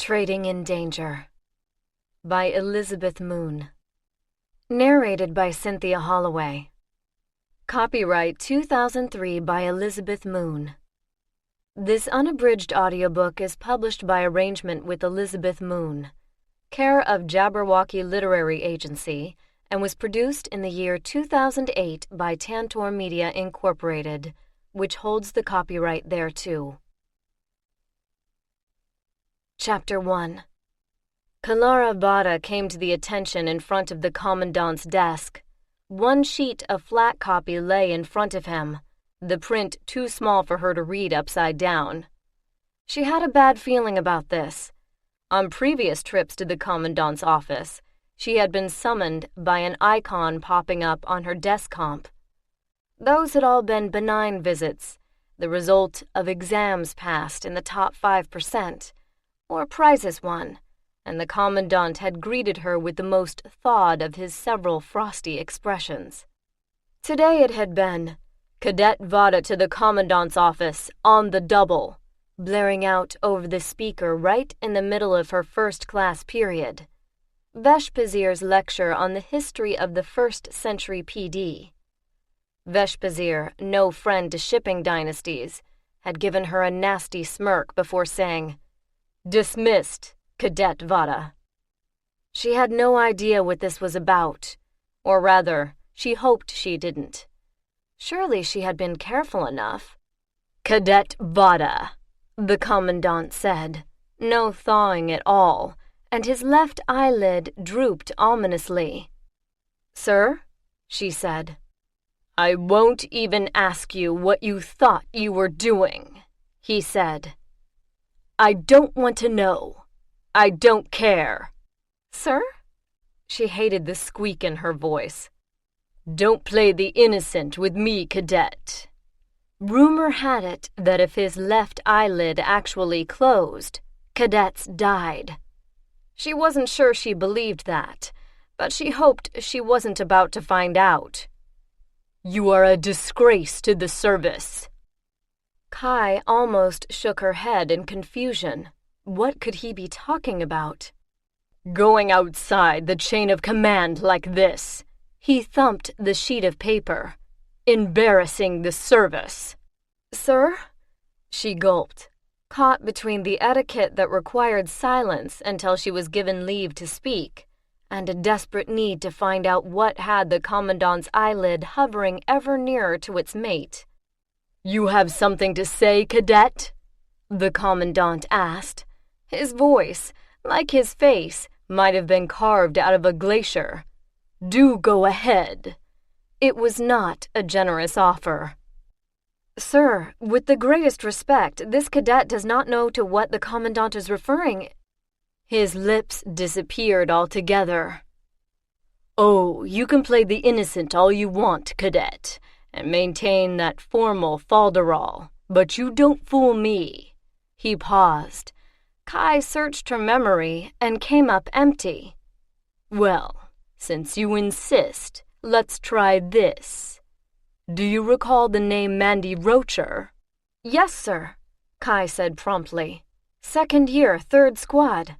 Trading in Danger by Elizabeth Moon. Narrated by Cynthia Holloway. Copyright 2003 by Elizabeth Moon. This unabridged audiobook is published by arrangement with Elizabeth Moon, care of Jabberwocky Literary Agency, and was produced in the year 2008 by Tantor Media Incorporated, which holds the copyright thereto. Chapter 1. Kylara Vatta came to the attention in front of the commandant's desk. One sheet of flat copy lay in front of him, the print too small for her to read upside down. She had a bad feeling about this. On previous trips to the commandant's office, she had been summoned by an icon popping up on her desk comp. Those had all been benign visits, the result of exams passed in the top 5%. Or prizes won, and the commandant had greeted her with the most thawed of his several frosty expressions. Today it had been, "Cadet Vatta to the commandant's office, on the double," blaring out over the speaker right in the middle of her first-class period. Vespasier's lecture on the history of the first-century PD. Vespasier, no friend to shipping dynasties, had given her a nasty smirk before saying, "Dismissed, Cadet Vatta." She had no idea what this was about, or rather, she hoped she didn't. Surely she had been careful enough. "Cadet Vatta," the commandant said, no thawing at all, and his left eyelid drooped ominously. "Sir?" she said. "I won't even ask you what you thought you were doing," he said. "I don't want to know. I don't care." "Sir?" She hated the squeak in her voice. "Don't play the innocent with me, cadet." Rumor had it that if his left eyelid actually closed, cadets died. She wasn't sure she believed that, but she hoped she wasn't about to find out. "You are a disgrace to the service." Kai almost shook her head in confusion. What could he be talking about? "Going outside the chain of command like this," he thumped the sheet of paper. "Embarrassing the service." "Sir?" She gulped, caught between the etiquette that required silence until she was given leave to speak, and a desperate need to find out what had the commandant's eyelid hovering ever nearer to its mate. "You have something to say, cadet?" the commandant asked. His voice, like his face, might have been carved out of a glacier. "Do go ahead." It was not a generous offer. "Sir, with the greatest respect, this cadet does not know to what the commandant is referring." His lips disappeared altogether. "Oh, you can play the innocent all you want, cadet, and maintain that formal falderall, but you don't fool me." He paused. Kai searched her memory and came up empty. "Well, since you insist, let's try this. Do you recall the name Mandy Rocher?" "Yes, sir," Kai said promptly. "Second year, third squad."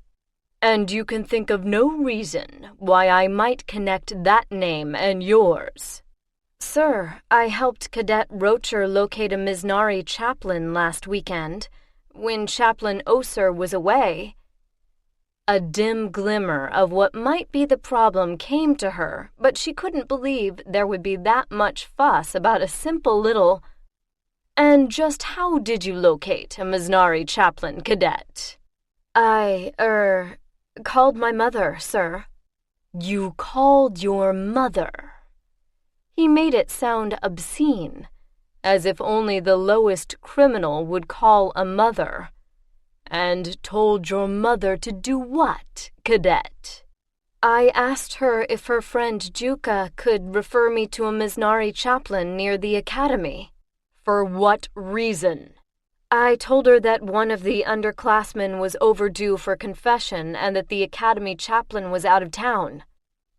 "And you can think of no reason why I might connect that name and yours?" "Sir, I helped Cadet Rocher locate a Misnari chaplain last weekend, when Chaplain Oser was away." A dim glimmer of what might be the problem came to her, but she couldn't believe there would be that much fuss about a simple little... "And just how did you locate a Misnari chaplain, cadet?" "I, called my mother, sir." "You called your mother?" He made it sound obscene, as if only the lowest criminal would call a mother. "And told your mother to do what, cadet?" "I asked her if her friend Juka could refer me to a Misnari chaplain near the academy." "For what reason?" "I told her that one of the underclassmen was overdue for confession and that the academy chaplain was out of town."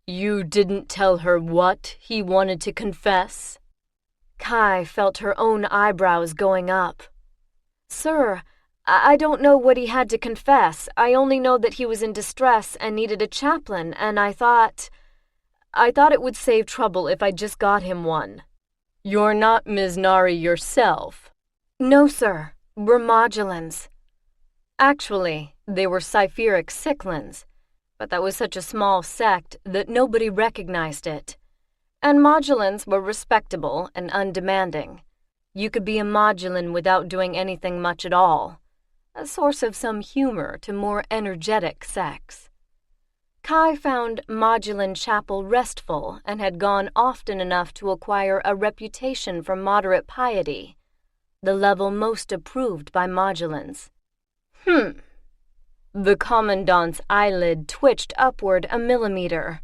"You didn't tell her what he wanted to confess?" Kai felt her own eyebrows going up. "Sir, I don't know what he had to confess. I only know that he was in distress and needed a chaplain, and I thought it would save trouble if I just got him one." "You're not Ms. Nari yourself?" "No, sir. We're modulans." Actually, they were Cypheric Cyclans, but that was such a small sect that nobody recognized it. And modulans were respectable and undemanding. You could be a modulan without doing anything much at all, a source of some humor to more energetic sects. Kai found Modulan Chapel restful and had gone often enough to acquire a reputation for moderate piety, the level most approved by modulans. The Commandant's eyelid twitched upward a millimeter.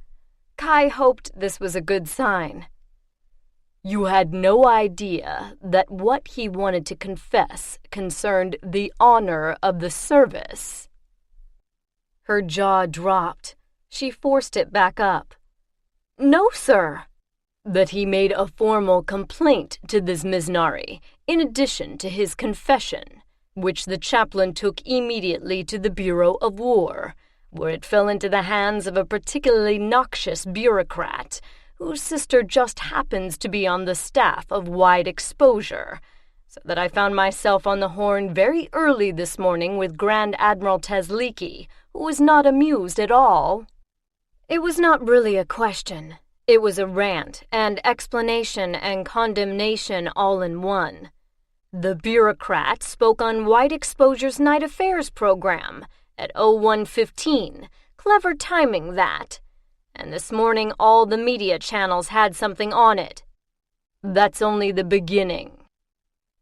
Kai hoped this was a good sign. "You had no idea that what he wanted to confess concerned the honor of the service?" Her jaw dropped. She forced it back up. "No, sir." "That he made a formal complaint to this Misnari, in addition to his confession, which the chaplain took immediately to the Bureau of War, where it fell into the hands of a particularly noxious bureaucrat whose sister just happens to be on the staff of Wide Exposure, so that I found myself on the horn very early this morning with Grand Admiral Tezliki, who was not amused at all." It was not really a question. It was a rant and explanation and condemnation all in one. The bureaucrat spoke on Wide Exposure's Night Affairs program at 01:15. Clever timing, that. And this morning all the media channels had something on it. That's only the beginning.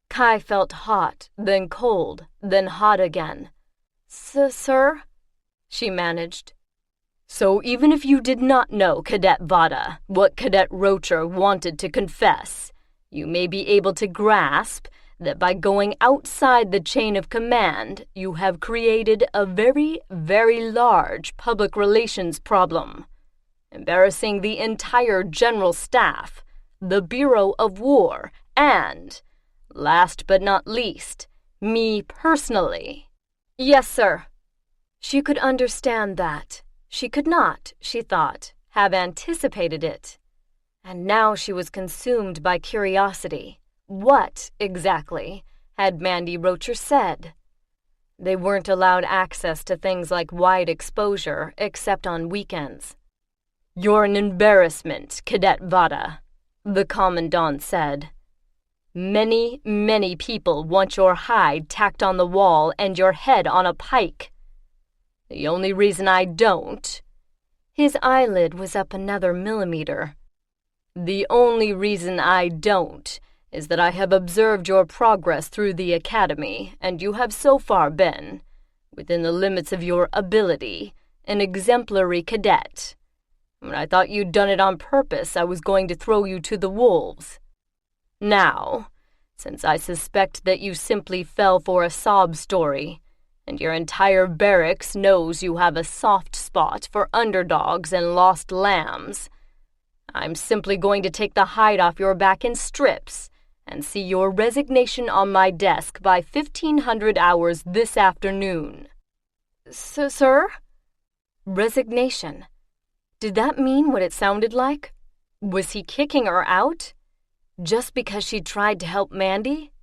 Kai felt hot, then cold, then hot again. Sir? She managed. "So even if you did not know, Cadet Vatta, what Cadet Rocher wanted to confess, you may be able to grasp that by going outside the chain of command, you have created a very, very large public relations problem, embarrassing the entire General Staff, the Bureau of War, and, last but not least, me personally." "Yes, sir." She could understand that. She could not, she thought, have anticipated it. And now she was consumed by curiosity. What, exactly, had Mandy Rocher said? They weren't allowed access to things like Wide Exposure except on weekends. "You're an embarrassment, Cadet Vatta," the Commandant said. "Many, many people want your hide tacked on the wall and your head on a pike. The only reason I don't—" His eyelid was up another millimeter. "The only reason I don't is that I have observed your progress through the academy, and you have so far been, within the limits of your ability, an exemplary cadet. When I thought you'd done it on purpose, I was going to throw you to the wolves. Now, since I suspect that you simply fell for a sob story, and your entire barracks knows you have a soft spot for underdogs and lost lambs, I'm simply going to take the hide off your back in strips and see your resignation on my desk by 1500 hours this afternoon." Sir? Resignation. Did that mean what it sounded like? Was he kicking her out? Just because she tried to help Mandy?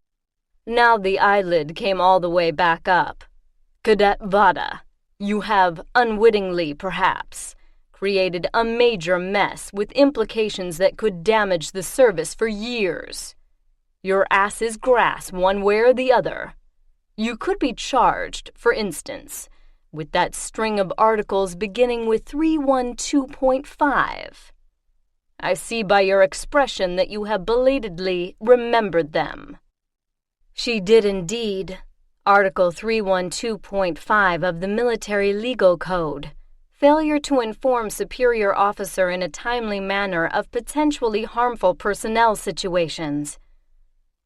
Now the eyelid came all the way back up. "Cadet Vatta, you have, unwittingly perhaps, created a major mess with implications that could damage the service for years. Your ass is grass one way or the other. You could be charged, for instance, with that string of articles beginning with 312.5. I see by your expression that you have belatedly remembered them." She did indeed. Article 312.5 of the Military Legal Code. Failure to inform superior officer in a timely manner of potentially harmful personnel situations.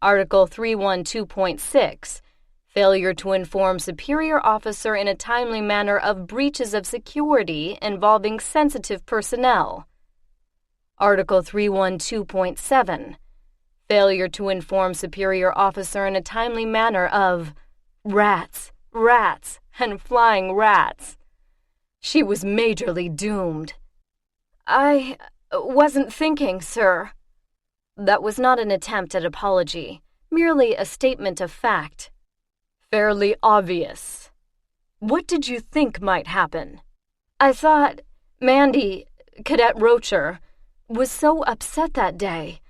Article 312.6. Failure to inform superior officer in a timely manner of breaches of security involving sensitive personnel. Article 312.7. Failure to inform superior officer in a timely manner of Rats, rats, and flying rats. She was majorly doomed. I wasn't thinking, sir. That was not an attempt at apology, merely a statement of fact. Fairly obvious. What did you think might happen? I thought Mandy, Cadet Rocher, was so upset that day.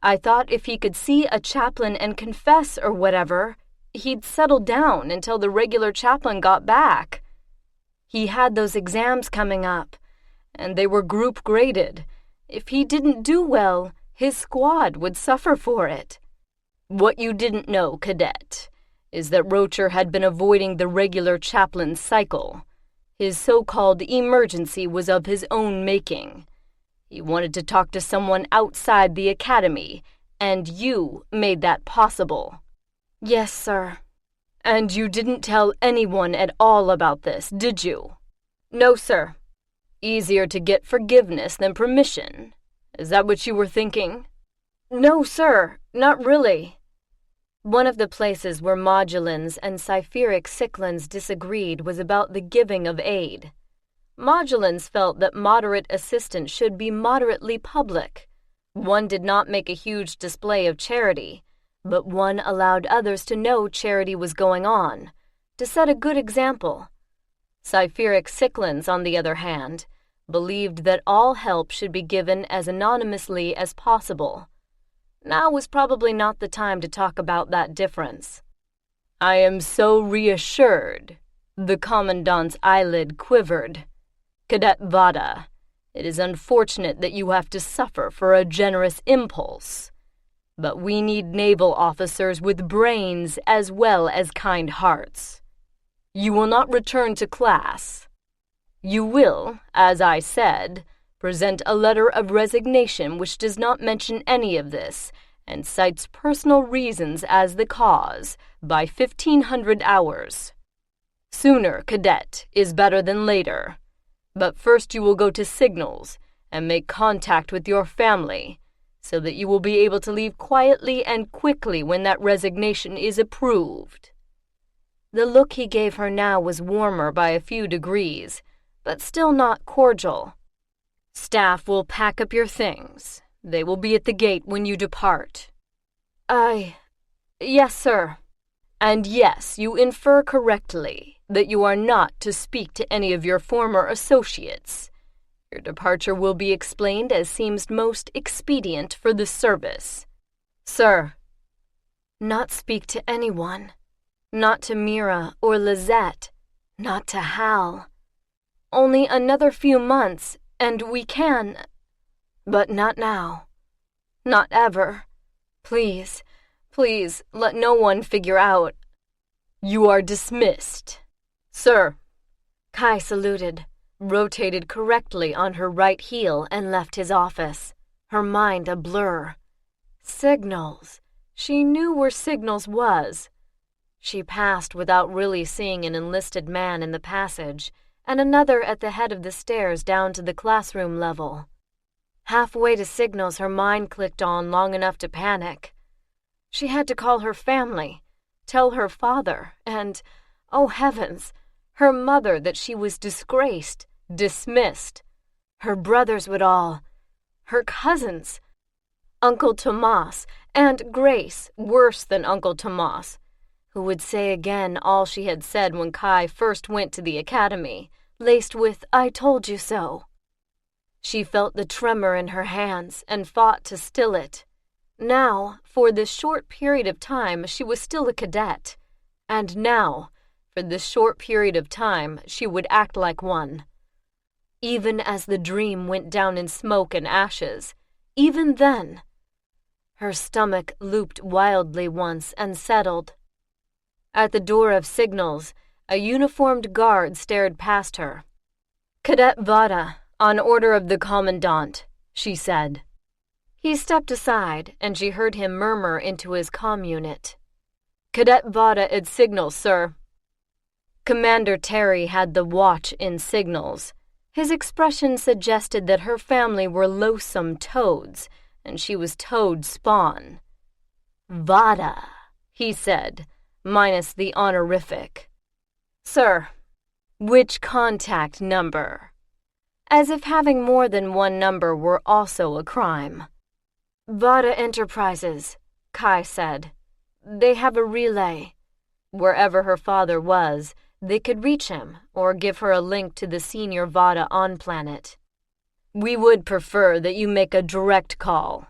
I thought if he could see a chaplain and confess or whatever, he'd settle down until the regular chaplain got back. He had those exams coming up, and they were group graded. If he didn't do well, his squad would suffer for it. What you didn't know, Cadet, is that Rocher had been avoiding the regular chaplain's cycle. His so-called emergency was of his own making. He wanted to talk to someone outside the academy, and you made that possible. Yes, sir. And you didn't tell anyone at all about this, did you? No, sir. Easier to get forgiveness than permission. Is that what you were thinking? No, sir, not really. One of the places where modulans and Cypheric Cyclans disagreed was about the giving of aid. Modulans felt that moderate assistance should be moderately public. One did not make a huge display of charity, but one allowed others to know charity was going on, to set a good example. Cypheric Cyclans, on the other hand, believed that all help should be given as anonymously as possible. Now was probably not the time to talk about that difference. I am so reassured. The Commandant's eyelid quivered. Cadet Vatta, it is unfortunate that you have to suffer for a generous impulse. But we need naval officers with brains as well as kind hearts. You will not return to class. You will, as I said, present a letter of resignation which does not mention any of this and cites personal reasons as the cause by 1500 hours. Sooner, Cadet, is better than later. But first you will go to signals and make contact with your family so that you will be able to leave quietly and quickly when that resignation is approved. The look he gave her now was warmer by a few degrees, but still not cordial. Staff will pack up your things. They will be at the gate when you depart. Yes, sir. And yes, you infer correctly that you are not to speak to any of your former associates. Your departure will be explained as seems most expedient for the service. Sir. Not speak to anyone. Not to Mira or Lizette. Not to Hal. Only another few months, and we can... But not now. Not ever. Please, please, let no one figure out. You are dismissed. Sir. Kai saluted, rotated correctly on her right heel, and left his office, her mind a blur. Signals. She knew where Signals was. She passed without really seeing an enlisted man in the passage, and another at the head of the stairs down to the classroom level. Halfway to Signals, her mind clicked on long enough to panic. She had to call her family, tell her father, and, oh heavens, her mother that she was disgraced, dismissed. Her brothers would all, her cousins, Uncle Tomas, and Grace, worse than Uncle Tomas, who would say again all she had said when Kai first went to the academy, laced with, "I told you so." She felt the tremor in her hands and fought to still it. Now, for this short period of time, she was still a cadet. And now, for this short period of time, she would act like one. Even as the dream went down in smoke and ashes, even then, her stomach looped wildly once and settled. At the door of Signals, a uniformed guard stared past her. "Cadet Vatta, on order of the Commandant," she said. He stepped aside, and she heard him murmur into his comm unit. "Cadet Vatta at Signals, sir." Commander Terry had the watch in Signals. His expression suggested that her family were loathsome toads, and she was toad spawn. "Vatta," he said, minus the honorific. Sir, which contact number? As if having more than one number were also a crime. Vatta Enterprises, Kai said. They have a relay. Wherever her father was, they could reach him or give her a link to the senior Vatta on-planet. We would prefer that you make a direct call.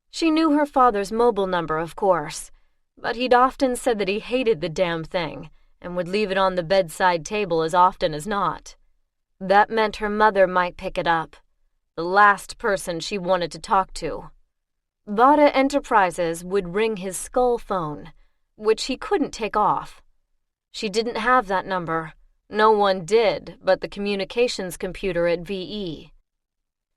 She knew her father's mobile number, of course, but he'd often said that he hated the damn thing and would leave it on the bedside table as often as not. That meant her mother might pick it up, the last person she wanted to talk to. Vatta Enterprises would ring his skull phone, which he couldn't take off. She didn't have that number. No one did but the communications computer at VE.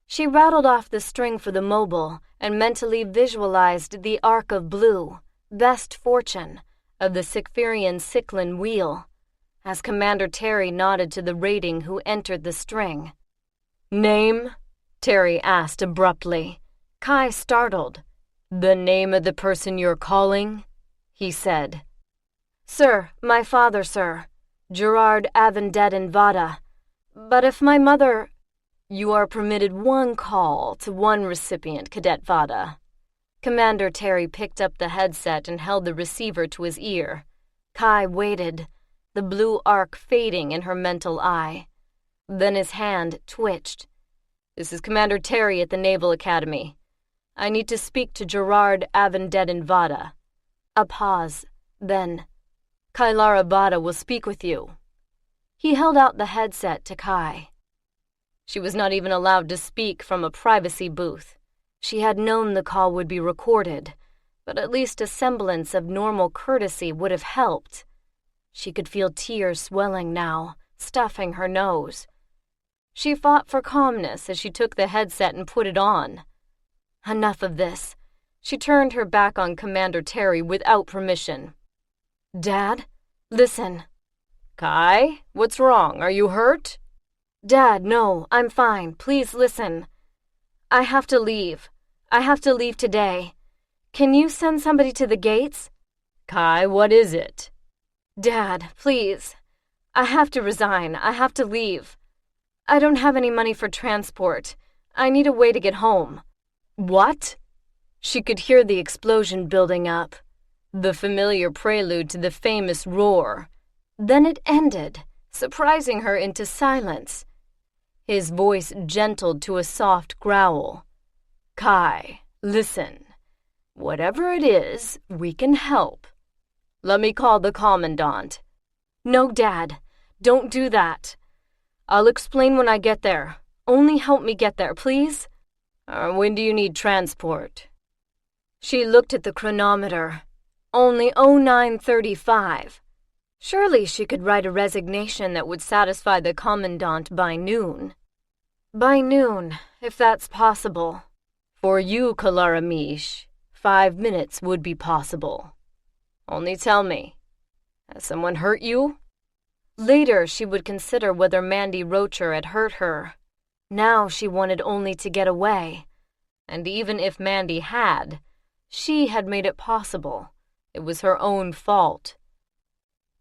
She rattled off the string for the mobile and mentally visualized the arc of blue, best fortune, of the Sikfirian Cyclin wheel, as Commander Terry nodded to the rating who entered the string. Name? Terry asked abruptly. Kai startled. The name of the person you're calling? He said. Sir, my father, sir. Gerard Avendedin Vatta. But if my mother... You are permitted one call to one recipient, Cadet Vatta. Commander Terry picked up the headset and held the receiver to his ear. Kai waited, the blue arc fading in her mental eye. Then his hand twitched. This is Commander Terry at the Naval Academy. I need to speak to Gerard Avendedin Vatta. A pause, then, Kylara Vatta will speak with you. He held out the headset to Kai. She was not even allowed to speak from a privacy booth. She had known the call would be recorded, but at least a semblance of normal courtesy would have helped. She could feel tears swelling now, stuffing her nose. She fought for calmness as she took the headset and put it on. Enough of this. She turned her back on Commander Terry without permission. Dad, listen. Kai, what's wrong? Are you hurt? Dad, no, I'm fine. Please listen. I have to leave. I have to leave today. Can you send somebody to the gates? Kai, what is it? Dad, please. I have to resign. I have to leave. I don't have any money for transport. I need a way to get home. What? She could hear the explosion building up, the familiar prelude to the famous roar. Then it ended, surprising her into silence. His voice gentled to a soft growl. Kai, listen. Whatever it is, we can help. Let me call the Commandant. No, Dad, don't do that. I'll explain when I get there. Only help me get there, please. When do you need transport? She looked at the chronometer. Only 09:35. Surely she could write a resignation that would satisfy the Commandant by noon. By noon, if that's possible. For you, Kylara Mish, 5 minutes would be possible. Only tell me, has someone hurt you? Later she would consider whether Mandy Rocher had hurt her. Now she wanted only to get away. And even if Mandy had, she had made it possible. It was her own fault.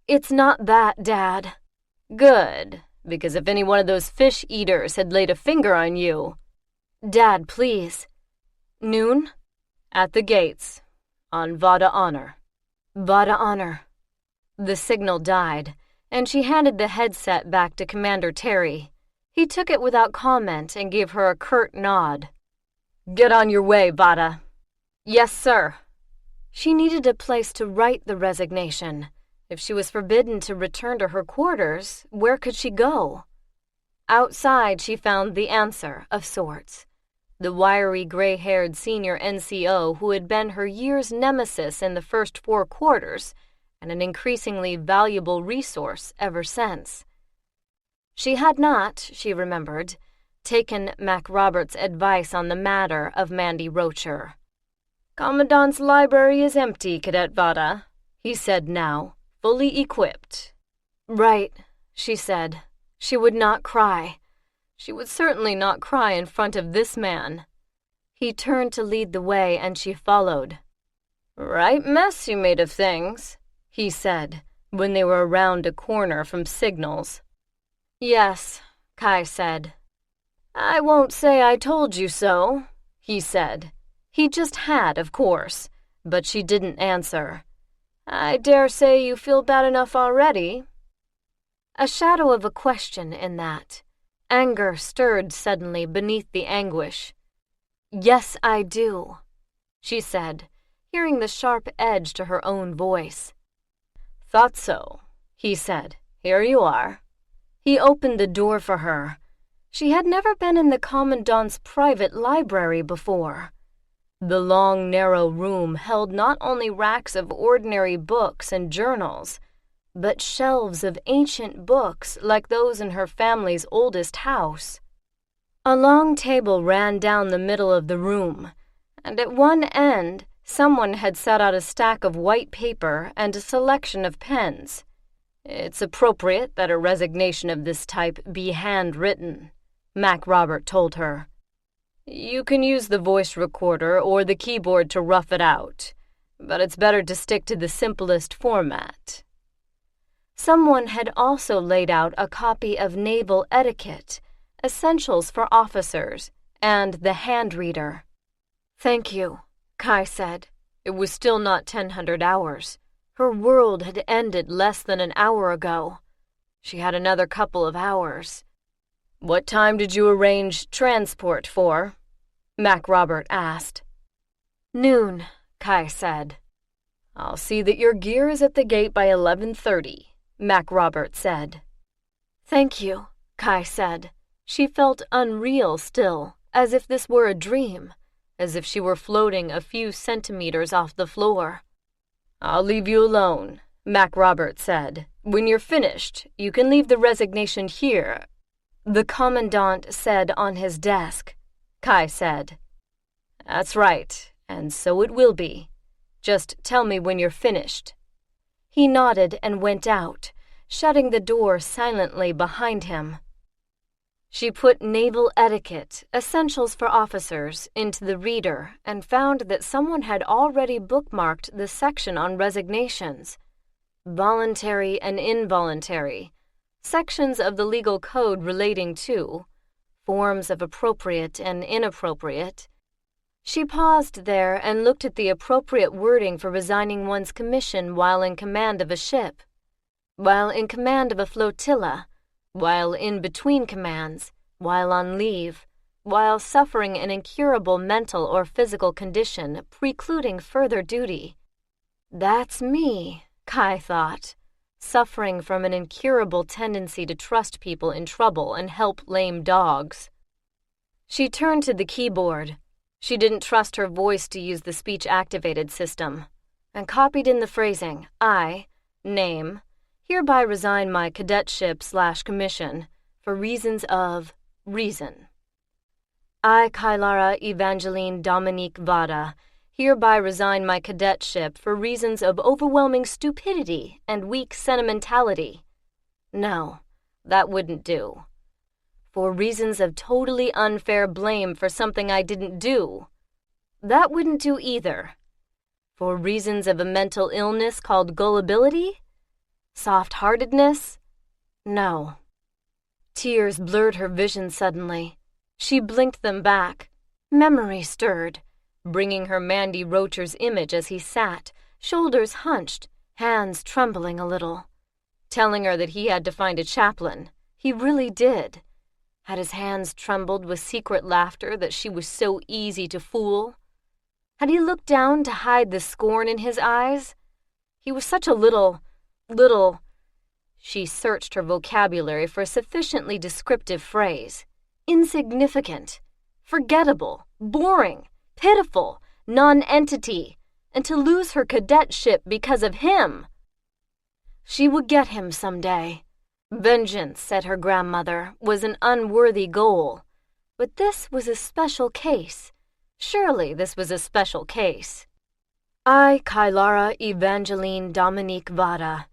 It's not that, Dad. Good, because if any one of those fish eaters had laid a finger on you... Dad, please. Noon? At the gates. On Vatta Honor. Vatta Honor. The signal died, and she handed the headset back to Commander Terry. He took it without comment and gave her a curt nod. Get on your way, Vatta. Yes, sir. She needed a place to write the resignation. If she was forbidden to return to her quarters, where could she go? Outside, she found the answer, of sorts. The wiry, gray-haired senior NCO who had been her year's nemesis in the first 4 quarters, and an increasingly valuable resource ever since. She had not, she remembered, taken Mac Roberts' advice on the matter of Mandy Rocher. Commandant's library is empty, Cadet Vatta, he said now, fully equipped. Right, she said. She would not cry. She would certainly not cry in front of this man. He turned to lead the way, and she followed. Right mess you made of things. he said, when they were around a corner from signals. Yes, Kai said. I won't say I told you so, he said. He just had, of course, but she didn't answer. I dare say you feel bad enough already. A shadow of a question in that. Anger stirred suddenly beneath the anguish. Yes, I do, she said, hearing the sharp edge to her own voice. Thought so, he said. Here you are. He opened the door for her. She had never been in the Commandant's private library before. The long, narrow room held not only racks of ordinary books and journals, but shelves of ancient books like those in her family's oldest house. A long table ran down the middle of the room, and at one end someone had set out a stack of white paper and a selection of pens. It's appropriate that a resignation of this type be handwritten, Mac Robert told her. You can use the voice recorder or the keyboard to rough it out, but it's better to stick to the simplest format. Someone had also laid out a copy of Naval Etiquette, Essentials for Officers, and the hand reader. Thank you, Kai said. It was still not 1000 hours. Her world had ended less than an hour ago. She had another couple of hours. What time did you arrange transport for? Mac Robert asked. Noon, Kai said. I'll see that your gear is at the gate by 11:30, Mac Robert said. Thank you, Kai said. She felt unreal still, as if this were a dream, as if she were floating a few centimeters off the floor. I'll leave you alone, Mac Robert said. When you're finished, you can leave the resignation here. The Commandant said on his desk, Kai said. That's right, and so it will be. Just tell me when you're finished. He nodded and went out, shutting the door silently behind him. She put Naval Etiquette, Essentials for Officers, into the reader and found that someone had already bookmarked the section on resignations. Voluntary and involuntary, sections of the legal code relating to, forms of appropriate and inappropriate. She paused there and looked at the appropriate wording for resigning one's commission while in command of a ship, while in command of a flotilla, while in between commands, while on leave, while suffering an incurable mental or physical condition precluding further duty. That's me, Kai thought, suffering from an incurable tendency to trust people in trouble and help lame dogs. She turned to the keyboard. She didn't trust her voice to use the speech-activated system, and copied in the phrasing, I, name, hereby resign my cadetship/commission for reasons of reason. I, Kylara Evangeline Dominique Vatta, hereby resign my cadetship for reasons of overwhelming stupidity and weak sentimentality. No, that wouldn't do. For reasons of totally unfair blame for something I didn't do. That wouldn't do either. For reasons of a mental illness called gullibility? Soft-heartedness? No. Tears blurred her vision suddenly. She blinked them back. Memory stirred, bringing her Mandy Rocher's image as he sat, shoulders hunched, hands trembling a little. Telling her that he had to find a chaplain. He really did. Had his hands trembled with secret laughter that she was so easy to fool? Had he looked down to hide the scorn in his eyes? He was such a little... She searched her vocabulary for a sufficiently descriptive phrase. Insignificant, forgettable, boring, pitiful, non-entity, and to lose her cadetship because of him. She would get him someday. Vengeance, said her grandmother, was an unworthy goal. But this was a special case. Surely this was a special case. I, Kylara Evangeline Dominique Vatta,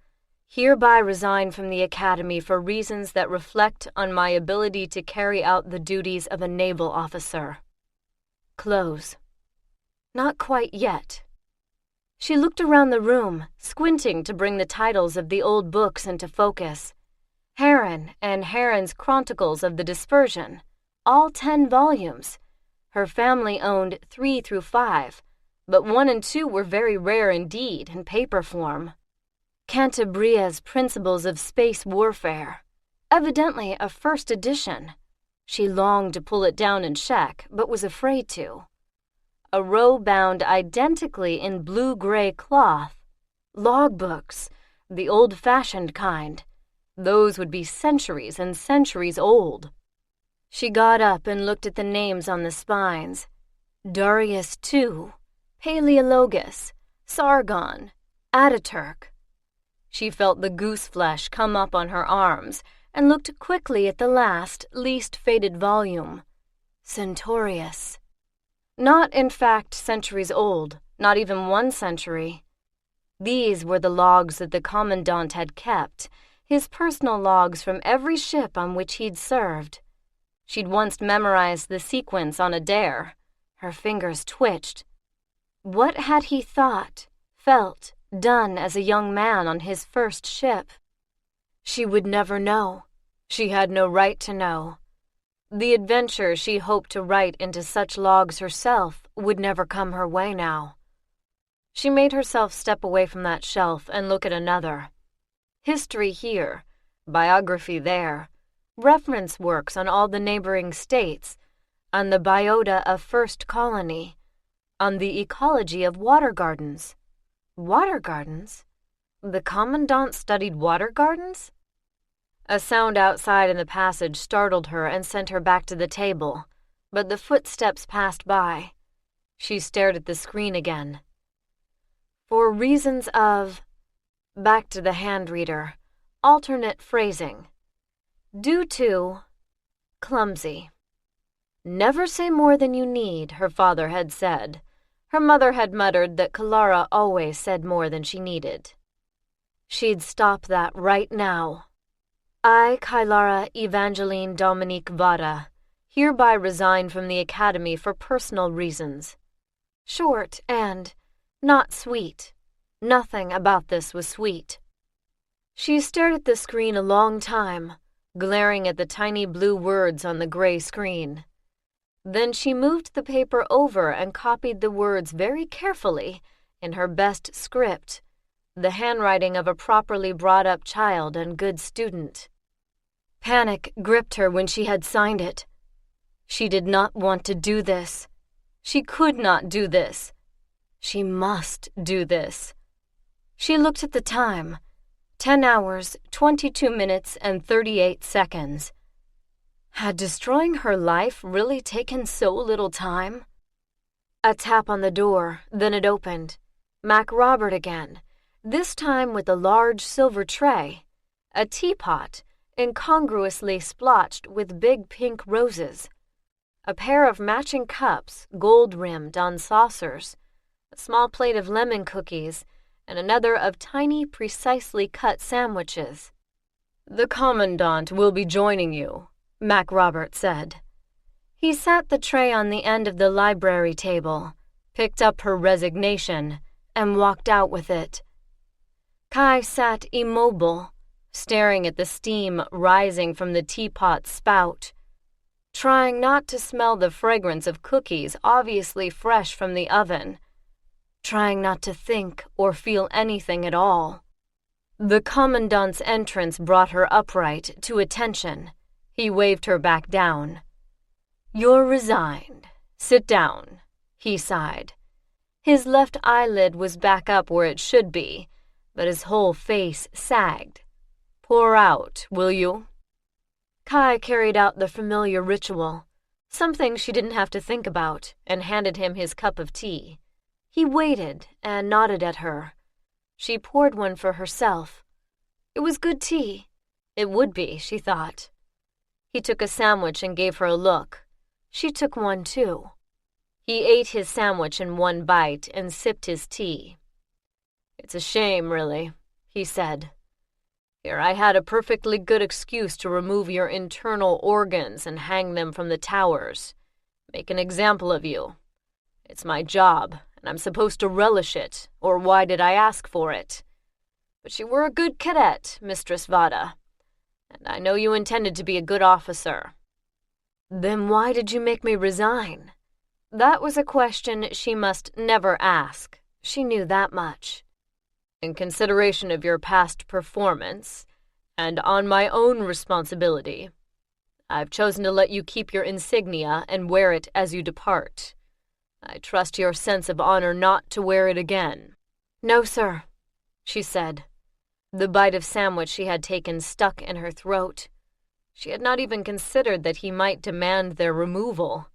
hereby resign from the Academy for reasons that reflect on my ability to carry out the duties of a naval officer. Close. Not quite yet. She looked around the room, squinting to bring the titles of the old books into focus. Heron and Heron's Chronicles of the Dispersion, all 10 volumes. Her family owned 3 through 5, but 1 and 2 were very rare indeed in paper form. Cantabria's Principles of Space Warfare, evidently a first edition. She longed to pull it down and check, but was afraid to. A row bound identically in blue-gray cloth. Logbooks, the old-fashioned kind. Those would be centuries and centuries old. She got up and looked at the names on the spines. Darius II, Paleologus, Sargon, Ataturk. She felt the goose flesh come up on her arms and looked quickly at the last, least faded volume. Centaurus. Not, in fact, centuries old, not even 1 century. These were the logs that the Commandant had kept, his personal logs from every ship on which he'd served. She'd once memorized the sequence on a dare. Her fingers twitched. What had he thought, felt, done as a young man on his first ship? She would never know. She had no right to know. The adventure she hoped to write into such logs herself would never come her way now. She made herself step away from that shelf and look at another. History here, biography there, reference works on all the neighboring states, on the biota of First Colony, on the ecology of water gardens. Water gardens? The Commandant studied water gardens? A sound outside in the passage startled her and sent her back to the table, but the footsteps passed by. She stared at the screen again. For reasons of... Back to the hand reader. Alternate phrasing. Due to... Clumsy. Never say more than you need, her father had said. Her mother had muttered that Kylara always said more than she needed. She'd stop that right now. I, Kylara Evangeline Dominique Vatta, hereby resign from the Academy for personal reasons. Short and not sweet. Nothing about this was sweet. She stared at the screen a long time, glaring at the tiny blue words on the gray screen. Then she moved the paper over and copied the words very carefully in her best script, the handwriting of a properly brought-up child and good student. Panic gripped her when she had signed it. She did not want to do this. She could not do this. She must do this. She looked at the time. 10 hours, 22 minutes, and 38 seconds. Had destroying her life really taken so little time? A tap on the door, then it opened. Mac Robert again, this time with a large silver tray, a teapot, incongruously splotched with big pink roses, a pair of matching cups, gold-rimmed on saucers, a small plate of lemon cookies, and another of tiny, precisely cut sandwiches. "The Commandant will be joining you," Mac Robert said. He sat the tray on the end of the library table, picked up her resignation, and walked out with it. Kai sat immobile, staring at the steam rising from the teapot's spout, trying not to smell the fragrance of cookies obviously fresh from the oven, trying not to think or feel anything at all. The Commandant's entrance brought her upright, to attention. He waved her back down. "You're resigned. Sit down," he sighed. His left eyelid was back up where it should be, but his whole face sagged. "Pour out, will you?" Kai carried out the familiar ritual, something she didn't have to think about, and handed him his cup of tea. He waited and nodded at her. She poured one for herself. It was good tea. It would be, she thought. He took a sandwich and gave her a look. She took one too. He ate his sandwich in one bite and sipped his tea. "It's a shame, really," he said. "Here I had a perfectly good excuse to remove your internal organs and hang them from the towers. Make an example of you. It's my job, and I'm supposed to relish it, or why did I ask for it? But you were a good cadet, Mistress Vatta, and I know you intended to be a good officer. Then why did you make me resign? That was a question she must never ask. She knew that much. In consideration of your past performance, and on my own responsibility, I've chosen to let you keep your insignia and wear it as you depart. I trust your sense of honor not to wear it again. No, sir, she said. The bite of sandwich she had taken stuck in her throat. She had not even considered that he might demand their removal.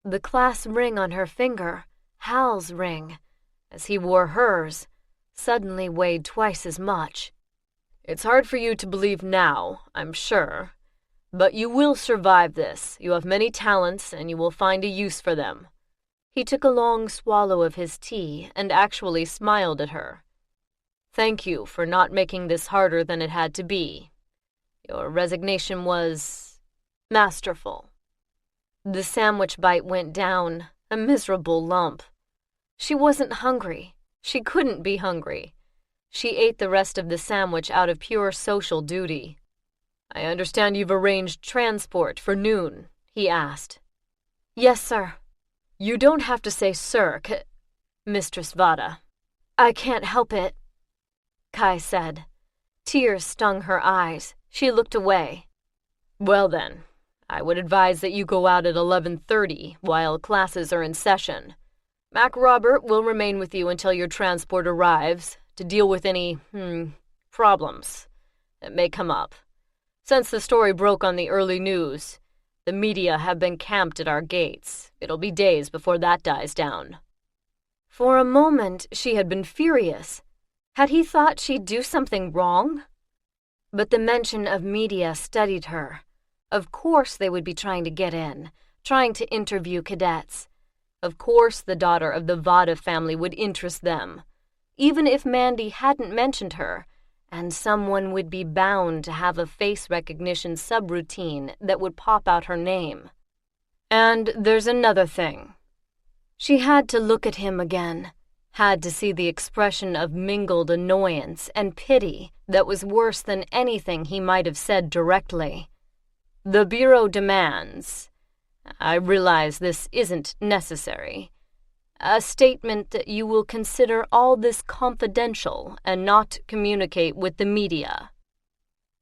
The class ring on her finger, Hal's ring, as he wore hers, suddenly weighed twice as much. It's hard for you to believe now, I'm sure, but you will survive this. You have many talents, and you will find a use for them. He took a long swallow of his tea and actually smiled at her. Thank you for not making this harder than it had to be. Your resignation was masterful. The sandwich bite went down, a miserable lump. She wasn't hungry. She couldn't be hungry. She ate the rest of the sandwich out of pure social duty. I understand you've arranged transport for noon, he asked. Yes, sir. You don't have to say sir, Mistress Vatta. I can't help it, Kai said. Tears stung her eyes. She looked away. Well then, I would advise that you go out at 11:30 while classes are in session. Mac Robert will remain with you until your transport arrives to deal with any, problems that may come up. Since the story broke on the early news, the media have been camped at our gates. It'll be days before that dies down. For a moment, she had been furious. Had he thought she'd do something wrong? But the mention of media steadied her. Of course they would be trying to get in, trying to interview cadets. Of course the daughter of the Vatta family would interest them, even if Mandy hadn't mentioned her, and someone would be bound to have a face recognition subroutine that would pop out her name. And there's another thing. She had to look at him again, had to see the expression of mingled annoyance and pity that was worse than anything he might have said directly. The Bureau demands, I realize this isn't necessary, a statement that you will consider all this confidential and not communicate with the media.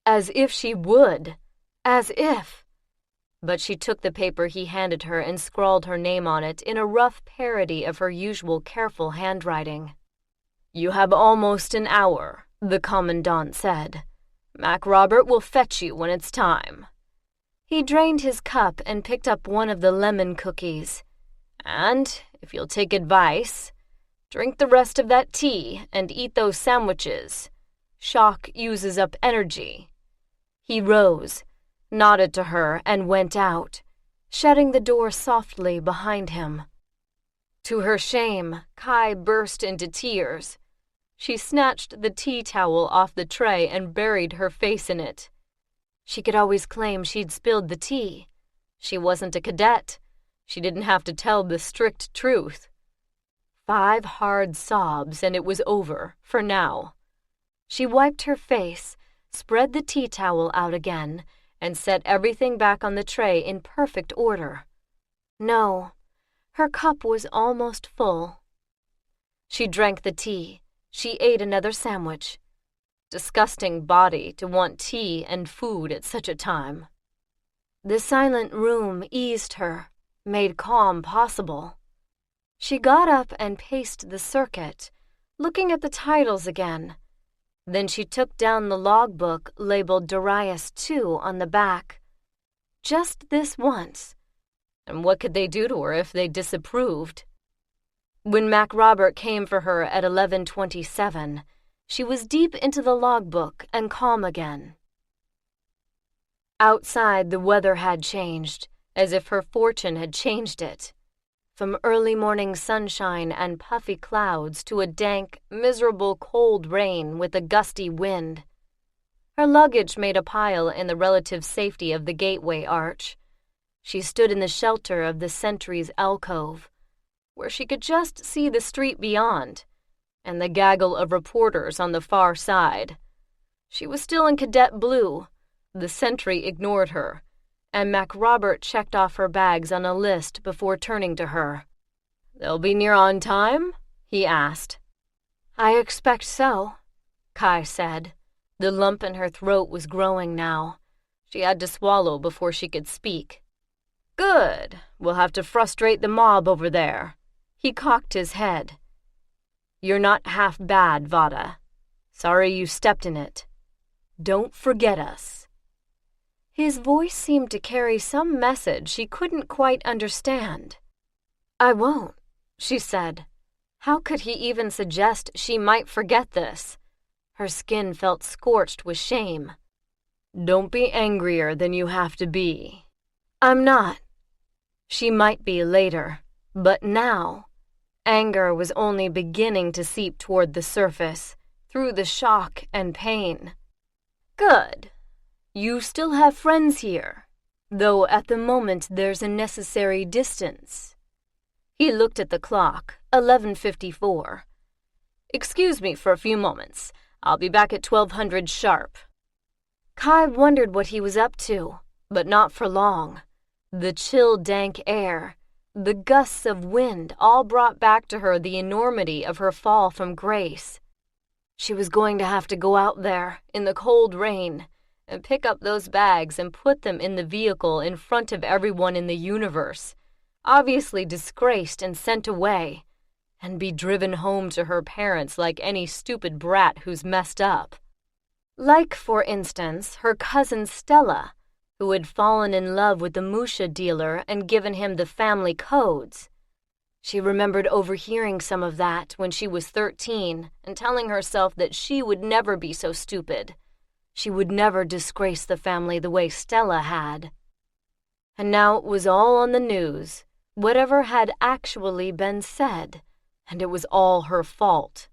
As if she would. As if. But she took the paper he handed her and scrawled her name on it in a rough parody of her usual careful handwriting. You have almost an hour, the commandant said. Mac Robert will fetch you when it's time. He drained his cup and picked up one of the lemon cookies. And, if you'll take advice, drink the rest of that tea and eat those sandwiches. Shock uses up energy. He rose, nodded to her, and went out, shutting the door softly behind him. To her shame, Kai burst into tears. She snatched the tea towel off the tray and buried her face in it. She could always claim she'd spilled the tea. She wasn't a cadet. She didn't have to tell the strict truth. 5 hard sobs and it was over, for now. She wiped her face, spread the tea towel out again, and set everything back on the tray in perfect order. No, her cup was almost full. She drank the tea. She ate another sandwich. Disgusting body to want tea and food at such a time. The silent room eased her, made calm possible. She got up and paced the circuit, looking at the titles again. Then she took down the logbook labeled Darius 2 on the back. Just this once. And what could they do to her if they disapproved? When Mac Robert came for her at 11:27, she was deep into the logbook and calm again. Outside, the weather had changed, as if her fortune had changed it. From early morning sunshine and puffy clouds to a dank, miserable cold rain with a gusty wind. Her luggage made a pile in the relative safety of the gateway arch. She stood in the shelter of the sentry's alcove. where she could just see the street beyond, and the gaggle of reporters on the far side. She was still in cadet blue. The sentry ignored her, and MacRobert checked off her bags on a list before turning to her. "They'll be near on time?" he asked. "I expect so," Kai said. The lump in her throat was growing now. She had to swallow before she could speak. "Good. We'll have to frustrate the mob over there." He cocked his head. "You're not half bad, Vatta. Sorry you stepped in it. Don't forget us." His voice seemed to carry some message she couldn't quite understand. "I won't," she said. How could he even suggest she might forget this? Her skin felt scorched with shame. "Don't be angrier than you have to be." "I'm not." She might be later, but now, anger was only beginning to seep toward the surface, through the shock and pain. "Good. You still have friends here, though at the moment there's a necessary distance." He looked at the clock, 11:54. "Excuse me for a few moments. I'll be back at 1200 sharp." Kai wondered what he was up to, but not for long. The chill, dank air, the gusts of wind all brought back to her the enormity of her fall from grace. She was going to have to go out there, in the cold rain, and pick up those bags and put them in the vehicle in front of everyone in the universe, obviously disgraced and sent away, and be driven home to her parents like any stupid brat who's messed up. Like, for instance, her cousin Stella, who had fallen in love with the Musha dealer and given him the family codes. She remembered overhearing some of that when she was 13 and telling herself that she would never be so stupid. She would never disgrace the family the way Stella had. And now it was all on the news, whatever had actually been said, and it was all her fault.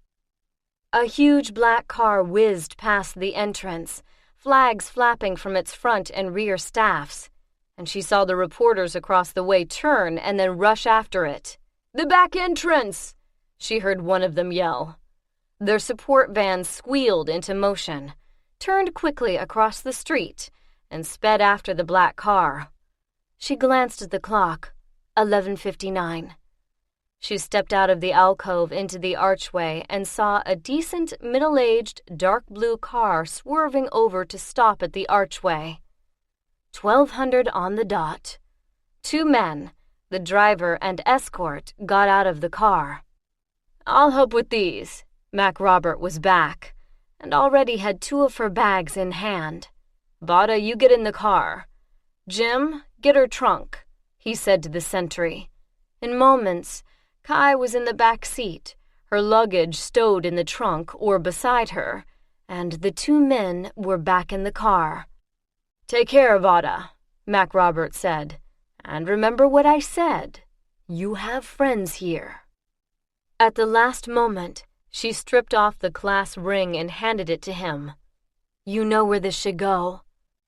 A huge black car whizzed past the entrance, flags flapping from its front and rear staffs, and she saw the reporters across the way turn and then rush after it. "The back entrance!" she heard one of them yell. Their support vans squealed into motion, turned quickly across the street, and sped after the black car. She glanced at the clock, 11:59. She stepped out of the alcove into the archway and saw a decent, middle-aged, dark blue car swerving over to stop at the archway. 1200 on the dot. 2 men, the driver and escort, got out of the car. "I'll help with these." MacRobert was back, and already had 2 of her bags in hand. "Vatta, you get in the car. Jim, get her trunk," he said to the sentry. In moments, Kai was in the back seat, her luggage stowed in the trunk or beside her, and the 2 men were back in the car. "Take care, Vatta," MacRobert said. "And remember what I said. You have friends here." At the last moment, she stripped off the class ring and handed it to him. "You know where this should go,"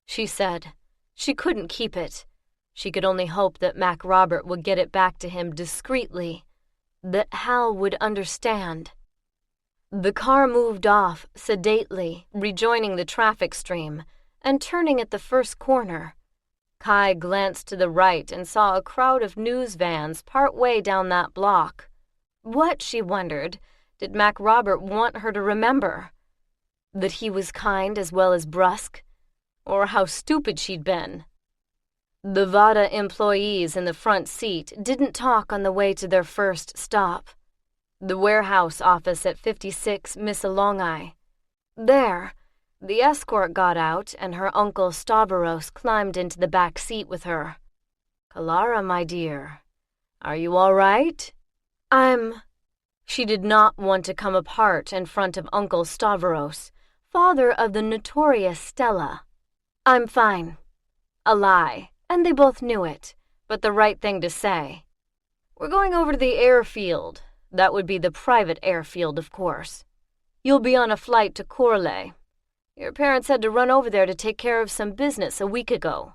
she said. She couldn't keep it. She could only hope that MacRobert would get it back to him discreetly, that Hal would understand. The car moved off sedately, rejoining the traffic stream, and turning at the first corner. Kai glanced to the right and saw a crowd of news vans part way down that block. What, she wondered, did MacRobert want her to remember? That he was kind as well as brusque? Or how stupid she'd been? The Vatta employees in the front seat didn't talk on the way to their first stop. The warehouse office at 56 Missalongi. There, the escort got out and her uncle Stavros climbed into the back seat with her. "Kylara, my dear, are you all right?" She did not want to come apart in front of Uncle Stavros, father of the notorious Stella. "I'm fine." A lie, and they both knew it, but the right thing to say. "We're going over to the airfield. That would be the private airfield, of course. You'll be on a flight to Corley. Your parents had to run over there to take care of some business a week ago."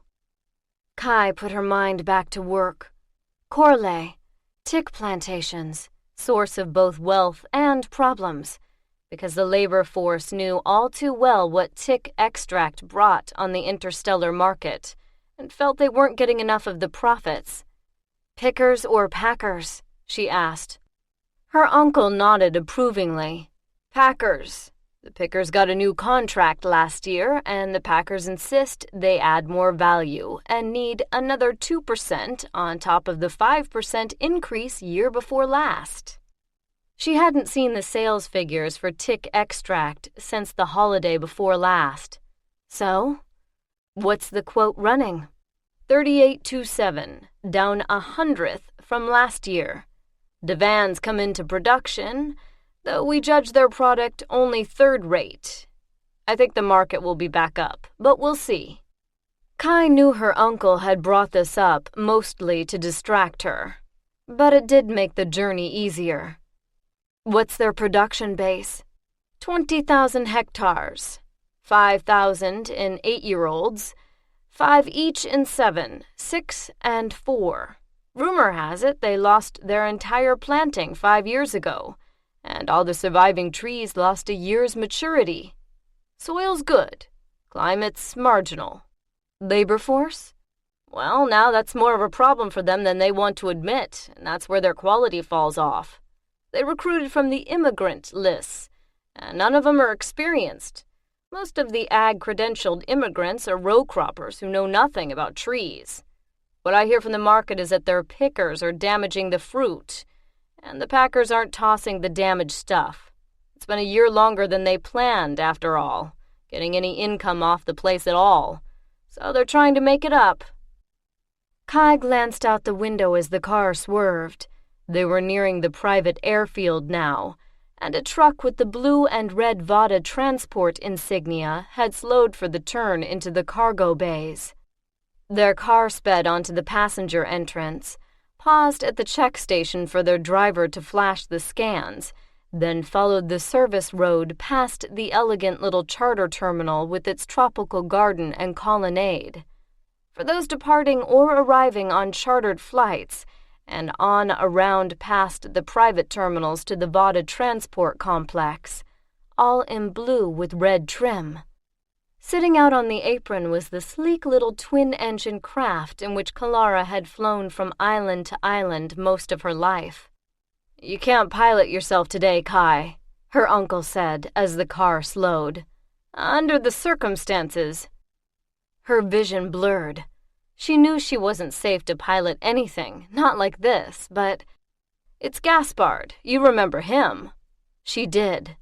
Kai put her mind back to work. Corley. Tick plantations, source of both wealth and problems, because the labor force knew all too well what tick extract brought on the interstellar market and felt they weren't getting enough of the profits. Pickers or packers? She asked. Her uncle nodded approvingly. Packers. The pickers got a new contract last year, and the packers insist they add more value and need another 2% on top of the 5% increase year before last. She hadn't seen the sales figures for tick extract since the holiday before last. So, what's the quote running? 3827, down 100th from last year. The vans come into production, though we judge their product only third rate. I think the market will be back up, but we'll see. Kai knew her uncle had brought this up mostly to distract her, but it did make the journey easier. What's their production base? 20,000 hectares, 5,000 in 8-year-olds, 5 each in 7, 6, and 4. Rumor has it they lost their entire planting 5 years ago, and all the surviving trees lost a year's maturity. Soil's good. Climate's marginal. Labor force? Well, now that's more of a problem for them than they want to admit, and that's where their quality falls off. They recruited from the immigrant lists, and none of them are experienced. Most of the ag-credentialed immigrants are row croppers who know nothing about trees. What I hear from the market is that their pickers are damaging the fruit, and the packers aren't tossing the damaged stuff. It's been a year longer than they planned, after all, getting any income off the place at all, so they're trying to make it up. Kai glanced out the window as the car swerved. They were nearing the private airfield now, and a truck with the blue and red Vatta Transport insignia had slowed for the turn into the cargo bays. Their car sped onto the passenger entrance, paused at the check station for their driver to flash the scans, then followed the service road past the elegant little charter terminal with its tropical garden and colonnade. For those departing or arriving on chartered flights, and on around past the private terminals to the Vatta Transport Complex, all in blue with red trim. Sitting out on the apron was the sleek little twin-engine craft in which Kylara had flown from island to island most of her life. You can't pilot yourself today, Kai, her uncle said as the car slowed. Under the circumstances. Her vision blurred. She knew she wasn't safe to pilot anything, not like this, but... It's Gaspard, you remember him. She did.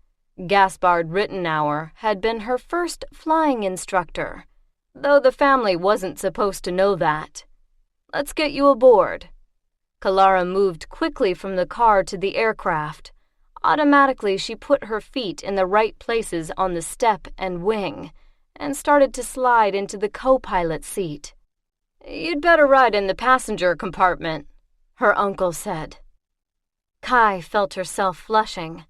Gaspard Rittenauer had been her first flying instructor, though the family wasn't supposed to know that. Let's get you aboard. Kylara moved quickly from the car to the aircraft. Automatically, she put her feet in the right places on the step and wing, and started to slide into the co-pilot seat. You'd better ride in the passenger compartment, her uncle said. Kai felt herself flushing.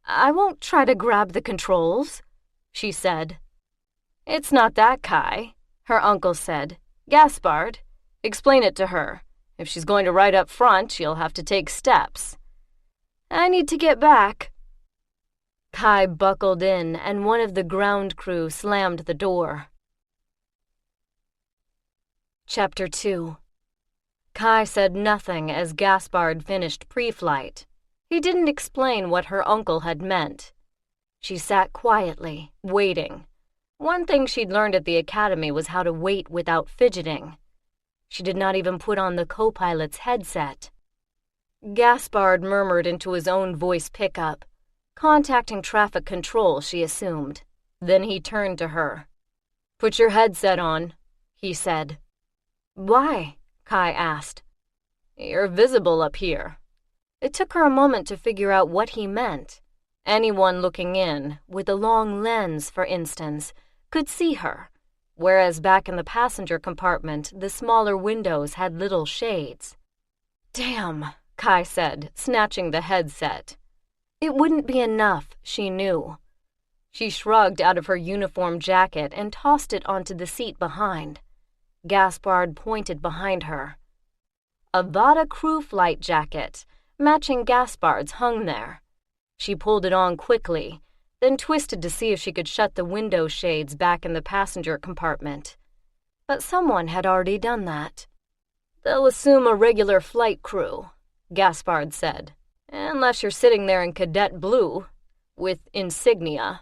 I won't try to grab the controls, she said. It's not that, Kai, her uncle said. Gaspard, explain it to her. If she's going to ride up front, she'll have to take steps. I need to get back. Kai buckled in, and one of the ground crew slammed the door. Chapter 2. Kai said nothing as Gaspard finished pre-flight. He didn't explain what her uncle had meant. She sat quietly, waiting. One thing she'd learned at the academy was how to wait without fidgeting. She did not even put on the co-pilot's headset. Gaspard murmured into his own voice pickup, contacting traffic control, she assumed. Then he turned to her. Put your headset on, he said. Why? Kai asked. You're visible up here. It took her a moment to figure out what he meant. Anyone looking in, with a long lens, for instance, could see her, whereas back in the passenger compartment, the smaller windows had little shades. Damn, Kai said, snatching the headset. It wouldn't be enough, she knew. She shrugged out of her uniform jacket and tossed it onto the seat behind. Gaspard pointed behind her. A Vatta crew flight jacket, matching Gaspard's, hung there. She pulled it on quickly, then twisted to see if she could shut the window shades back in the passenger compartment. But someone had already done that. "They'll assume a regular flight crew," Gaspard said, "unless you're sitting there in cadet blue, with insignia."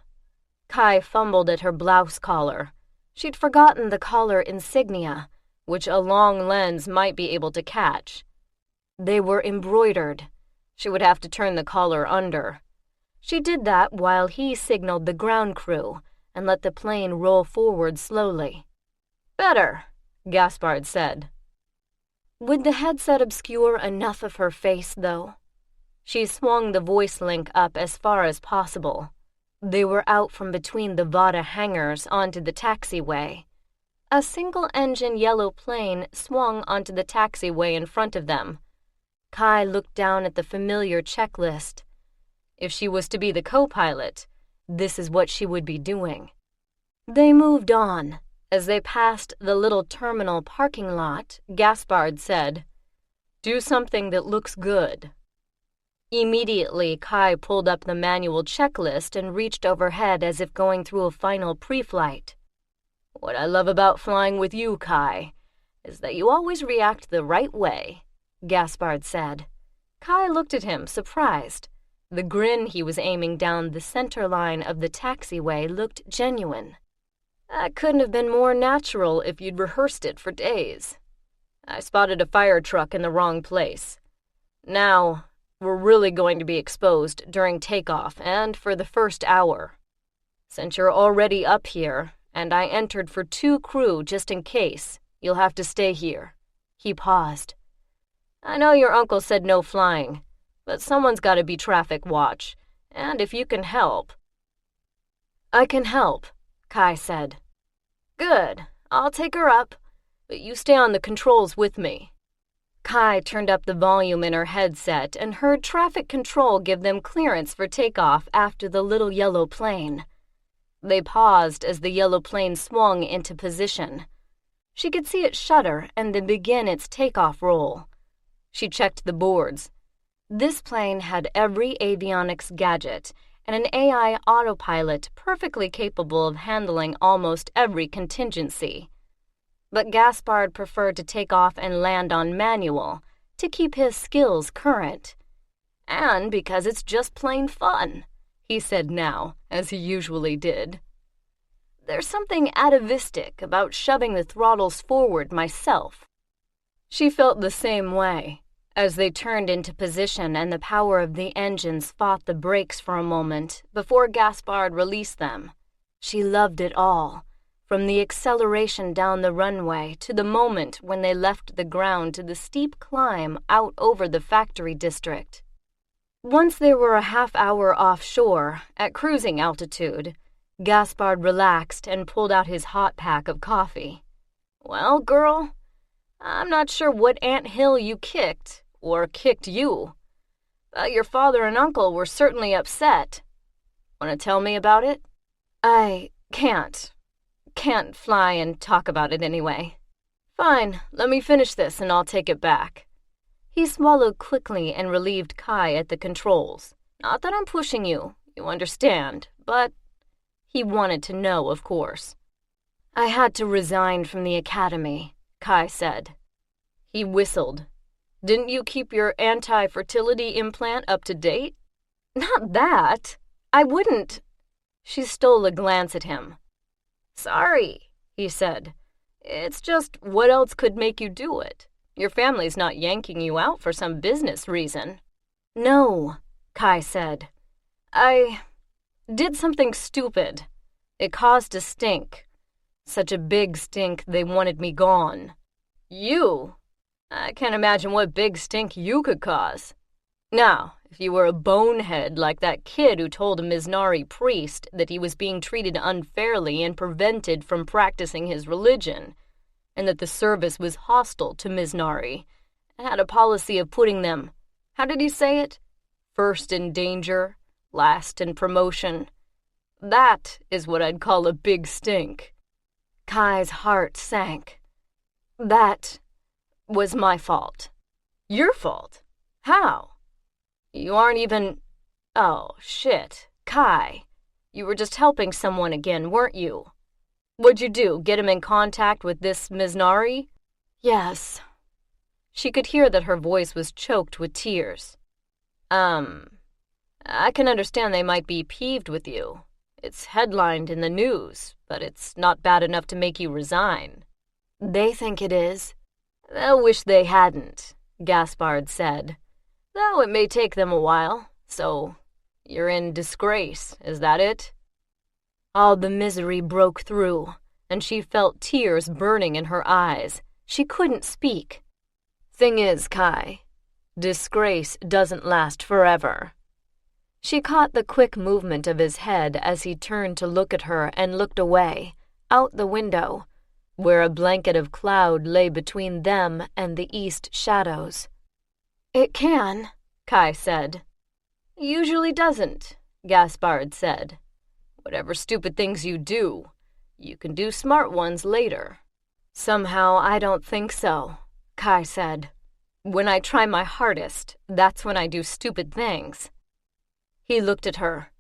Kai fumbled at her blouse collar. She'd forgotten the collar insignia, which a long lens might be able to catch. They were embroidered. She would have to turn the collar under. She did that while he signaled the ground crew and let the plane roll forward slowly. "Better," Gaspard said. Would the headset obscure enough of her face, though? She swung the voice link up as far as possible. They were out from between the Vatta hangars onto the taxiway. A single-engine yellow plane swung onto the taxiway in front of them. Kai looked down at the familiar checklist. If she was to be the co-pilot, this is what she would be doing. They moved on. As they passed the little terminal parking lot, Gaspard said, "Do something that looks good." Immediately, Kai pulled up the manual checklist and reached overhead as if going through a final pre-flight. "What I love about flying with you, Kai, is that you always react the right way," Gaspard said. Kai looked at him, surprised. The grin he was aiming down the center line of the taxiway looked genuine. "That couldn't have been more natural if you'd rehearsed it for days. I spotted a fire truck in the wrong place. Now, we're really going to be exposed during takeoff and for the first hour. Since you're already up here, and I entered for 2 crew just in case, you'll have to stay here." He paused. "I know your uncle said no flying, but someone's got to be traffic watch, and if you can help—" "I can help," Kai said. "Good. I'll take her up, but you stay on the controls with me." Kai turned up the volume in her headset and heard traffic control give them clearance for takeoff after the little yellow plane. They paused as the yellow plane swung into position. She could see it shudder and then begin its takeoff roll. She checked the boards. This plane had every avionics gadget and an AI autopilot perfectly capable of handling almost every contingency. But Gaspard preferred to take off and land on manual to keep his skills current. "And because it's just plain fun," he said now, as he usually did. "There's something atavistic about shoving the throttles forward myself." She felt the same way. As they turned into position and the power of the engines fought the brakes for a moment before Gaspard released them. She loved it all, from the acceleration down the runway to the moment when they left the ground to the steep climb out over the factory district. Once they were a half-hour offshore, at cruising altitude, Gaspard relaxed and pulled out his hot pack of coffee. "Well, girl, I'm not sure what anthill you kicked, or kicked you, but your father and uncle were certainly upset. Want to tell me about it?" "I can't fly and talk about it anyway." "Fine, let me finish this and I'll take it back." He swallowed quickly and relieved Kai at the controls. "Not that I'm pushing you, you understand, but—" He wanted to know, of course. "I had to resign from the academy," Kai said. He whistled. "Didn't you keep your anti-fertility implant up to date?" "Not that. I wouldn't—" She stole a glance at him. "Sorry," he said. "It's just, what else could make you do it? Your family's not yanking you out for some business reason." "No," Kai said. "I did something stupid. It caused a stink. Such a big stink they wanted me gone." "You? I can't imagine what big stink you could cause. Now, if you were a bonehead like that kid who told a Misnari priest that he was being treated unfairly and prevented from practicing his religion, and that the service was hostile to Misnari, and had a policy of putting them, how did he say it? First in danger, last in promotion. That is what I'd call a big stink." Kai's heart sank. "That was my fault." Your fault? How? You aren't even... Oh, shit. Kai, you were just helping someone again, weren't you? What'd you do, get him in contact with this Misnari? Yes. She could hear that her voice was choked with tears. I can understand they might be peeved with you. It's headlined in the news, but it's not bad enough to make you resign. They think it is. They'll wish they hadn't, Gaspard said. Though it may take them a while, so you're in disgrace, is that it? All the misery broke through, and she felt tears burning in her eyes. She couldn't speak. Thing is, Kai, disgrace doesn't last forever. She caught the quick movement of his head as he turned to look at her and looked away, out the window, where a blanket of cloud lay between them and the east shadows. It can, Kai said. Usually doesn't, Gaspard said. Whatever stupid things you do, you can do smart ones later. Somehow I don't think so, Kai said. When I try my hardest, that's when I do stupid things. He looked at her.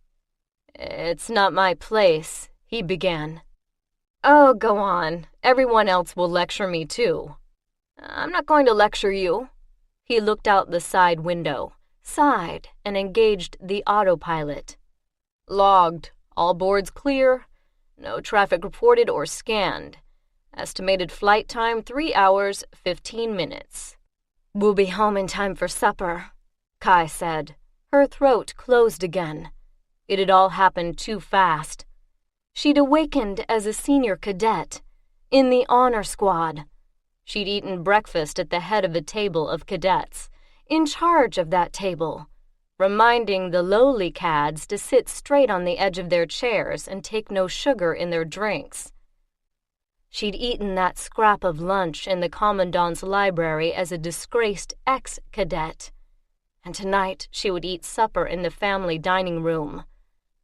It's not my place, he began. Oh, go on. Everyone else will lecture me too. I'm not going to lecture you. He looked out the side window, sighed, and engaged the autopilot. Logged. All boards clear. No traffic reported or scanned. Estimated flight time 3 hours, 15 minutes. We'll be home in time for supper, Kai said. Her throat closed again. It had all happened too fast. She'd awakened as a senior cadet, in the honor squad. She'd eaten breakfast at the head of a table of cadets, in charge of that table, reminding the lowly cads to sit straight on the edge of their chairs and take no sugar in their drinks. She'd eaten that scrap of lunch in the Commandant's library as a disgraced ex-cadet, and tonight she would eat supper in the family dining room.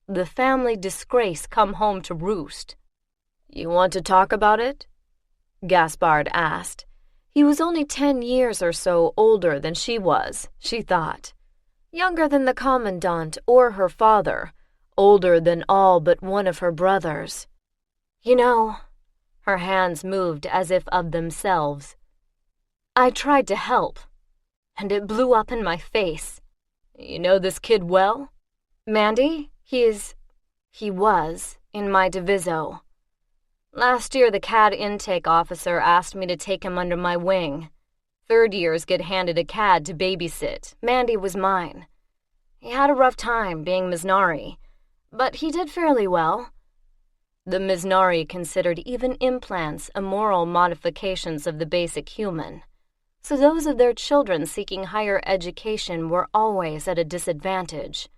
The family disgrace come home to roost. You want to talk about it? Gaspard asked. He was only 10 years or so older than she was, she thought. Younger than the Commandant or her father, older than all but one of her brothers. You know, her hands moved as if of themselves. I tried to help, and it blew up in my face. You know this kid well? Mandy? He was in my diviso. Last year the CAD intake officer asked me to take him under my wing. Third years get handed a CAD to babysit. Mandy was mine. He had a rough time being Misnari, but he did fairly well. The Misnari considered even implants immoral modifications of the basic human, so those of their children seeking higher education were always at a disadvantage.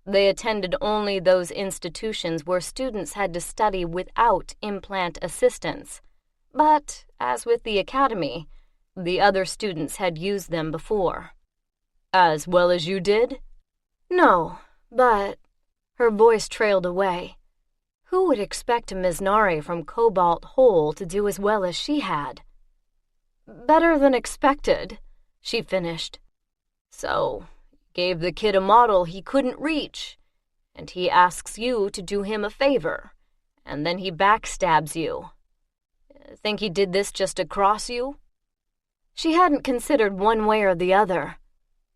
They attended only those institutions where students had to study without implant assistance, but, as with the academy, the other students had used them before. As well as you did? No, but... Her voice trailed away. Who would expect a Misnari from Cobalt Hole to do as well as she had? Better than expected, she finished. So, gave the kid a model he couldn't reach, and he asks you to do him a favor, and then he backstabs you. Think he did this just to cross you? She hadn't considered one way or the other.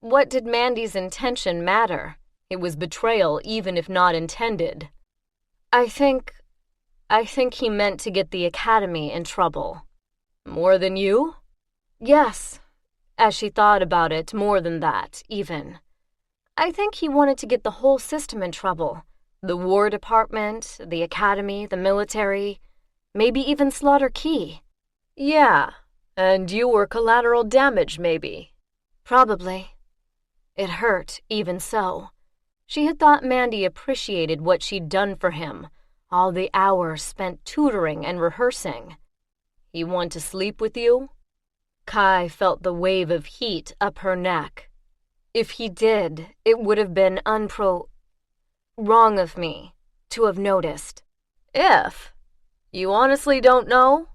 What did Mandy's intention matter? It was betrayal, even if not intended. I think he meant to get the academy in trouble. More than you? Yes, as she thought about it, more than that, even. I think he wanted to get the whole system in trouble. The War Department, the academy, the military, maybe even Slaughter Key. Yeah, and you were collateral damage, maybe. Probably. It hurt, even so. She had thought Mandy appreciated what she'd done for him, all the hours spent tutoring and rehearsing. He want to sleep with you? Kai felt the wave of heat up her neck. If he did, it would have been wrong of me to have noticed. If? You honestly don't know?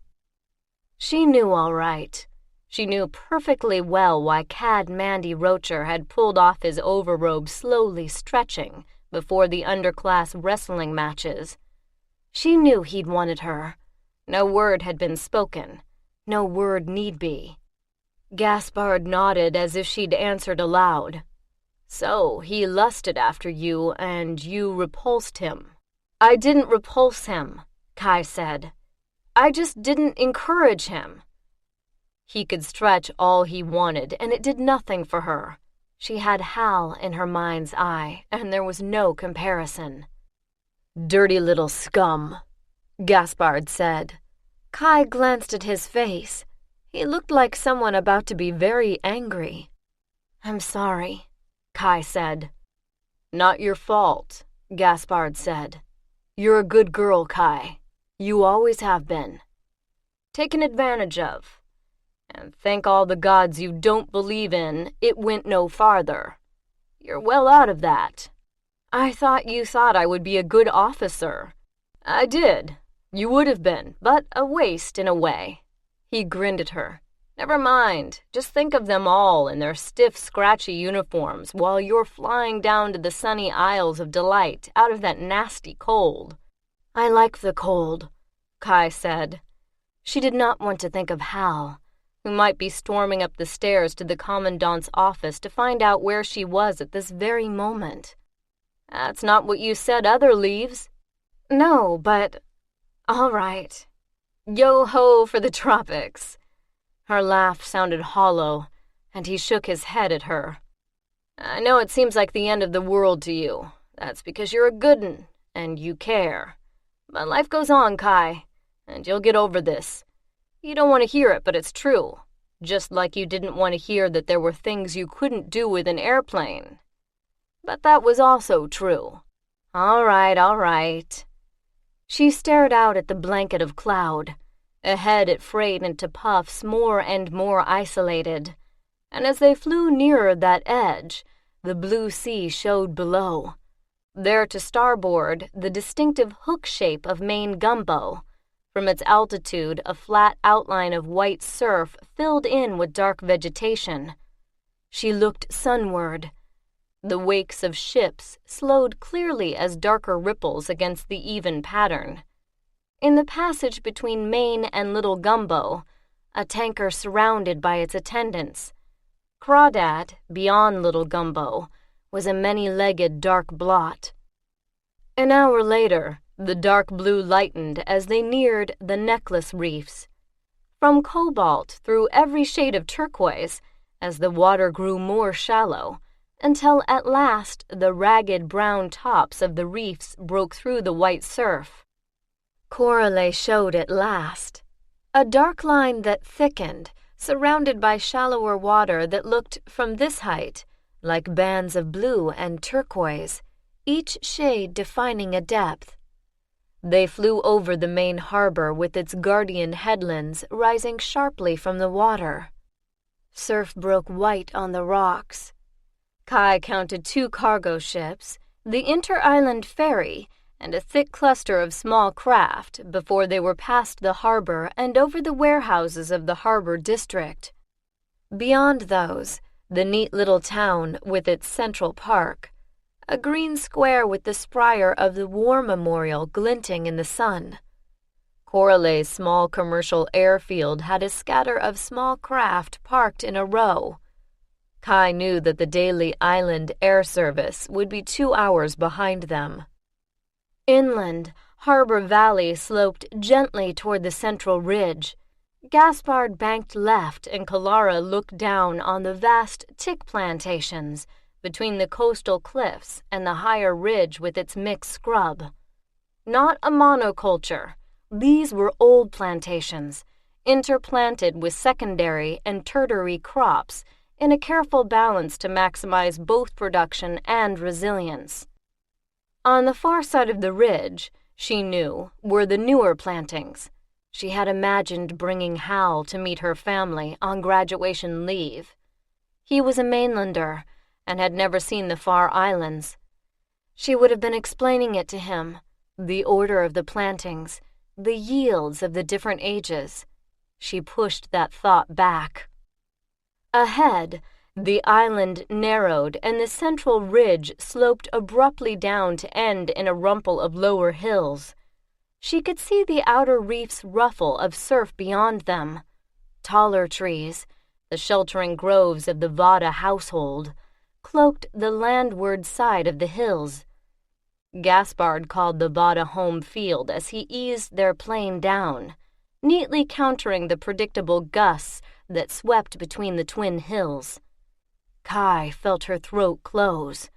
She knew all right. She knew perfectly well why Cad Mandy Rocher had pulled off his overrobe slowly stretching before the underclass wrestling matches. She knew he'd wanted her. No word had been spoken. No word need be. Gaspard nodded as if she'd answered aloud. So he lusted after you and you repulsed him. I didn't repulse him, Kai said. I just didn't encourage him. He could stretch all he wanted, and it did nothing for her. She had Hal in her mind's eye, and there was no comparison. Dirty little scum, Gaspard said. Kai glanced at his face. He looked like someone about to be very angry. I'm sorry, Kai said. Not your fault, Gaspard said. You're a good girl, Kai. You always have been. Taken advantage of. And thank all the gods you don't believe in, it went no farther. You're well out of that. I thought you thought I would be a good officer. I did. You would have been, but a waste in a way. He grinned at her. Never mind. Just think of them all in their stiff, scratchy uniforms while you're flying down to the sunny Isles of Delight out of that nasty cold. I like the cold, Kai said. She did not want to think of Hal, who might be storming up the stairs to the Commandant's office to find out where she was at this very moment. That's not what you said, other leaves. No, but... All right. Yo-ho for the tropics. Her laugh sounded hollow, and he shook his head at her. I know it seems like the end of the world to you. That's because you're a good 'un, and you care. But life goes on, Kai, and you'll get over this. You don't want to hear it, but it's true. Just like you didn't want to hear that there were things you couldn't do with an airplane. But that was also true. All right. She stared out at the blanket of cloud. Ahead it frayed into puffs more and more isolated, and as they flew nearer that edge, the blue sea showed below. There to starboard, the distinctive hook shape of Maine Gumbo. From its altitude, a flat outline of white surf filled in with dark vegetation. She looked sunward. The wakes of ships slowed clearly as darker ripples against the even pattern. In the passage between Maine and Little Gumbo, a tanker surrounded by its attendants. Crawdad, beyond Little Gumbo, was a many-legged dark blot. An hour later, the dark blue lightened as they neared the Necklace Reefs. From cobalt through every shade of turquoise, as the water grew more shallow, until at last the ragged brown tops of the reefs broke through the white surf. Coralie showed at last, a dark line that thickened, surrounded by shallower water that looked, from this height, like bands of blue and turquoise, each shade defining a depth. They flew over the main harbor with its guardian headlands rising sharply from the water. Surf broke white on the rocks. Kai counted 2 cargo ships, the inter-island ferry, and a thick cluster of small craft before they were past the harbor and over the warehouses of the harbor district. Beyond those, the neat little town with its central park, a green square with the spire of the War Memorial glinting in the sun. Coralie's small commercial airfield had a scatter of small craft parked in a row. Kai knew that the daily island air service would be 2 hours behind them. Inland, Harbor Valley sloped gently toward the central ridge. Gaspard banked left and Kylara looked down on the vast tick plantations between the coastal cliffs and the higher ridge with its mixed scrub. Not a monoculture. These were old plantations, interplanted with secondary and tertiary crops in a careful balance to maximize both production and resilience. On the far side of the ridge, she knew, were the newer plantings. She had imagined bringing Hal to meet her family on graduation leave. He was a mainlander and had never seen the far islands. She would have been explaining it to him, the order of the plantings, the yields of the different ages. She pushed that thought back. Ahead, the island narrowed and the central ridge sloped abruptly down to end in a rumple of lower hills. She could see the outer reef's ruffle of surf beyond them. Taller trees, the sheltering groves of the Vatta household, cloaked the landward side of the hills. Gaspard called the Vatta home field as he eased their plane down, neatly countering the predictable gusts that swept between the twin hills. Kai felt her throat close.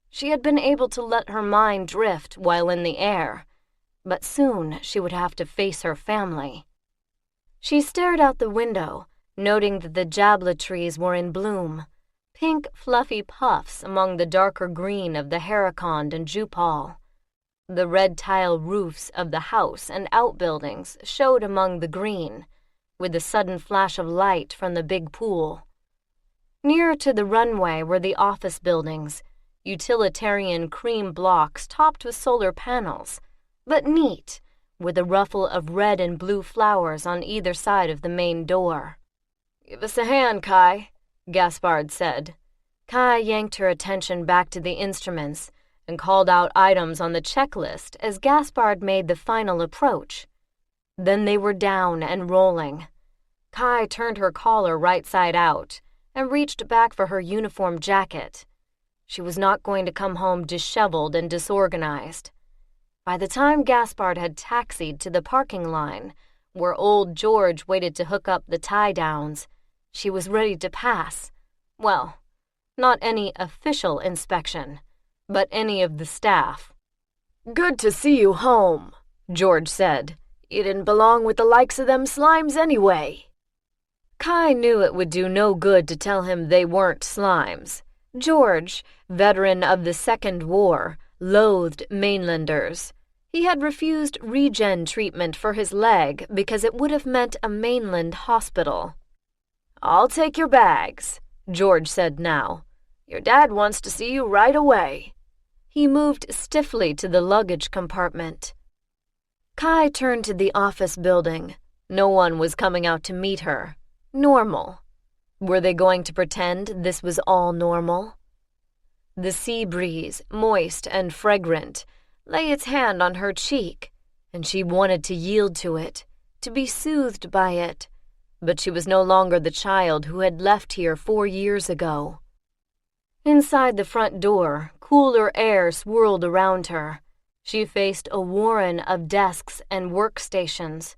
She had been able to let her mind drift while in the air, but soon she would have to face her family. She stared out the window, noting that the jabla trees were in bloom, pink fluffy puffs among the darker green of the haricond and jupal. The red tile roofs of the house and outbuildings showed among the green, with a sudden flash of light from the big pool. Nearer to the runway were the office buildings, utilitarian cream blocks topped with solar panels, but neat, with a ruffle of red and blue flowers on either side of the main door. "Give us a hand, Kai," Gaspard said. Kai yanked her attention back to the instruments and called out items on the checklist as Gaspard made the final approach. Then they were down and rolling. Kai turned her collar right side out and reached back for her uniform jacket. She was not going to come home disheveled and disorganized. By the time Gaspard had taxied to the parking line, where old George waited to hook up the tie-downs, she was ready to pass. Well, not any official inspection, but any of the staff. "Good to see you home," George said. "You didn't belong with the likes of them slimes anyway." Kai knew it would do no good to tell him they weren't slimes. George, veteran of the Second War, loathed mainlanders. He had refused regen treatment for his leg because it would have meant a mainland hospital. "I'll take your bags," George said now. "Your dad wants to see you right away." He moved stiffly to the luggage compartment. Kai turned to the office building. No one was coming out to meet her. Normal. Were they going to pretend this was all normal? The sea breeze, moist and fragrant, lay its hand on her cheek, and she wanted to yield to it, to be soothed by it. But she was no longer the child who had left here 4 years ago. Inside the front door, cooler air swirled around her. She faced a warren of desks and workstations,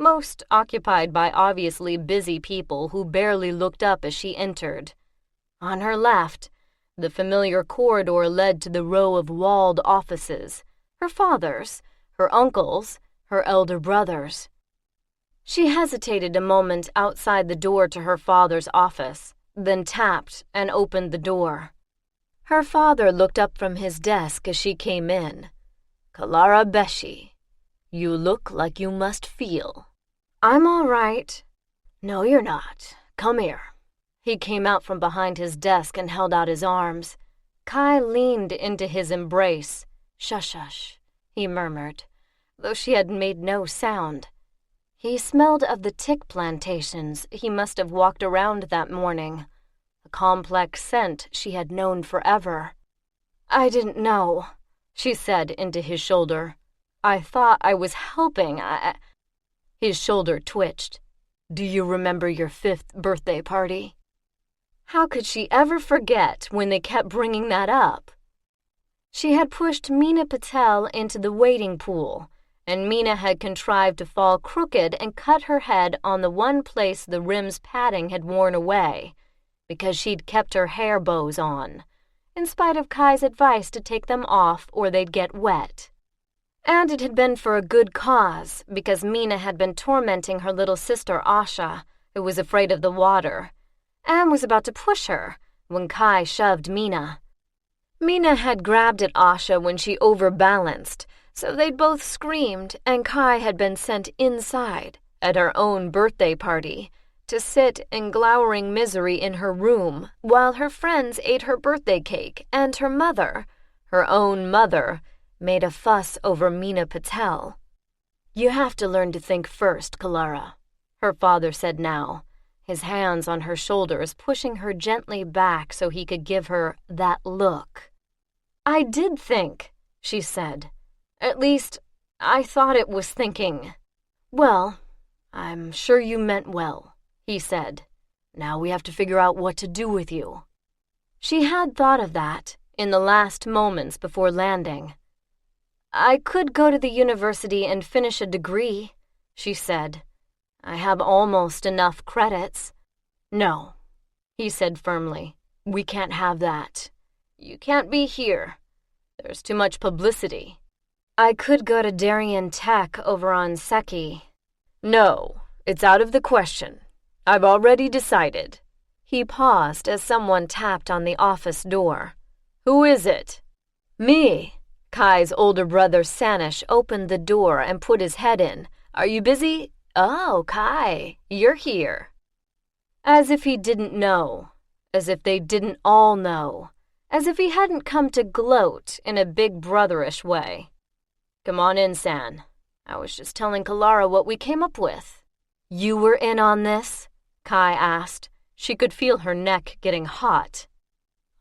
most occupied by obviously busy people who barely looked up as she entered. On her left, the familiar corridor led to the row of walled offices, her father's, her uncle's, her elder brother's. She hesitated a moment outside the door to her father's office, then tapped and opened the door. Her father looked up from his desk as she came in. "Kylara Beshi, you look like you must feel." "I'm all right." "No, you're not. Come here." He came out from behind his desk and held out his arms. Kai leaned into his embrace. "Shush, shush," he murmured, though she had made no sound. He smelled of the tick plantations he must have walked around that morning, a complex scent she had known forever. "I didn't know," she said into his shoulder. "I thought I was helping. His shoulder twitched. "Do you remember your 5th birthday party?" How could she ever forget when they kept bringing that up? She had pushed Meena Patel into the wading pool, and Meena had contrived to fall crooked and cut her head on the one place the rim's padding had worn away, because she'd kept her hair bows on, in spite of Kai's advice to take them off or they'd get wet. And it had been for a good cause, because Meena had been tormenting her little sister Asha, who was afraid of the water, and was about to push her when Kai shoved Meena. Meena had grabbed at Asha when she overbalanced, so they'd both screamed, and Kai had been sent inside, at her own birthday party, to sit in glowering misery in her room while her friends ate her birthday cake and her mother, her own mother, made a fuss over Meena Patel. "You have to learn to think first, Kylara," her father said now, his hands on her shoulders, pushing her gently back so he could give her that look. "I did think," she said. "At least, I thought it was thinking." "Well, I'm sure you meant well," he said. "Now we have to figure out what to do with you." She had thought of that in the last moments before landing. "I could go to the university and finish a degree," she said. "I have almost enough credits." "No," he said firmly. "We can't have that. You can't be here. There's too much publicity." "I could go to Darien Tech over on Seki." "No, it's out of the question. I've already decided." He paused as someone tapped on the office door. "Who is it?" "Me." Kai's older brother Sanish opened the door and put his head in. "Are you busy?" "Oh, Kai, you're here." As if he didn't know. As if they didn't all know. As if he hadn't come to gloat in a big brotherish way. "Come on in, San. I was just telling Kylara what we came up with." "You were in on this?" Kai asked. She could feel her neck getting hot.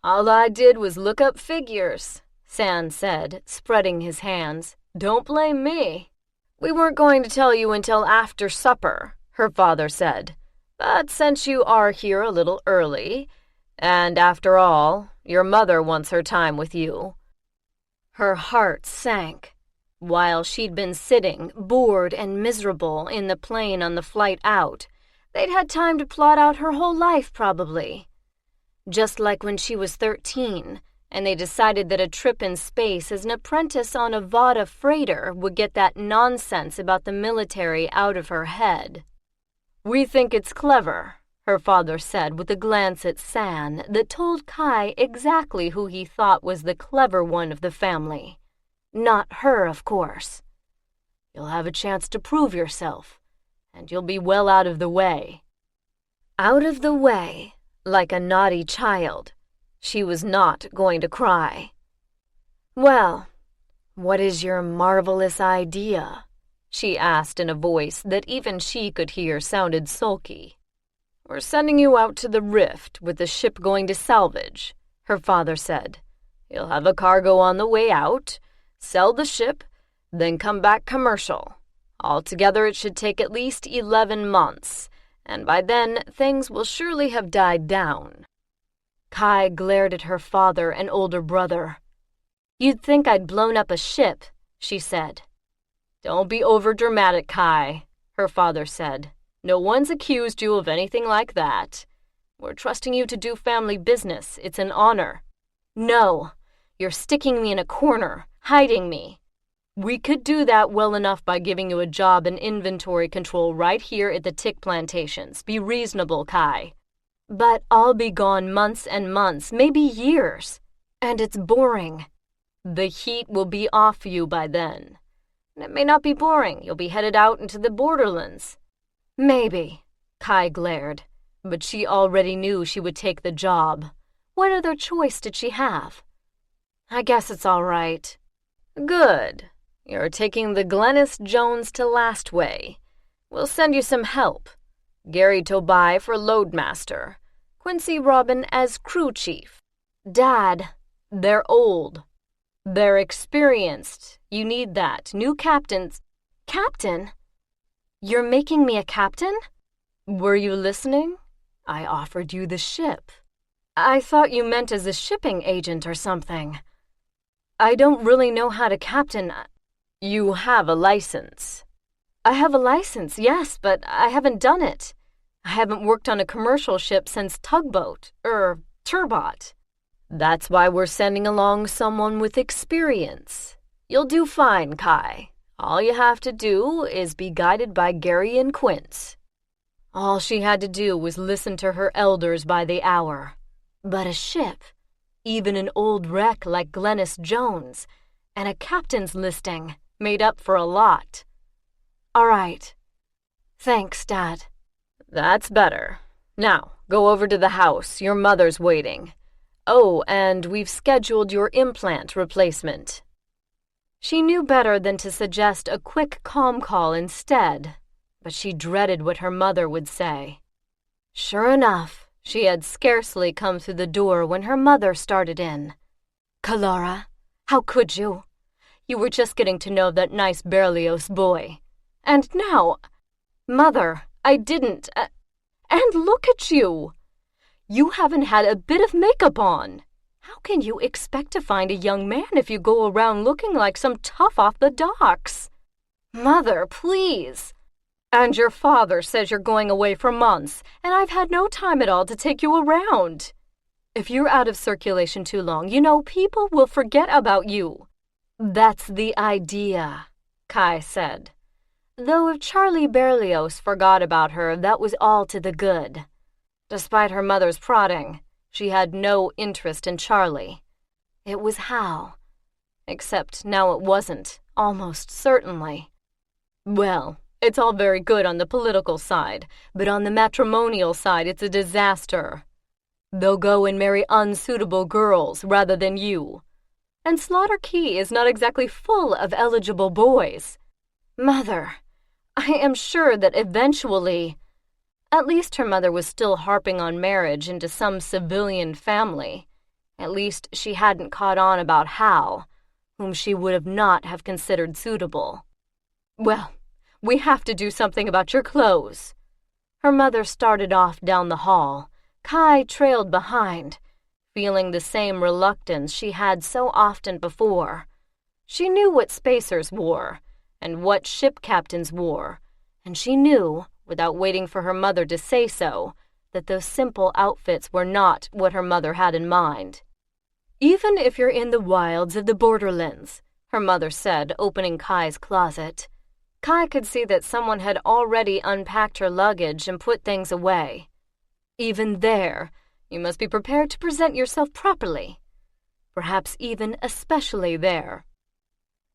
"All I did was look up figures," San said, spreading his hands. "Don't blame me." "We weren't going to tell you until after supper," her father said. "But since you are here a little early, and after all, your mother wants her time with you." Her heart sank. While she'd been sitting, bored and miserable, in the plane on the flight out, they'd had time to plot out her whole life, probably. Just like when she was 13, and they decided that a trip in space as an apprentice on a Vatta freighter would get that nonsense about the military out of her head. "We think it's clever," her father said with a glance at San that told Kai exactly who he thought was the clever one of the family. Not her, of course. "You'll have a chance to prove yourself, and you'll be well out of the way." Out of the way, like a naughty child. She was not going to cry. "Well, what is your marvelous idea?" she asked in a voice that even she could hear sounded sulky. "We're sending you out to the Rift with the ship going to salvage," her father said. "You'll have a cargo on the way out, sell the ship, then come back commercial. Altogether it should take at least 11 months, and by then things will surely have died down." Kai glared at her father and older brother. "You'd think I'd blown up a ship," she said. "Don't be overdramatic, Kai," her father said. "No one's accused you of anything like that. We're trusting you to do family business. It's an honor." "No, you're sticking me in a corner, hiding me." "We could do that well enough by giving you a job in inventory control right here at the tick plantations. Be reasonable, Kai." "But I'll be gone months and months, maybe years. And it's boring." "The heat will be off you by then. And it may not be boring. You'll be headed out into the borderlands." "Maybe," Kai glared. But she already knew she would take the job. What other choice did she have? "I guess it's all right." "Good. You're taking the Glennis Jones to Lastway. We'll send you some help. Gary Tobai for loadmaster. Quincy Robin as crew chief." "Dad." "They're old. They're experienced. You need that. New captains." "Captain? You're making me a captain?" "Were you listening? I offered you the ship." "I thought you meant as a shipping agent or something." "I don't really know how to captain." "You have a license." "I have a license, yes, but I haven't done it. I haven't worked on a commercial ship since Tugboat, Turbot." "That's why we're sending along someone with experience. You'll do fine, Kai. All you have to do is be guided by Gary and Quince." All she had to do was listen to her elders by the hour. But a ship, even an old wreck like Glennis Jones, and a captain's listing made up for a lot. "All right. Thanks, Dad." "That's better. Now, go over to the house. Your mother's waiting. Oh, and we've scheduled your implant replacement." She knew better than to suggest a quick comm call instead, but she dreaded what her mother would say. Sure enough, she had scarcely come through the door when her mother started in. "Kylara, how could you? You were just getting to know that nice Berlioz boy. And now—" "Mother, I didn't. And look at you! You haven't had a bit of makeup on. How can you expect to find a young man if you go around looking like some tough off the docks? Mother, please. And your father says you're going away for months, and I've had no time at all to take you around. If you're out of circulation too long, people will forget about you." "That's the idea," Kai said. Though if Charlie Berlioz forgot about her, that was all to the good. Despite her mother's prodding, she had no interest in Charlie. It was Hal. Except now it wasn't, almost certainly. Well, it's all very good on the political side, but on the matrimonial side it's a disaster. They'll go and marry unsuitable girls rather than you. And Slaughter Key is not exactly full of eligible boys. Mother, I am sure that eventually— At least her mother was still harping on marriage into some civilian family. At least she hadn't caught on about Hal, whom she would not have considered suitable. "Well, we have to do something about your clothes." Her mother started off down the hall. Kai trailed behind, feeling the same reluctance she had so often before. She knew what spacers wore, and what ship captains wore, and she knew, without waiting for her mother to say so, that those simple outfits were not what her mother had in mind. "Even if you're in the wilds of the borderlands," her mother said, opening Kai's closet. Kai could see that someone had already unpacked her luggage and put things away. "Even there, you must be prepared to present yourself properly. Perhaps even especially there."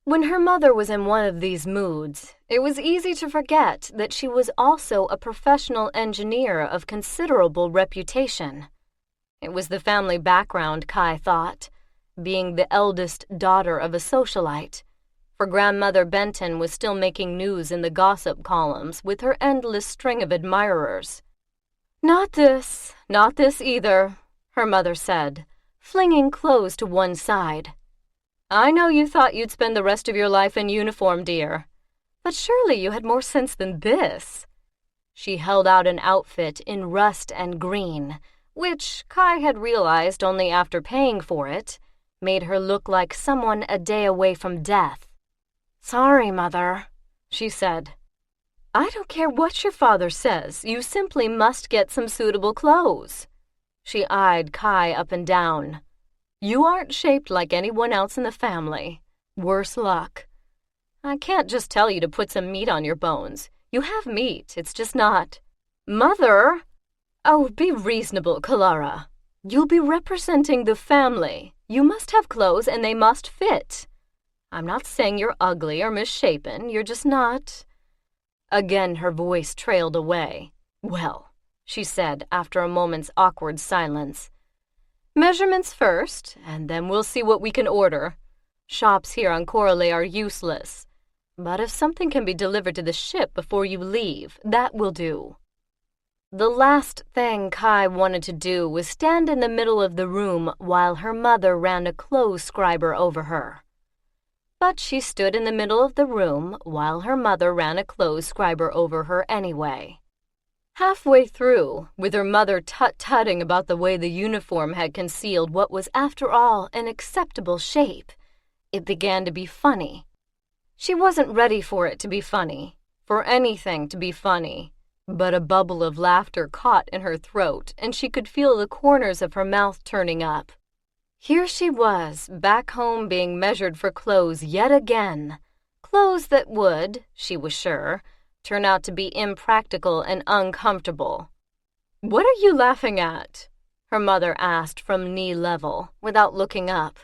When her mother was in one of these moods, it was easy to forget that she was also a professional engineer of considerable reputation. It was the family background, Kai thought, being the eldest daughter of a socialite, for Grandmother Benton was still making news in the gossip columns with her endless string of admirers. Not this either," her mother said, flinging clothes to one side. "I know you thought you'd spend the rest of your life in uniform, dear, but surely you had more sense than this." She held out an outfit in rust and green, which Kai had realized only after paying for it, made her look like someone a day away from death. "Sorry, Mother," she said. "I don't care what your father says. You simply must get some suitable clothes." She eyed Kai up and down. "You aren't shaped like anyone else in the family. Worse luck. I can't just tell you to put some meat on your bones. You have meat, it's just not—" "Mother!" "Oh, be reasonable, Kylara. You'll be representing the family. You must have clothes and they must fit. I'm not saying you're ugly or misshapen, you're just not—" Again her voice trailed away. "Well," she said after a moment's awkward silence, "measurements first, and then we'll see what we can order. Shops here on Coralie are useless. But if something can be delivered to the ship before you leave, that will do." The last thing Kai wanted to do was stand in the middle of the room while her mother ran a clothes scriber over her. But she stood in the middle of the room while her mother ran a clothes scriber over her anyway. Halfway through, with her mother tut-tutting about the way the uniform had concealed what was after all an acceptable shape, it began to be funny. She wasn't ready for it to be funny, for anything to be funny, but a bubble of laughter caught in her throat and she could feel the corners of her mouth turning up. Here she was, back home being measured for clothes yet again. Clothes that would, she was sure, turn out to be impractical and uncomfortable. "What are you laughing at?" her mother asked from knee level, without looking up.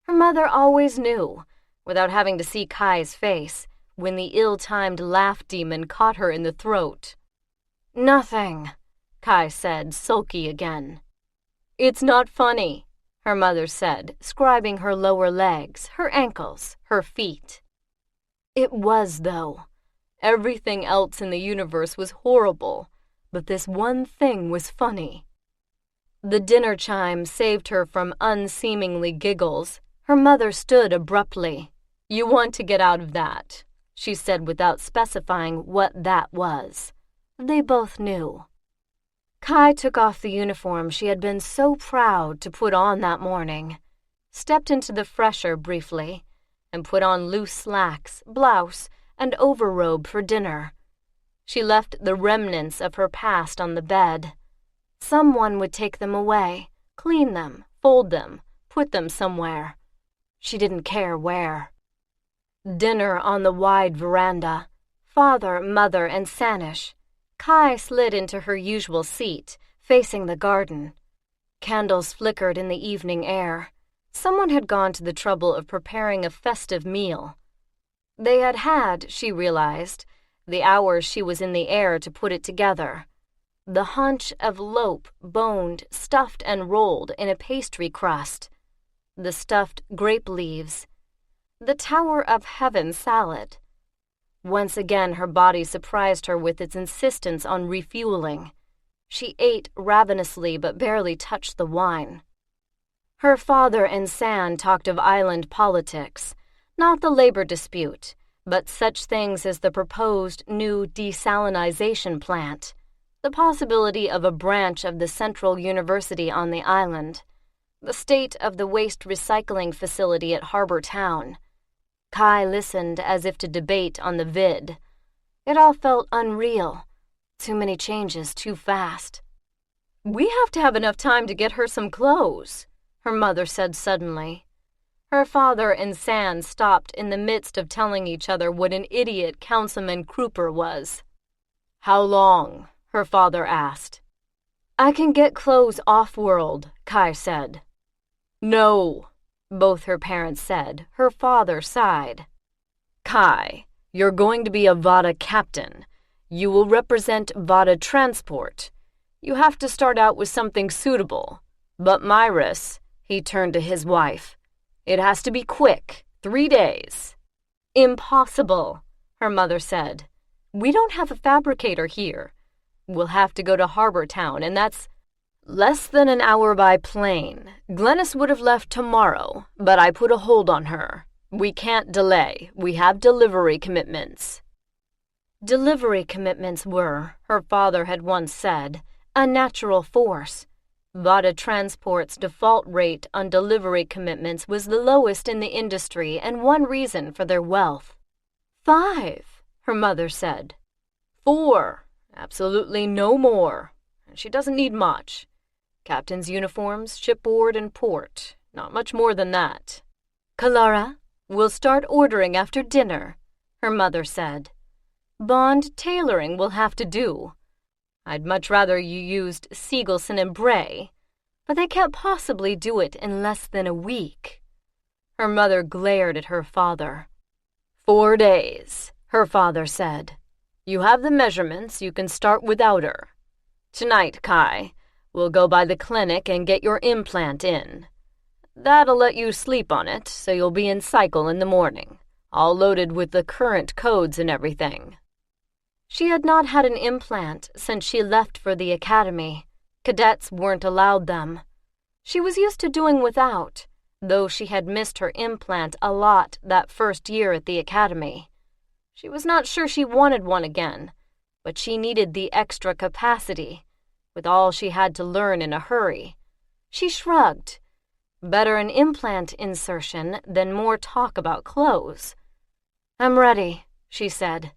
Her mother always knew, without having to see Kai's face, when the ill-timed laugh demon caught her in the throat. "Nothing," Kai said, sulky again. "It's not funny," her mother said, scribing her lower legs, her ankles, her feet. It was, though. Everything else in the universe was horrible, but this one thing was funny. The dinner chime saved her from unseemingly giggles. Her mother stood abruptly. "You want to get out of that," she said without specifying what that was. They both knew. Kai took off the uniform she had been so proud to put on that morning, stepped into the fresher briefly, and put on loose slacks, blouse, and overrobe for dinner. She left the remnants of her past on the bed. Someone would take them away, clean them, fold them, put them somewhere. She didn't care where. Dinner on the wide veranda. Father, mother, and Sanish. Kai slid into her usual seat, facing the garden. Candles flickered in the evening air. Someone had gone to the trouble of preparing a festive meal. They had had, she realized, the hours she was in the air to put it together. The haunch of lope, boned, stuffed, and rolled in a pastry crust. The stuffed grape leaves. The Tower of Heaven salad. Once again her body surprised her with its insistence on refueling. She ate ravenously but barely touched the wine. Her father and San talked of island politics, not the labor dispute, but such things as the proposed new desalinization plant, the possibility of a branch of the Central University on the island, the state of the waste recycling facility at Harbor Town. Kai listened as if to debate on the vid. It all felt unreal. Too many changes too fast. "We have to have enough time to get her some clothes," her mother said suddenly. Her father and San stopped in the midst of telling each other what an idiot Councilman Kruper was. "How long?" her father asked. "I can get clothes off-world," Kai said. "No," both her parents said. Her father sighed. "Kai, you're going to be a Vatta captain. You will represent Vatta Transport. You have to start out with something suitable. But Myris," he turned to his wife, "it has to be quick, 3 days." "Impossible," her mother said. "We don't have a fabricator here. We'll have to go to Harbor Town, and that's less than an hour by plane. Glennis would have left tomorrow, but I put a hold on her. We can't delay. We have delivery commitments." Delivery commitments were, her father had once said, a natural force. Vatta Transport's default rate on delivery commitments was the lowest in the industry and one reason for their wealth. 5, her mother said. 4, absolutely no more. And she doesn't need much. Captain's uniforms, shipboard, and port. Not much more than that. "Kylara, we'll start ordering after dinner," her mother said. "Bond tailoring will have to do. I'd much rather you used Siegelson and Bray, but they can't possibly do it in less than a week." Her mother glared at her father. 4 days, her father said. "You have the measurements, you can start without her. Tonight, Kai, we'll go by the clinic and get your implant in. That'll let you sleep on it, so you'll be in cycle in the morning, all loaded with the current codes and everything." She had not had an implant since she left for the academy. Cadets weren't allowed them. She was used to doing without, though she had missed her implant a lot that first year at the academy. She was not sure she wanted one again, but she needed the extra capacity, with all she had to learn in a hurry. She shrugged. Better an implant insertion than more talk about clothes. "I'm ready," she said.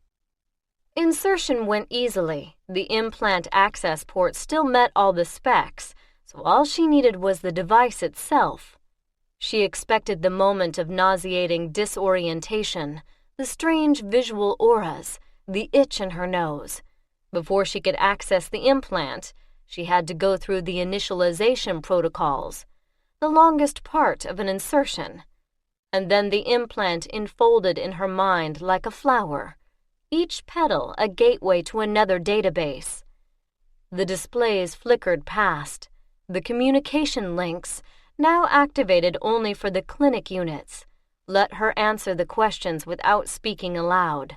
Insertion went easily. The implant access port still met all the specs, so all she needed was the device itself. She expected the moment of nauseating disorientation, the strange visual auras, the itch in her nose. Before she could access the implant, she had to go through the initialization protocols, the longest part of an insertion. And then the implant enfolded in her mind like a flower, each petal a gateway to another database. The displays flickered past, the communication links, now activated only for the clinic units, let her answer the questions without speaking aloud.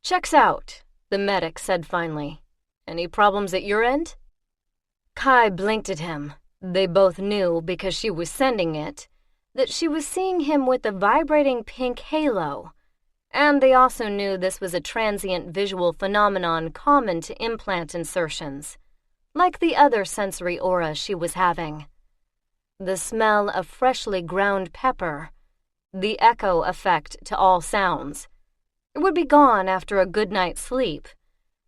"Checks out," the medic said finally. Any problems at your end? Kai blinked at him. They both knew, because she was sending it, that she was seeing him with a vibrating pink halo, and they also knew this was a transient visual phenomenon common to implant insertions, like the other sensory aura she was having. The smell of freshly ground pepper, the echo effect to all sounds. It would be gone after a good night's sleep,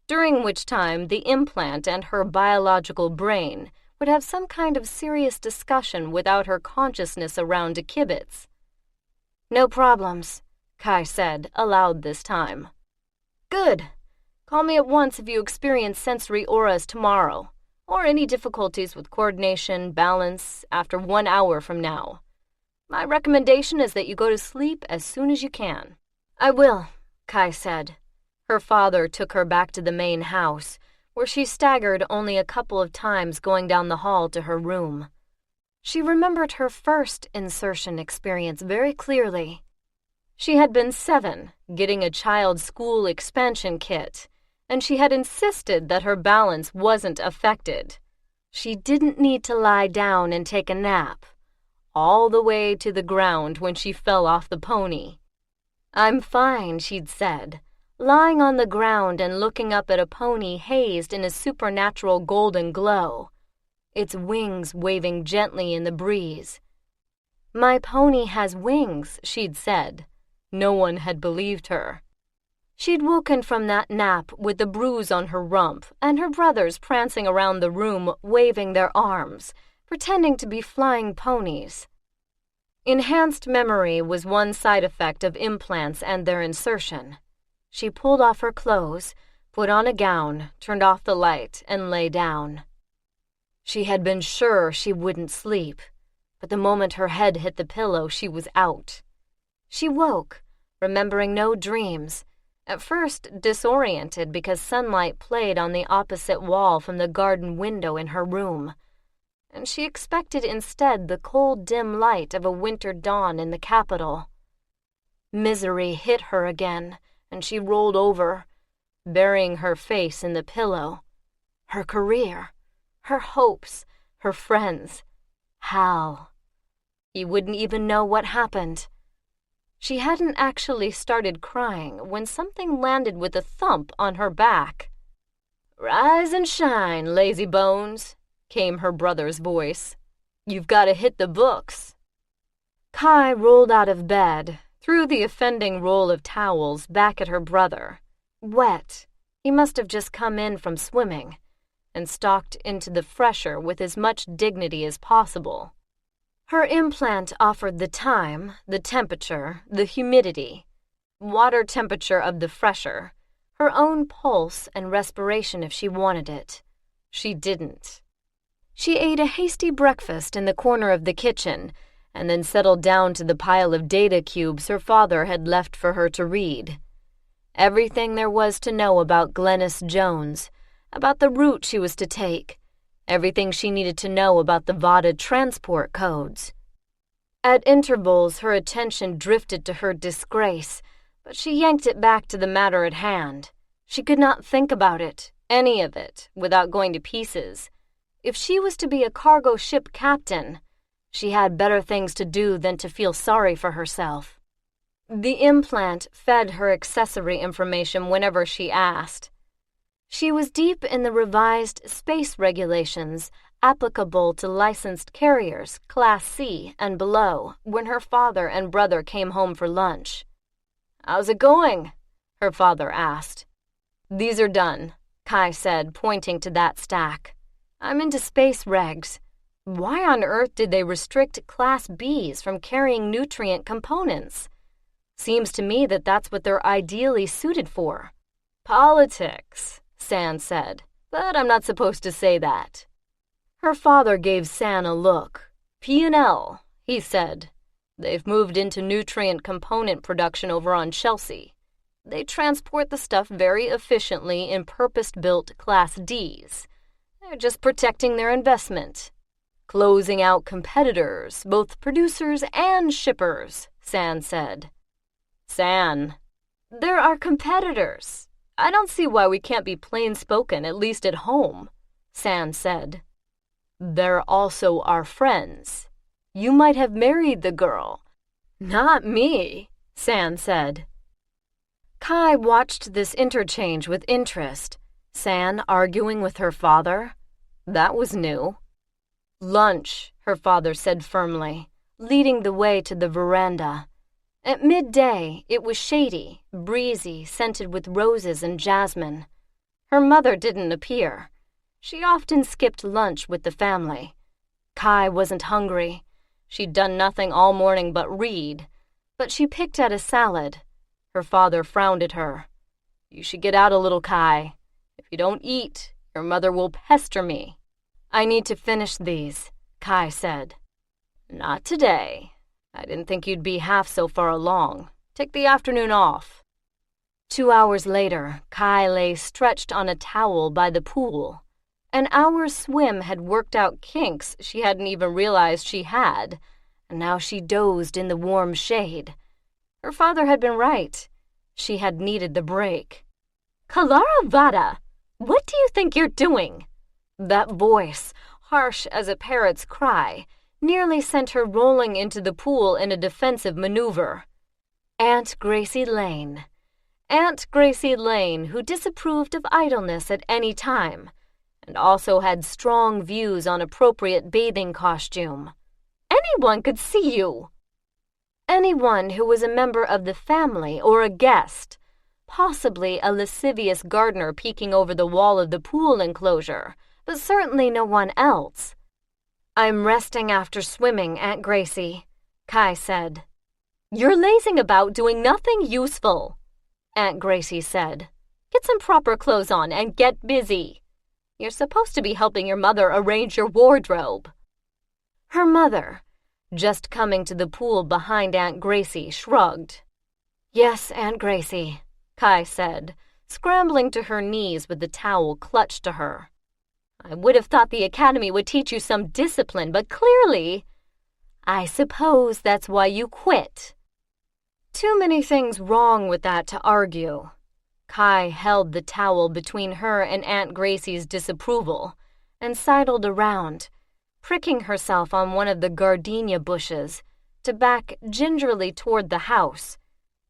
during which time the implant and her biological brain would have some kind of serious discussion without her consciousness around to kibitz. No problems, Kai said, aloud this time. Good. Call me at once if you experience sensory auras tomorrow, or any difficulties with coordination, balance, after 1 hour from now. My recommendation is that you go to sleep as soon as you can. I will, Kai said. Her father took her back to the main house, where she staggered only a couple of times going down the hall to her room. She remembered her first insertion experience very clearly. She had been 7, getting a child's school expansion kit, and she had insisted that her balance wasn't affected. She didn't need to lie down and take a nap, all the way to the ground when she fell off the pony. I'm fine, she'd said, lying on the ground and looking up at a pony hazed in a supernatural golden glow, its wings waving gently in the breeze. My pony has wings, she'd said. No one had believed her. She'd woken from that nap with the bruise on her rump and her brothers prancing around the room waving their arms, pretending to be flying ponies. Enhanced memory was one side effect of implants and their insertion. She pulled off her clothes, put on a gown, turned off the light, and lay down. She had been sure she wouldn't sleep, but the moment her head hit the pillow, she was out. She woke, remembering no dreams, at first disoriented because sunlight played on the opposite wall from the garden window in her room, and she expected instead the cold, dim light of a winter dawn in the capital. Misery hit her again, and she rolled over, burying her face in the pillow. Her career, her hopes, her friends. Hal. He wouldn't even know what happened. She hadn't actually started crying when something landed with a thump on her back. "Rise and shine, lazy bones," came her brother's voice. "You've got to hit the books." Kai rolled out of bed, threw the offending roll of towels back at her brother, wet, he must have just come in from swimming, and stalked into the fresher with as much dignity as possible. Her implant offered the time, the temperature, the humidity, water temperature of the fresher, her own pulse and respiration if she wanted it. She didn't. She ate a hasty breakfast in the corner of the kitchen, and then settled down to the pile of data cubes her father had left for her to read. Everything there was to know about Glennis Jones, about the route she was to take, everything she needed to know about the Vatta Transport codes. At intervals, her attention drifted to her disgrace, but she yanked it back to the matter at hand. She could not think about it, any of it, without going to pieces. If she was to be a cargo ship captain, she had better things to do than to feel sorry for herself. The implant fed her accessory information whenever she asked. She was deep in the revised space regulations applicable to licensed carriers, Class C and below, when her father and brother came home for lunch. "How's it going?" her father asked. "These are done," Kai said, pointing to that stack. "I'm into space regs. Why on earth did they restrict Class Bs from carrying nutrient components? Seems to me that that's what they're ideally suited for." "Politics," San said, "but I'm not supposed to say that." Her father gave San a look. "P&L," he said. "They've moved into nutrient component production over on Chelsea. They transport the stuff very efficiently in purpose-built Class Ds. They're just protecting their investment. Closing out competitors, both producers and shippers," San said. "San, there are competitors," I don't see why we can't be plain-spoken, at least at home, San said. They're also our friends. You might have married the girl. Not me, San said. Kai watched this interchange with interest. San arguing with her father? That was new. Lunch, her father said firmly, leading the way to the veranda. At midday, it was shady, breezy, scented with roses and jasmine. Her mother didn't appear. She often skipped lunch with the family. Kai wasn't hungry. She'd done nothing all morning but read, but she picked at a salad. Her father frowned at her. You should get out a little, Kai. If you don't eat, your mother will pester me. I need to finish these, Kai said. Not today. I didn't think you'd be half so far along. Take the afternoon off. 2 hours later, Kai lay stretched on a towel by the pool. An hour's swim had worked out kinks she hadn't even realized she had, and now she dozed in the warm shade. Her father had been right. She had needed the break. Kylara Vatta, what do you think you're doing? That voice, harsh as a parrot's cry, nearly sent her rolling into the pool in a defensive maneuver. Aunt Gracie Lane. Aunt Gracie Lane, who disapproved of idleness at any time, and also had strong views on appropriate bathing costume. Anyone could see you. Anyone who was a member of the family or a guest, possibly a lascivious gardener peeking over the wall of the pool enclosure, but certainly no one else. I'm resting after swimming, Aunt Gracie, Kai said. You're lazing about doing nothing useful, Aunt Gracie said. Get some proper clothes on and get busy. You're supposed to be helping your mother arrange your wardrobe. Her mother, just coming to the pool behind Aunt Gracie, shrugged. Yes, Aunt Gracie, Kai said, scrambling to her knees with the towel clutched to her. I would have thought the academy would teach you some discipline, but clearly, I suppose that's why you quit. Too many things wrong with that to argue. Kai held the towel between her and Aunt Gracie's disapproval and sidled around, pricking herself on one of the gardenia bushes to back gingerly toward the house.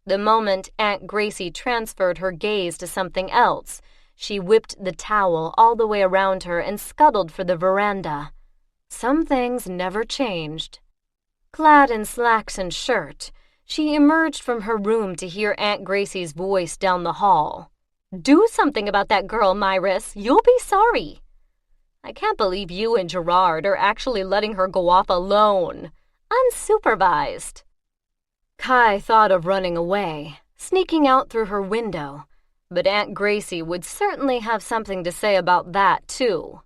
The moment Aunt Gracie transferred her gaze to something else, she whipped the towel all the way around her and scuttled for the veranda. Some things never changed. Clad in slacks and shirt, she emerged from her room to hear Aunt Gracie's voice down the hall. Do something about that girl, Myris. You'll be sorry. I can't believe you and Gerard are actually letting her go off alone, unsupervised. Kai thought of running away, sneaking out through her window, but Aunt Gracie would certainly have something to say about that, too.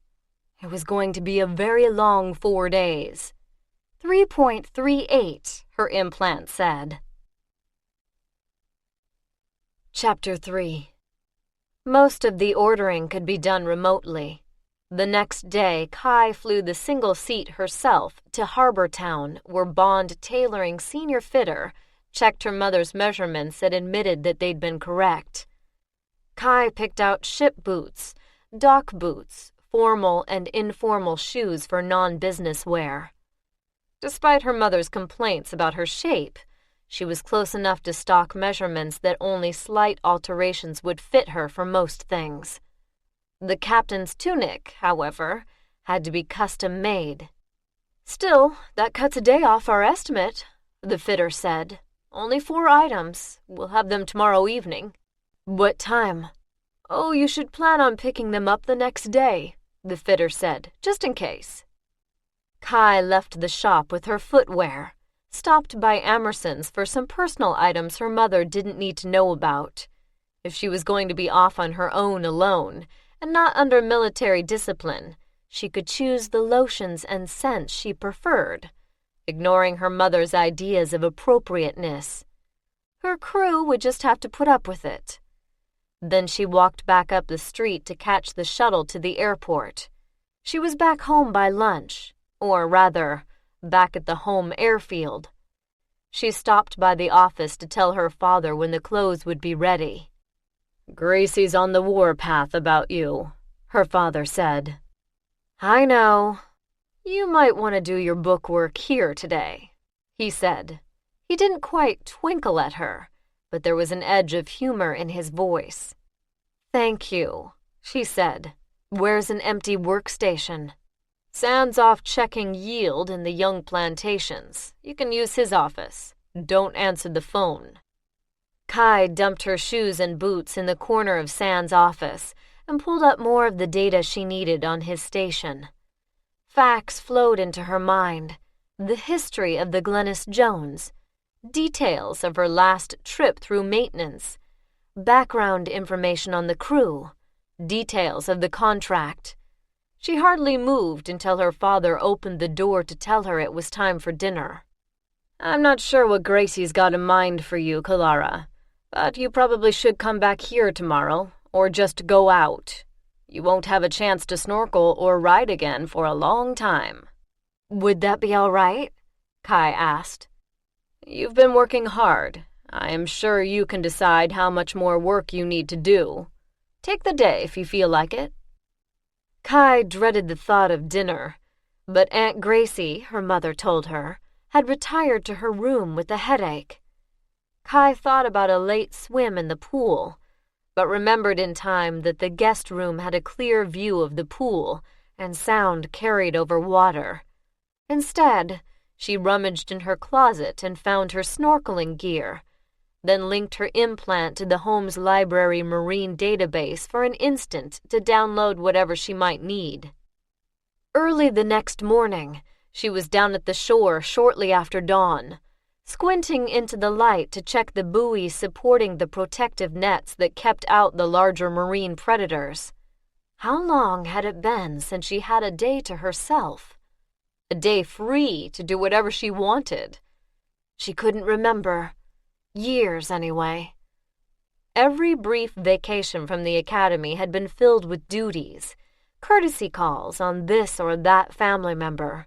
It was going to be a very long 4 days. 3.38, her implant said. Chapter 3. Most of the ordering could be done remotely. The next day, Kai flew the single seat herself to Harbor Town, where Bond Tailoring Senior Fitter checked her mother's measurements and admitted that they'd been correct. Kai picked out ship boots, dock boots, formal and informal shoes for non-business wear. Despite her mother's complaints about her shape, she was close enough to stock measurements that only slight alterations would fit her for most things. The captain's tunic, however, had to be custom-made. Still, that cuts a day off our estimate, the fitter said. Only 4 items. We'll have them tomorrow evening. What time? Oh, you should plan on picking them up the next day, the fitter said, just in case. Kai left the shop with her footwear, stopped by Amerson's for some personal items her mother didn't need to know about. If she was going to be off on her own alone, and not under military discipline, she could choose the lotions and scents she preferred, ignoring her mother's ideas of appropriateness. Her crew would just have to put up with it. Then she walked back up the street to catch the shuttle to the airport. She was back home by lunch, or rather, back at the home airfield. She stopped by the office to tell her father when the clothes would be ready. "Gracie's on the warpath about you," her father said. "I know. You might want to do your bookwork here today," he said. He didn't quite twinkle at her, but there was an edge of humor in his voice. "Thank you," she said. "Where's an empty workstation?" "Sand's off checking yield in the young plantations. You can use his office. Don't answer the phone." Kai dumped her shoes and boots in the corner of Sand's office and pulled up more of the data she needed on his station. Facts flowed into her mind. The history of the Glennis Jones, details of her last trip through maintenance, background information on the crew, details of the contract. She hardly moved until her father opened the door to tell her it was time for dinner. "I'm not sure what Gracie's got in mind for you, Kylara, but you probably should come back here tomorrow, or just go out. You won't have a chance to snorkel or ride again for a long time." "Would that be all right?" Kai asked. "You've been working hard. I am sure you can decide how much more work you need to do. Take the day if you feel like it." Kai dreaded the thought of dinner, but Aunt Gracie, her mother told her, had retired to her room with a headache. Kai thought about a late swim in the pool, but remembered in time that the guest room had a clear view of the pool and sound carried over water. Instead, she rummaged in her closet and found her snorkeling gear, then linked her implant to the home's library marine database for an instant to download whatever she might need. Early the next morning, she was down at the shore shortly after dawn, squinting into the light to check the buoys supporting the protective nets that kept out the larger marine predators. How long had it been since she had a day to herself? A day free to do whatever she wanted? She couldn't remember. Years, anyway. Every brief vacation from the academy had been filled with duties, courtesy calls on this or that family member,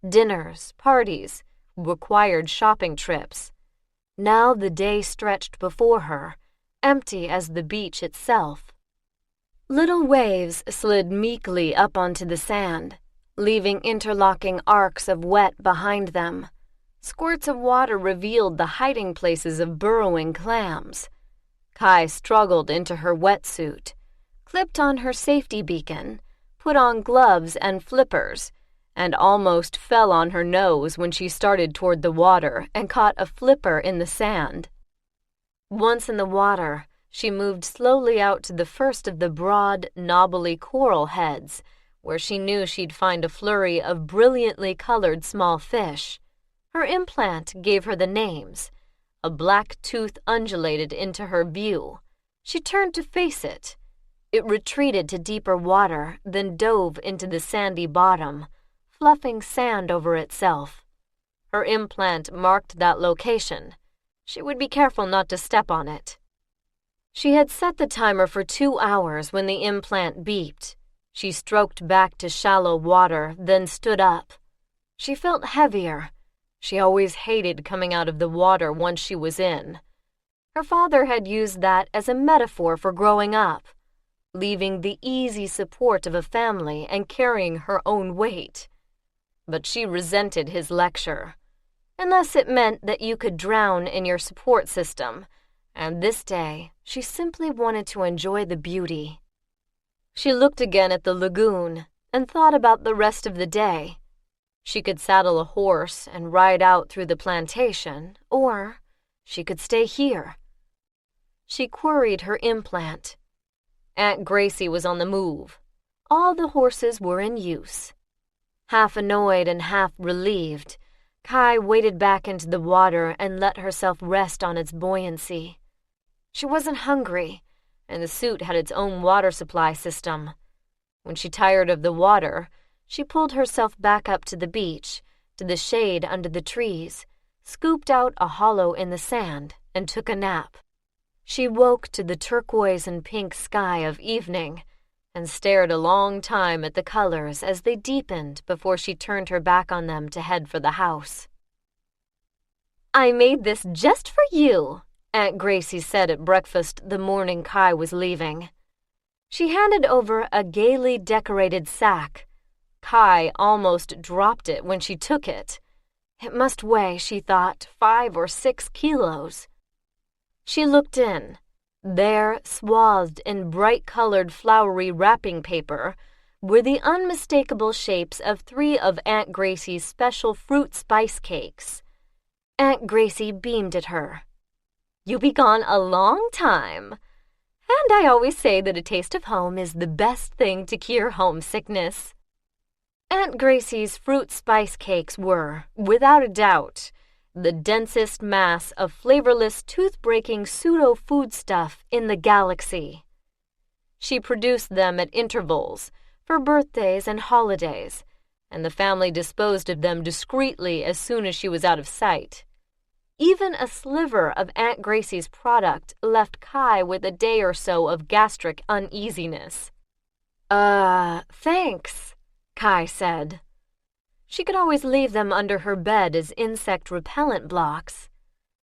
dinners, parties, required shopping trips. Now the day stretched before her, empty as the beach itself. Little waves slid meekly up onto the sand, leaving interlocking arcs of wet behind them. Squirts of water revealed the hiding places of burrowing clams. Kai struggled into her wetsuit, clipped on her safety beacon, put on gloves and flippers, and almost fell on her nose when she started toward the water and caught a flipper in the sand. Once in the water, she moved slowly out to the first of the broad, knobbly coral heads, where she knew she'd find a flurry of brilliantly colored small fish. Her implant gave her the names. A black tooth undulated into her view. She turned to face it. It retreated to deeper water, then dove into the sandy bottom, fluffing sand over itself. Her implant marked that location. She would be careful not to step on it. She had set the timer for 2 hours when the implant beeped. She stroked back to shallow water, then stood up. She felt heavier. She always hated coming out of the water once she was in. Her father had used that as a metaphor for growing up, leaving the easy support of a family and carrying her own weight. But she resented his lecture, unless it meant that you could drown in your support system, and this day she simply wanted to enjoy the beauty. She looked again at the lagoon and thought about the rest of the day. She could saddle a horse and ride out through the plantation, or she could stay here. She queried her implant. Aunt Gracie was on the move. All the horses were in use. Half annoyed and half relieved, Kai waded back into the water and let herself rest on its buoyancy. She wasn't hungry, and the suit had its own water supply system. When she tired of the water, she pulled herself back up to the beach, to the shade under the trees, scooped out a hollow in the sand, and took a nap. She woke to the turquoise and pink sky of evening and stared a long time at the colors as they deepened before she turned her back on them to head for the house. "I made this just for you," Aunt Gracie said at breakfast the morning Kai was leaving. She handed over a gaily decorated sack. Kai almost dropped it when she took it. It must weigh, she thought, 5 or 6 kilos. She looked in. There, swathed in bright-colored flowery wrapping paper, were the unmistakable shapes of 3 of Aunt Gracie's special fruit spice cakes. Aunt Gracie beamed at her. "You'll be gone a long time. And I always say that a taste of home is the best thing to cure homesickness." Aunt Gracie's fruit spice cakes were, without a doubt, the densest mass of flavorless, tooth-breaking pseudo-foodstuff in the galaxy. She produced them at intervals, for birthdays and holidays, and the family disposed of them discreetly as soon as she was out of sight. Even a sliver of Aunt Gracie's product left Kai with a day or so of gastric uneasiness. Thanks," Kai said. She could always leave them under her bed as insect repellent blocks.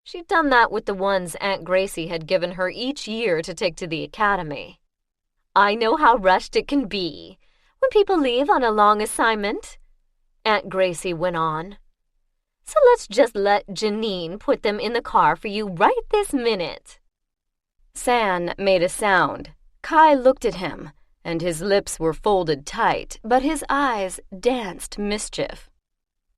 She'd done that with the ones Aunt Gracie had given her each year to take to the academy. "I know how rushed it can be when people leave on a long assignment," Aunt Gracie went on. "So let's just let Janine put them in the car for you right this minute." San made a sound. Kai looked at him, and his lips were folded tight, but his eyes danced mischief.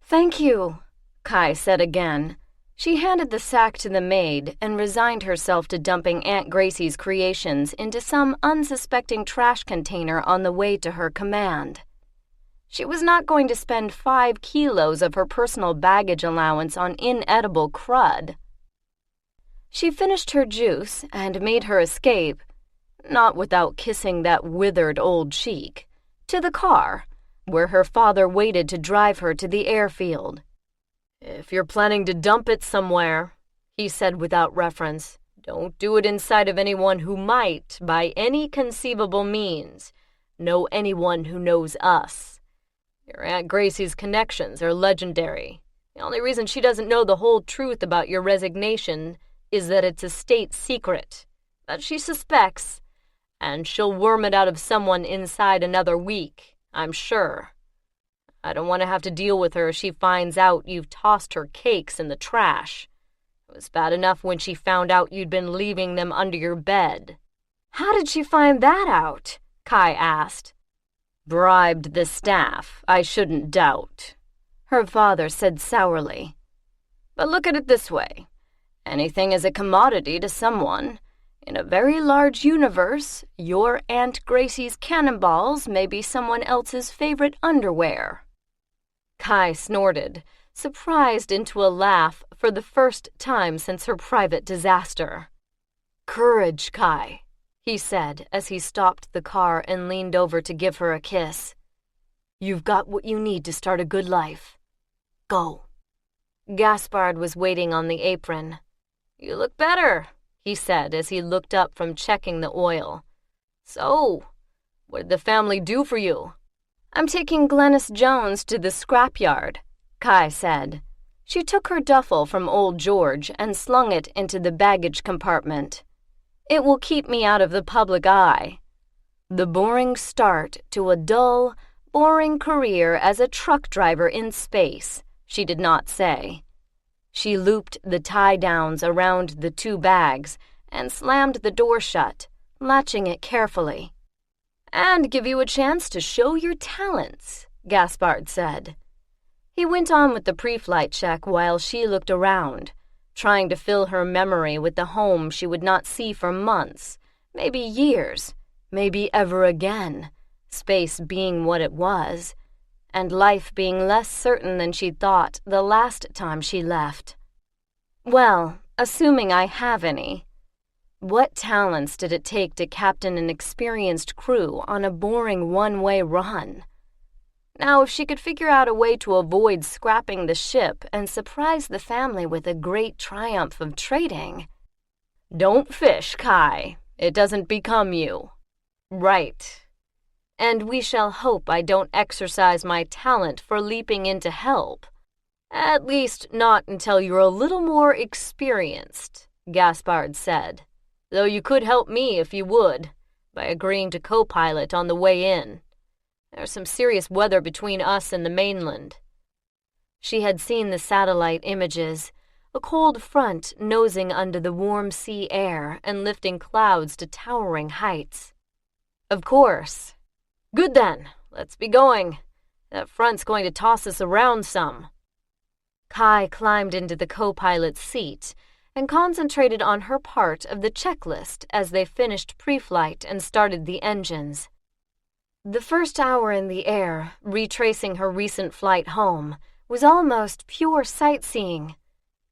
"Thank you," Kai said again. She handed the sack to the maid and resigned herself to dumping Aunt Gracie's creations into some unsuspecting trash container on the way to her command. She was not going to spend 5 kilos of her personal baggage allowance on inedible crud. She finished her juice and made her escape, not without kissing that withered old cheek, to the car, where her father waited to drive her to the airfield. "If you're planning to dump it somewhere," he said without reference, "don't do it in sight of anyone who might, by any conceivable means, know anyone who knows us. Your Aunt Gracie's connections are legendary. The only reason she doesn't know the whole truth about your resignation is that it's a state secret. But she suspects, and she'll worm it out of someone inside another week, I'm sure. I don't want to have to deal with her if she finds out you've tossed her cakes in the trash. It was bad enough when she found out you'd been leaving them under your bed." "How did she find that out?" Kai asked. "Bribed the staff, I shouldn't doubt," her father said sourly. "But look at it this way. Anything is a commodity to someone. In a very large universe, your Aunt Gracie's cannonballs may be someone else's favorite underwear." Kai snorted, surprised into a laugh for the first time since her private disaster. "Courage, Kai," he said as he stopped the car and leaned over to give her a kiss. "You've got what you need to start a good life. Go." Gaspard was waiting on the apron. "You look better," he said as he looked up from checking the oil. "So, what did the family do for you?" "I'm taking Glennis Jones to the scrapyard," Kai said. She took her duffel from old George and slung it into the baggage compartment. "It will keep me out of the public eye." The boring start to a dull, boring career as a truck driver in space, she did not say. She looped the tie-downs around the 2 bags and slammed the door shut, latching it carefully. "And give you a chance to show your talents," Gaspard said. He went on with the pre-flight check while she looked around, trying to fill her memory with the home she would not see for months, maybe years, maybe ever again, space being what it was, and life being less certain than she thought the last time she left. "Well, assuming I have any. What talents did it take to captain an experienced crew on a boring one-way run? Now, if she could figure out a way to avoid scrapping the ship and surprise the family with a great triumph of trading—" "Don't fish, Kai. It doesn't become you." "Right. And we shall hope I don't exercise my talent for leaping in to help. At least not until you're a little more experienced," Gaspard said, "though you could help me if you would, by agreeing to co-pilot on the way in. There's some serious weather between us and the mainland." She had seen the satellite images, a cold front nosing under the warm sea air and lifting clouds to towering heights. "Of course." "Good then, let's be going. That front's going to toss us around some." Kai climbed into the co-pilot's seat and concentrated on her part of the checklist as they finished pre-flight and started the engines. The first hour in the air, retracing her recent flight home, was almost pure sightseeing.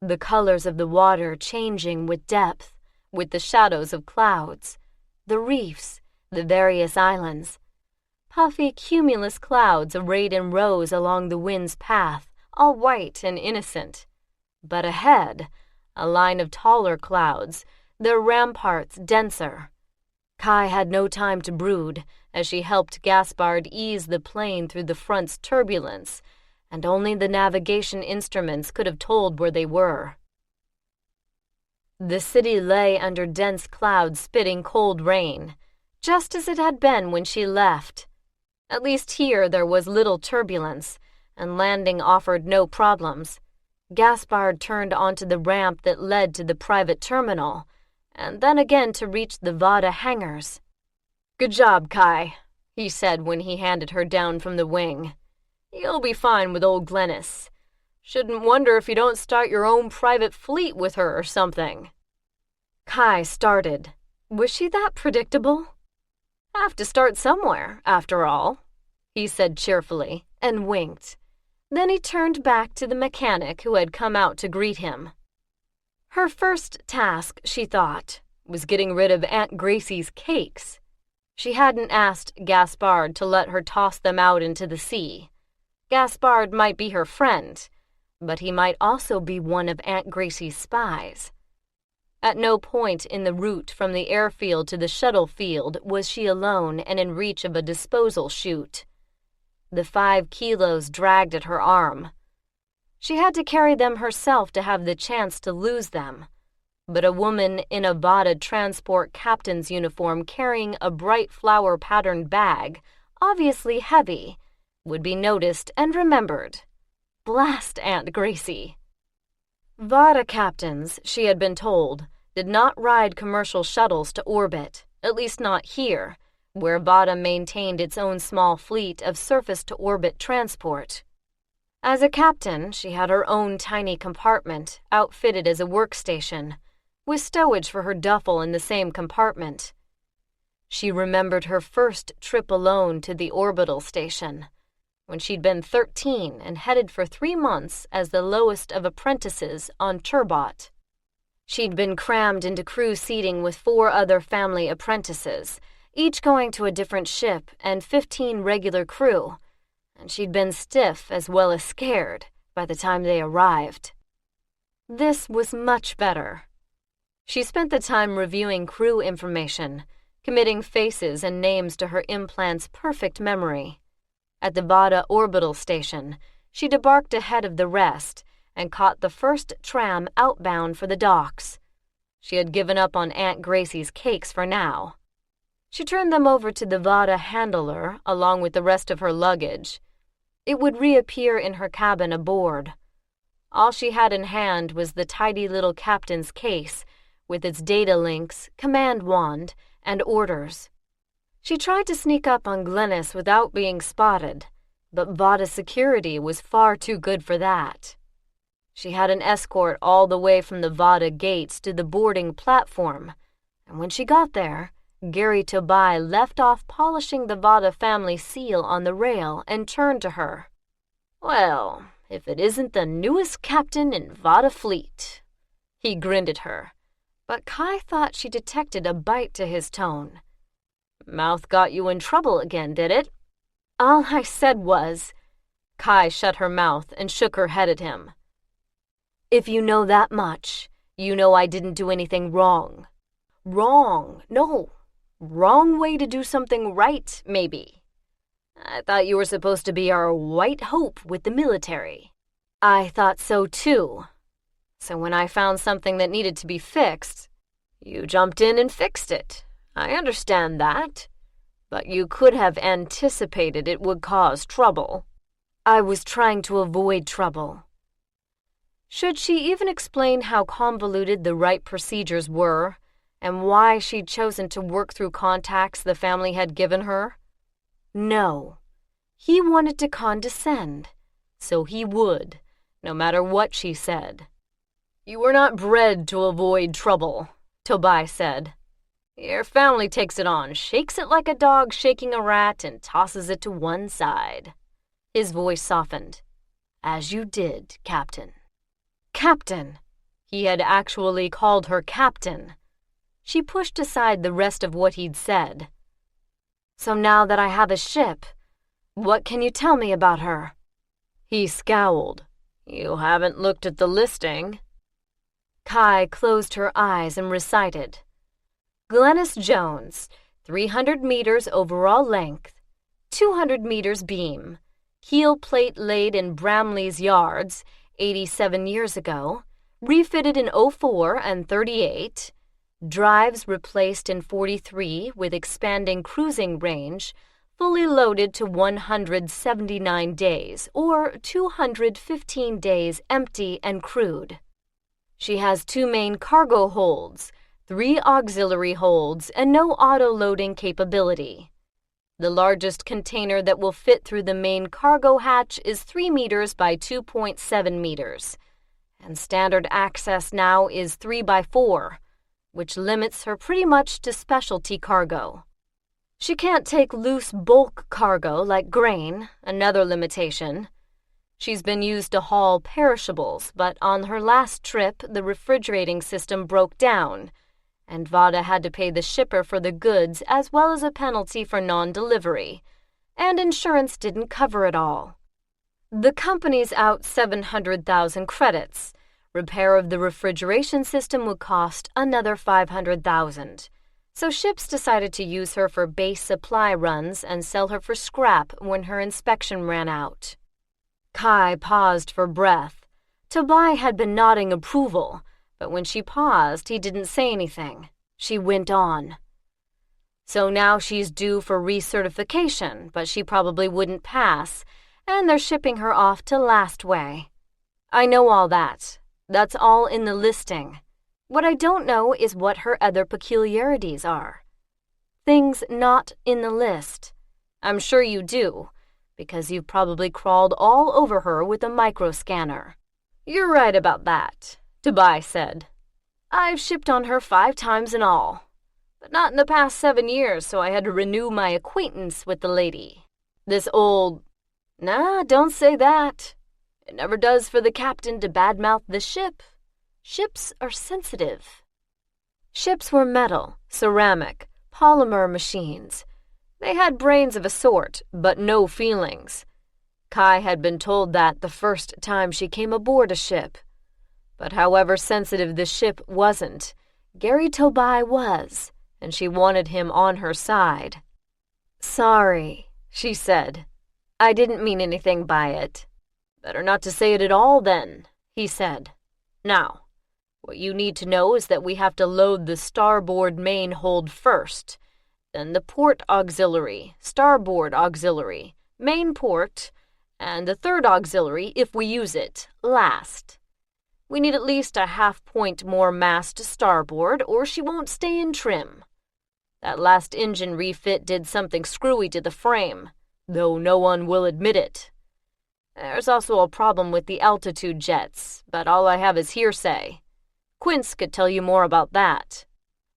The colors of the water changing with depth, with the shadows of clouds, the reefs, the various islands. Puffy cumulus clouds arrayed in rows along the wind's path, all white and innocent. But ahead, a line of taller clouds, their ramparts denser. Kai had no time to brood as she helped Gaspard ease the plane through the front's turbulence, and only the navigation instruments could have told where they were. The city lay under dense clouds spitting cold rain, just as it had been when she left. At least here there was little turbulence, and landing offered no problems. Gaspard turned onto the ramp that led to the private terminal, and then again to reach the Vatta hangars. "Good job, Kai," he said when he handed her down from the wing. "You'll be fine with old Glennis. Shouldn't wonder if you don't start your own private fleet with her or something." Kai started. Was she that predictable? "Have to start somewhere, after all," he said cheerfully, and winked. Then he turned back to the mechanic who had come out to greet him. Her first task, she thought, was getting rid of Aunt Gracie's cakes. She hadn't asked Gaspard to let her toss them out into the sea. Gaspard might be her friend, but he might also be one of Aunt Gracie's spies. At no point in the route from the airfield to the shuttle field was she alone and in reach of a disposal chute. The 5 kilos dragged at her arm. She had to carry them herself to have the chance to lose them. But a woman in a Vatta Transport captain's uniform carrying a bright flower-patterned bag, obviously heavy, would be noticed and remembered. Blast Aunt Gracie! Vatta captains, she had been told, did not ride commercial shuttles to orbit, at least not here, where Vatta maintained its own small fleet of surface-to-orbit transport. As a captain, she had her own tiny compartment, outfitted as a workstation, with stowage for her duffel in the same compartment. She remembered her first trip alone to the orbital station, when she'd been 13 and headed for 3 months as the lowest of apprentices on Turbot. She'd been crammed into crew seating with 4 other family apprentices, each going to a different ship and 15 regular crew, and she'd been stiff as well as scared by the time they arrived. This was much better. She spent the time reviewing crew information, committing faces and names to her implant's perfect memory. At the Vatta orbital station, she debarked ahead of the rest and caught the first tram outbound for the docks. She had given up on Aunt Gracie's cakes for now. She turned them over to the Vatta handler along with the rest of her luggage. It would reappear in her cabin aboard. All she had in hand was the tidy little captain's case with its data links, command wand, and orders. She tried to sneak up on Glennis without being spotted, but Vatta security was far too good for that. She had an escort all the way from the Vatta gates to the boarding platform, and when she got there, Gary Tobai left off polishing the Vatta family seal on the rail and turned to her. "Well, if it isn't the newest captain in Vatta fleet." He grinned at her, but Kai thought she detected a bite to his tone. "Mouth got you in trouble again, did it?" "All I said was—" Kai shut her mouth and shook her head at him. "If you know that much, you know I didn't do anything wrong." "Wrong? No. Wrong way to do something right, maybe. I thought you were supposed to be our white hope with the military." "I thought so too." So when I found something that needed to be fixed, you jumped in and fixed it. I understand that. But you could have anticipated it would cause trouble. I was trying to avoid trouble. Should she even explain how convoluted the right procedures were, and why she'd chosen to work through contacts the family had given her? No. He wanted to condescend, so he would, no matter what she said. You were not bred to avoid trouble, Tobai said. Your family takes it on, shakes it like a dog shaking a rat, and tosses it to one side. His voice softened. As you did, Captain. Captain! He had actually called her Captain. She pushed aside the rest of what he'd said. So now that I have a ship, what can you tell me about her? He scowled. You haven't looked at the listing. Kai closed her eyes and recited. Glennis Jones, 300 meters overall length, 200 meters beam, heel plate laid in Bramley's yards 87 years ago, refitted in 04 and 38, drives replaced in 43 with expanding cruising range, fully loaded to 179 days, or 215 days empty and crewed. She has 2 main cargo holds, 3 auxiliary holds, and no auto-loading capability. The largest container that will fit through the main cargo hatch is 3 meters by 2.7 meters, and standard access now is 3 by 4, which limits her pretty much to specialty cargo. She can't take loose bulk cargo like grain, another limitation. She's been used to haul perishables, but on her last trip, the refrigerating system broke down, and Vatta had to pay the shipper for the goods as well as a penalty for non-delivery, and insurance didn't cover it all. The company's out 700,000 credits. Repair of the refrigeration system would cost another 500,000. So ships decided to use her for base supply runs and sell her for scrap when her inspection ran out. Kai paused for breath. Tobai had been nodding approval, but when she paused, he didn't say anything. She went on. So now she's due for recertification, but she probably wouldn't pass, and they're shipping her off to Lastway. I know all that. That's all in the listing. What I don't know is what her other peculiarities are. Things not in the list. I'm sure you do, because you've probably crawled all over her with a microscanner. You're right about that, Tobai said. I've shipped on her 5 times in all, but not in the past 7 years, so I had to renew my acquaintance with the lady. This old... Nah, don't say that. It never does for the captain to badmouth the ship. Ships are sensitive. Ships were metal, ceramic, polymer machines. They had brains of a sort, but no feelings. Kai had been told that the first time she came aboard a ship. But however sensitive the ship wasn't, Gary Tobai was, and she wanted him on her side. Sorry, she said. I didn't mean anything by it. Better not to say it at all, then, he said. Now, what you need to know is that we have to load the starboard main hold first, then the port auxiliary, starboard auxiliary, main port, and the third auxiliary, if we use it, last. We need at least a half-point more mass to starboard, or she won't stay in trim. That last engine refit did something screwy to the frame, though no one will admit it. There's also a problem with the altitude jets, but all I have is hearsay. Quince could tell you more about that.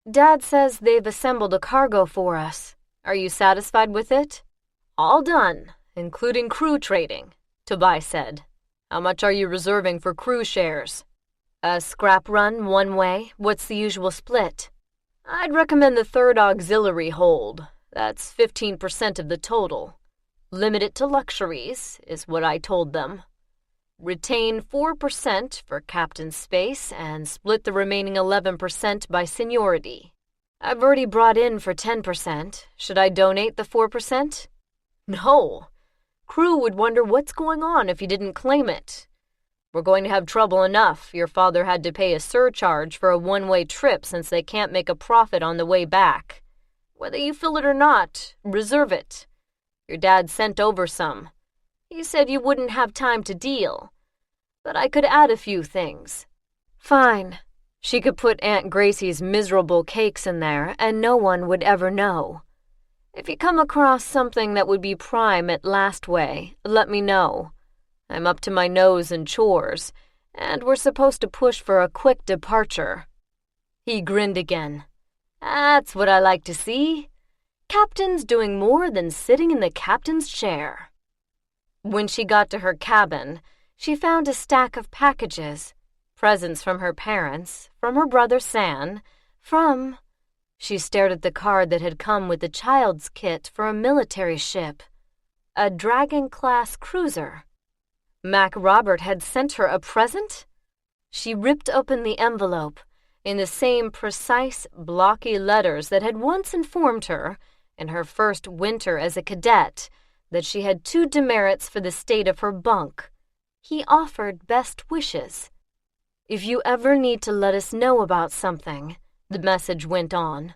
Dad says they've assembled a cargo for us. Are you satisfied with it? All done, including crew trading, Tobai said. How much are you reserving for crew shares? A scrap run one way. What's the usual split? I'd recommend the third auxiliary hold. That's 15% of the total. Limit it to luxuries, is what I told them. Retain 4% for captain's space and split the remaining 11% by seniority. I've already brought in for 10%. Should I donate the 4%? No. Crew would wonder what's going on if you didn't claim it. We're going to have trouble enough. Your father had to pay a surcharge for a one-way trip since they can't make a profit on the way back. Whether you fill it or not, reserve it. Your dad sent over some. He said you wouldn't have time to deal, but I could add a few things." Fine. She could put Aunt Gracie's miserable cakes in there and no one would ever know. If you come across something that would be prime at Lastway, let me know. I'm up to my nose in chores, and we're supposed to push for a quick departure. He grinned again. That's what I like to see. Captain's doing more than sitting in the captain's chair. When she got to her cabin, she found a stack of packages, presents from her parents, from her brother San, from... She stared at the card that had come with the child's kit for a military ship, a Dragon-class cruiser. Mac Robert had sent her a present? She ripped open the envelope, in the same precise, blocky letters that had once informed her, in her first winter as a cadet, that she had 2 demerits for the state of her bunk. He offered best wishes. "If you ever need to let us know about something," the message went on,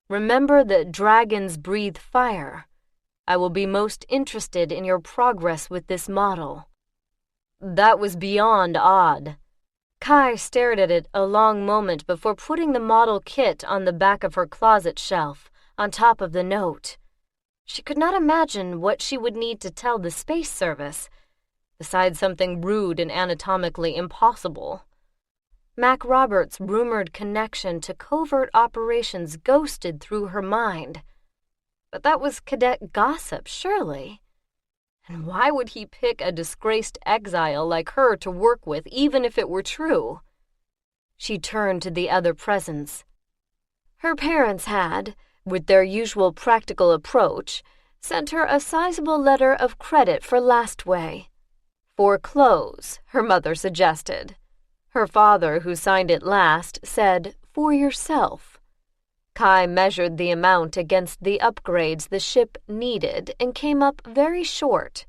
"remember that dragons breathe fire. I will be most interested in your progress with this model." That was beyond odd. Kai stared at it a long moment before putting the model kit on the back of her closet shelf, on top of the note. She could not imagine what she would need to tell the space service, besides something rude and anatomically impossible. Mac Roberts' rumored connection to covert operations ghosted through her mind. But that was cadet gossip, surely. And why would he pick a disgraced exile like her to work with, even if it were true? She turned to the other presents. Her parents had, with their usual practical approach, sent her a sizable letter of credit for Lastway. For clothes, her mother suggested. Her father, who signed it last, said, "For yourself." Kai measured the amount against the upgrades the ship needed and came up very short.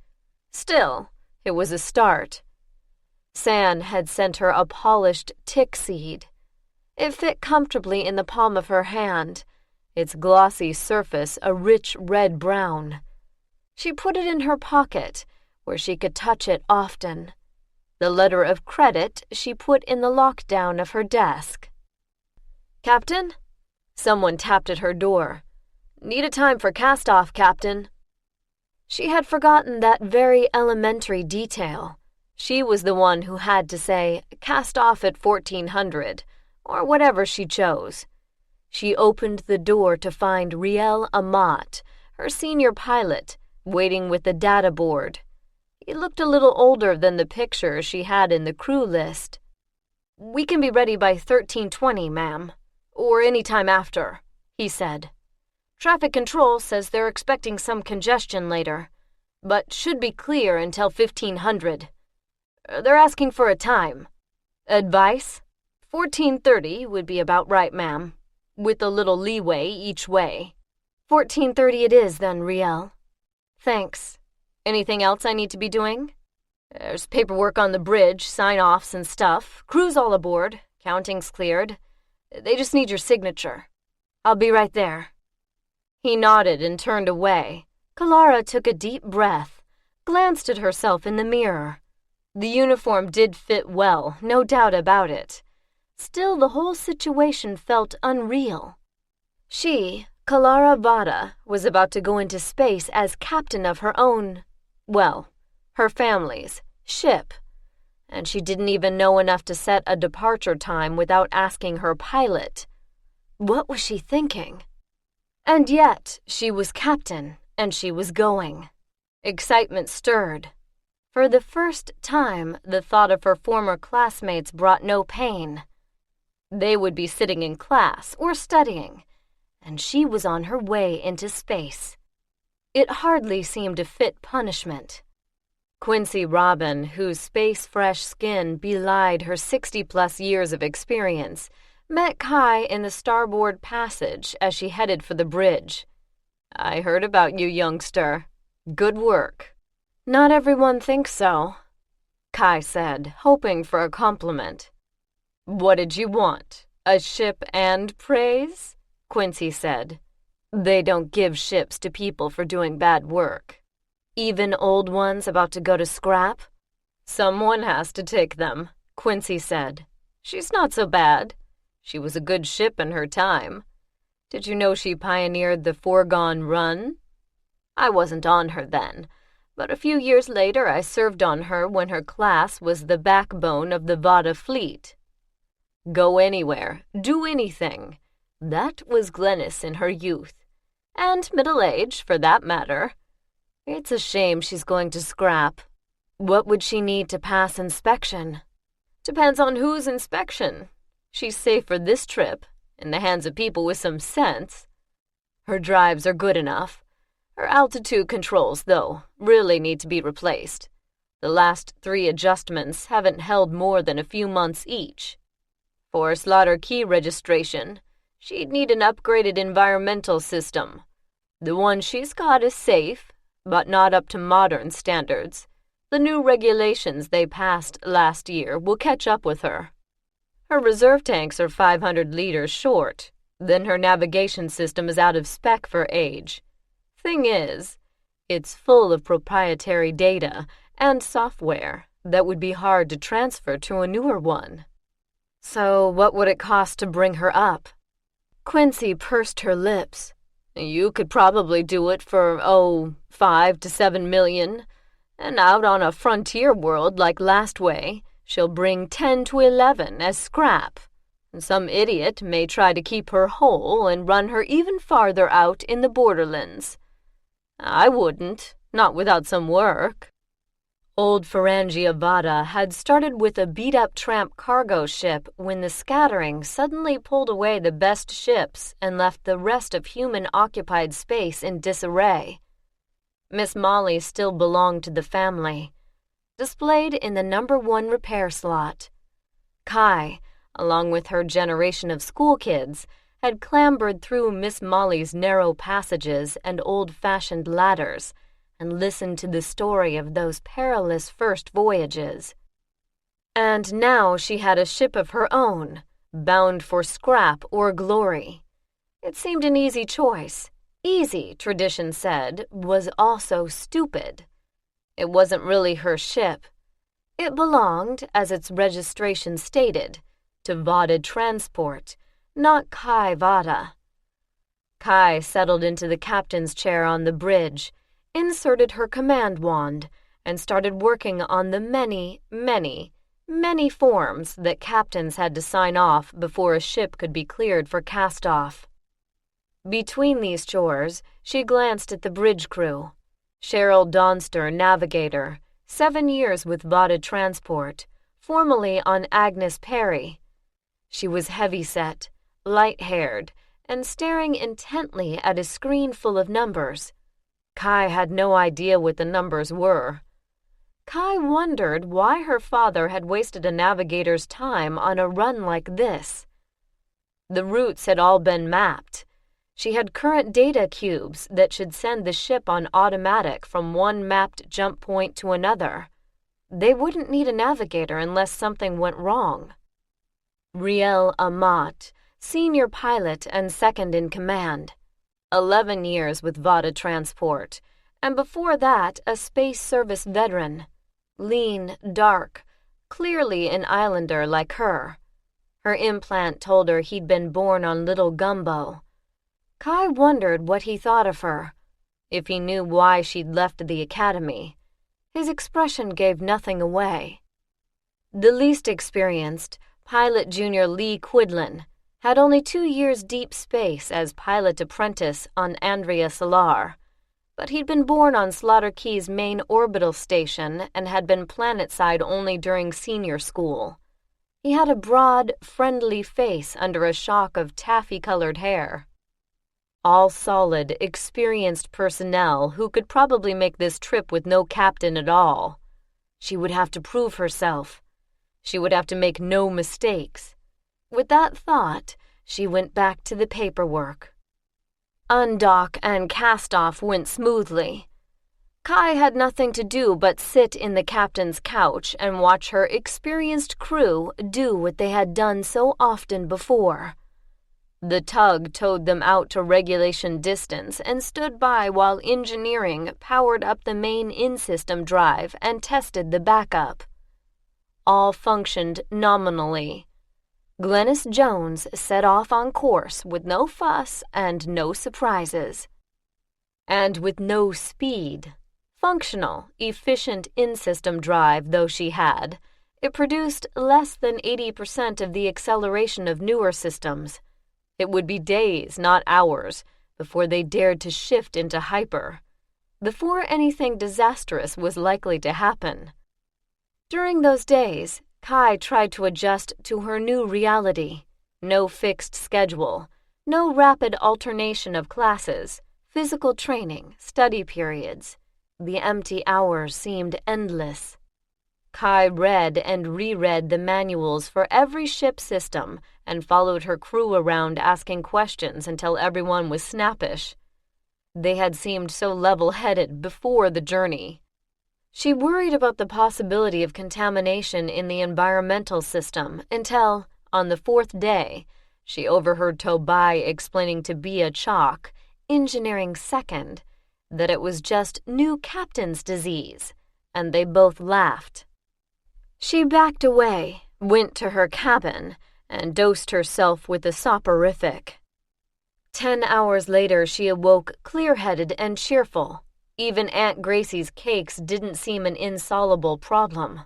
Still, it was a start. San had sent her a polished tick seed. It fit comfortably in the palm of her hand, its glossy surface a rich red-brown. She put it in her pocket, where she could touch it often. The letter of credit she put in the lockdown of her desk. "Captain?" Someone tapped at her door. "Need a time for cast-off, Captain." She had forgotten that very elementary detail. She was the one who had to say, "Cast off at 1400, or whatever she chose. She opened the door to find Riel Amat, her senior pilot, waiting with the data board. He looked a little older than the picture she had in the crew list. "We can be ready by 1320, ma'am, or any time after," he said. "Traffic control says they're expecting some congestion later, but should be clear until 1500. They're asking for a time. Advice? 1430 would be about right, ma'am, with a little leeway each way." 1430 it is then, Riel. Thanks. Anything else I need to be doing? There's paperwork on the bridge, sign-offs and stuff. Crew's all aboard. Counting's cleared. They just need your signature. I'll be right there." He nodded and turned away. Kylara took a deep breath, glanced at herself in the mirror. The uniform did fit well, no doubt about it. Still, the whole situation felt unreal. She, Kylara Vatta, was about to go into space as captain of her own, well, her family's, ship. And she didn't even know enough to set a departure time without asking her pilot. What was she thinking? And yet, she was captain, and she was going. Excitement stirred. For the first time, the thought of her former classmates brought no pain. They would be sitting in class or studying, and she was on her way into space. It hardly seemed to fit punishment. Quincy Robin, whose space-fresh skin belied her 60-plus years of experience, met Kai in the starboard passage as she headed for the bridge. "I heard about you, youngster. Good work." "Not everyone thinks so." Kai said, hoping for a compliment. What did you want? A ship and praise? Quincy said. They don't give ships to people for doing bad work. Even old ones about to go to scrap? Someone has to take them, Quincy said. She's not so bad. She was a good ship in her time. Did you know she pioneered the foregone run? I wasn't on her then, but a few years later I served on her when her class was the backbone of the Vatta fleet. Go anywhere, do anything. That was Glennis in her youth. And middle age, for that matter. It's a shame she's going to scrap. What would she need to pass inspection? Depends on whose inspection. She's safe for this trip, in the hands of people with some sense. Her drives are good enough. Her altitude controls, though, really need to be replaced. The last 3 adjustments haven't held more than a few months each. For slaughter key registration, she'd need an upgraded environmental system. The one she's got is safe, but not up to modern standards. The new regulations they passed last year will catch up with her. Her reserve tanks are 500 liters short. Then her navigation system is out of spec for age. Thing is, it's full of proprietary data and software that would be hard to transfer to a newer one. So what would it cost to bring her up? Quincy pursed her lips. You could probably do it for, 5 to 7 million. And out on a frontier world like Lastway, she'll bring 10 to 11 as scrap. And some idiot may try to keep her whole and run her even farther out in the borderlands. I wouldn't, not without some work. Old Farangia Vatta had started with a beat-up tramp cargo ship when the scattering suddenly pulled away the best ships and left the rest of human-occupied space in disarray. Miss Molly still belonged to the family, displayed in the number 1 repair slot. Kai, along with her generation of school kids, had clambered through Miss Molly's narrow passages and old-fashioned ladders and listened to the story of those perilous first voyages. And now she had a ship of her own, bound for scrap or glory. It seemed an easy choice. Easy, tradition said, was also stupid. It wasn't really her ship. It belonged, as its registration stated, to Vatta Transport, not Kai Vatta. Kai settled into the captain's chair on the bridge, inserted her command wand, and started working on the many, many, many forms that captains had to sign off before a ship could be cleared for cast-off. Between these chores, she glanced at the bridge crew. Cheryl Donster, navigator, 7 years with Vatta Transport, formerly on Agnes Perry. She was heavy-set, light-haired, and staring intently at a screen full of numbers. Kai had no idea what the numbers were. Kai wondered why her father had wasted a navigator's time on a run like this. The routes had all been mapped. She had current data cubes that should send the ship on automatic from one mapped jump point to another. They wouldn't need a navigator unless something went wrong. Riel Amat, senior pilot and second in command. 11 years with Vatta Transport, and before that a space service veteran. Lean, dark, clearly an islander like her. Her implant told her he'd been born on Little Gumbo. Kai wondered what he thought of her, if he knew why she'd left the academy. His expression gave nothing away. The least experienced, Pilot Junior Lee Quidlin, had only 2 years deep space as pilot apprentice on Andrea Solar, but he'd been born on Slaughter Key's main orbital station and had been planetside only during senior school. He had a broad, friendly face under a shock of taffy-colored hair. All solid, experienced personnel who could probably make this trip with no captain at all. She would have to prove herself. She would have to make no mistakes. With that thought, she went back to the paperwork. Undock and cast-off went smoothly. Kai had nothing to do but sit in the captain's couch and watch her experienced crew do what they had done so often before. The tug towed them out to regulation distance and stood by while engineering powered up the main in-system drive and tested the backup. All functioned nominally. Glennis Jones set off on course with no fuss and no surprises. And with no speed. Functional, efficient in-system drive though she had, it produced less than 80% of the acceleration of newer systems. It would be days, not hours, before they dared to shift into hyper, before anything disastrous was likely to happen. During those days, Kai tried to adjust to her new reality. No fixed schedule, no rapid alternation of classes, physical training, study periods. The empty hours seemed endless. Kai read and reread the manuals for every ship system and followed her crew around asking questions until everyone was snappish. They had seemed so level-headed before the journey. She worried about the possibility of contamination in the environmental system until, on the fourth day, she overheard Tobai explaining to Bia Chalk, engineering second, that it was just new captain's disease, and they both laughed. She backed away, went to her cabin, and dosed herself with a soporific. 10 hours later she awoke clear-headed and cheerful. Even Aunt Gracie's cakes didn't seem an insoluble problem.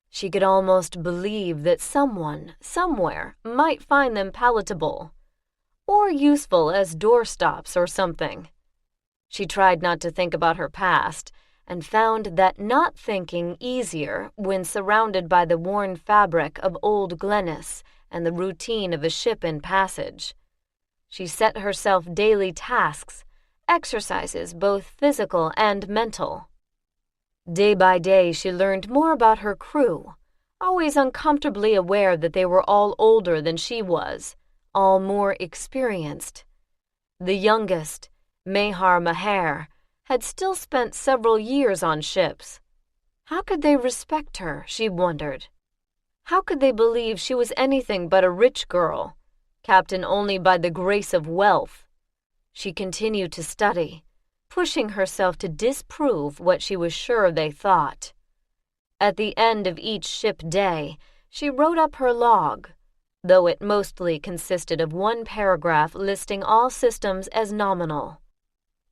She could almost believe that someone, somewhere, might find them palatable, or useful as doorstops or something. She tried not to think about her past, and found that not thinking easier when surrounded by the worn fabric of old Glennis and the routine of a ship in passage. She set herself daily tasks, exercises both physical and mental. Day by day she learned more about her crew, always uncomfortably aware that they were all older than she was, all more experienced. The youngest, Mehar Maher, had still spent several years on ships. How could they respect her, she wondered. How could they believe she was anything but a rich girl, captain only by the grace of wealth? She continued to study, pushing herself to disprove what she was sure they thought. At the end of each ship day, she wrote up her log, though it mostly consisted of one paragraph listing all systems as nominal.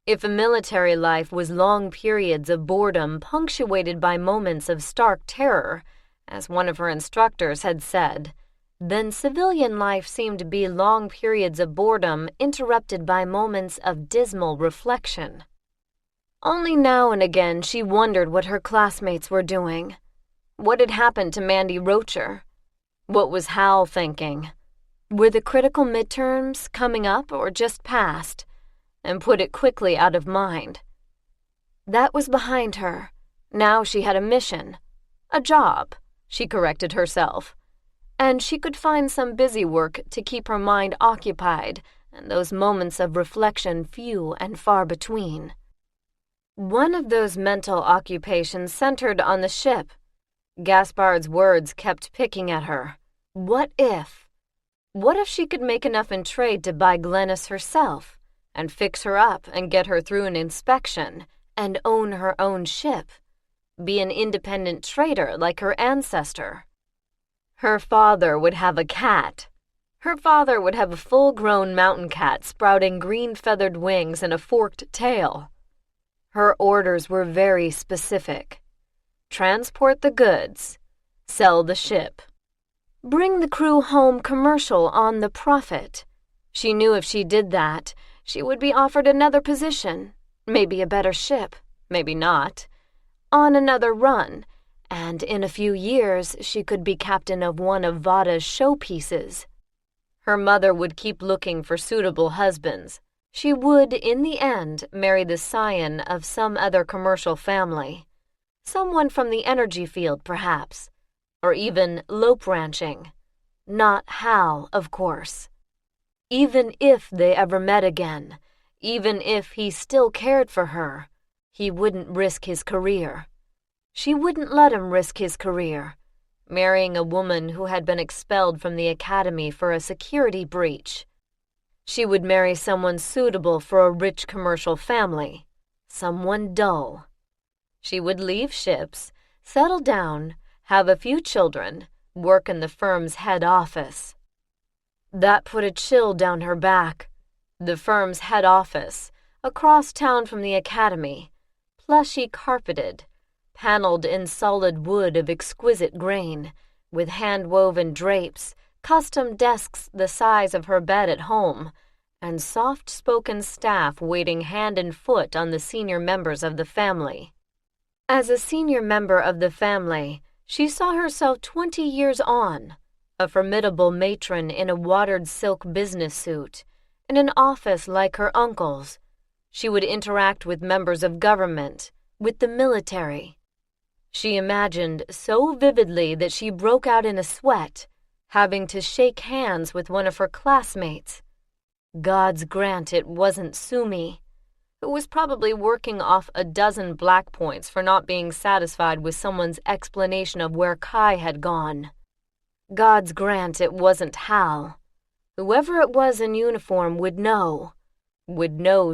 If a military life was long periods of boredom punctuated by moments of stark terror, as one of her instructors had said, then civilian life seemed to be long periods of boredom interrupted by moments of dismal reflection. Only now and again she wondered what her classmates were doing. What had happened to Mandy Rocher? What was Hal thinking? Were the critical midterms coming up or just past? And put it quickly out of mind. That was behind her. Now she had a mission. A job, she corrected herself. And she could find some busy work to keep her mind occupied, and those moments of reflection few and far between. One of those mental occupations centered on the ship. Gaspard's words kept picking at her. What if? What if she could make enough in trade to buy Glennis herself, and fix her up and get her through an inspection, and own her own ship? Be an independent trader like her ancestor. Her father would have a cat. Her father would have a full-grown mountain cat sprouting green feathered wings and a forked tail. Her orders were very specific. Transport the goods. Sell the ship. Bring the crew home commercial on the profit. She knew if she did that, she would be offered another position, maybe a better ship, maybe not, on another run, and in a few years she could be captain of one of Vatta's showpieces. Her mother would keep looking for suitable husbands. She would, in the end, marry the scion of some other commercial family. Someone from the energy field, perhaps, or even lope ranching. Not Hal, of course. Even if they ever met again, even if he still cared for her, He wouldn't risk his career. She wouldn't let him risk his career, marrying a woman who had been expelled from the academy for a security breach. She would marry someone suitable for a rich commercial family, someone dull. She would leave ships, settle down, have a few children, work in the firm's head office. That put a chill down her back. The firm's head office, across town from the academy, plushy carpeted, paneled in solid wood of exquisite grain, with hand-woven drapes, custom desks the size of her bed at home, and soft-spoken staff waiting hand and foot on the senior members of the family. As a senior member of the family, she saw herself 20 years on, a formidable matron in a watered silk business suit, in an office like her uncle's. She would interact with members of government, with the military. She imagined so vividly that she broke out in a sweat, having to shake hands with one of her classmates. God's grant it wasn't Sumi, who was probably working off a dozen black points for not being satisfied with someone's explanation of where Kai had gone. God's grant it wasn't Hal. Whoever it was in uniform would know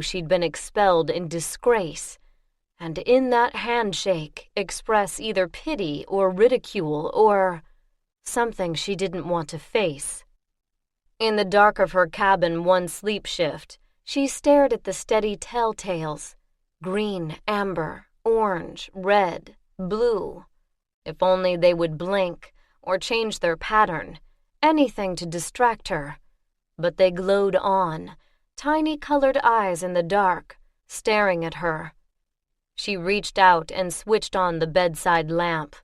she'd been expelled in disgrace, and in that handshake express either pity or ridicule or something she didn't want to face. In the dark of her cabin one sleep shift, she stared at the steady telltales, green, amber, orange, red, blue. If only they would blink or change their pattern, anything to distract her. But they glowed on, tiny colored eyes in the dark, staring at her. She reached out and switched on the bedside lamp.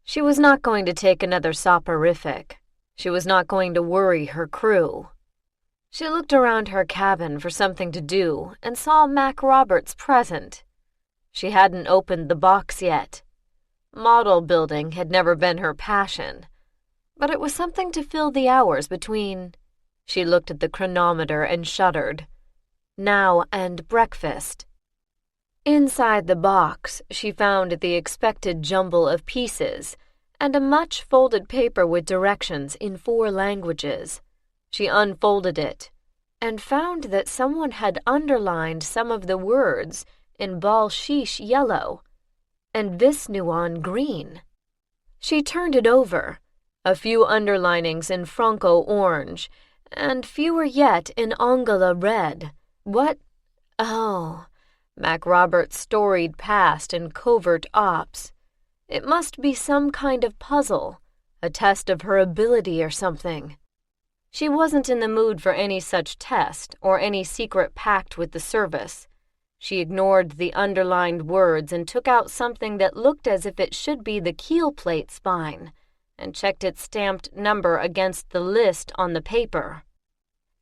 She was not going to take another soporific. She was not going to worry her crew. She looked around her cabin for something to do and saw Mac Roberts present. She hadn't opened the box yet. Model building had never been her passion, but it was something to fill the hours between. She looked at the chronometer and shuddered. Now and breakfast. Inside the box, she found the expected jumble of pieces and a much folded paper with directions in 4 languages. She unfolded it and found that someone had underlined some of the words in balshish yellow and visnuan green. She turned it over, a few underlinings in Franco orange and fewer yet in Angala red. What? Oh, Mac Roberts' storied past and covert ops. It must be some kind of puzzle, a test of her ability or something. She wasn't in the mood for any such test or any secret pact with the service. She ignored the underlined words and took out something that looked as if it should be the keel plate spine and checked its stamped number against the list on the paper.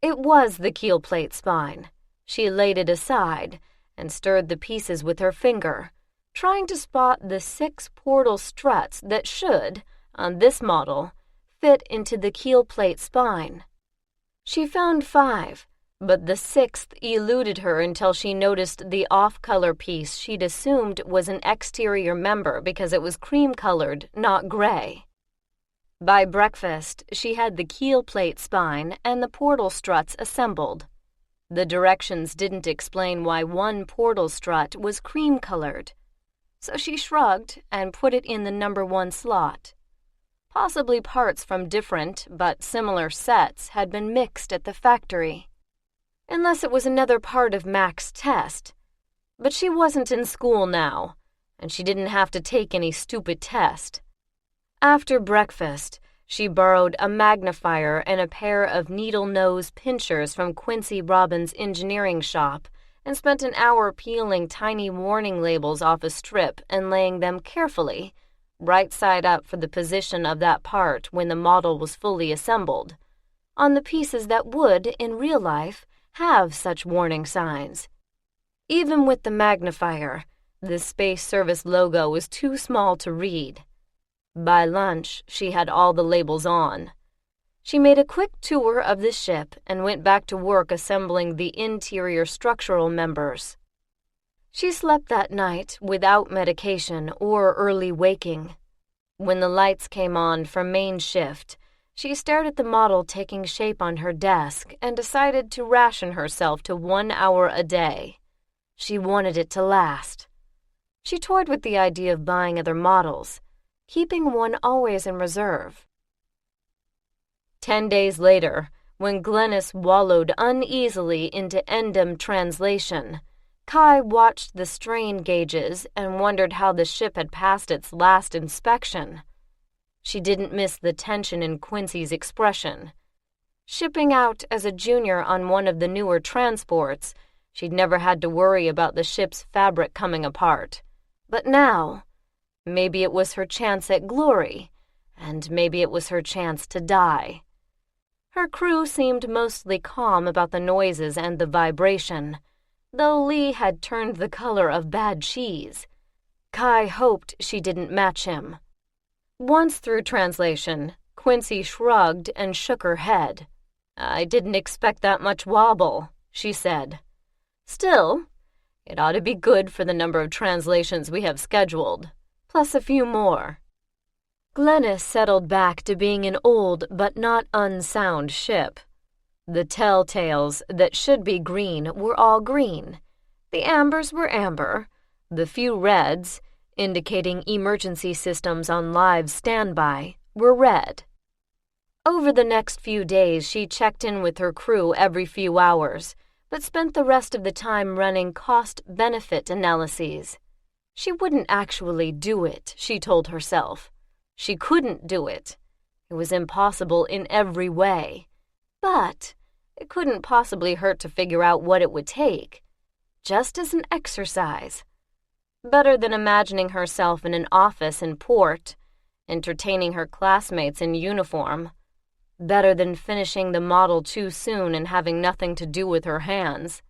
It was the keel plate spine. She laid it aside and stirred the pieces with her finger, trying to spot the 6 portal struts that should, on this model, fit into the keel plate spine. She found 5, but the 6th eluded her until she noticed the off-color piece she'd assumed was an exterior member because it was cream-colored, not gray. By breakfast, she had the keel plate spine and the portal struts assembled. The directions didn't explain why one portal strut was cream-colored, so she shrugged and put it in the number 1 slot. Possibly parts from different but similar sets had been mixed at the factory. Unless it was another part of Mac's test. But she wasn't in school now, and she didn't have to take any stupid test. After breakfast, she borrowed a magnifier and a pair of needle-nose pinchers from Quincy Robbins' engineering shop and spent an hour peeling tiny warning labels off a strip and laying them carefully, right side up for the position of that part when the model was fully assembled, on the pieces that would, in real life, have such warning signs. Even with the magnifier, the Space Service logo was too small to read. By lunch, she had all the labels on. She made a quick tour of the ship and went back to work assembling the interior structural members. She slept that night without medication or early waking. When the lights came on for main shift, she stared at the model taking shape on her desk and decided to ration herself to 1 hour a day. She wanted it to last. She toyed with the idea of buying other models, keeping one always in reserve. 10 days later, when Glennis wallowed uneasily into endem translation, Kai watched the strain gauges and wondered how the ship had passed its last inspection. She didn't miss the tension in Quincy's expression. Shipping out as a junior on one of the newer transports, she'd never had to worry about the ship's fabric coming apart. But now, maybe it was her chance at glory, and maybe it was her chance to die. Her crew seemed mostly calm about the noises and the vibration, though Lee had turned the color of bad cheese. Kai hoped she didn't match him. Once through translation, Quincy shrugged and shook her head. "I didn't expect that much wobble," she said. "Still, it ought to be good for the number of translations we have scheduled, plus a few more." Glennis settled back to being an old but not unsound ship. The telltales that should be green were all green. The ambers were amber. The few reds, indicating emergency systems on live standby, were red. Over the next few days, she checked in with her crew every few hours, but spent the rest of the time running cost-benefit analyses. She wouldn't actually do it, she told herself. She couldn't do it. It was impossible in every way. But it couldn't possibly hurt to figure out what it would take, just as an exercise. Better than imagining herself in an office in port, entertaining her classmates in uniform. Better than finishing the model too soon and having nothing to do with her hands.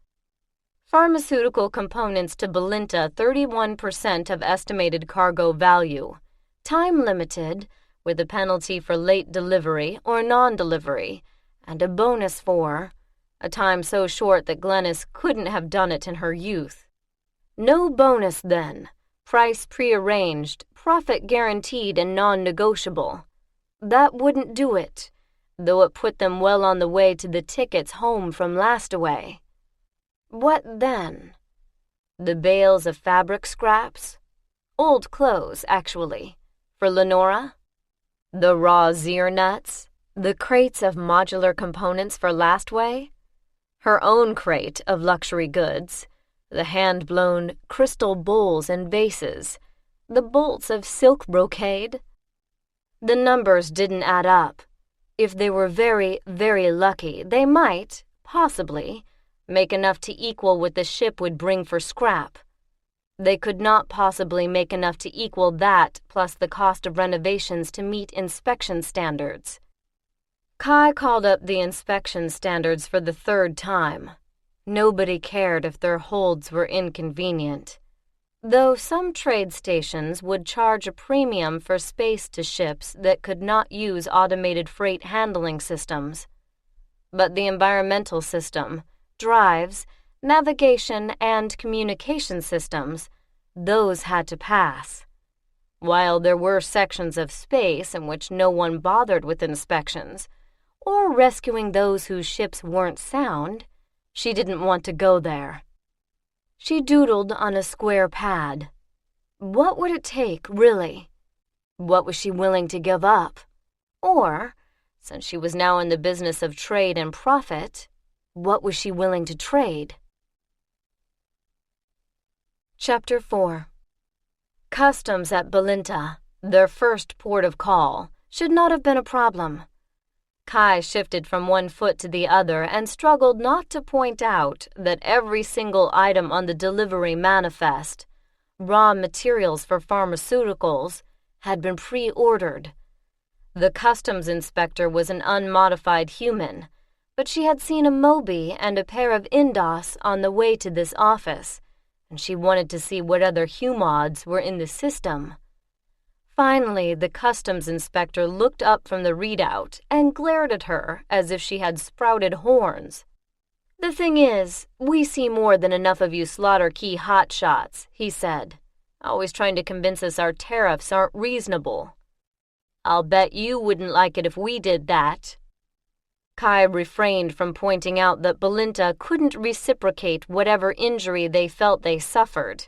Pharmaceutical components to Belinta 31% of estimated cargo value. Time limited, with a penalty for late delivery or non-delivery, and a bonus for a time so short that Glennis couldn't have done it in her youth. No bonus then. Price prearranged, profit guaranteed and non-negotiable. That wouldn't do it, though it put them well on the way to the tickets home from Lastaway. What then? The bales of fabric scraps? Old clothes, actually. For Lenora? The raw Zier nuts? The crates of modular components for Lastway? Her own crate of luxury goods? The hand-blown crystal bowls and vases? The bolts of silk brocade? The numbers didn't add up. If they were very, very lucky, they might, possibly, make enough to equal what the ship would bring for scrap. They could not possibly make enough to equal that plus the cost of renovations to meet inspection standards. Kai called up the inspection standards for the 3rd time. Nobody cared if their holds were inconvenient, though some trade stations would charge a premium for space to ships that could not use automated freight handling systems. But the environmental system, drives, navigation, and communication systems, those had to pass. While there were sections of space in which no one bothered with inspections, or rescuing those whose ships weren't sound, she didn't want to go there. She doodled on a square pad. What would it take, really? What was she willing to give up? Or, since she was now in the business of trade and profit, what was she willing to trade? Chapter 4. Customs at Belinta, their first port of call, should not have been a problem. Kai shifted from one foot to the other and struggled not to point out that every single item on the delivery manifest, raw materials for pharmaceuticals, had been pre-ordered. The customs inspector was an unmodified human, but she had seen a Moby and a pair of Indos on the way to this office, and she wanted to see what other humods were in the system. Finally, the customs inspector looked up from the readout and glared at her as if she had sprouted horns. The thing is, we see more than enough of you Slaughter Key hotshots, he said, always trying to convince us our tariffs aren't reasonable. I'll bet you wouldn't like it if we did that. Kai refrained from pointing out that Belinta couldn't reciprocate whatever injury they felt they suffered.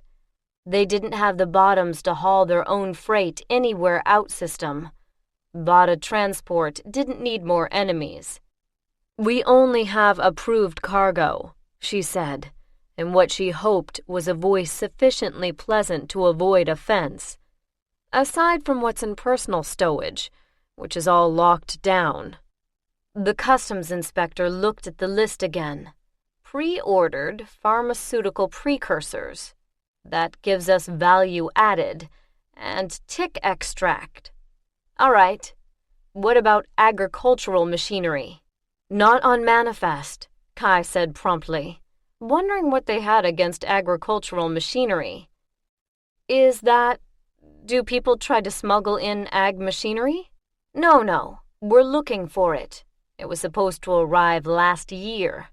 They didn't have the bottoms to haul their own freight anywhere out system. Vatta Transport didn't need more enemies. We only have approved cargo, she said, in what she hoped was a voice sufficiently pleasant to avoid offense. Aside from what's in personal stowage, which is all locked down. The customs inspector looked at the list again. Pre-ordered pharmaceutical precursors. That gives us value added, and tick extract. All right. What about agricultural machinery? Not on manifest, Kai said promptly, wondering what they had against agricultural machinery. Do people try to smuggle in ag machinery? No, we're looking for it. It was supposed to arrive last year.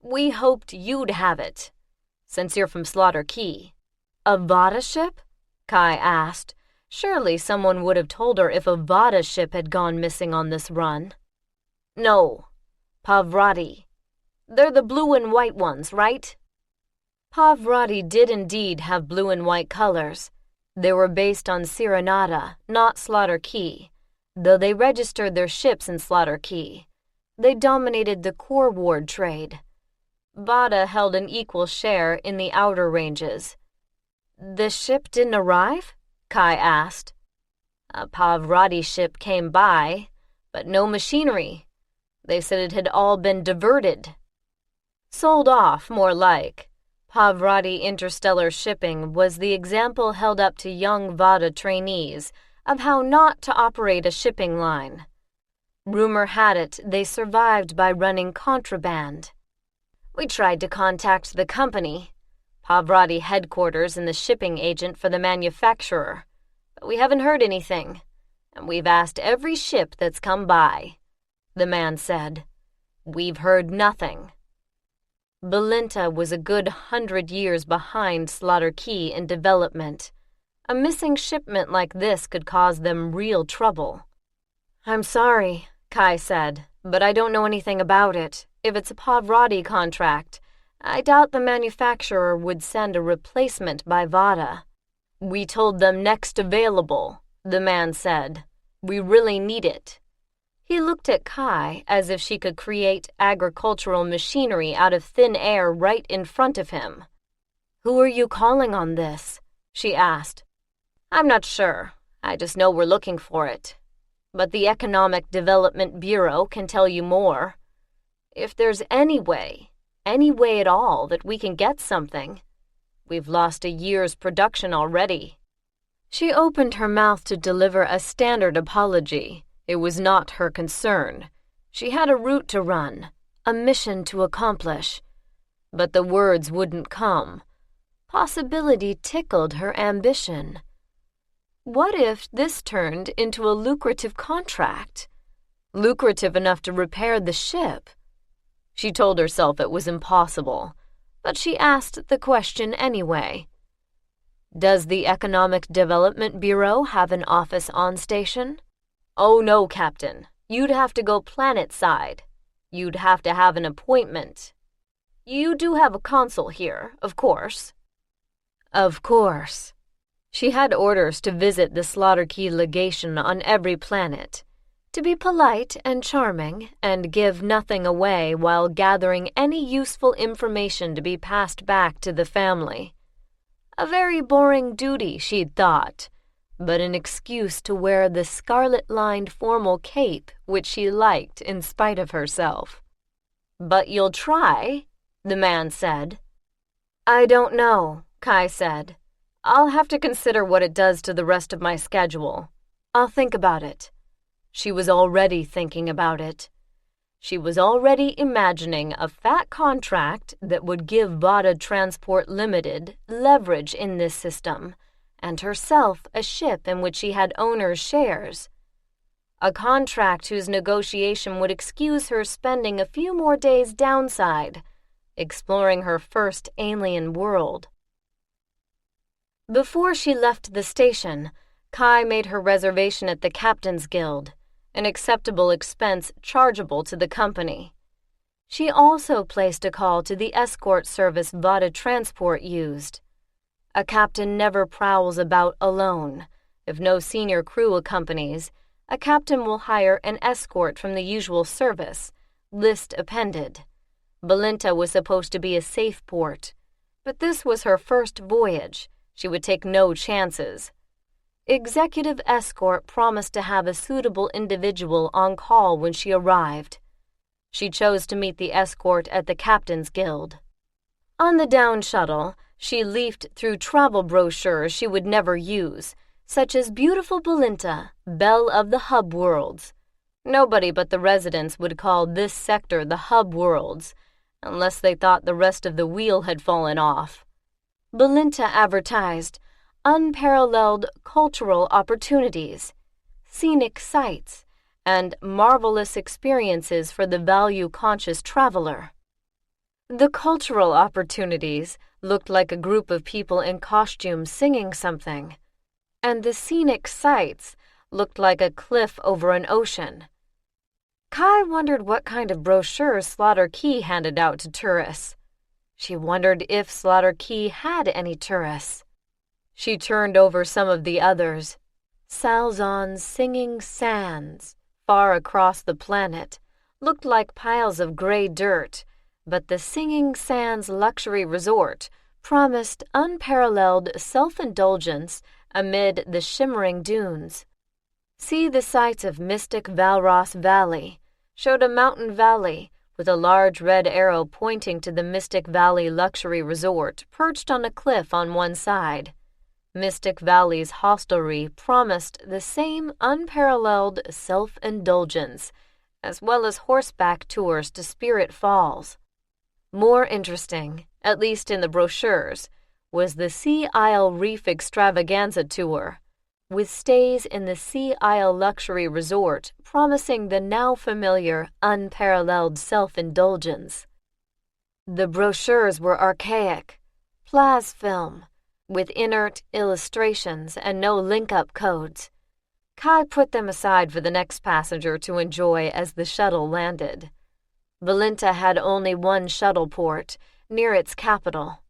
We hoped you'd have it, since you're from Slaughter Key. A Vatta ship? Kai asked. Surely someone would have told her if a Vatta ship had gone missing on this run. No, Pavrati. They're the blue and white ones, right? Pavrati did indeed have blue and white colors. They were based on Serenata, not Slaughter Key, though they registered their ships in Slaughter Key. They dominated the core ward trade. Vatta held an equal share in the outer ranges. The ship didn't arrive? Kai asked. A Pavrati ship came by, but no machinery. They said it had all been diverted. Sold off, more like. Pavrati interstellar shipping was the example held up to young Vatta trainees of how not to operate a shipping line. Rumor had it they survived by running contraband. We tried to contact the company, Pavrati headquarters and the shipping agent for the manufacturer, but we haven't heard anything, and we've asked every ship that's come by, the man said. We've heard nothing. Belinta was a good 100 years behind Slaughter Key in development. A missing shipment like this could cause them real trouble. I'm sorry, Kai said, but I don't know anything about it. If it's a Pavrati contract, I doubt the manufacturer would send a replacement by Vatta. We told them next available, the man said. We really need it. He looked at Kai as if she could create agricultural machinery out of thin air right in front of him. Who are you calling on this? She asked. I'm not sure. I just know we're looking for it. But the Economic Development Bureau can tell you more. If there's any way at all that we can get something. We've lost a year's production already. She opened her mouth to deliver a standard apology. It was not her concern. She had a route to run, a mission to accomplish. But the words wouldn't come. Possibility tickled her ambition. What if this turned into a lucrative contract? Lucrative enough to repair the ship? She told herself it was impossible, but she asked the question anyway. Does the Economic Development Bureau have an office on station? Oh no, Captain. You'd have to go planet-side. You'd have to have an appointment. You do have a consul here, of course. Of course. She had orders to visit the Slaughter Key legation on every planet, to be polite and charming and give nothing away while gathering any useful information to be passed back to the family. A very boring duty, she'd thought, but an excuse to wear the scarlet-lined formal cape which she liked in spite of herself. But you'll try, the man said. I don't know, Kai said. I'll have to consider what it does to the rest of my schedule. I'll think about it. She was already thinking about it. She was already imagining a fat contract that would give Vatta Transport Ltd. Leverage in this system, and herself a ship in which she had owner's shares. A contract whose negotiation would excuse her spending a few more days downside, exploring her first alien world. Before she left the station, Kai made her reservation at the Captain's Guild, an acceptable expense chargeable to the company. She also placed a call to the escort service Vatta Transport used. A captain never prowls about alone. If no senior crew accompanies, a captain will hire an escort from the usual service, list appended. Belinta was supposed to be a safe port, but this was her first voyage. She would take no chances. Executive escort promised to have a suitable individual on call when she arrived. She chose to meet the escort at the Captain's Guild. On the down shuttle, she leafed through travel brochures she would never use, such as Beautiful Belinta, Belle of the Hub Worlds. Nobody but the residents would call this sector the Hub Worlds, unless they thought the rest of the wheel had fallen off. Belinta advertised unparalleled cultural opportunities, scenic sights, and marvelous experiences for the value-conscious traveler. The cultural opportunities looked like a group of people in costumes singing something, and the scenic sights looked like a cliff over an ocean. Kai wondered what kind of brochures Slaughter Key handed out to tourists. She wondered if Slaughter Key had any tourists. She turned over some of the others. Salzon's Singing Sands, far across the planet, looked like piles of gray dirt, but the Singing Sands Luxury Resort promised unparalleled self-indulgence amid the shimmering dunes. See the sights of Mystic Valros Valley, showed a mountain valley with a large red arrow pointing to the Mystic Valley Luxury Resort perched on a cliff on one side. Mystic Valley's hostelry promised the same unparalleled self-indulgence, as well as horseback tours to Spirit Falls. More interesting, at least in the brochures, was the Sea Isle Reef Extravaganza Tour, with stays in the Sea Isle Luxury Resort promising the now familiar unparalleled self-indulgence. The brochures were archaic, plas film, with inert illustrations and no link-up codes. Kai put them aside for the next passenger to enjoy as the shuttle landed. Belinta had only one shuttle port, near its capital.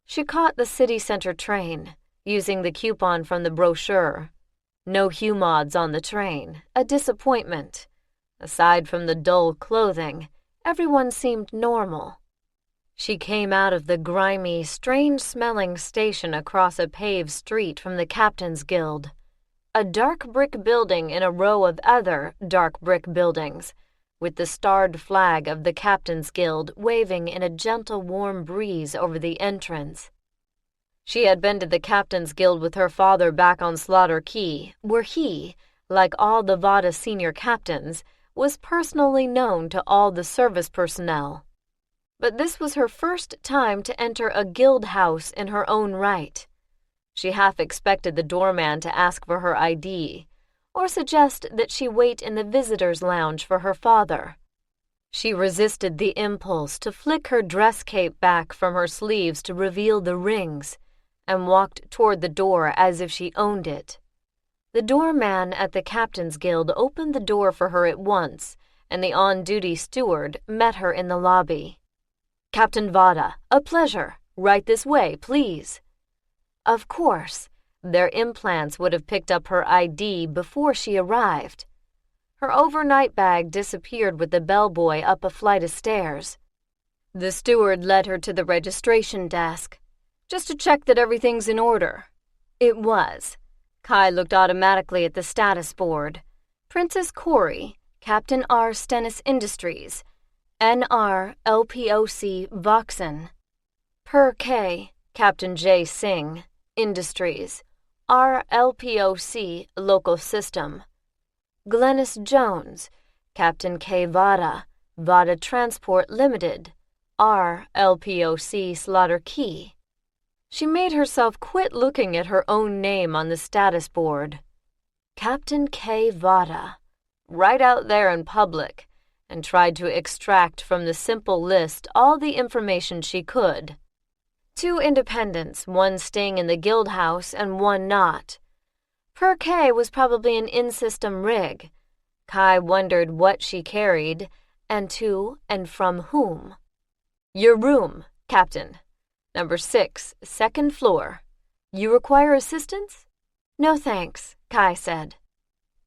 She caught the city center train, using the coupon from the brochure. No humods on the train, a disappointment. Aside from the dull clothing, everyone seemed normal. She came out of the grimy, strange-smelling station across a paved street from the Captain's Guild, a dark brick building in a row of other dark brick buildings, with the starred flag of the Captain's Guild waving in a gentle warm breeze over the entrance. She had been to the Captain's Guild with her father back on Slaughter Key, where he, like all the Vatta senior captains, was personally known to all the service personnel. But this was her first time to enter a guild house in her own right. She half expected the doorman to ask for her ID, or suggest that she wait in the visitors' lounge for her father. She resisted the impulse to flick her dress cape back from her sleeves to reveal the rings, and walked toward the door as if she owned it. The doorman at the Captain's Guild opened the door for her at once, and the on-duty steward met her in the lobby. "Captain Vatta, a pleasure. Right this way, please." Of course, their implants would have picked up her ID before she arrived. Her overnight bag disappeared with the bellboy up a flight of stairs. The steward led her to the registration desk, just to check that everything's in order. It was. Kai looked automatically at the status board. Princess Corey, Captain R. Stennis Industries, NR LPOC Voxen. Per K, Captain J. Singh, Industries, RLPOC Local System. Glennis Jones, Captain K. Vatta, Vatta Transport Ltd, RLPOC Slaughter Key. She made herself quit looking at her own name on the status board. Captain K. Vatta, right out there in public, and tried to extract from the simple list all the information she could. 2 independents, one staying in the guild house and one not. Per K was probably an in-system rig. Kai wondered what she carried, and to and from whom. "Your room, Captain. Number 6, 2nd floor. You require assistance?" "No thanks," Kai said.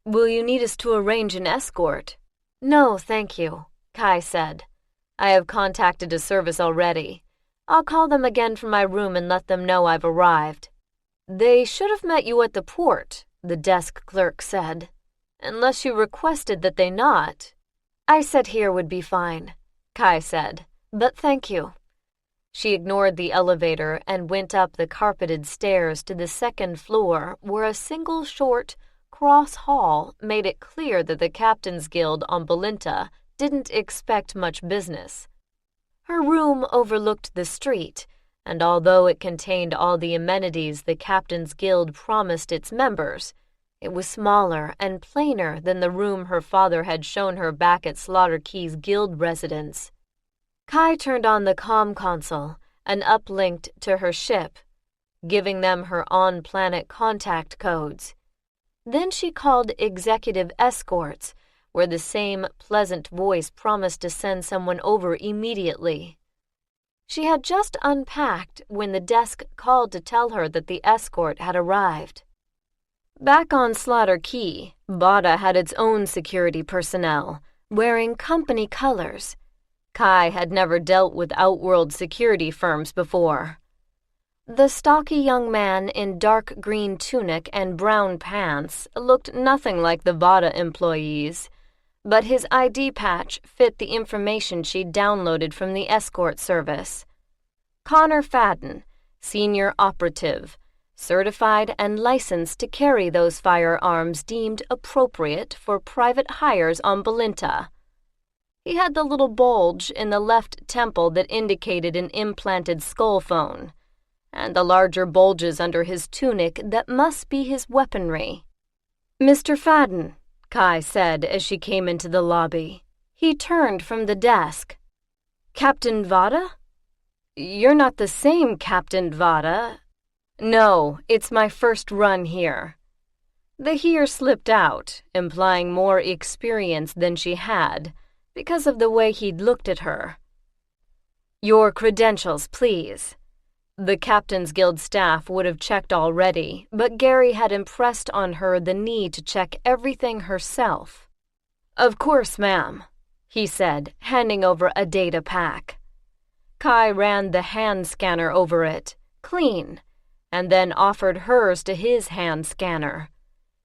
"Will you need us to arrange an escort?" "No, thank you," Kai said. "I have contacted a service already. I'll call them again from my room and let them know I've arrived." "They should have met you at the port," the desk clerk said. "Unless you requested that they not." "I said here would be fine," Kai said, "but thank you." She ignored the elevator and went up the carpeted stairs to the 2nd floor, where a single short, cross hall made it clear that the Captain's Guild on Balinta didn't expect much business. Her room overlooked the street, and although it contained all the amenities the Captain's Guild promised its members, it was smaller and plainer than the room her father had shown her back at Slaughter Key's guild residence. Kai turned on the comm console and uplinked to her ship, giving them her on-planet contact codes. Then she called executive escorts, where the same pleasant voice promised to send someone over immediately. She had just unpacked when the desk called to tell her that the escort had arrived. Back on Slaughter Key, Vatta had its own security personnel, wearing company colors. Kai had never dealt with outworld security firms before. The stocky young man in dark green tunic and brown pants looked nothing like the Vatta employees, but his ID patch fit the information she'd downloaded from the escort service. Connor Fadden, senior operative, certified and licensed to carry those firearms deemed appropriate for private hires on Balinta. He had the little bulge in the left temple that indicated an implanted skull phone, and the larger bulges under his tunic that must be his weaponry. "Mr. Fadden," Kai said as she came into the lobby. He turned from the desk. "Captain Vatta? You're not the same Captain Vatta." "No, it's my first run here." The "here" slipped out, implying more experience than she had, because of the way he'd looked at her. "Your credentials, please." The Captain's Guild staff would have checked already, but Gary had impressed on her the need to check everything herself. "Of course, ma'am," he said, handing over a data pack. Kai ran the hand scanner over it, clean, and then offered hers to his hand scanner.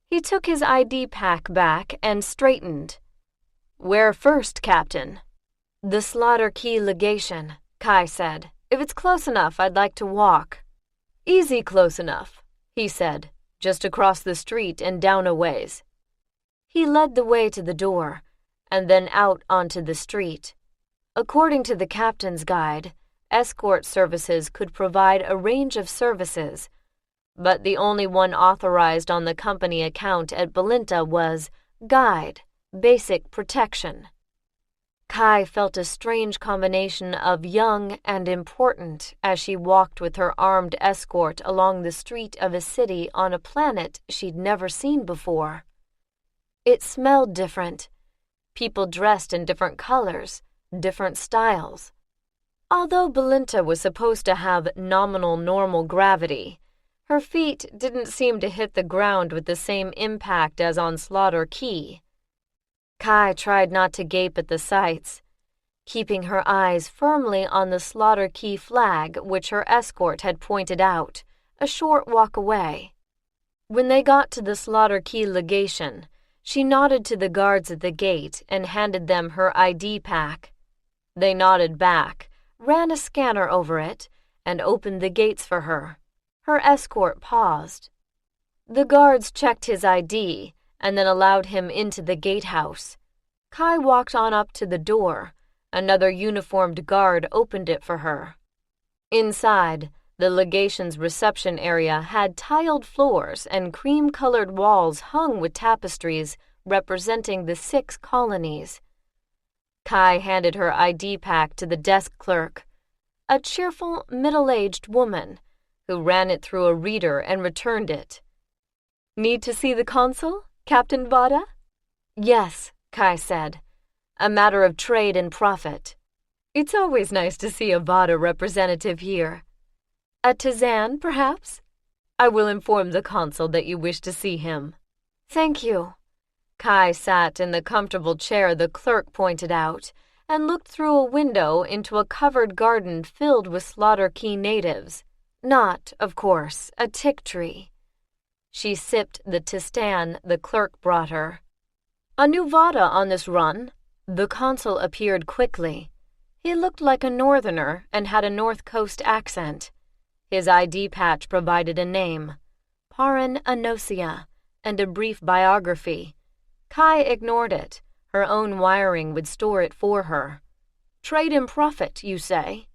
He took his ID pack back and straightened. "Where first, Captain?" "The Slaughter Key legation," Kai said. "If it's close enough, I'd like to walk." "Easy close enough," he said, "just across the street and down a ways." He led the way to the door, and then out onto the street. According to the captain's guide, escort services could provide a range of services, but the only one authorized on the company account at Balinta was Guide, Basic Protection. Kai felt a strange combination of young and important as she walked with her armed escort along the street of a city on a planet she'd never seen before. It smelled different. People dressed in different colors, different styles. Although Balinta was supposed to have nominal normal gravity, her feet didn't seem to hit the ground with the same impact as on Slaughter Key. Kai tried not to gape at the sights, keeping her eyes firmly on the Slaughter Key flag which her escort had pointed out, a short walk away. When they got to the Slaughter Key legation, she nodded to the guards at the gate and handed them her ID pack. They nodded back, ran a scanner over it, and opened the gates for her. Her escort paused. The guards checked his ID and then allowed him into the gatehouse. Kai walked on up to the door. Another uniformed guard opened it for her. Inside, the legation's reception area had tiled floors and cream-colored walls hung with tapestries representing the 6 colonies. Kai handed her ID pack to the desk clerk, a cheerful, middle-aged woman who ran it through a reader and returned it. "Need to see the consul, Captain Vatta?" "Yes," Kai said. "A matter of trade and profit. It's always nice to see a Vatta representative here. A tisane, perhaps? I will inform the consul that you wish to see him." "Thank you." Kai sat in the comfortable chair the clerk pointed out and looked through a window into a covered garden filled with Slaughter Key natives. Not, of course, a tick tree. She sipped the tisane the clerk brought her. "A new Vatta on this run." The consul appeared quickly. He looked like a northerner and had a North Coast accent. His ID patch provided a name, Paran Anosia, and a brief biography. Kai ignored it. Her own wiring would store it for her. "Trade and profit, you say?"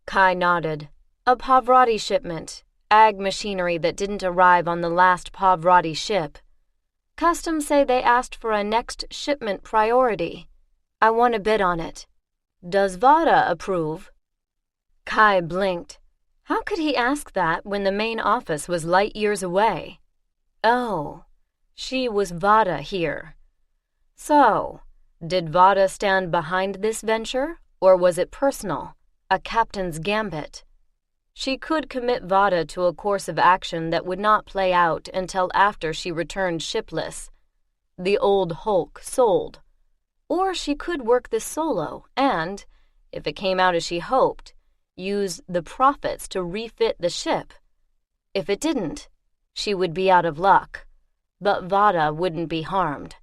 Kai nodded. "A Pavarotti shipment, ag machinery that didn't arrive on the last Pavarotti ship. Customs say they asked for a next shipment priority. I want a bid on it. Does Vatta approve?" Kai blinked. How could he ask that when the main office was light years away? Oh, she was Vatta here. So, did Vatta stand behind this venture, or was it personal, a captain's gambit? She could commit Vatta to a course of action that would not play out until after she returned shipless. The old hulk sold. Or she could work this solo and, if it came out as she hoped, use the profits to refit the ship. If it didn't, she would be out of luck, but Vatta wouldn't be harmed.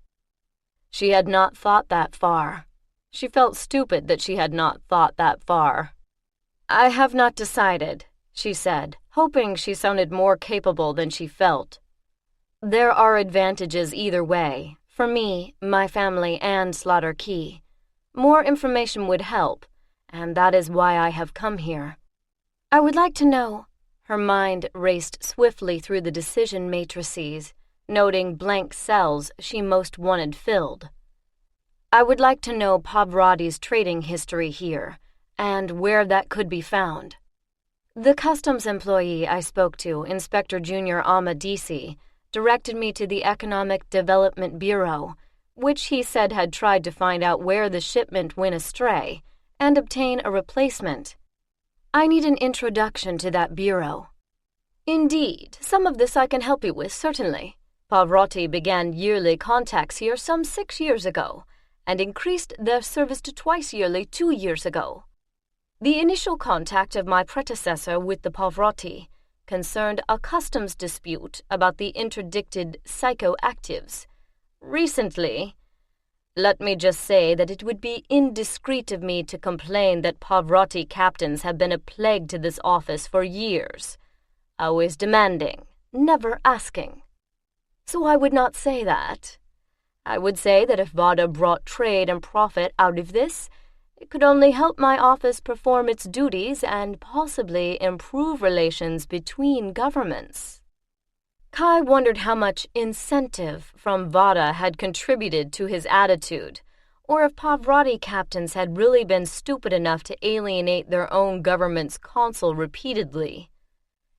She had not thought that far. She felt stupid that she had not thought that far. "I have not decided," she said, hoping she sounded more capable than she felt. "There are advantages either way, for me, my family, and Slaughter Key. More information would help, and that is why I have come here. I would like to know." Her mind raced swiftly through the decision matrices, noting blank cells she most wanted filled. "I would like to know Pavarotti's trading history here, and where that could be found." The customs employee I spoke to, Inspector Junior Amadisi, directed me to the Economic Development Bureau, which he said had tried to find out where the shipment went astray and obtain a replacement. I need an introduction to that bureau. "Indeed, some of this I can help you with, certainly. Pavarotti began yearly contacts here some 6 years ago, and increased their service to twice yearly 2 years ago. The initial contact of my predecessor with the Pavarotti concerned a customs dispute about the interdicted psychoactives. Recently, let me just say that it would be indiscreet of me to complain that Pavarotti captains have been a plague to this office for years, always demanding, never asking. So I would not say that. I would say that if Vatta brought trade and profit out of this, it could only help my office perform its duties and possibly improve relations between governments." Kai wondered how much incentive from Vatta had contributed to his attitude, or if Pavarotti captains had really been stupid enough to alienate their own government's consul repeatedly.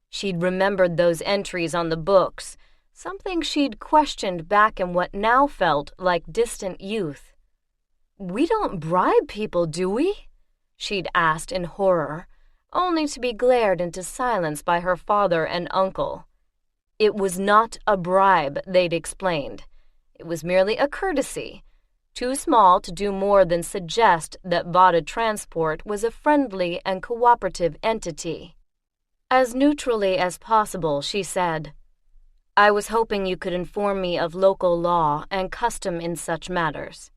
She'd remembered those entries on the books, something she'd questioned back in what now felt like distant youth. "We don't bribe people, do we?" she'd asked in horror, only to be glared into silence by her father and uncle. It was not a bribe, they'd explained. It was merely a courtesy, too small to do more than suggest that Vatta Transport was a friendly and cooperative entity. As neutrally as possible, she said, "I was hoping you could inform me of local law and custom in such matters."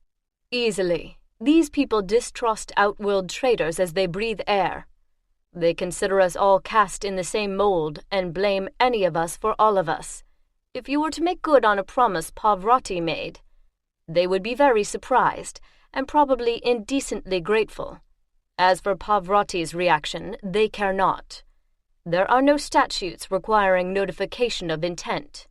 "Easily. These people distrust outworld traders as they breathe air. They consider us all cast in the same mold and blame any of us for all of us. If you were to make good on a promise Pavarotti made, they would be very surprised and probably indecently grateful. As for Pavarotti's reaction, they care not. There are no statutes requiring notification of intent."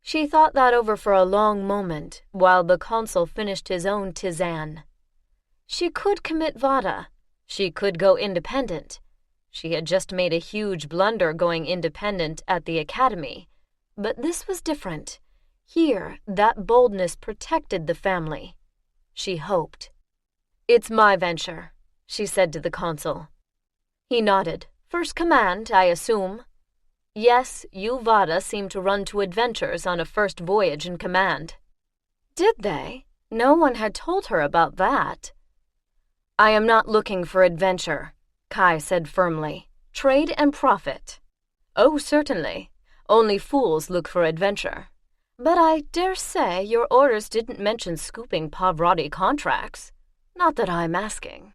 She thought that over for a long moment while the consul finished his own tisane. She could commit Vatta. She could go independent. She had just made a huge blunder going independent at the academy. But this was different. Here, that boldness protected the family. She hoped. "It's my venture," she said to the consul. He nodded. "First command, I assume." "Yes, you Vatta seem to run to adventures on a first voyage in command." Did they? No one had told her about that. "I am not looking for adventure," Kai said firmly. "Trade and profit." "Oh, certainly. Only fools look for adventure. But I dare say your orders didn't mention scooping Pavarotti contracts. Not that I'm asking."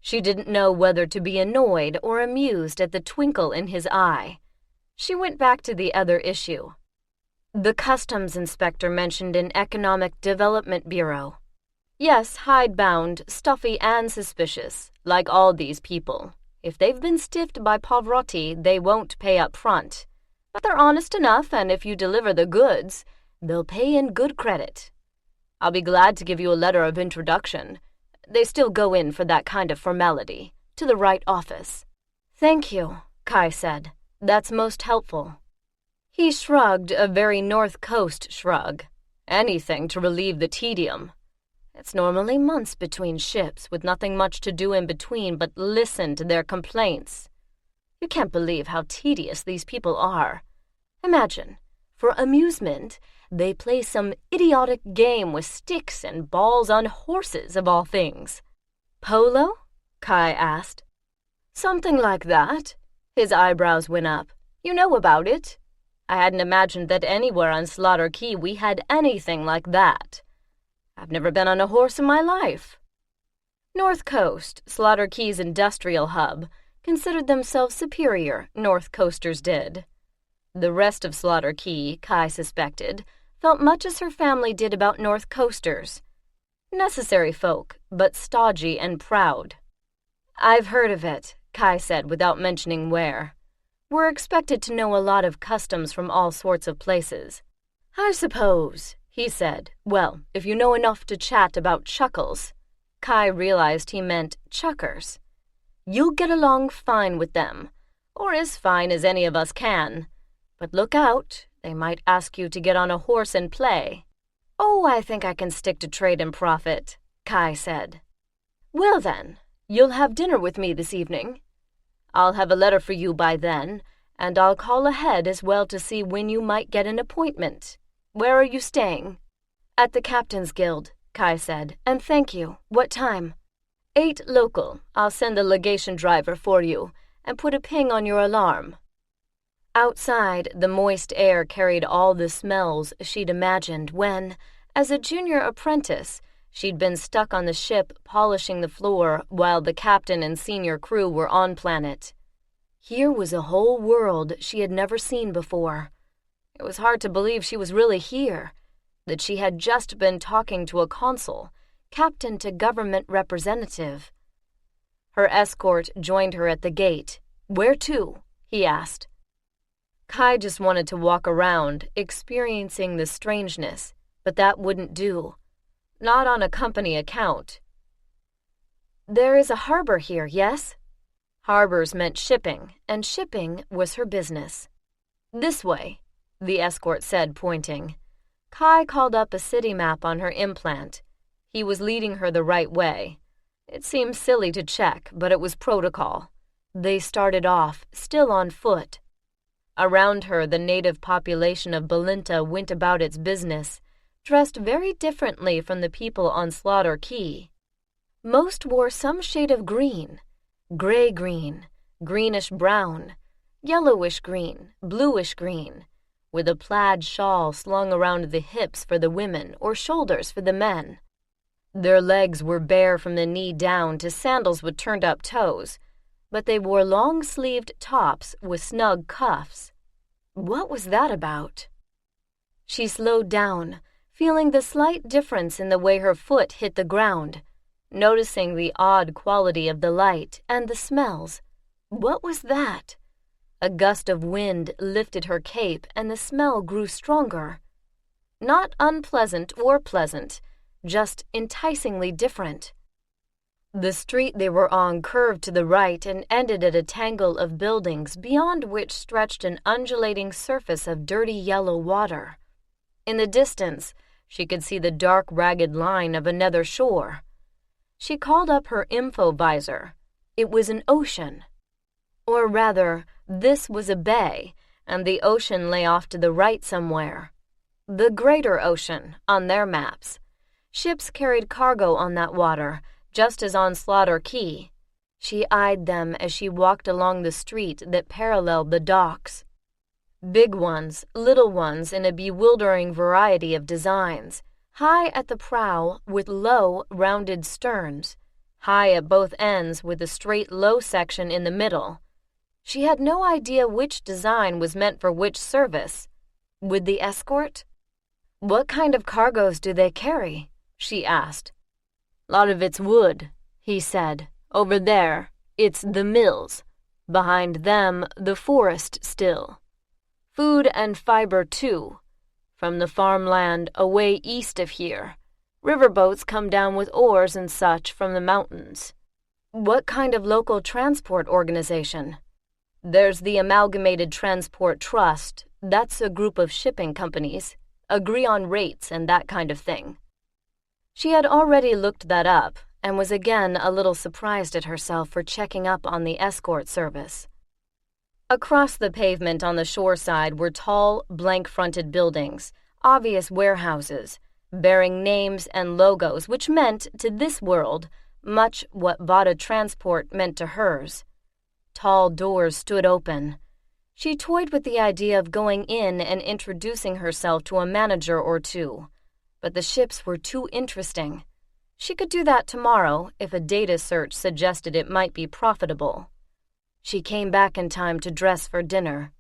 She didn't know whether to be annoyed or amused at the twinkle in his eye. She went back to the other issue. The customs inspector mentioned an economic development bureau. Yes, hidebound, stuffy and suspicious, like all these people. If they've been stiffed by Pavarotti, they won't pay up front. But they're honest enough, and if you deliver the goods, they'll pay in good credit. I'll be glad to give you a letter of introduction. They still go in for that kind of formality, to the right office. "Thank you," Kai said. "That's most helpful." He shrugged a very North Coast shrug. Anything to relieve the tedium. It's normally months between ships with nothing much to do in between but listen to their complaints. You can't believe how tedious these people are. Imagine, for amusement, they play some idiotic game with sticks and balls on horses, of all things. "Polo?" Kai asked. "Something like that." His eyebrows went up. "You know about it? I hadn't imagined that anywhere on Slaughter Key we had anything like that. I've never been on a horse in my life." North Coast, Slaughter Key's industrial hub, considered themselves superior, North Coasters did. The rest of Slaughter Key, Kai suspected, felt much as her family did about North Coasters. Necessary folk, but stodgy and proud. "I've heard of it," Kai said without mentioning where. "We're expected to know a lot of customs from all sorts of places." "I suppose," he said. "Well, if you know enough to chat about chuckles." Kai realized he meant chuckers. "You'll get along fine with them, or as fine as any of us can. But look out, they might ask you to get on a horse and play." "Oh, I think I can stick to trade and profit," Kai said. "Well then, you'll have dinner with me this evening. I'll have a letter for you by then, and I'll call ahead as well to see when you might get an appointment. Where are you staying?" "At the Captain's Guild," Kai said, "and thank you. What time?" 8 local. I'll send the legation driver for you, and put a ping on your alarm." Outside, the moist air carried all the smells she'd imagined when, as a junior apprentice, she'd been stuck on the ship polishing the floor while the captain and senior crew were on planet. Here was a whole world she had never seen before. It was hard to believe she was really here, that she had just been talking to a consul, captain to government representative. Her escort joined her at the gate. "Where to?" he asked. Kai just wanted to walk around, experiencing the strangeness, but that wouldn't do. Not on a company account. "There is a harbor here, yes?" Harbors meant shipping, and shipping was her business. "This way," the escort said, pointing. Kai called up a city map on her implant. He was leading her the right way. It seemed silly to check, but it was protocol. They started off, still on foot. Around her, the native population of Belinta went about its business, dressed very differently from the people on Slaughter Key. Most wore some shade of green, gray-green, greenish-brown, yellowish-green, bluish-green, with a plaid shawl slung around the hips for the women or shoulders for the men. Their legs were bare from the knee down to sandals with turned-up toes, but they wore long-sleeved tops with snug cuffs. What was that about? She slowed down, feeling the slight difference in the way her foot hit the ground, noticing the odd quality of the light and the smells. What was that? A gust of wind lifted her cape and the smell grew stronger. Not unpleasant or pleasant, just enticingly different. The street they were on curved to the right and ended at a tangle of buildings beyond which stretched an undulating surface of dirty yellow water. In the distance, she could see the dark, ragged line of another shore. She called up her info visor. It was an ocean. Or rather, this was a bay, and the ocean lay off to the right somewhere. The Greater Ocean, on their maps. Ships carried cargo on that water, just as on Slaughter Key. She eyed them as she walked along the street that paralleled the docks. Big ones, little ones in a bewildering variety of designs, high at the prow with low, rounded sterns, high at both ends with a straight low section in the middle. She had no idea which design was meant for which service. Would the escort? "What kind of cargoes do they carry?" she asked. "Lot of it's wood," he said. "Over there, it's the mills. Behind them, the forest still. Food and fiber, too. From the farmland away east of here. Riverboats come down with oars and such from the mountains." "What kind of local transport organization?" "There's the Amalgamated Transport Trust. That's a group of shipping companies. Agree on rates and that kind of thing." She had already looked that up and was again a little surprised at herself for checking up on the escort service. Across the pavement on the shore side were tall, blank-fronted buildings, obvious warehouses, bearing names and logos which meant, to this world, much what Vatta Transport meant to hers. Tall doors stood open. She toyed with the idea of going in and introducing herself to a manager or two, but the ships were too interesting. She could do that tomorrow if a data search suggested it might be profitable. She came back in time to dress for dinner.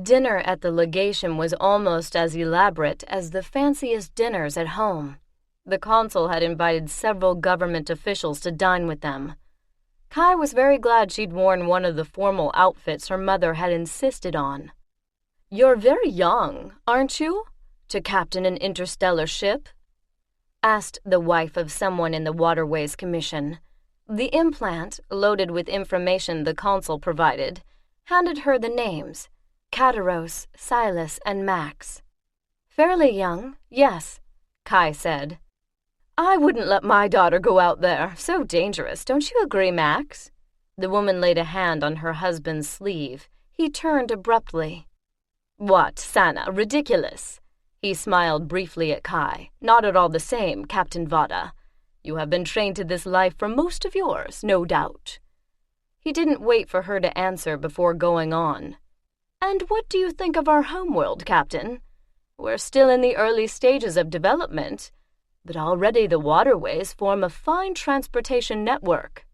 Dinner at the legation was almost as elaborate as the fanciest dinners at home. The consul had invited several government officials to dine with them. Kai was very glad she'd worn one of the formal outfits her mother had insisted on. "You're very young, aren't you, to captain an interstellar ship?" asked the wife of someone in the Waterways Commission. The implant, loaded with information the consul provided, handed her the names: Kataros, Silas, and Max. "Fairly young, yes," Kai said. "I wouldn't let my daughter go out there. So dangerous, don't you agree, Max?" The woman laid a hand on her husband's sleeve. He turned abruptly. "What, Sana, ridiculous!" He smiled briefly at Kai. "Not at all the same, Captain Vatta. You have been trained to this life for most of yours, no doubt." He didn't wait for her to answer before going on. "And what do you think of our homeworld, Captain? We're still in the early stages of development, but already the waterways form a fine transportation network."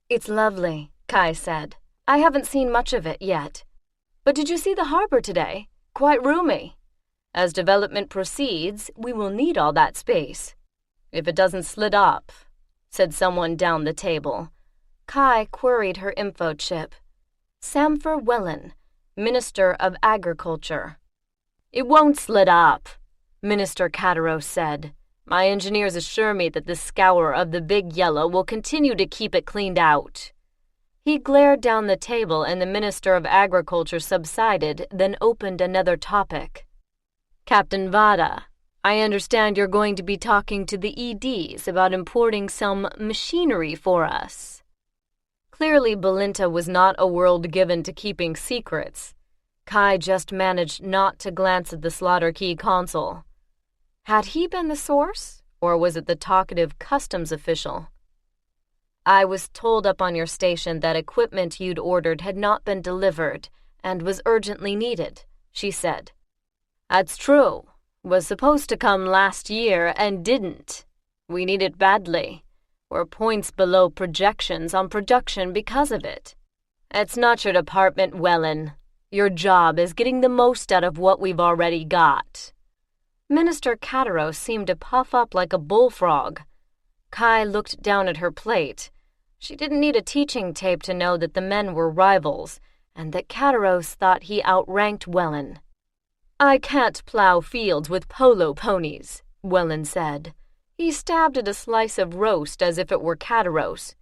"It's lovely," Kai said. "I haven't seen much of it yet. But did you see the harbor today? Quite roomy. As development proceeds, we will need all that space. If it doesn't slit up," said someone down the table. Kai queried her info chip. "Samfer Wellen, Minister of Agriculture." "It won't slit up," Minister Kataros said. "My engineers assure me that the scour of the Big Yellow will continue to keep it cleaned out." He glared down the table and the Minister of Agriculture subsided, then opened another topic. "Captain Vatta, I understand you're going to be talking to the EDs about importing some machinery for us." Clearly, Belinta was not a world given to keeping secrets. Kai just managed not to glance at the Slaughter Key consul. Had he been the source, or was it the talkative customs official? "I was told up on your station that equipment you'd ordered had not been delivered and was urgently needed," she said. "That's true. Was supposed to come last year and didn't. We need it badly. We're points below projections on production because of it. It's not your department, Wellen. Your job is getting the most out of what we've already got." Minister Kataros seemed to puff up like a bullfrog. Kai looked down at her plate. She didn't need a teaching tape to know that the men were rivals, and that Kataros thought he outranked Wellen. "I can't plow fields with polo ponies," Wellen said. He stabbed at a slice of roast as if it were Kataros.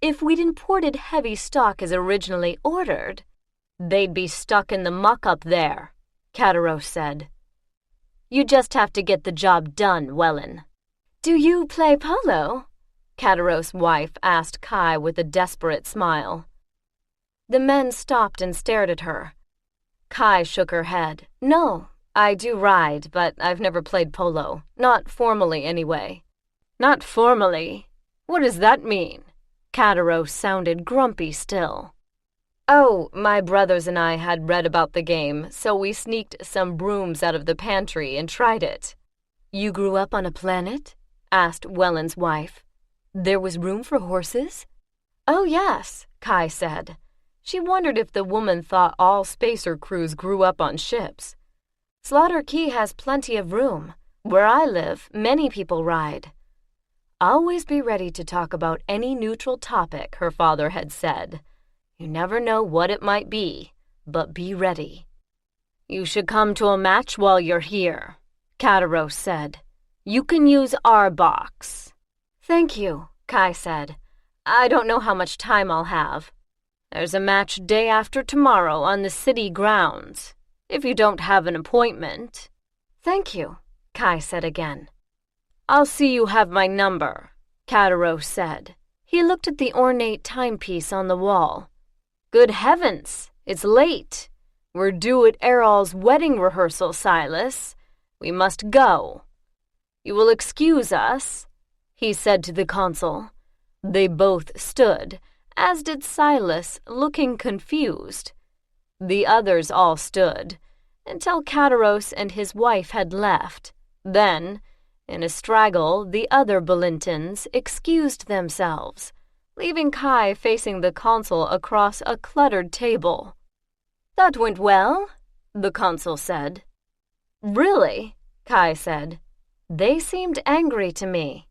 If we'd imported heavy stock as originally ordered, they'd be stuck in the muck up there, Kataros said. You just have to get the job done, Wellen. Do you play polo? Kataros' wife asked Kai with a desperate smile. The men stopped and stared at her. Kai shook her head. No, I do ride, but I've never played polo. Not formally, anyway. Not formally? What does that mean? Kataros sounded grumpy still. Oh, my brothers and I had read about the game, so we sneaked some brooms out of the pantry and tried it. You grew up on a planet? Asked Wellen's wife. There was room for horses? Oh, yes, Kai said. She wondered if the woman thought all spacer crews grew up on ships. Slaughter Key has plenty of room. Where I live, many people ride. Always be ready to talk about any neutral topic, her father had said. You never know what it might be, but be ready. You should come to a match while you're here, Kataros said. You can use our box. Thank you, Kai said. I don't know how much time I'll have. There's a match day after tomorrow on the city grounds, if you don't have an appointment. Thank you, Kai said again. I'll see you have my number, Kataros said. He looked at the ornate timepiece on the wall. Good heavens, it's late. We're due at Errol's wedding rehearsal, Silas. We must go. You will excuse us, he said to the consul. They both stood, as did Silas, looking confused. The others all stood, until Kataros and his wife had left. Then, in a straggle, the other Belintons excused themselves, leaving Kai facing the consul across a cluttered table. That went well, the consul said. Really? Kai said. They seemed angry to me.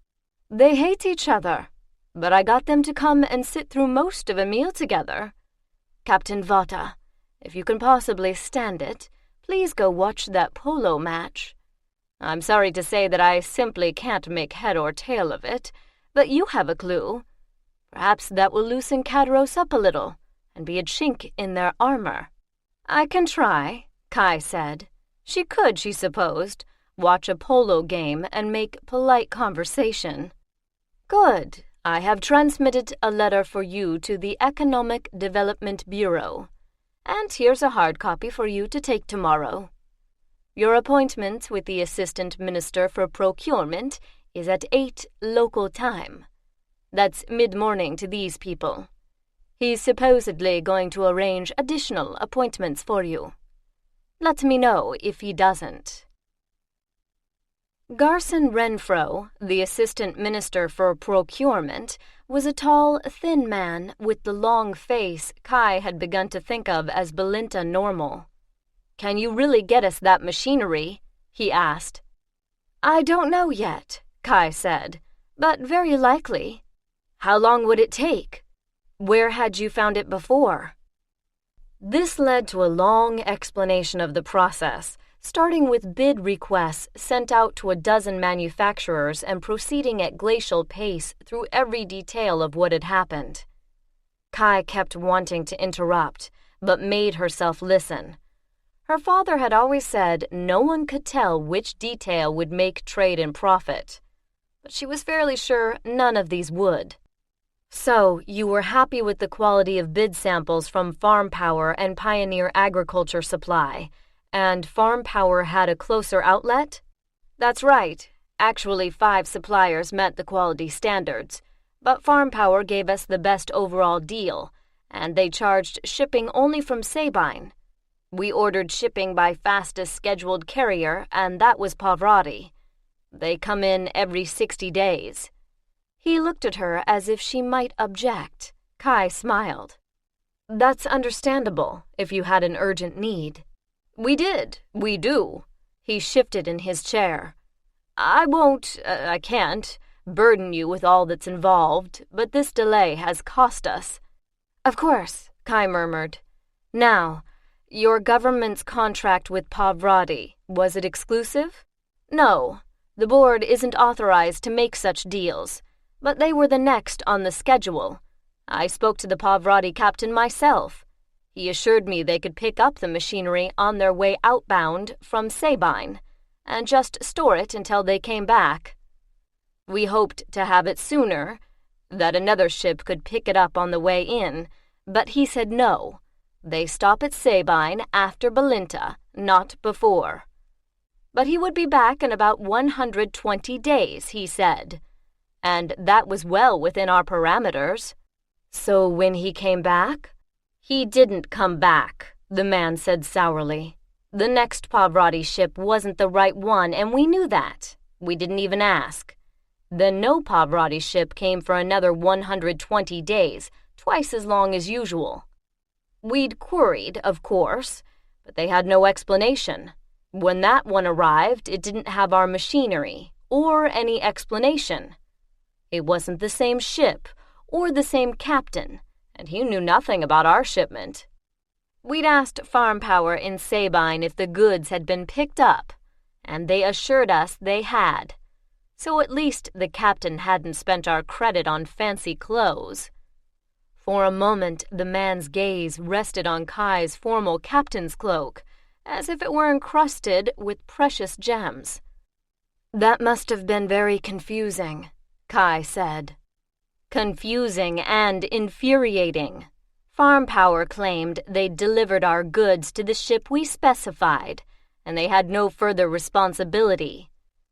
They hate each other, but I got them to come and sit through most of a meal together. Captain Vatta, if you can possibly stand it, please go watch that polo match. I'm sorry to say that I simply can't make head or tail of it, but you have a clue. Perhaps that will loosen Kataros up a little and be a chink in their armor. I can try, Kai said. She could, she supposed, watch a polo game and make polite conversation. Good. I have transmitted a letter for you to the Economic Development Bureau, and here's a hard copy for you to take tomorrow. Your appointment with the Assistant Minister for Procurement is at 8 local time. That's mid-morning to these people. He's supposedly going to arrange additional appointments for you. Let me know if he doesn't. Garson Renfro, the Assistant Minister for Procurement, was a tall, thin man with the long face Kai had begun to think of as Belinta normal. Can you really get us that machinery? He asked. I don't know yet, Kai said, but very likely. How long would it take? Where had you found it before? This led to a long explanation of the process, starting with bid requests sent out to a dozen manufacturers and proceeding at glacial pace through every detail of what had happened. Kai kept wanting to interrupt, but made herself listen. Her father had always said no one could tell which detail would make trade and profit, but she was fairly sure none of these would. So, you were happy with the quality of bid samples from Farm Power and Pioneer Agriculture Supply, and Farm Power had a closer outlet? That's right. Actually, 5 suppliers met the quality standards, but Farm Power gave us the best overall deal, and they charged shipping only from Sabine. We ordered shipping by fastest scheduled carrier, and that was Pavarotti. They come in every 60 days. He looked at her as if she might object. Kai smiled. That's understandable, if you had an urgent need. We do. He shifted in his chair. I can't burden you with all that's involved, but this delay has cost us. Of course, Kai murmured. Now, your government's contract with Pavarotti, was it exclusive? No. The board isn't authorized to make such deals, but they were the next on the schedule. I spoke to the Pavarotti captain myself. He assured me they could pick up the machinery on their way outbound from Sabine and just store it until they came back. We hoped to have it sooner, that another ship could pick it up on the way in, but he said no. They stop at Sabine after Belinta, not before. But he would be back in about 120 days, he said, and that was well within our parameters. So when he came back? He didn't come back, the man said sourly. The next Pavarotti ship wasn't the right one, and we knew that. We didn't even ask. Then no Pavarotti ship came for another 120 days, twice as long as usual. We'd queried, of course, but they had no explanation. When that one arrived, it didn't have our machinery, or any explanation. It wasn't the same ship, or the same captain, and he knew nothing about our shipment. We'd asked Farm Power in Sabine if the goods had been picked up, and they assured us they had. So at least the captain hadn't spent our credit on fancy clothes. For a moment, the man's gaze rested on Kai's formal captain's cloak, as if it were encrusted with precious gems. That must have been very confusing, Kai said. Confusing and infuriating. Farm Power claimed they'd delivered our goods to the ship we specified, and they had no further responsibility.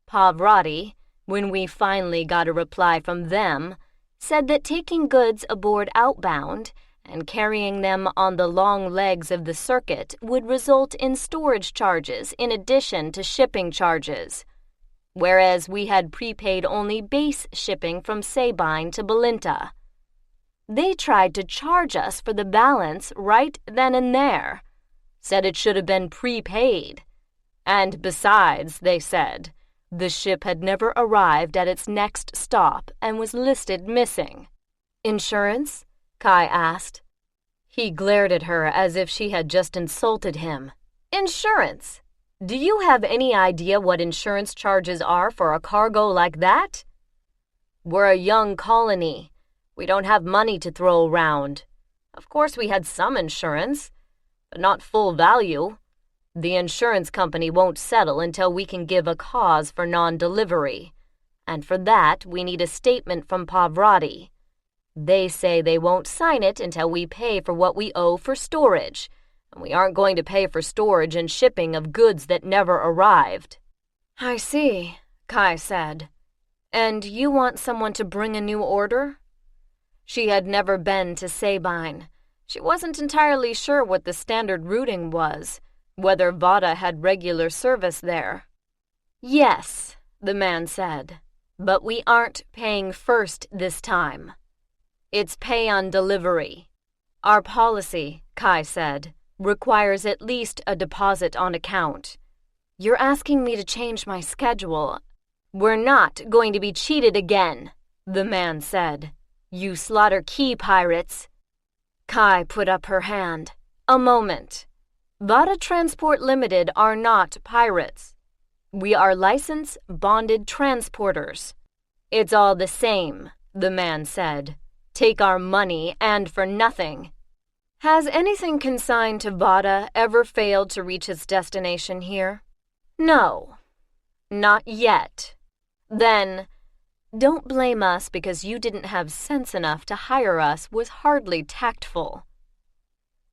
Pavarotti, when we finally got a reply from them, said that taking goods aboard outbound and carrying them on the long legs of the circuit would result in storage charges in addition to shipping charges, whereas we had prepaid only base shipping from Sabine to Belinta. They tried to charge us for the balance right then and there, said it should have been prepaid. And besides, they said, the ship had never arrived at its next stop and was listed missing. Insurance? Kai asked. He glared at her as if she had just insulted him. Insurance? Do you have any idea what insurance charges are for a cargo like that? We're a young colony. We don't have money to throw around. Of course we had some insurance, but not full value. The insurance company won't settle until we can give a cause for non-delivery, and for that we need a statement from Pavarotti. They say they won't sign it until we pay for what we owe for storage, and we aren't going to pay for storage and shipping of goods that never arrived. I see, Kai said. And you want someone to bring a new order? She had never been to Sabine. She wasn't entirely sure what the standard routing was, whether Vatta had regular service there. Yes, the man said, but we aren't paying first this time. It's pay on delivery. Our policy, Kai said, requires at least a deposit on account. You're asking me to change my schedule. We're not going to be cheated again, the man said. You Slaughter Key pirates. Kai put up her hand. A moment. Vatta Transport Ltd are not pirates. We are licensed, bonded transporters. It's all the same, the man said. Take our money and for nothing. Has anything consigned to Vatta ever failed to reach its destination here? No. Not yet. Then, don't blame us because you didn't have sense enough to hire us was hardly tactful.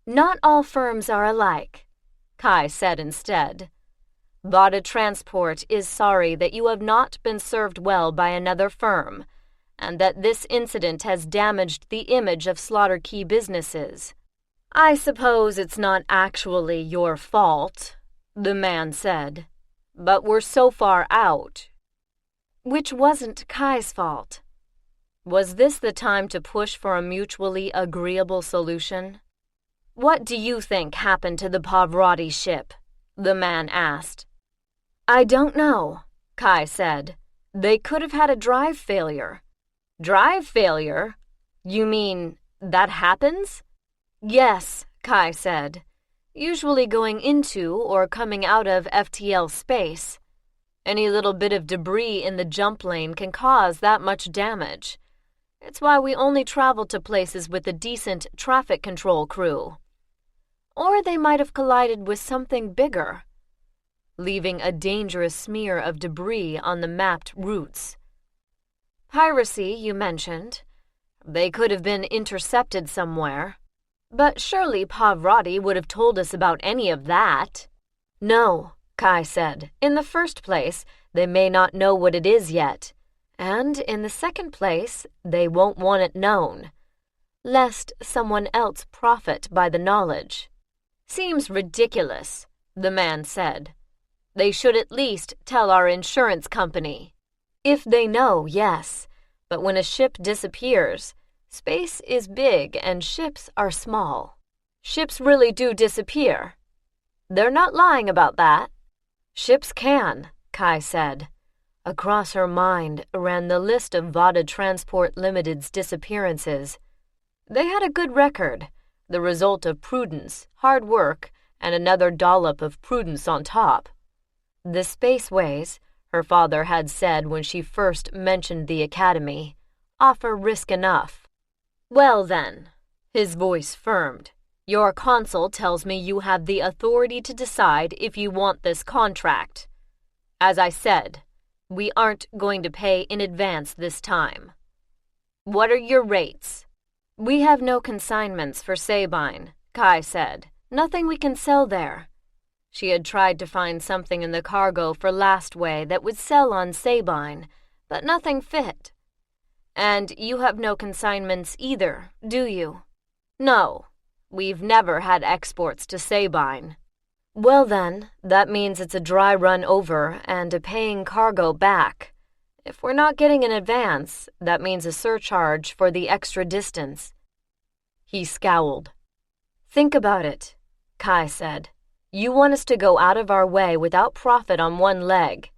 Not all firms are alike, Kai said instead. Vatta Transport is sorry that you have not been served well by another firm, and that this incident has damaged the image of Slaughter Key businesses. I suppose it's not actually your fault, the man said, but we're so far out. Which wasn't Kai's fault. Was this the time to push for a mutually agreeable solution? What do you think happened to the Pavarotti ship? The man asked. I don't know, Kai said. They could have had a drive failure. Drive failure? You mean that happens? Yes, Kai said. Usually going into or coming out of FTL space. Any little bit of debris in the jump lane can cause that much damage. It's why we only travel to places with a decent traffic control crew. Or they might have collided with something bigger, leaving a dangerous smear of debris on the mapped routes. Piracy, you mentioned. They could have been intercepted somewhere. But surely Pavarotti would have told us about any of that. No, Kai said. In the first place, they may not know what it is yet. And in the second place, they won't want it known, lest someone else profit by the knowledge. Seems ridiculous, the man said. They should at least tell our insurance company. If they know, yes, but when a ship disappears, space is big and ships are small. Ships really do disappear. They're not lying about that. Ships can, Kai said. Across her mind ran the list of Vatta Transport Ltd's disappearances. They had a good record, the result of prudence, hard work, and another dollop of prudence on top. The spaceways, her father had said when she first mentioned the academy, offer risk enough. Well then, his voice firmed, your consul tells me you have the authority to decide if you want this contract. As I said, we aren't going to pay in advance this time. What are your rates? We have no consignments for Sabine, Kai said. Nothing we can sell there. She had tried to find something in the cargo for Lastway that would sell on Sabine, but nothing fit. And you have no consignments either, do you? No, we've never had exports to Sabine. Well then, that means it's a dry run over and a paying cargo back. If we're not getting an advance, that means a surcharge for the extra distance. He scowled. Think about it, Kai said. You want us to go out of our way without profit on one leg.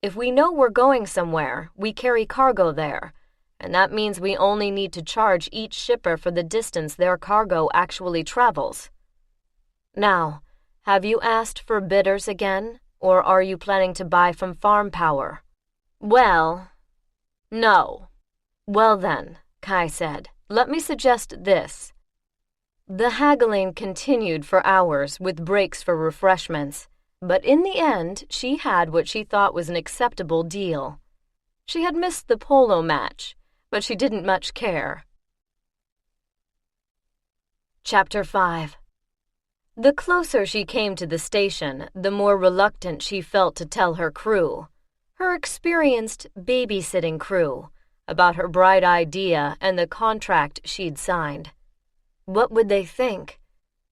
If we know we're going somewhere, we carry cargo there, and that means we only need to charge each shipper for the distance their cargo actually travels. Now, have you asked for bidders again, or are you planning to buy from Farm Power? Well, no. Well then, Kai said, let me suggest this. The haggling continued for hours with breaks for refreshments, but in the end she had what she thought was an acceptable deal. She had missed the polo match, but she didn't much care. Chapter 5. The closer she came to the station, the more reluctant she felt to tell her crew, her experienced babysitting crew, about her bright idea and the contract she'd signed. What would they think?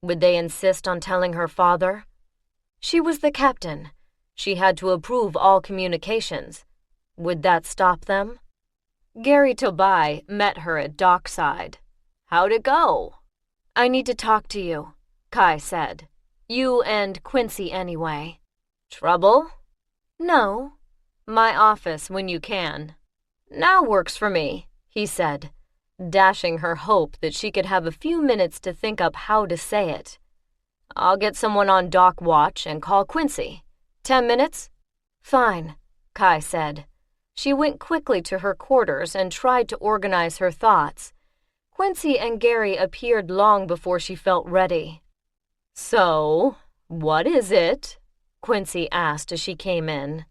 Would they insist on telling her father? She was the captain. She had to approve all communications. Would that stop them? Gary Tobai met her at dockside. How'd it go? I need to talk to you, Kai said. You and Quincy anyway. Trouble? No. My office when you can. Now works for me, he said, dashing her hope that she could have a few minutes to think up how to say it. I'll get someone on dock watch and call Quincy. 10 minutes? Fine, Kai said. She went quickly to her quarters and tried to organize her thoughts. Quincy and Gary appeared long before she felt ready. So, what is it? Quincy asked as she came in.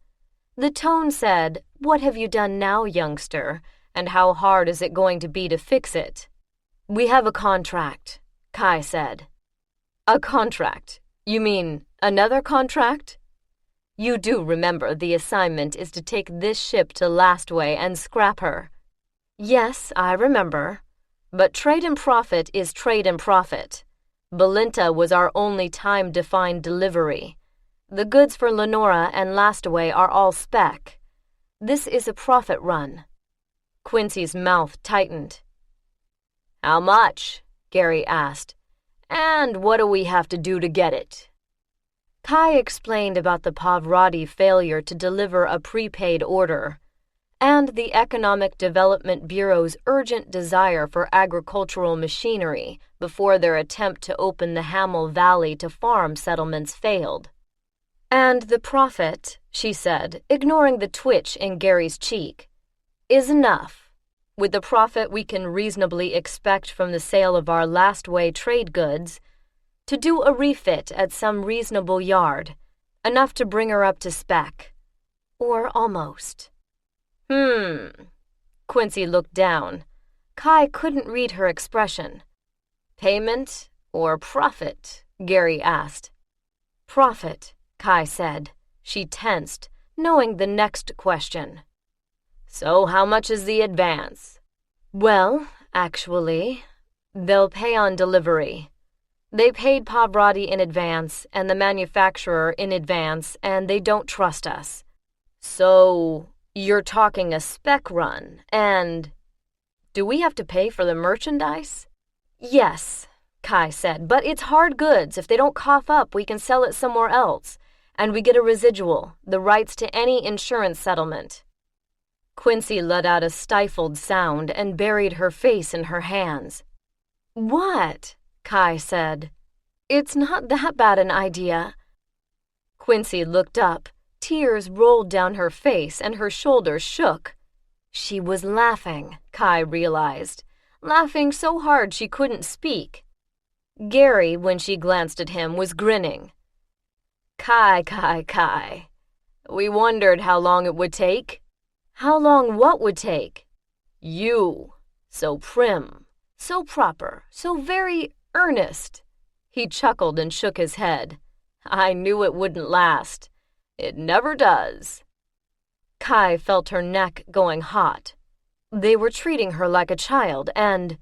The tone said, What have you done now, youngster, and how hard is it going to be to fix it? We have a contract, Kai said. A contract? You mean another contract? You do remember the assignment is to take this ship to Lastway and scrap her. Yes, I remember. But trade and profit is trade and profit. Belinta was our only time-defined delivery. The goods for Lenora and Lastaway are all spec. This is a profit run. Quincy's mouth tightened. How much? Gary asked. And what do we have to do to get it? Kai explained about the Pavarotti failure to deliver a prepaid order, and the Economic Development Bureau's urgent desire for agricultural machinery before their attempt to open the Hamel Valley to farm settlements failed. And the profit, she said, ignoring the twitch in Gary's cheek, is enough. With the profit we can reasonably expect from the sale of our last-way trade goods, to do a refit at some reasonable yard, enough to bring her up to spec. Or almost. Quincy looked down. Kai couldn't read her expression. Payment or profit? Gary asked. Profit, Kai said. She tensed, knowing the next question. So how much is the advance? Well, actually, they'll pay on delivery. They paid Pavarotti in advance and the manufacturer in advance, and they don't trust us. So, you're talking a spec run, and... Do we have to pay for the merchandise? Yes, Kai said, but it's hard goods. If they don't cough up, we can sell it somewhere else, and we get a residual, the rights to any insurance settlement. Quincy let out a stifled sound and buried her face in her hands. What? Kai said. It's not that bad an idea. Quincy looked up. Tears rolled down her face and her shoulders shook. She was laughing, Kai realized, laughing so hard she couldn't speak. Gary, when she glanced at him, was grinning. Kai. We wondered how long it would take. How long what would take? You. So prim, so proper, so very earnest. He chuckled and shook his head. I knew it wouldn't last. It never does. Kai felt her neck going hot. They were treating her like a child, and...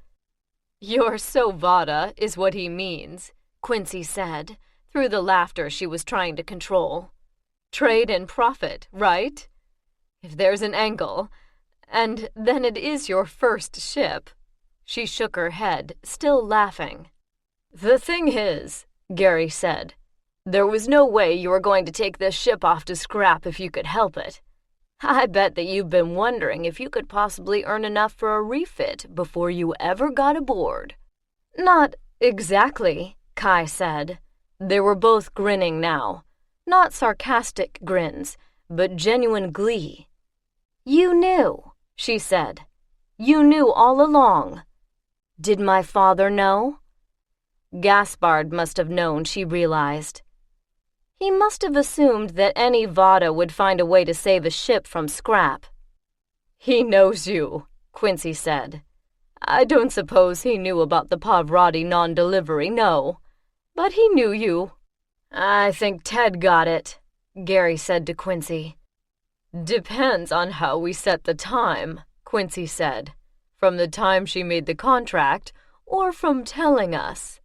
You're so Vatta, is what he means, Quincy said, through the laughter she was trying to control. Trade and profit, right? If there's an angle, and then it is your first ship. She shook her head, still laughing. The thing is, Gary said, there was no way you were going to take this ship off to scrap if you could help it. I bet that you've been wondering if you could possibly earn enough for a refit before you ever got aboard. Not exactly, Kai said. They were both grinning now. Not sarcastic grins, but genuine glee. You knew, she said. You knew all along. Did my father know? Gaspard must have known, she realized. He must have assumed that any Vatta would find a way to save a ship from scrap. He knows you, Quincy said. I don't suppose he knew about the Pavarotti non-delivery, no. But he knew you. I think Ted got it, Gary said to Quincy. Depends on how we set the time, Quincy said. From the time she made the contract, or from telling us.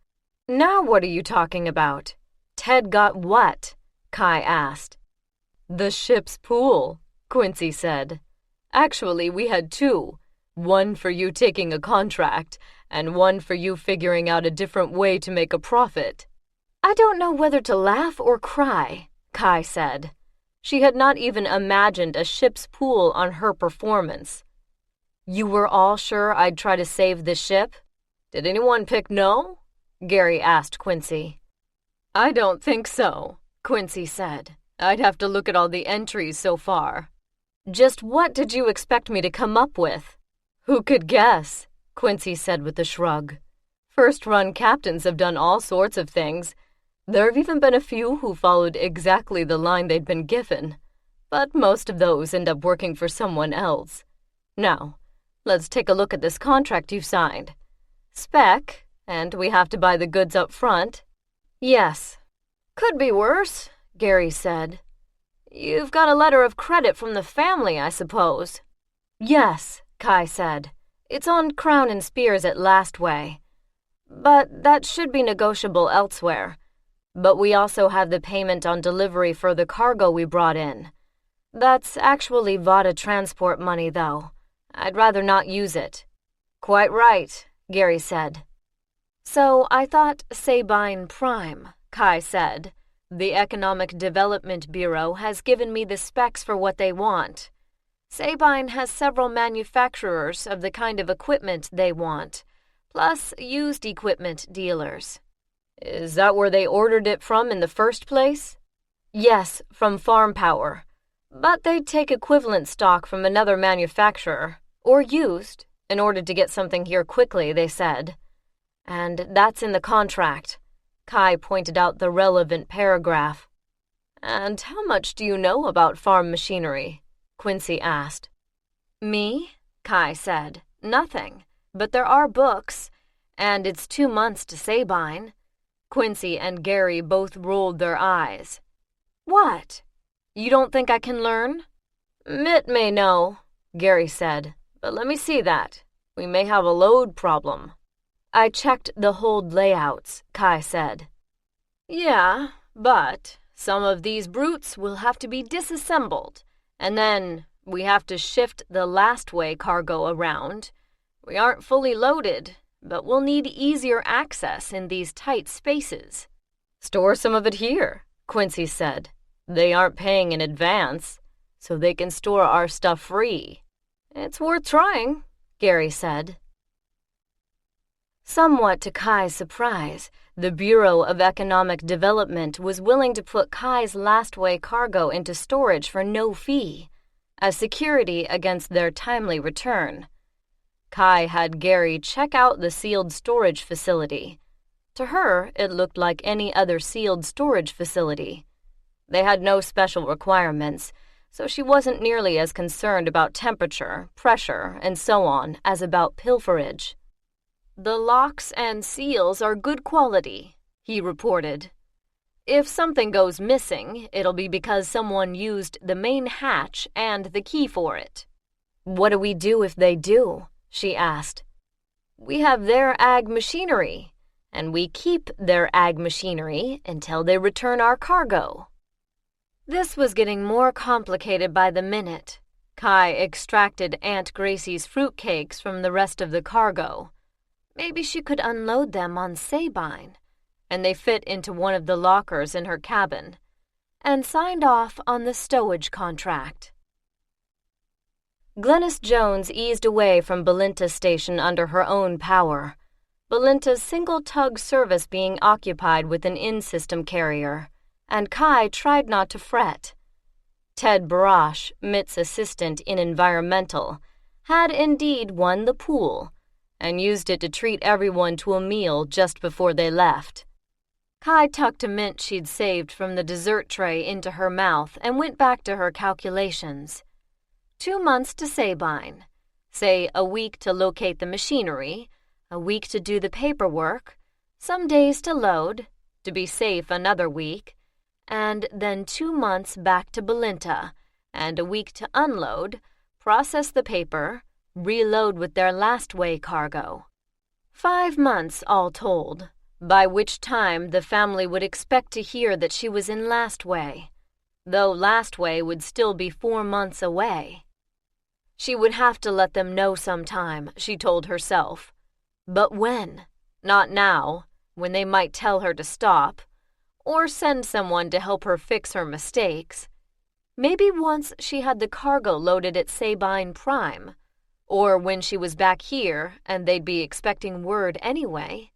Now what are you talking about? Ted got what? Kai asked. The ship's pool, Quincy said. Actually, we had two. One for you taking a contract, and one for you figuring out a different way to make a profit. I don't know whether to laugh or cry, Kai said. She had not even imagined a ship's pool on her performance. You were all sure I'd try to save the ship? Did anyone pick no? Gary asked Quincy. I don't think so, Quincy said. I'd have to look at all the entries so far. Just what did you expect me to come up with? Who could guess? Quincy said with a shrug. First-run captains have done all sorts of things. There have even been a few who followed exactly the line they'd been given. But most of those end up working for someone else. Now, let's take a look at this contract you've signed. Spec, and we have to buy the goods up front. Yes. Could be worse, Gary said. You've got a letter of credit from the family, I suppose. Yes, Kai said. It's on Crown and Spears at Lastway. But that should be negotiable elsewhere. But we also have the payment on delivery for the cargo we brought in. That's actually Vatta Transport money, though. I'd rather not use it. Quite right, Gary said. So I thought Sabine Prime, Kai said. The Economic Development Bureau has given me the specs for what they want. Sabine has several manufacturers of the kind of equipment they want, plus used equipment dealers. Is that where they ordered it from in the first place? Yes, from farm power. But they'd take equivalent stock from another manufacturer, or used, in order to get something here quickly, they said. And that's in the contract. Kai pointed out the relevant paragraph. And how much do you know about farm machinery? Quincy asked. Me? Kai said. Nothing. But there are books, and it's 2 months to Sabine. Quincy and Gary both rolled their eyes. What? You don't think I can learn? Mitt may know, Gary said, but let me see that. We may have a load problem. I checked the hold layouts, Kai said. Yeah, but some of these brutes will have to be disassembled, and then we have to shift the last way cargo around. We aren't fully loaded, but we'll need easier access in these tight spaces. Store some of it here, Quincy said. They aren't paying in advance, so they can store our stuff free. It's worth trying, Gary said. Somewhat to Kai's surprise, the Bureau of Economic Development was willing to put Kai's last-way cargo into storage for no fee, as security against their timely return. Kai had Gary check out the sealed storage facility. To her, it looked like any other sealed storage facility. They had no special requirements, so she wasn't nearly as concerned about temperature, pressure, and so on as about pilferage. The locks and seals are good quality, he reported. If something goes missing, it'll be because someone used the main hatch and the key for it. What do we do if they do? She asked. We have their ag machinery, and we keep their ag machinery until they return our cargo. This was getting more complicated by the minute. Kai extracted Aunt Gracie's fruitcakes from the rest of the cargo. Maybe she could unload them on Sabine, and they fit into one of the lockers in her cabin, and signed off on the stowage contract. Glennis Jones eased away from Belinta's station under her own power, Belinta's single-tug service being occupied with an in-system carrier, and Kai tried not to fret. Ted Barash, Mitt's assistant in environmental, had indeed won the pool, and used it to treat everyone to a meal just before they left. Kai tucked a mint she'd saved from the dessert tray into her mouth and went back to her calculations. 2 months to Sabine. Say a week to locate the machinery, a week to do the paperwork, some days to load, to be safe another week, and then 2 months back to Belinta, and a week to unload, process the paper, reload with their last-way cargo. 5 months all told, by which time the family would expect to hear that she was in last-way, though last-way would still be 4 months away. She would have to let them know sometime, she told herself. But when? Not now, when they might tell her to stop, or send someone to help her fix her mistakes. Maybe once she had the cargo loaded at Sabine Prime, or when she was back here and they'd be expecting word anyway.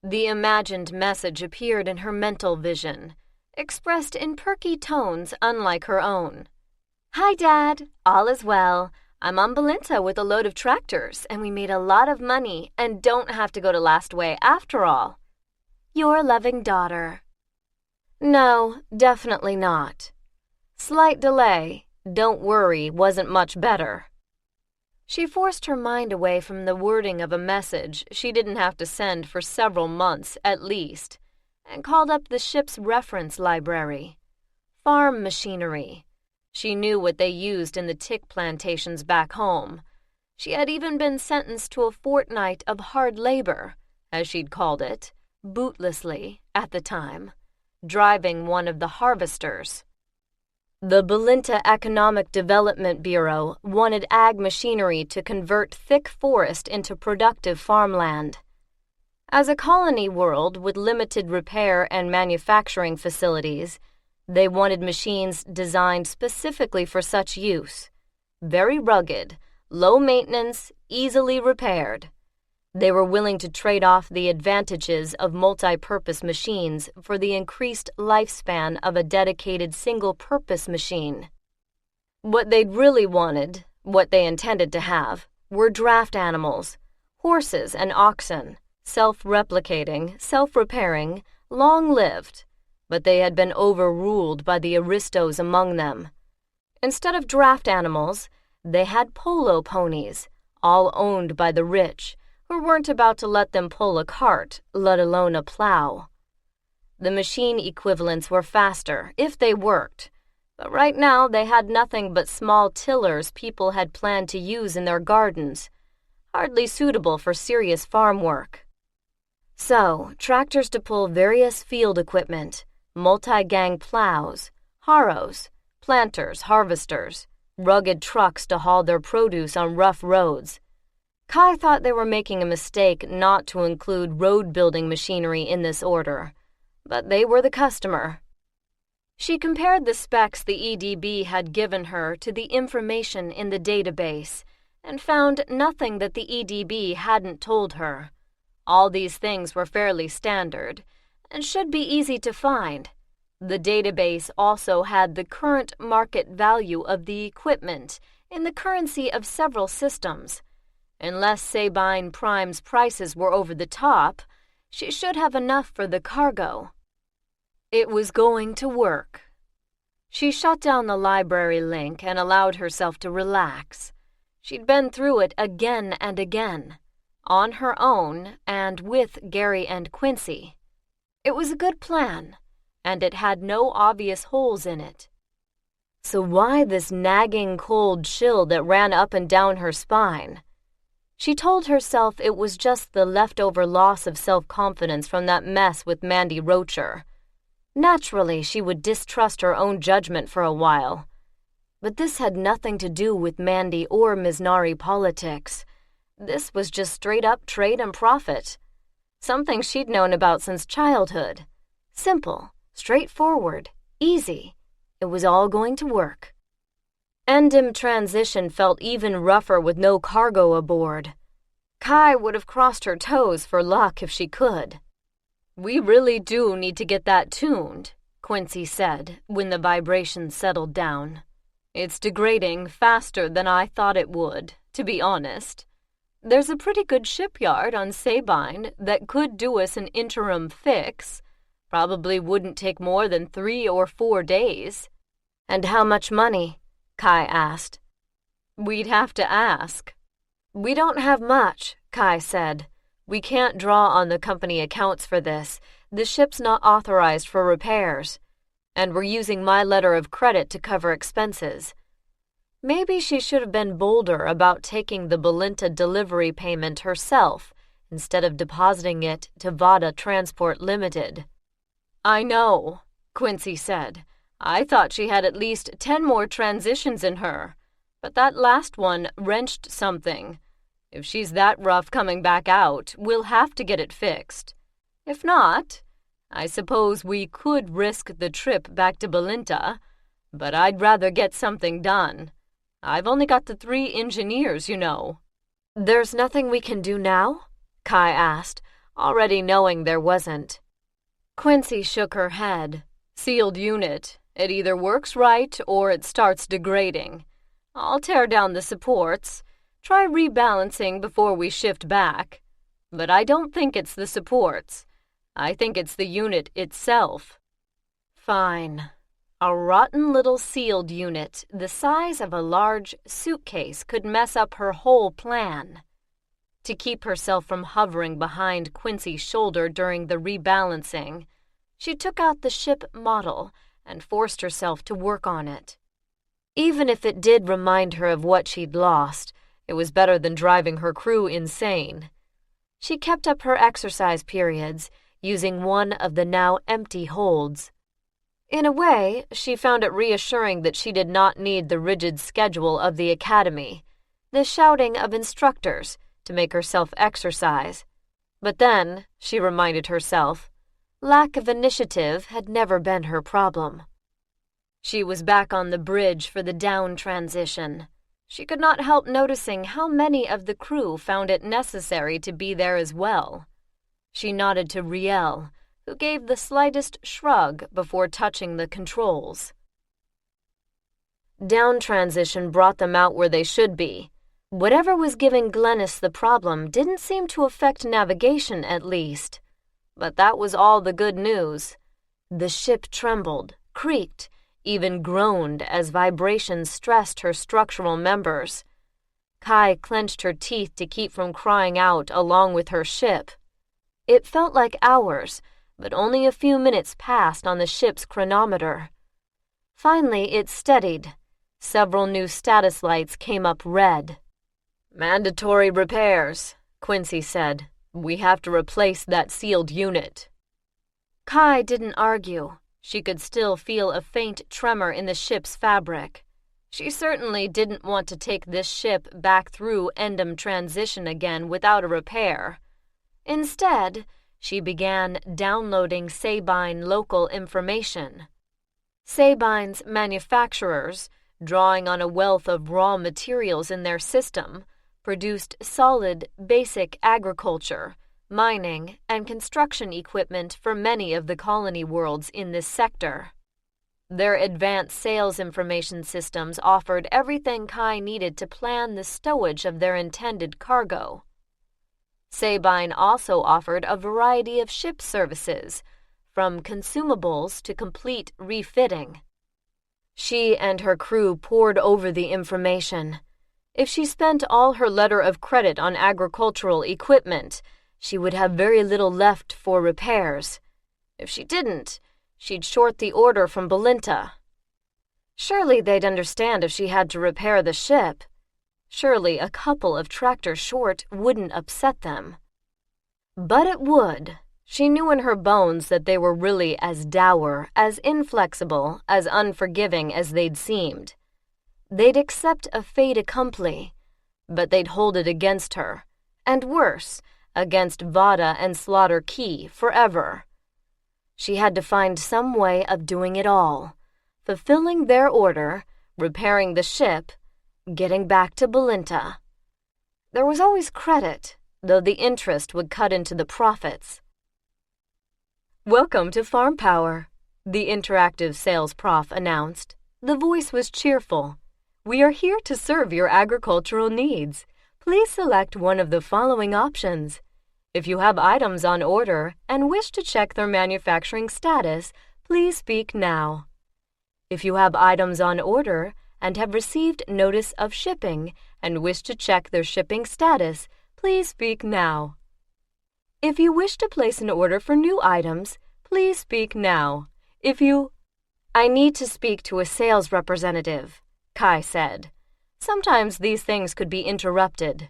The imagined message appeared in her mental vision, expressed in perky tones unlike her own. Hi, Dad. All is well. I'm on Belinta with a load of tractors, and we made a lot of money and don't have to go to Lastway after all. Your loving daughter. No, definitely not. Slight delay. Don't worry wasn't much better. She forced her mind away from the wording of a message she didn't have to send for several months at least, and called up the ship's reference library. Farm machinery. She knew what they used in the tick plantations back home. She had even been sentenced to a fortnight of hard labor, as she'd called it, bootlessly, at the time, driving one of the harvesters. The Belinta Economic Development Bureau wanted ag machinery to convert thick forest into productive farmland. As a colony world with limited repair and manufacturing facilities, they wanted machines designed specifically for such use. Very rugged, low maintenance, easily repaired. They were willing to trade off the advantages of multi-purpose machines for the increased lifespan of a dedicated single-purpose machine. What they'd really wanted, what they intended to have, were draft animals, horses and oxen, self-replicating, self-repairing, long-lived, but they had been overruled by the aristos among them. Instead of draft animals, they had polo ponies, all owned by the rich, who weren't about to let them pull a cart, let alone a plow. The machine equivalents were faster, if they worked, but right now they had nothing but small tillers people had planned to use in their gardens, hardly suitable for serious farm work. So, tractors to pull various field equipment, multi-gang plows, harrows, planters, harvesters, rugged trucks to haul their produce on rough roads. Kai thought they were making a mistake not to include road-building machinery in this order, but they were the customer. She compared the specs the EDB had given her to the information in the database and found nothing that the EDB hadn't told her. All these things were fairly standard and should be easy to find. The database also had the current market value of the equipment in the currency of several systems. Unless Sabine Prime's prices were over the top, she should have enough for the cargo. It was going to work. She shut down the library link and allowed herself to relax. She'd been through it again and again, on her own and with Gary and Quincy. It was a good plan, and it had no obvious holes in it. So why this nagging cold chill that ran up and down her spine? She told herself it was just the leftover loss of self-confidence from that mess with Mandy Rocher. Naturally, she would distrust her own judgment for a while. But this had nothing to do with Mandy or Misnari politics. This was just straight-up trade and profit. Something she'd known about since childhood. Simple, straightforward, easy. It was all going to work. Endim transition felt even rougher with no cargo aboard. Kai would have crossed her toes for luck if she could. "We really do need to get that tuned," Quincy said when the vibrations settled down. "It's degrading faster than I thought it would, to be honest. There's a pretty good shipyard on Sabine that could do us an interim fix. Probably wouldn't take more than 3 or 4 days." "And how much money?" Kai asked. "We'd have to ask." "We don't have much," Kai said. "We can't draw on the company accounts for this. The ship's not authorized for repairs. And we're using my letter of credit to cover expenses." Maybe she should have been bolder about taking the Belinta delivery payment herself instead of depositing it to Vatta Transport Ltd. "I know," Quincy said. "I thought she had at least 10 more transitions in her, but that last one wrenched something. If she's that rough coming back out, we'll have to get it fixed. If not, I suppose we could risk the trip back to Belinta, but I'd rather get something done. I've only got the 3 engineers, you know." "There's nothing we can do now?" Kai asked, already knowing there wasn't. Quincy shook her head. "Sealed unit. It either works right or it starts degrading. I'll tear down the supports. Try rebalancing before we shift back. But I don't think it's the supports. I think it's the unit itself." "Fine." A rotten little sealed unit the size of a large suitcase could mess up her whole plan. To keep herself from hovering behind Quincy's shoulder during the rebalancing, she took out the ship model and forced herself to work on it. Even if it did remind her of what she'd lost, it was better than driving her crew insane. She kept up her exercise periods, using one of the now empty holds. In a way, she found it reassuring that she did not need the rigid schedule of the academy, the shouting of instructors, to make herself exercise. But then, she reminded herself, lack of initiative had never been her problem. She was back on the bridge for the down transition. She could not help noticing how many of the crew found it necessary to be there as well. She nodded to Riel, who gave the slightest shrug before touching the controls. Down transition brought them out where they should be. Whatever was giving Glennis the problem didn't seem to affect navigation, at least. But that was all the good news. The ship trembled, creaked, even groaned as vibrations stressed her structural members. Kai clenched her teeth to keep from crying out along with her ship. It felt like hours, but only a few minutes passed on the ship's chronometer. Finally, it steadied. Several new status lights came up red. "Mandatory repairs," Quincy said. "We have to replace that sealed unit." Kai didn't argue. She could still feel a faint tremor in the ship's fabric. She certainly didn't want to take this ship back through Endem transition again without a repair. Instead, she began downloading Sabine local information. Sabine's manufacturers, drawing on a wealth of raw materials in their system, produced solid, basic agriculture, mining, and construction equipment for many of the colony worlds in this sector. Their advanced sales information systems offered everything Kai needed to plan the stowage of their intended cargo. Sabine also offered a variety of ship services, from consumables to complete refitting. She and her crew pored over the information. If she spent all her letter of credit on agricultural equipment, she would have very little left for repairs. If she didn't, she'd short the order from Belinta. Surely they'd understand if she had to repair the ship. Surely a couple of tractors short wouldn't upset them. But it would. She knew in her bones that they were really as dour, as inflexible, as unforgiving as they'd seemed. They'd accept a fait accompli, but they'd hold it against her, and worse, against Vatta and Slaughter Key forever. She had to find some way of doing it all, fulfilling their order, repairing the ship, getting back to Belinta. There was always credit, though the interest would cut into the profits. "Welcome to Farm Power," the interactive sales prof announced. The voice was cheerful. "We are here to serve your agricultural needs. Please select one of the following options. If you have items on order and wish to check their manufacturing status, please speak now. If you have items on order and have received notice of shipping and wish to check their shipping status, please speak now. If you wish to place an order for new items, please speak now. I need to speak to a sales representative," Kai said. Sometimes these things could be interrupted.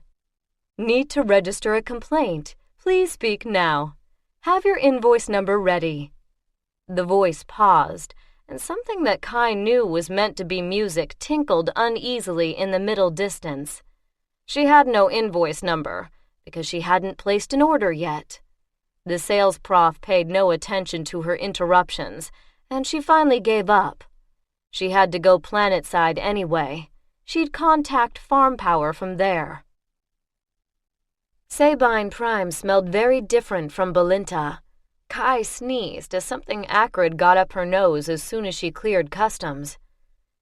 "Need to register a complaint. Please speak now. Have your invoice number ready." The voice paused, and something that Kai knew was meant to be music tinkled uneasily in the middle distance. She had no invoice number, because she hadn't placed an order yet. The sales prof paid no attention to her interruptions, and she finally gave up. She had to go planetside anyway. She'd contact Farm Power from there. Sabine Prime smelled very different from Belinta. Kai sneezed as something acrid got up her nose as soon as she cleared customs.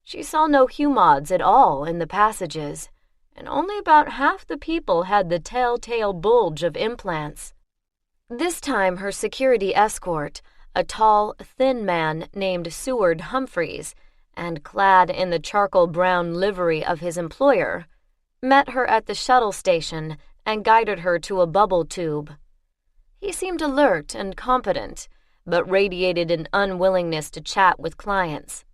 She saw no humods at all in the passages, and only about half the people had the telltale bulge of implants. This time her security escort, a tall, thin man named Seward Humphreys, and clad in the charcoal-brown livery of his employer, met her at the shuttle station and guided her to a bubble tube. He seemed alert and competent, but radiated an unwillingness to chat with clients.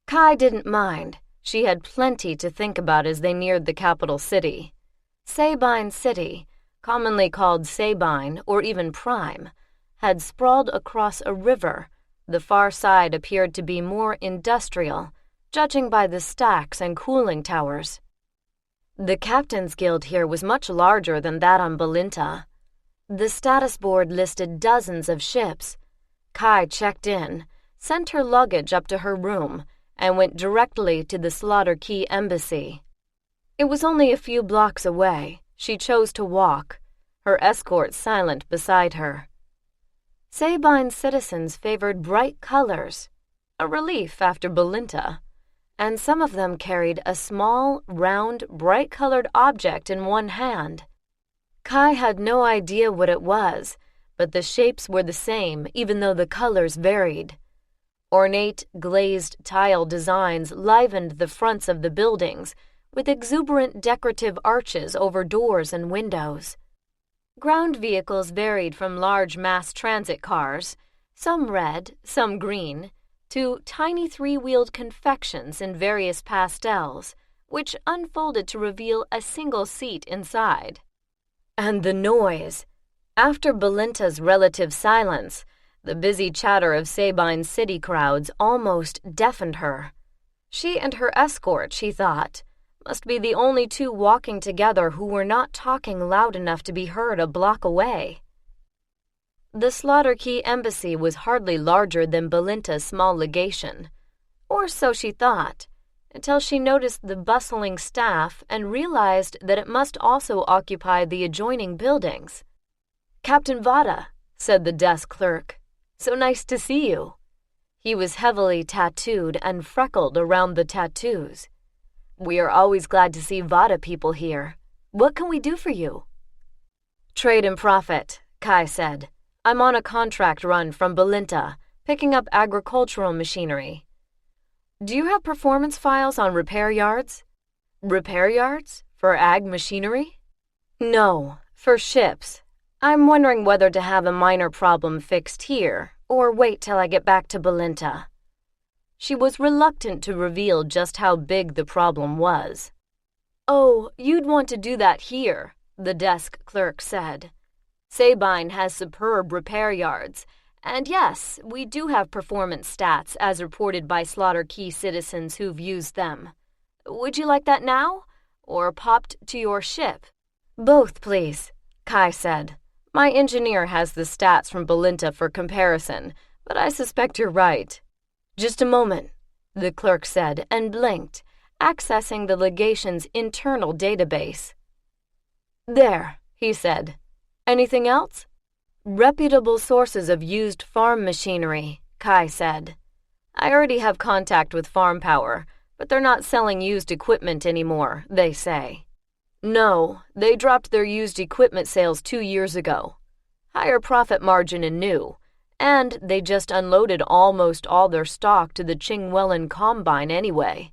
Kai didn't mind. She had plenty to think about as they neared the capital city. Sabine City, commonly called Sabine or even Prime, had sprawled across a river. The far side appeared to be more industrial, judging by the stacks and cooling towers. The Captain's Guild here was much larger than that on Belinta. The status board listed dozens of ships. Kai checked in, sent her luggage up to her room, and went directly to the Slaughter Key Embassy. It was only a few blocks away. She chose to walk, her escort silent beside her. Sabine's citizens favored bright colors, a relief after Belinta, and some of them carried a small, round, bright-colored object in one hand. Kai had no idea what it was, but the shapes were the same even though the colors varied. Ornate, glazed tile designs livened the fronts of the buildings, with exuberant decorative arches over doors and windows. Ground vehicles varied from large mass transit cars, some red, some green, to tiny three-wheeled confections in various pastels, which unfolded to reveal a single seat inside. And the noise! After Belinta's relative silence, the busy chatter of Sabine's city crowds almost deafened her. She and her escort, she thought, must be the only two walking together who were not talking loud enough to be heard a block away. The Slaughter Key Embassy was hardly larger than Belinta's small legation, or so she thought, until she noticed the bustling staff and realized that it must also occupy the adjoining buildings. "Captain Vatta," said the desk clerk. "So nice to see you." He was heavily tattooed and freckled around the tattoos. "We are always glad to see Vatta people here. What can we do for you?" "Trade and profit," Kai said. "I'm on a contract run from Belinta, picking up agricultural machinery." "Do you have performance files on repair yards?" "Repair yards? For ag machinery?" "No, for ships. I'm wondering whether to have a minor problem fixed here, or wait till I get back to Belinta." She was reluctant to reveal just how big the problem was. "Oh, you'd want to do that here," the desk clerk said. "Sabine has superb repair yards, and yes, we do have performance stats as reported by Slaughter Key citizens who've used them. Would you like that now, or popped to your ship?" "Both, please," Kai said. "My engineer has the stats from Belinta for comparison, but I suspect you're right." "Just a moment," the clerk said and blinked, accessing the legation's internal database. "There," he said. "Anything else?" "Reputable sources of used farm machinery," Kai said. "I already have contact with Farm Power, but they're not selling used equipment anymore, they say." "No, they dropped their used equipment sales 2 years ago. Higher profit margin in new, and they just unloaded almost all their stock to the Chingwellan Combine anyway.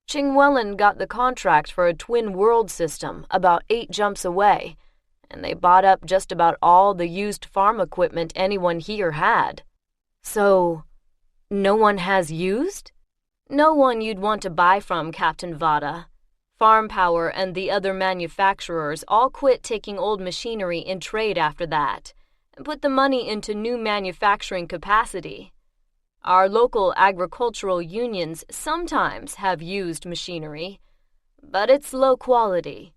Chingwellan got the contract for a twin world system about 8 jumps away, and they bought up just about all the used farm equipment anyone here had." "So, no one has used?" "No one you'd want to buy from, Captain Vatta. Farm Power and the other manufacturers all quit taking old machinery in trade after that, and put the money into new manufacturing capacity. Our local agricultural unions sometimes have used machinery, but it's low quality."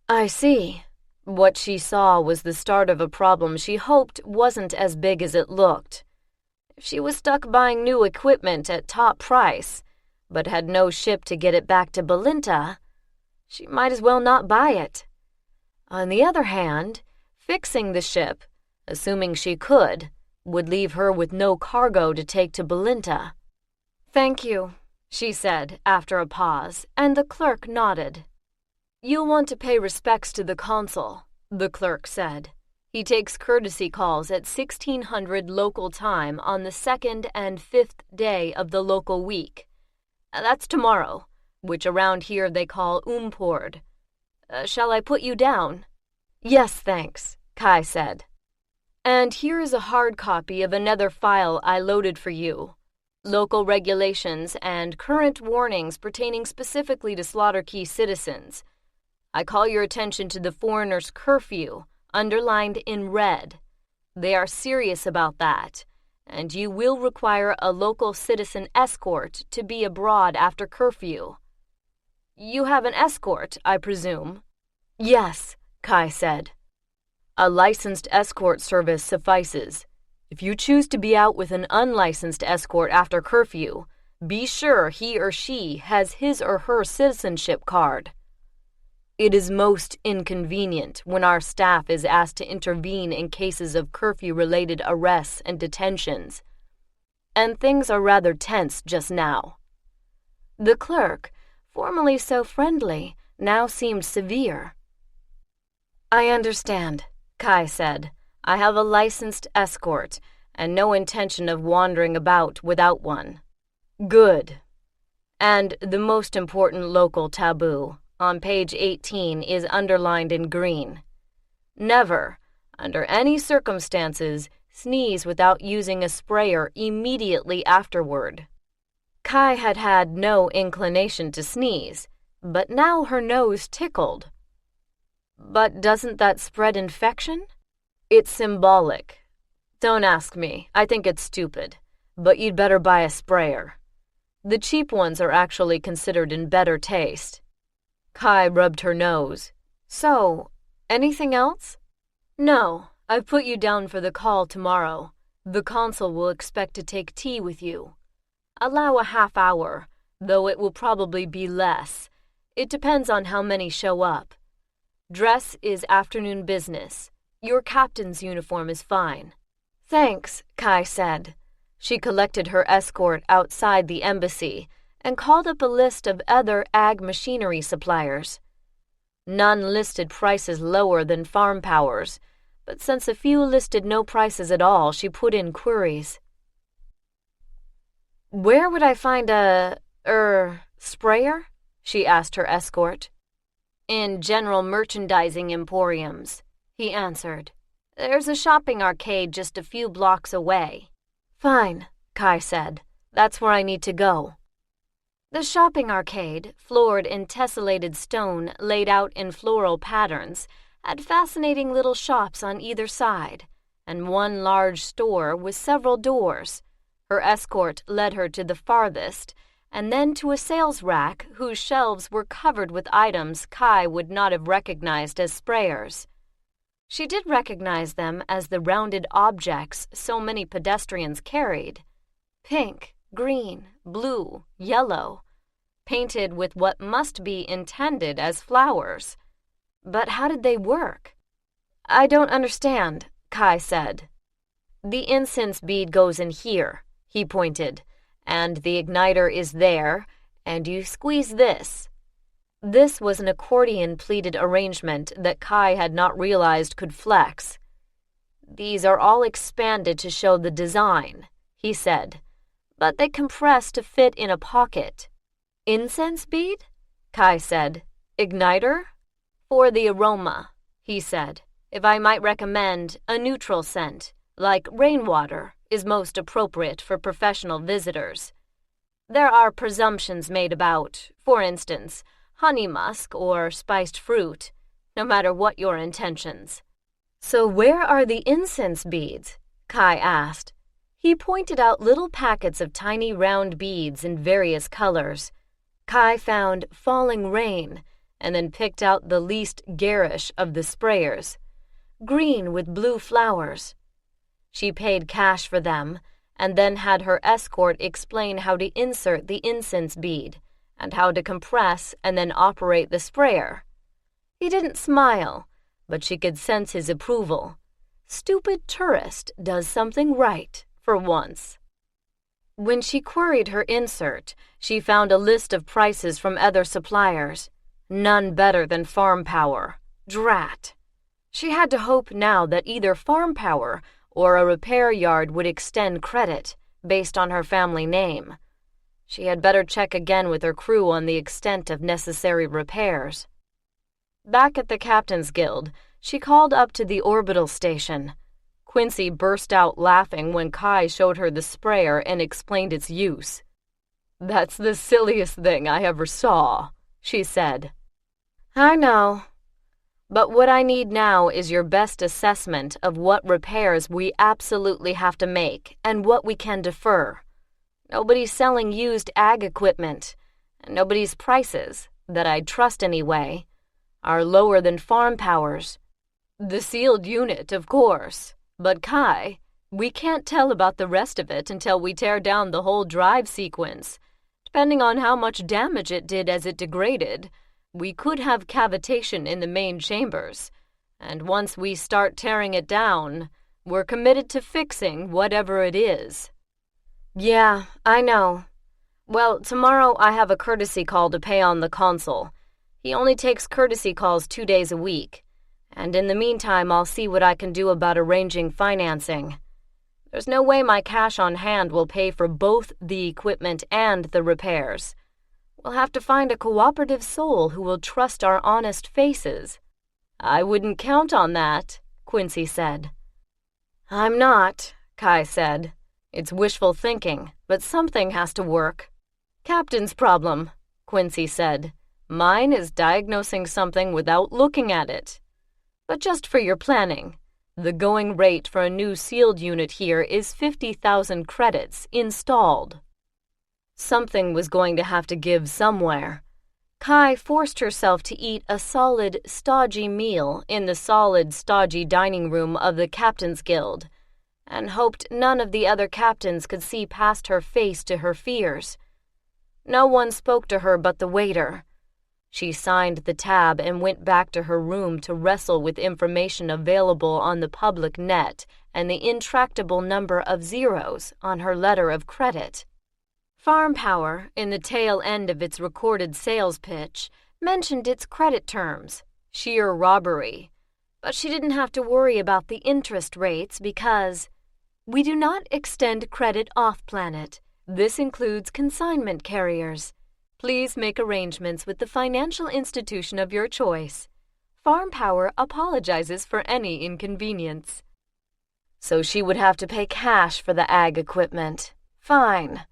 "I see." What she saw was the start of a problem she hoped wasn't as big as it looked. If she was stuck buying new equipment at top price, but had no ship to get it back to Belinta, she might as well not buy it. On the other hand, fixing the ship, assuming she could, would leave her with no cargo to take to Belinta. "Thank you," she said after a pause, and the clerk nodded. "You'll want to pay respects to the consul," the clerk said. "He takes courtesy calls at 1600 local time on the 2nd and 5th day of the local week. That's tomorrow, which around here they call Umpord. Shall I put you down?" "Yes, thanks," Kai said. "And here is a hard copy of another file I loaded for you. Local regulations and current warnings pertaining specifically to Slaughter Key citizens. I call your attention to the foreigner's curfew, underlined in red. They are serious about that, and you will require a local citizen escort to be abroad after curfew." "You have an escort, I presume?" "Yes," Kai said. "A licensed escort service suffices. If you choose to be out with an unlicensed escort after curfew, be sure he or she has his or her citizenship card." It is most inconvenient when our staff is asked to intervene in cases of curfew-related arrests and detentions. And things are rather tense just now." The clerk, formerly so friendly, now seemed severe. "I understand," Kai said. "I have a licensed escort, and no intention of wandering about without one." "Good. And the most important local taboo, on page 18, is underlined in green. Never, under any circumstances, sneeze without using a sprayer immediately afterward." Kai had had no inclination to sneeze, but now her nose tickled. "But doesn't that spread infection?" "It's symbolic. Don't ask me. I think it's stupid. But you'd better buy a sprayer. The cheap ones are actually considered in better taste." Kai rubbed her nose. "So, anything else?" "No, I've put you down for the call tomorrow. The consul will expect to take tea with you. Allow a half hour, though it will probably be less. It depends on how many show up. Dress is afternoon business. Your captain's uniform is fine." "Thanks," Kai said. She collected her escort outside the embassy and called up a list of other ag machinery suppliers. None listed prices lower than Farm Power's, but since a few listed no prices at all, she put in queries. "Where would I find a, sprayer?" she asked her escort. "In general merchandising emporiums," he answered. "There's a shopping arcade just a few blocks away." "Fine," Kai said. "That's where I need to go." The shopping arcade, floored in tessellated stone laid out in floral patterns, had fascinating little shops on either side, and one large store with several doors. Her escort led her to the farthest, and then to a sales rack whose shelves were covered with items Kai would not have recognized as sprayers. She did recognize them as the rounded objects so many pedestrians carried. Pink, green, blue, yellow, painted with what must be intended as flowers. But how did they work? "I don't understand," Kai said. "The incense bead goes in here," he pointed, "and the igniter is there, and you squeeze this." This was an accordion-pleated arrangement that Kai had not realized could flex. "These are all expanded to show the design," he said, "but they compress to fit in a pocket." "Incense bead?" Kai said. "Igniter?" "For the aroma," he said. "If I might recommend, a neutral scent, like rainwater, is most appropriate for professional visitors. There are presumptions made about, for instance, honey musk or spiced fruit, no matter what your intentions." "So where are the incense beads?" Kai asked. He pointed out little packets of tiny round beads in various colors. Kai found falling rain, and then picked out the least garish of the sprayers, green with blue flowers. She paid cash for them, and then had her escort explain how to insert the incense bead, and how to compress and then operate the sprayer. He didn't smile, but she could sense his approval. Stupid tourist does something right, for once. When she queried her insert, she found a list of prices from other suppliers. None better than Farm Power. Drat! She had to hope now that either Farm Power or a repair yard would extend credit, based on her family name. She had better check again with her crew on the extent of necessary repairs. Back at the Captain's Guild, she called up to the orbital station. Quincy burst out laughing when Kai showed her the sprayer and explained its use. "That's the silliest thing I ever saw," she said. "I know. But what I need now is your best assessment of what repairs we absolutely have to make and what we can defer. Nobody's selling used ag equipment, and nobody's prices, that I'd trust anyway, are lower than Farm Power's. The sealed unit, of course, but Kai, we can't tell about the rest of it until we tear down the whole drive sequence. Depending on how much damage it did as it degraded, We could have cavitation in the main chambers, and once we start tearing it down, we're committed to fixing whatever it is." "Yeah, I know. Well, tomorrow I have a courtesy call to pay on the consul. He only takes courtesy calls 2 days a week, and in the meantime I'll see what I can do about arranging financing. There's no way my cash on hand will pay for both the equipment and the repairs. We'll have to find a cooperative soul who will trust our honest faces." "I wouldn't count on that," Quincy said. "I'm not," Kai said. "It's wishful thinking, but something has to work." "Captain's problem," Quincy said. "Mine is diagnosing something without looking at it. But just for your planning, the going rate for a new sealed unit here is 50,000 credits installed." Something was going to have to give somewhere. Kai forced herself to eat a solid, stodgy meal in the solid, stodgy dining room of the Captain's Guild, and hoped none of the other captains could see past her face to her fears. No one spoke to her but the waiter. She signed the tab and went back to her room to wrestle with information available on the public net and the intractable number of zeros on her letter of credit. Farm Power, in the tail end of its recorded sales pitch, mentioned its credit terms, sheer robbery. But she didn't have to worry about the interest rates because we do not extend credit off-planet. This includes consignment carriers. Please make arrangements with the financial institution of your choice. Farm Power apologizes for any inconvenience. So she would have to pay cash for the ag equipment. Fine.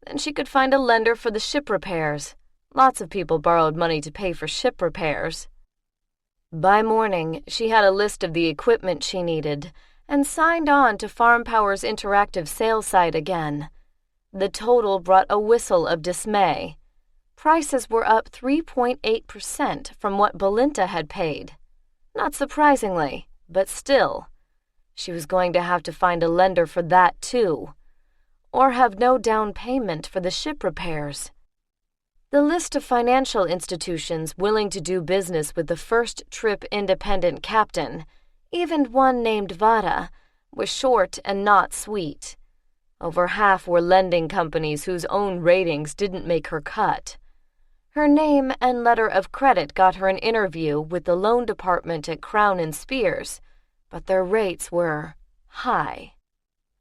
Then she could find a lender for the ship repairs. Lots of people borrowed money to pay for ship repairs. By morning, she had a list of the equipment she needed and signed on to Farm Power's interactive sales site again. The total brought a whistle of dismay. Prices were up 3.8% from what Belinta had paid. Not surprisingly, but still. She was going to have to find a lender for that too, or have no down payment for the ship repairs. The list of financial institutions willing to do business with the first trip independent captain, even one named Vatta, was short and not sweet. Over half were lending companies whose own ratings didn't make her cut. Her name and letter of credit got her an interview with the loan department at Crown and Spears, but their rates were high.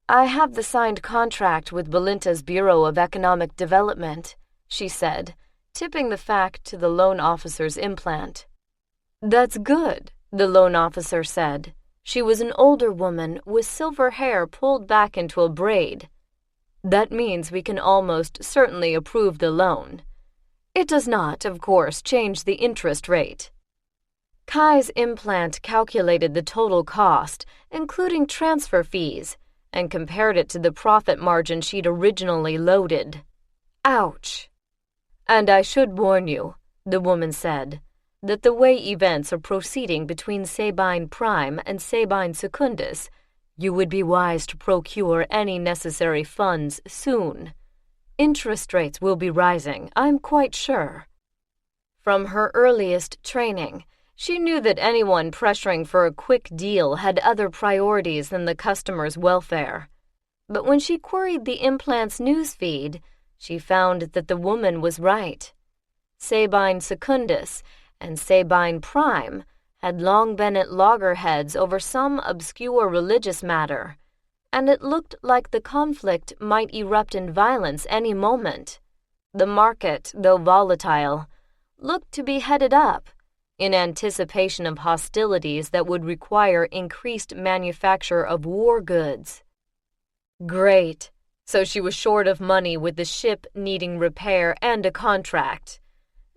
"I have the signed contract with Belinta's Bureau of Economic Development," she said, tipping the fact to the loan officer's implant. "That's good," the loan officer said. She was an older woman with silver hair pulled back into a braid. "That means we can almost certainly approve the loan. It does not, of course, change the interest rate." Kai's implant calculated the total cost, including transfer fees, and compared it to the profit margin she'd originally loaded. Ouch. "And I should warn you," the woman said, "that the way events are proceeding between Sabine Prime and Sabine Secundus, you would be wise to procure any necessary funds soon. Interest rates will be rising, I'm quite sure." From her earliest training, she knew that anyone pressuring for a quick deal had other priorities than the customer's welfare. But when she queried the implant's newsfeed, she found that the woman was right. Sabine Secundus and Sabine Prime had long been at loggerheads over some obscure religious matter, and it looked like the conflict might erupt in violence any moment. The market, though volatile, looked to be headed up, in anticipation of hostilities that would require increased manufacture of war goods. Great. So she was short of money with the ship needing repair and a contract.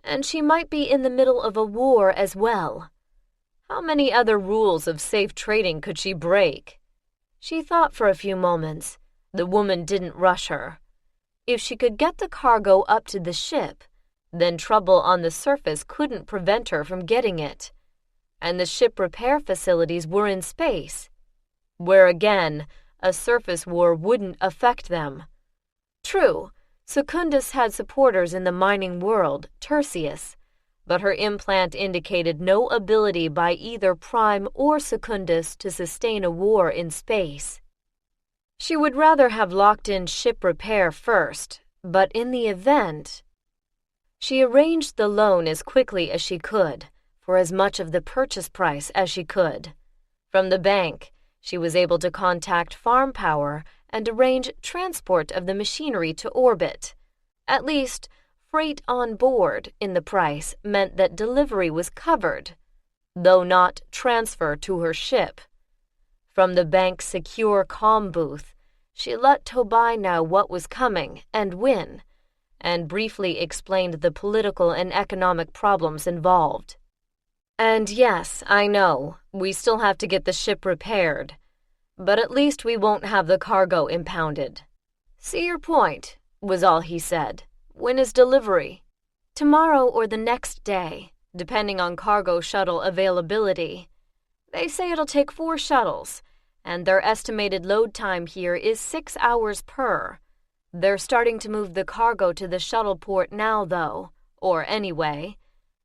And she might be in the middle of a war as well. How many other rules of safe trading could she break? She thought for a few moments. The woman didn't rush her. If she could get the cargo up to the ship, then trouble on the surface couldn't prevent her from getting it. And the ship repair facilities were in space, where again, a surface war wouldn't affect them. True, Secundus had supporters in the mining world, Tertius, but her implant indicated no ability by either Prime or Secundus to sustain a war in space. She would rather have locked in ship repair first, but in the event, she arranged the loan as quickly as she could, for as much of the purchase price as she could. From the bank, she was able to contact Farm Power and arrange transport of the machinery to orbit. At least, freight on board in the price meant that delivery was covered, though not transfer to her ship. From the bank's secure comm booth, she let Tobai know what was coming and when, and briefly explained the political and economic problems involved. And yes, I know, we still have to get the ship repaired, but at least we won't have the cargo impounded. See your point, was all he said. When is delivery? Tomorrow or the next day, depending on cargo shuttle availability. They say it'll take 4 shuttles, and their estimated load time here is 6 hours per. They're starting to move the cargo to the shuttle port now, though, or anyway.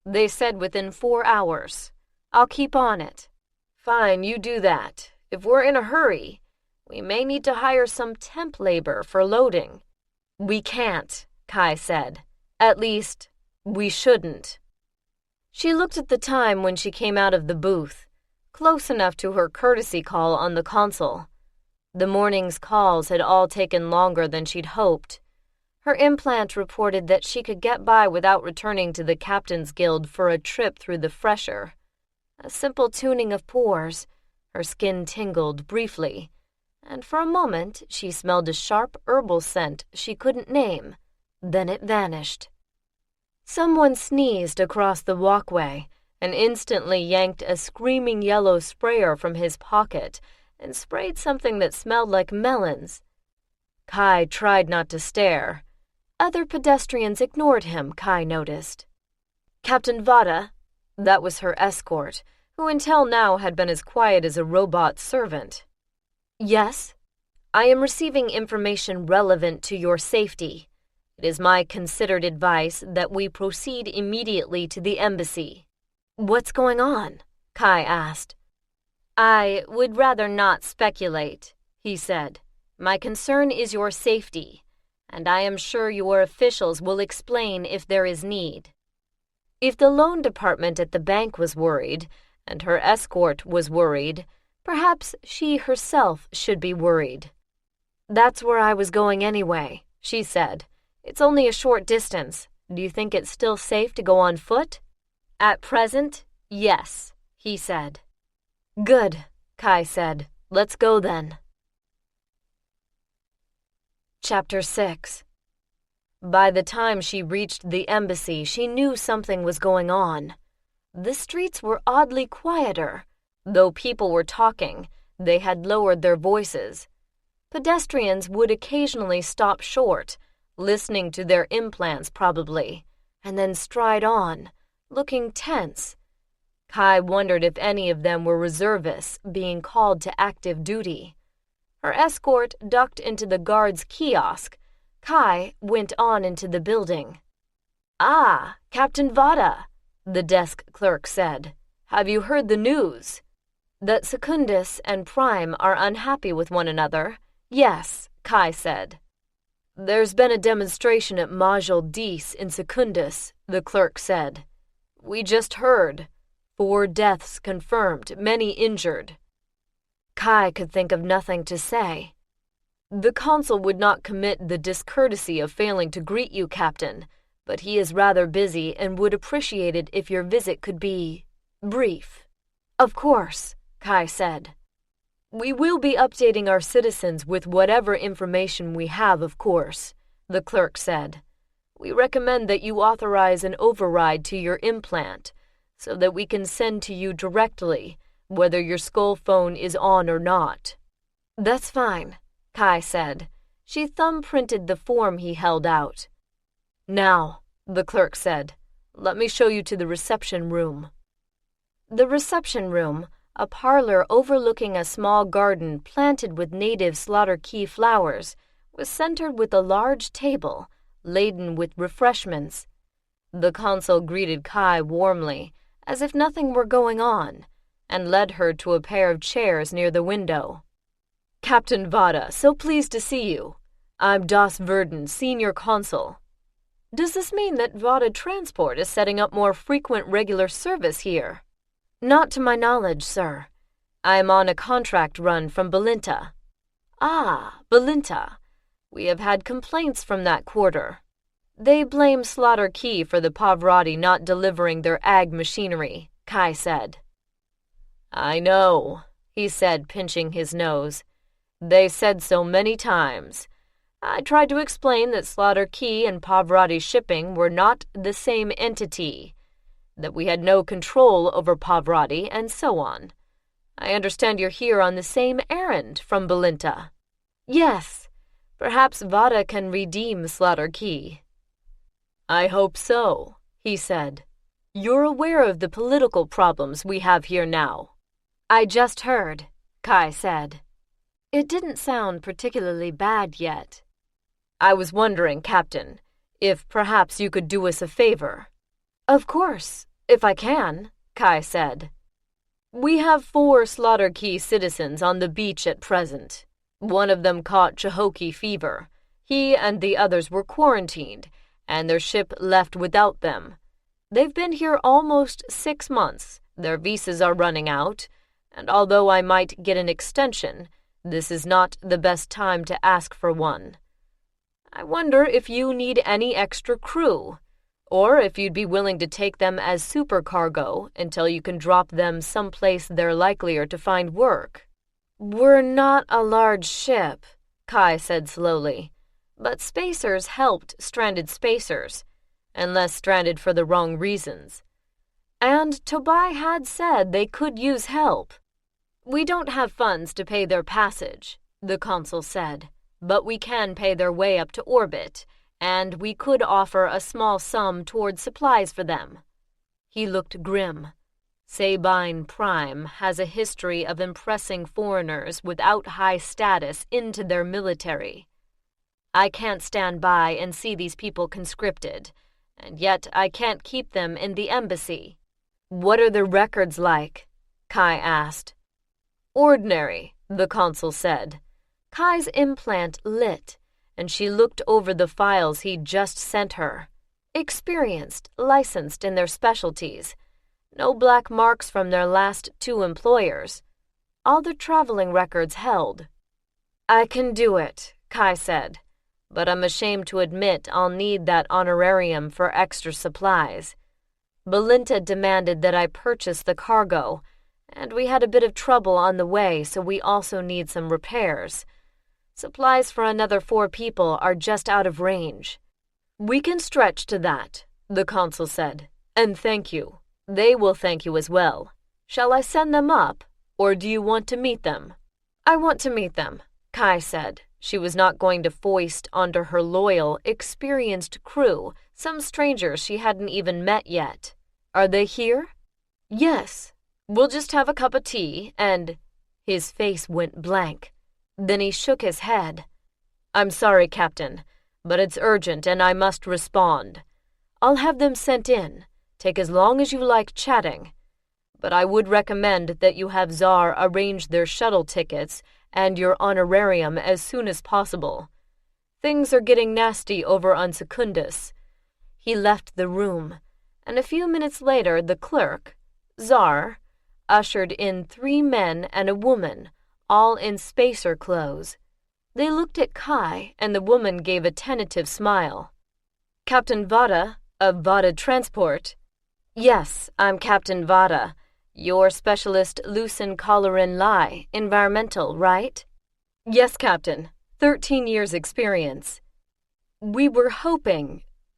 They said within 4 hours. I'll keep on it. Fine, you do that. If we're in a hurry, we may need to hire some temp labor for loading. We can't, Kai said. At least, we shouldn't. She looked at the time when she came out of the booth, close enough to her courtesy call on the console. The morning's calls had all taken longer than she'd hoped. Her implant reported that she could get by without returning to the Captain's Guild for a trip through the fresher. A simple tuning of pores. Her skin tingled briefly, and for a moment she smelled a sharp herbal scent she couldn't name. Then it vanished. Someone sneezed across the walkway and instantly yanked a screaming yellow sprayer from his pocket and sprayed something that smelled like melons. Kai tried not to stare. Other pedestrians ignored him, Kai noticed. Captain Vatta, that was her escort, who until now had been as quiet as a robot servant. Yes, I am receiving information relevant to your safety. It is my considered advice that we proceed immediately to the embassy. What's going on? Kai asked. I would rather not speculate, he said. My concern is your safety, and I am sure your officials will explain if there is need. If the loan department at the bank was worried, and her escort was worried, perhaps she herself should be worried. That's where I was going anyway, she said. It's only a short distance. Do you think it's still safe to go on foot? At present, yes, he said. Good, Kai said. Let's go then. Chapter 6. By the time she reached the embassy, she knew something was going on. The streets were oddly quieter. Though people were talking, they had lowered their voices. Pedestrians would occasionally stop short, listening to their implants probably, and then stride on, looking tense. Kai wondered if any of them were reservists being called to active duty. Her escort ducked into the guard's kiosk. Kai went on into the building. Ah, Captain Vatta, the desk clerk said. Have you heard the news? That Secundus and Prime are unhappy with one another? Yes, Kai said. There's been a demonstration at Majel Dis in Secundus, the clerk said. We just heard. 4 deaths confirmed, many injured. Kai could think of nothing to say. The consul would not commit the discourtesy of failing to greet you, Captain, but he is rather busy and would appreciate it if your visit could be brief. Of course, Kai said. We will be updating our citizens with whatever information we have, of course, the clerk said. We recommend that you authorize an override to your implant so that we can send to you directly whether your skull phone is on or not. That's fine, Kai said. She thumbprinted the form he held out. Now, the clerk said, let me show you to the reception room. The reception room, a parlor overlooking a small garden planted with native slaughter key flowers, was centered with a large table laden with refreshments. The consul greeted Kai warmly, as if nothing were going on, and led her to a pair of chairs near the window. "Captain Vatta, so pleased to see you. I'm Das Verden, senior consul. Does this mean that Vatta Transport is setting up more frequent regular service here?" "Not to my knowledge, sir. I am on a contract run from Belinta." "Ah, Belinta. We have had complaints from that quarter. They blame Slaughter Key for the Pavarotti not delivering their ag machinery," Kai said. "I know," he said, pinching his nose. "They said so many times. I tried to explain that Slaughter Key and Pavarotti Shipping were not the same entity, that we had no control over Pavarotti, and so on. I understand you're here on the same errand from Belinta." "Yes. Perhaps Vatta can redeem Slaughter Key." "I hope so," he said. "You're aware of the political problems we have here now?" "I just heard," Kai said. It didn't sound particularly bad yet. "I was wondering, Captain, if perhaps you could do us a favor." "Of course, if I can," Kai said. "We have 4 Slaughter Key citizens on the beach at present. One of them caught Chihoki fever. He and the others were quarantined, and their ship left without them. They've been here almost 6 months. Their visas are running out, and although I might get an extension, this is not the best time to ask for one. I wonder if you need any extra crew, or if you'd be willing to take them as supercargo until you can drop them someplace they're likelier to find work." "We're not a large ship," Kai said slowly, "but spacers helped stranded spacers, unless stranded for the wrong reasons. And Tobai had said they could use help." "We don't have funds to pay their passage," the consul said, "but we can pay their way up to orbit, and we could offer a small sum towards supplies for them." He looked grim. Sabine Prime has a history of impressing foreigners without high status into their military. I can't stand by and see these people conscripted, and yet I can't keep them in the embassy. "What are the records like?" Kai asked. "Ordinary," the consul said. Kai's implant lit, and she looked over the files he'd just sent her. Experienced, licensed in their specialties. No black marks from their last 2 employers. All their traveling records held. "I can do it," Kai said, "but I'm ashamed to admit I'll need that honorarium for extra supplies. Belinta demanded that I purchase the cargo, and we had a bit of trouble on the way, so we also need some repairs. Supplies for another 4 people are just out of range." "We can stretch to that," the consul said, "and thank you. They will thank you as well. Shall I send them up, or do you want to meet them?" "I want to meet them," Kai said. She was not going to foist onto her loyal, experienced crew some strangers she hadn't even met yet. "Are they here?" "Yes. We'll just have a cup of tea and—" His face went blank. Then he shook his head. "I'm sorry, Captain, but it's urgent and I must respond. I'll have them sent in. Take as long as you like chatting. But I would recommend that you have Czar arrange their shuttle tickets and your honorarium as soon as possible. Things are getting nasty over on Secundus." He left the room, and a few minutes later the clerk, Czar, ushered in 3 men and a woman, all in spacer clothes. They looked at Kai, and the woman gave a tentative smile. "Captain Vatta, of Vatta Transport." "Yes, I'm Captain Vatta. Your specialist Lucen Collarin Lai, environmental, right?" "Yes, Captain. 13 years experience. We were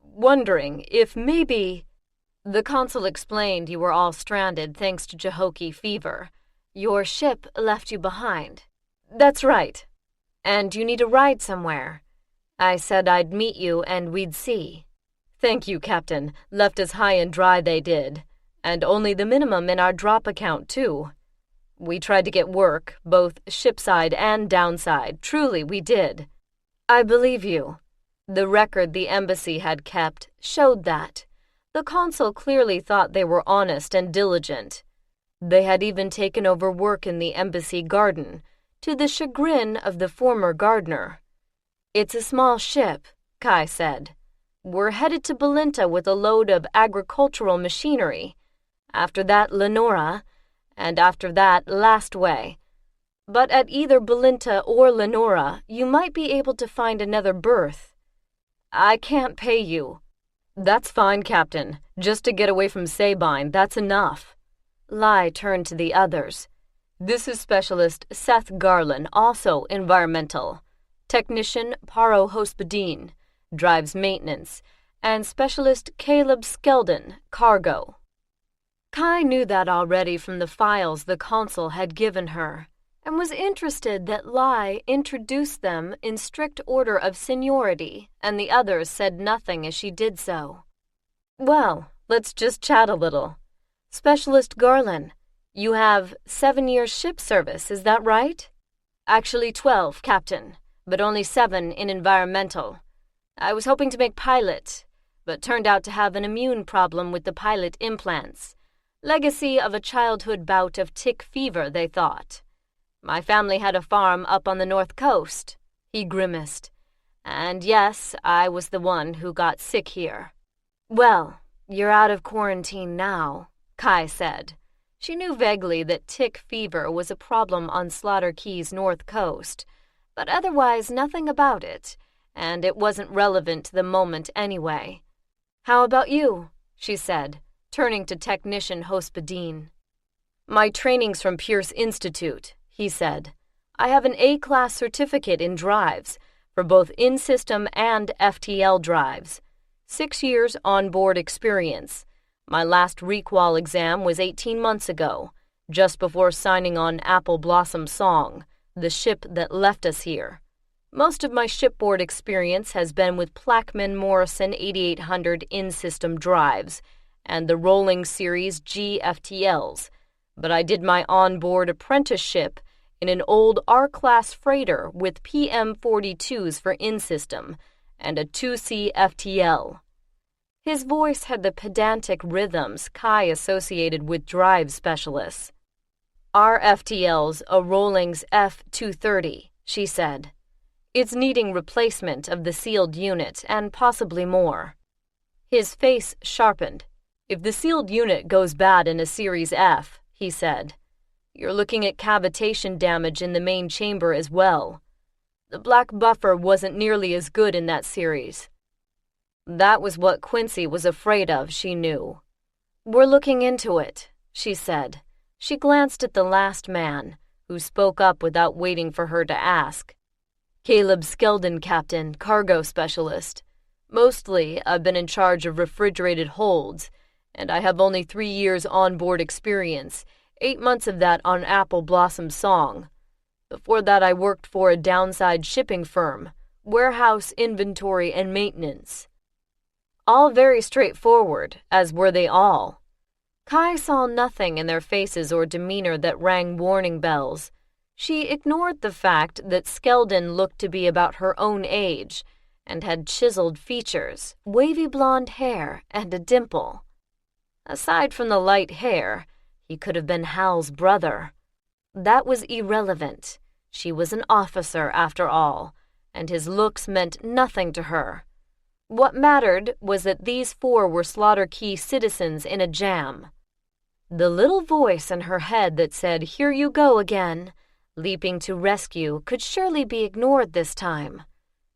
wondering if maybe—" The consul explained you were all stranded thanks to Chihoki fever. Your ship left you behind. "That's right. And you need a ride somewhere. I said I'd meet you and we'd see." "Thank you, Captain. Left us high and dry they did. And only the minimum in our drop account, too. We tried to get work, both shipside and downside. Truly, we did." "I believe you. The record the embassy had kept showed that. The consul clearly thought they were honest and diligent. They had even taken over work in the embassy garden, to the chagrin of the former gardener. "It's a small ship," Kai said. "We're headed to Belinta with a load of agricultural machinery. After that, Lenora, and after that, Lastway. But at either Belinta or Lenora, you might be able to find another berth." "I can't pay you." "That's fine, Captain. Just to get away from Sabine, that's enough." Lai turned to the others. "This is Specialist Seth Garland, also environmental. Technician Paro Hospodin, drives maintenance, and Specialist Caleb Skeldon, cargo." Kai knew that already from the files the consul had given her, and was interested that Lai introduced them in strict order of seniority, and the others said nothing as she did so. "Well, let's just chat a little. Specialist Garland, you have 7 years ship service, is that right?" "Actually 12, Captain, but only 7 in environmental. I was hoping to make pilot, but turned out to have an immune problem with the pilot implants. Legacy of a childhood bout of tick fever, they thought. My family had a farm up on the north coast," he grimaced. "And yes, I was the one who got sick here." "Well, you're out of quarantine now," Kai said. She knew vaguely that tick fever was a problem on Slaughter Key's north coast, but otherwise nothing about it, and it wasn't relevant to the moment anyway. "How about you?" she said, turning to Technician Hospodin. "My training's from Pierce Institute," he said. "I have an A-class certificate in drives, for both in-system and FTL drives. 6 years on-board experience. My last requal exam was 18 months ago, just before signing on Apple Blossom Song, the ship that left us here. Most of my shipboard experience has been with Plaquemine Morrison 8800 in-system drives and the Rolling Series G FTLs, but I did my on-board apprenticeship in an old R-class freighter with PM42s for in-system and a 2C FTL. His voice had the pedantic rhythms Kai associated with drive specialists. "Our FTL's a Rollings F230, she said. "It's needing replacement of the sealed unit and possibly more." His face sharpened. "If the sealed unit goes bad in a Series F, he said, you're looking at cavitation damage in the main chamber as well. The black buffer wasn't nearly as good in that series." That was what Quincy was afraid of, she knew. "We're looking into it," she said. She glanced at the last man, who spoke up without waiting for her to ask. "Caleb Skeldon, Captain, cargo specialist. Mostly, I've been in charge of refrigerated holds, and I have only 3 years on-board experience, 8 months of that on Apple Blossom Song. Before that I worked for a downside shipping firm, warehouse, inventory, and maintenance." All very straightforward, as were they all. Kai saw nothing in their faces or demeanor that rang warning bells. She ignored the fact that Skeldon looked to be about her own age, and had chiseled features, wavy blonde hair, and a dimple. Aside from the light hair, he could have been Hal's brother. That was irrelevant. She was an officer, after all, and his looks meant nothing to her. What mattered was that these 4 were Slaughter Key citizens in a jam. The little voice in her head that said, "Here you go again," leaping to rescue, could surely be ignored this time.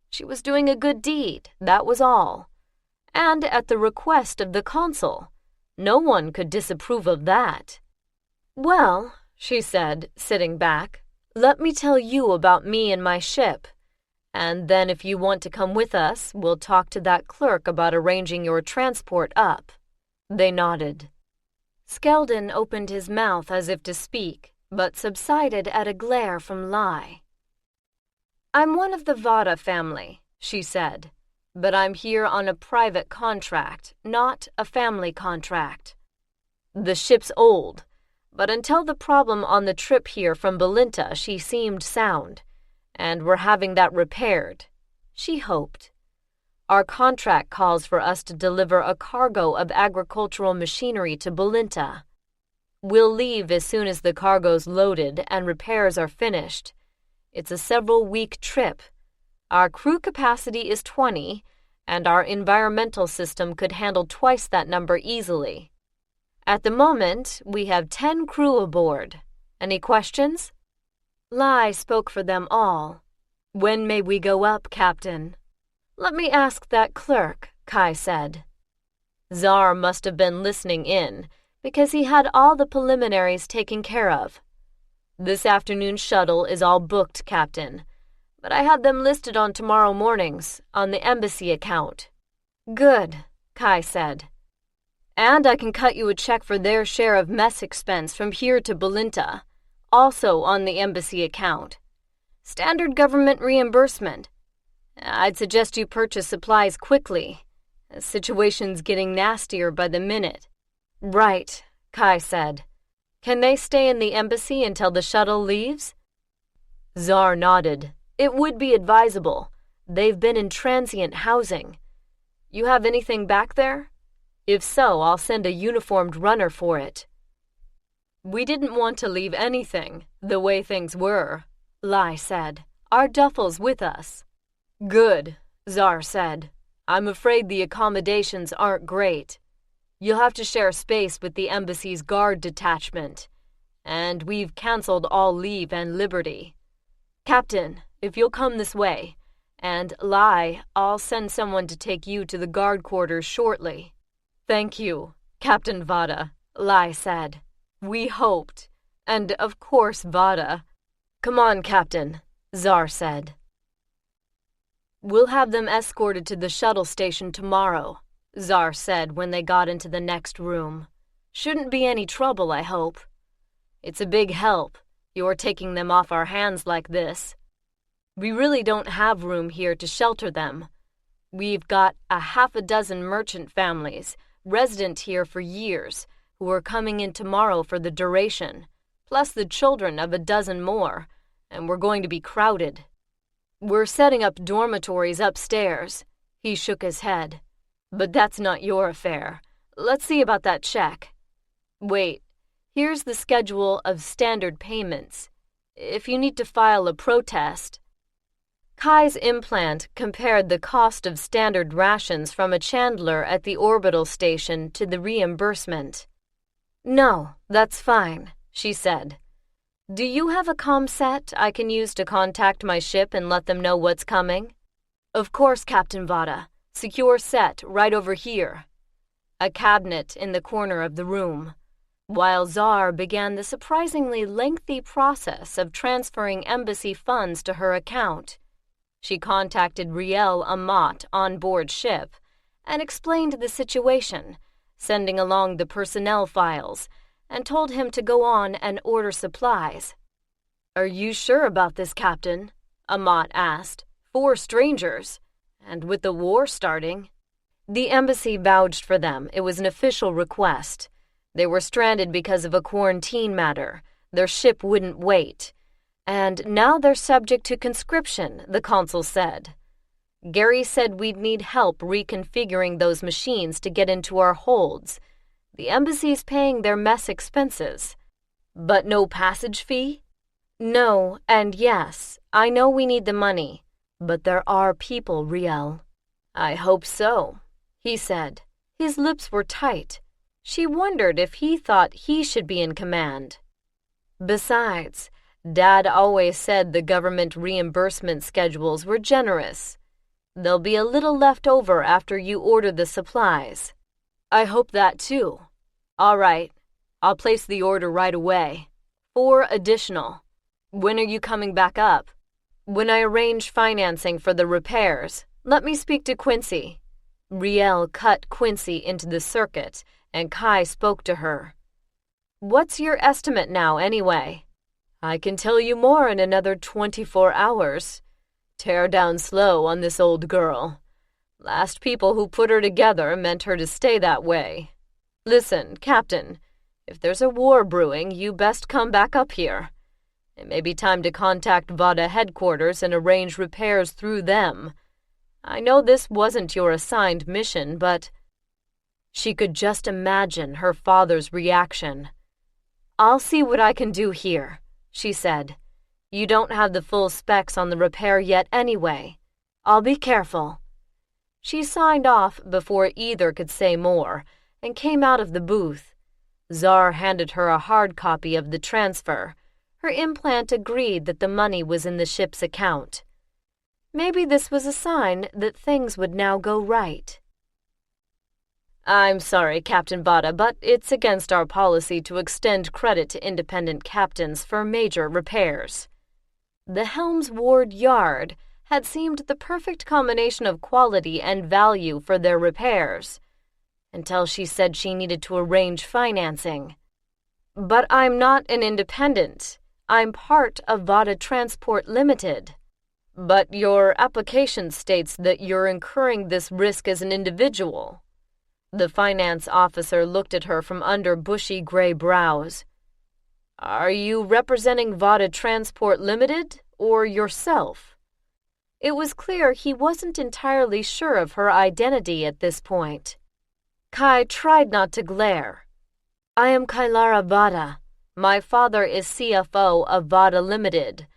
She was doing a good deed, that was all. And at the request of the consul. No one could disapprove of that. "Well," she said, sitting back, "let me tell you about me and my ship. And then if you want to come with us, we'll talk to that clerk about arranging your transport up." They nodded. Skeldon opened his mouth as if to speak, but subsided at a glare from Lai. "I'm one of the Vatta family," she said, "but I'm here on a private contract, not a family contract. The ship's old, but until the problem on the trip here from Belinta she seemed sound, and we're having that repaired," she hoped. Our contract calls for us to deliver a cargo of agricultural machinery to Bolinta. We'll leave as soon as the cargo's loaded and repairs are finished. It's a several-week trip. Our crew capacity is 20, and our environmental system could handle twice that number easily. At the moment, we have 10 crew aboard. Any questions? Lai spoke for them all. When may we go up, Captain? Let me ask that clerk, Kai said. Czar must have been listening in, because he had all the preliminaries taken care of. This afternoon's shuttle is all booked, Captain, but I had them listed on tomorrow morning's, on the embassy account. Good, Kai said. And I can cut you a check for their share of mess expense from here to Bolinta, also on the embassy account. Standard government reimbursement. I'd suggest you purchase supplies quickly. The situation's getting nastier by the minute. Right, Kai said. Can they stay in the embassy until the shuttle leaves? Czar nodded. It would be advisable. They've been in transient housing. You have anything back there? If so, I'll send a uniformed runner for it. We didn't want to leave anything, the way things were, Lai said. Our duffel's with us. Good, Czar said. I'm afraid the accommodations aren't great. You'll have to share space with the embassy's guard detachment, and we've cancelled all leave and liberty. Captain, if you'll come this way, and Lai, I'll send someone to take you to the guard quarters shortly. Thank you, Captain Vatta, Lai said. We hoped. And of course, Vatta. Come on, Captain, Czar said. We'll have them escorted to the shuttle station tomorrow, Czar said when they got into the next room. Shouldn't be any trouble, I hope. It's a big help, you're taking them off our hands like this. We really don't have room here to shelter them. We've got a half a dozen merchant families, resident here for years, who are coming in tomorrow for the duration, plus the children of a dozen more, and we're going to be crowded. We're setting up dormitories upstairs. He shook his head. But that's not your affair. Let's see about that check. Wait, here's the schedule of standard payments. If you need to file a protest. Kai's implant compared the cost of standard rations from a chandler at the orbital station to the reimbursement. No, that's fine, she said. Do you have a comm set I can use to contact my ship and let them know what's coming? Of course, Captain Vatta. Secure set right over here. A cabinet in the corner of the room. While Czar began the surprisingly lengthy process of transferring embassy funds to her account. She contacted Riel Amat on board ship and explained the situation, sending along the personnel files, and told him to go on and order supplies. Are you sure about this, Captain? Amat asked. 4 strangers, and with the war starting. The embassy vouched for them. It was an official request. They were stranded because of a quarantine matter. Their ship wouldn't wait. And now they're subject to conscription, the consul said. Gary said we'd need help reconfiguring those machines to get into our holds. The embassy's paying their mess expenses. But no passage fee? No, and yes, I know we need the money. But there are people, Riel. I hope so, he said. His lips were tight. She wondered if he thought he should be in command. Besides, Dad always said the government reimbursement schedules were generous. There'll be a little left over after you order the supplies. I hope that too. All right, I'll place the order right away. 4 additional. When are you coming back up? When I arrange financing for the repairs, let me speak to Quincy. Riel cut Quincy into the circuit, and Kai spoke to her. What's your estimate now, anyway? I can tell you more in another 24 hours. Tear down slow on this old girl. Last people who put her together meant her to stay that way. Listen, Captain, if there's a war brewing, you best come back up here. It may be time to contact Vatta headquarters and arrange repairs through them. I know this wasn't your assigned mission, but—" She could just imagine her father's reaction. "I'll see what I can do here," she said. "You don't have the full specs on the repair yet anyway. I'll be careful." She signed off before either could say more and came out of the booth. Czar handed her a hard copy of the transfer. Her implant agreed that the money was in the ship's account. Maybe this was a sign that things would now go right. "I'm sorry, Captain Vatta, but it's against our policy to extend credit to independent captains for major repairs." The Helm's Ward Yard had seemed the perfect combination of quality and value for their repairs, until she said she needed to arrange financing. "But I'm not an independent. I'm part of Vatta Transport Ltd. "But your application states that you're incurring this risk as an individual." The finance officer looked at her from under bushy gray brows. "Are you representing Vatta Transport Ltd. or yourself?" It was clear he wasn't entirely sure of her identity at this point. Kai tried not to glare. "I am Kylara Vatta. My father is CFO of Vatta Ltd.,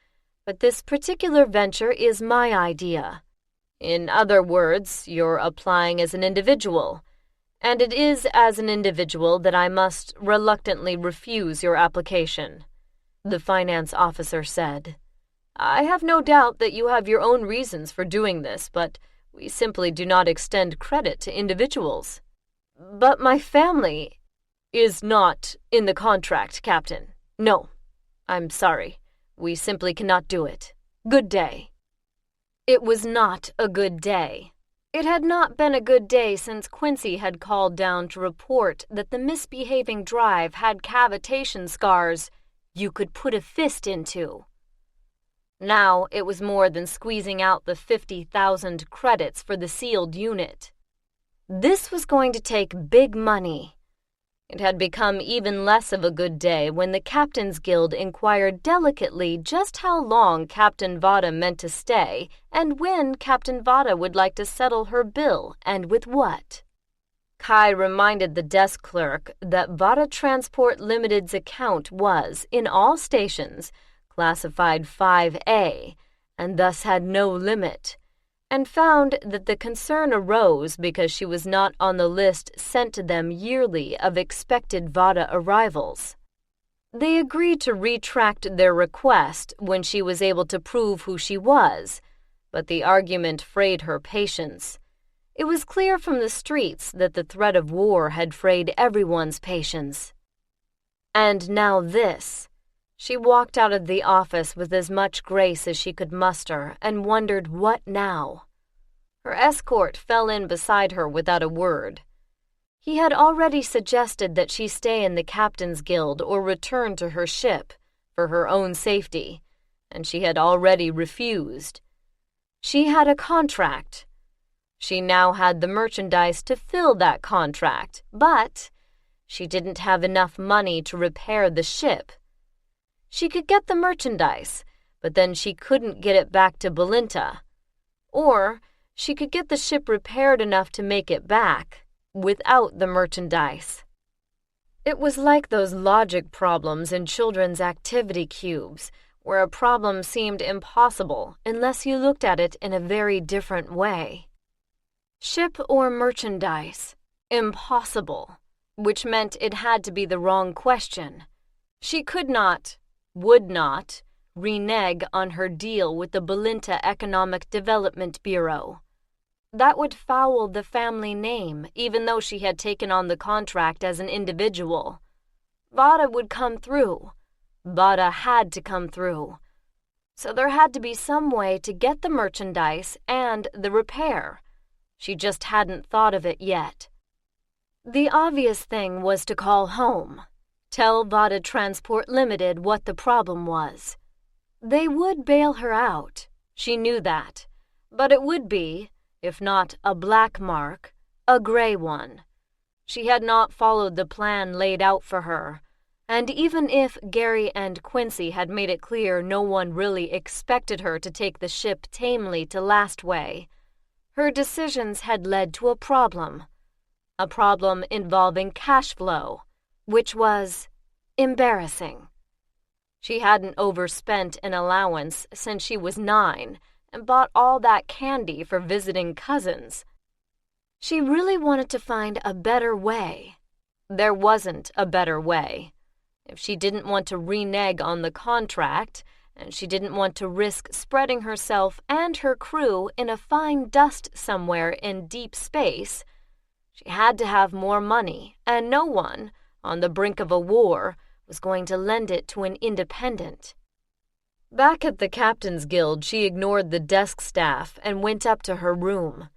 but this particular venture is my idea. In other words, you're applying as an individual, and it is as an individual that I must reluctantly refuse your application," the finance officer said. "I have no doubt that you have your own reasons for doing this, but we simply do not extend credit to individuals." "But my family—" "Is not in the contract, Captain. No, I'm sorry. We simply cannot do it. Good day." It was not a good day. It had not been a good day since Quincy had called down to report that the misbehaving drive had cavitation scars you could put a fist into. Now it was more than squeezing out the 50,000 credits for the sealed unit. This was going to take big money. It had become even less of a good day when the Captain's Guild inquired delicately just how long Captain Vatta meant to stay and when Captain Vatta would like to settle her bill and with what. Kai reminded the desk clerk that Vatta Transport Ltd's account was, in all stations, classified 5A, and thus had no limit, and found that the concern arose because she was not on the list sent to them yearly of expected Vatta arrivals. They agreed to retract their request when she was able to prove who she was, but the argument frayed her patience. It was clear from the streets that the threat of war had frayed everyone's patience. And now this. She walked out of the office with as much grace as she could muster and wondered what now. Her escort fell in beside her without a word. He had already suggested that she stay in the Captain's Guild or return to her ship for her own safety, and she had already refused. She had a contract. She now had the merchandise to fill that contract, but she didn't have enough money to repair the ship. She could get the merchandise, but then she couldn't get it back to Belinta. Or she could get the ship repaired enough to make it back, without the merchandise. It was like those logic problems in children's activity cubes, where a problem seemed impossible unless you looked at it in a very different way. Ship or merchandise? Impossible, which meant it had to be the wrong question. She could not, would not, renege on her deal with the Belinta Economic Development Bureau. That would foul the family name, even though she had taken on the contract as an individual. Vatta would come through. Vatta had to come through. So there had to be some way to get the merchandise and the repair. She just hadn't thought of it yet. The obvious thing was to call home. Tell Vatta Transport Ltd what the problem was. They would bail her out. She knew that. But it would be, if not a black mark, a gray one. She had not followed the plan laid out for her, and even if Gary and Quincy had made it clear no one really expected her to take the ship tamely to Lastway, Her decisions had led to a problem involving cash flow, which was embarrassing. She hadn't overspent an allowance since she was 9 and bought all that candy for visiting cousins. She really wanted to find a better way. There wasn't a better way. If she didn't want to renege on the contract, and she didn't want to risk spreading herself and her crew in a fine dust somewhere in deep space, she had to have more money, and no one, on the brink of a war, was going to lend it to an independent. Back at the Captain's Guild, she ignored the desk staff and went up to her room.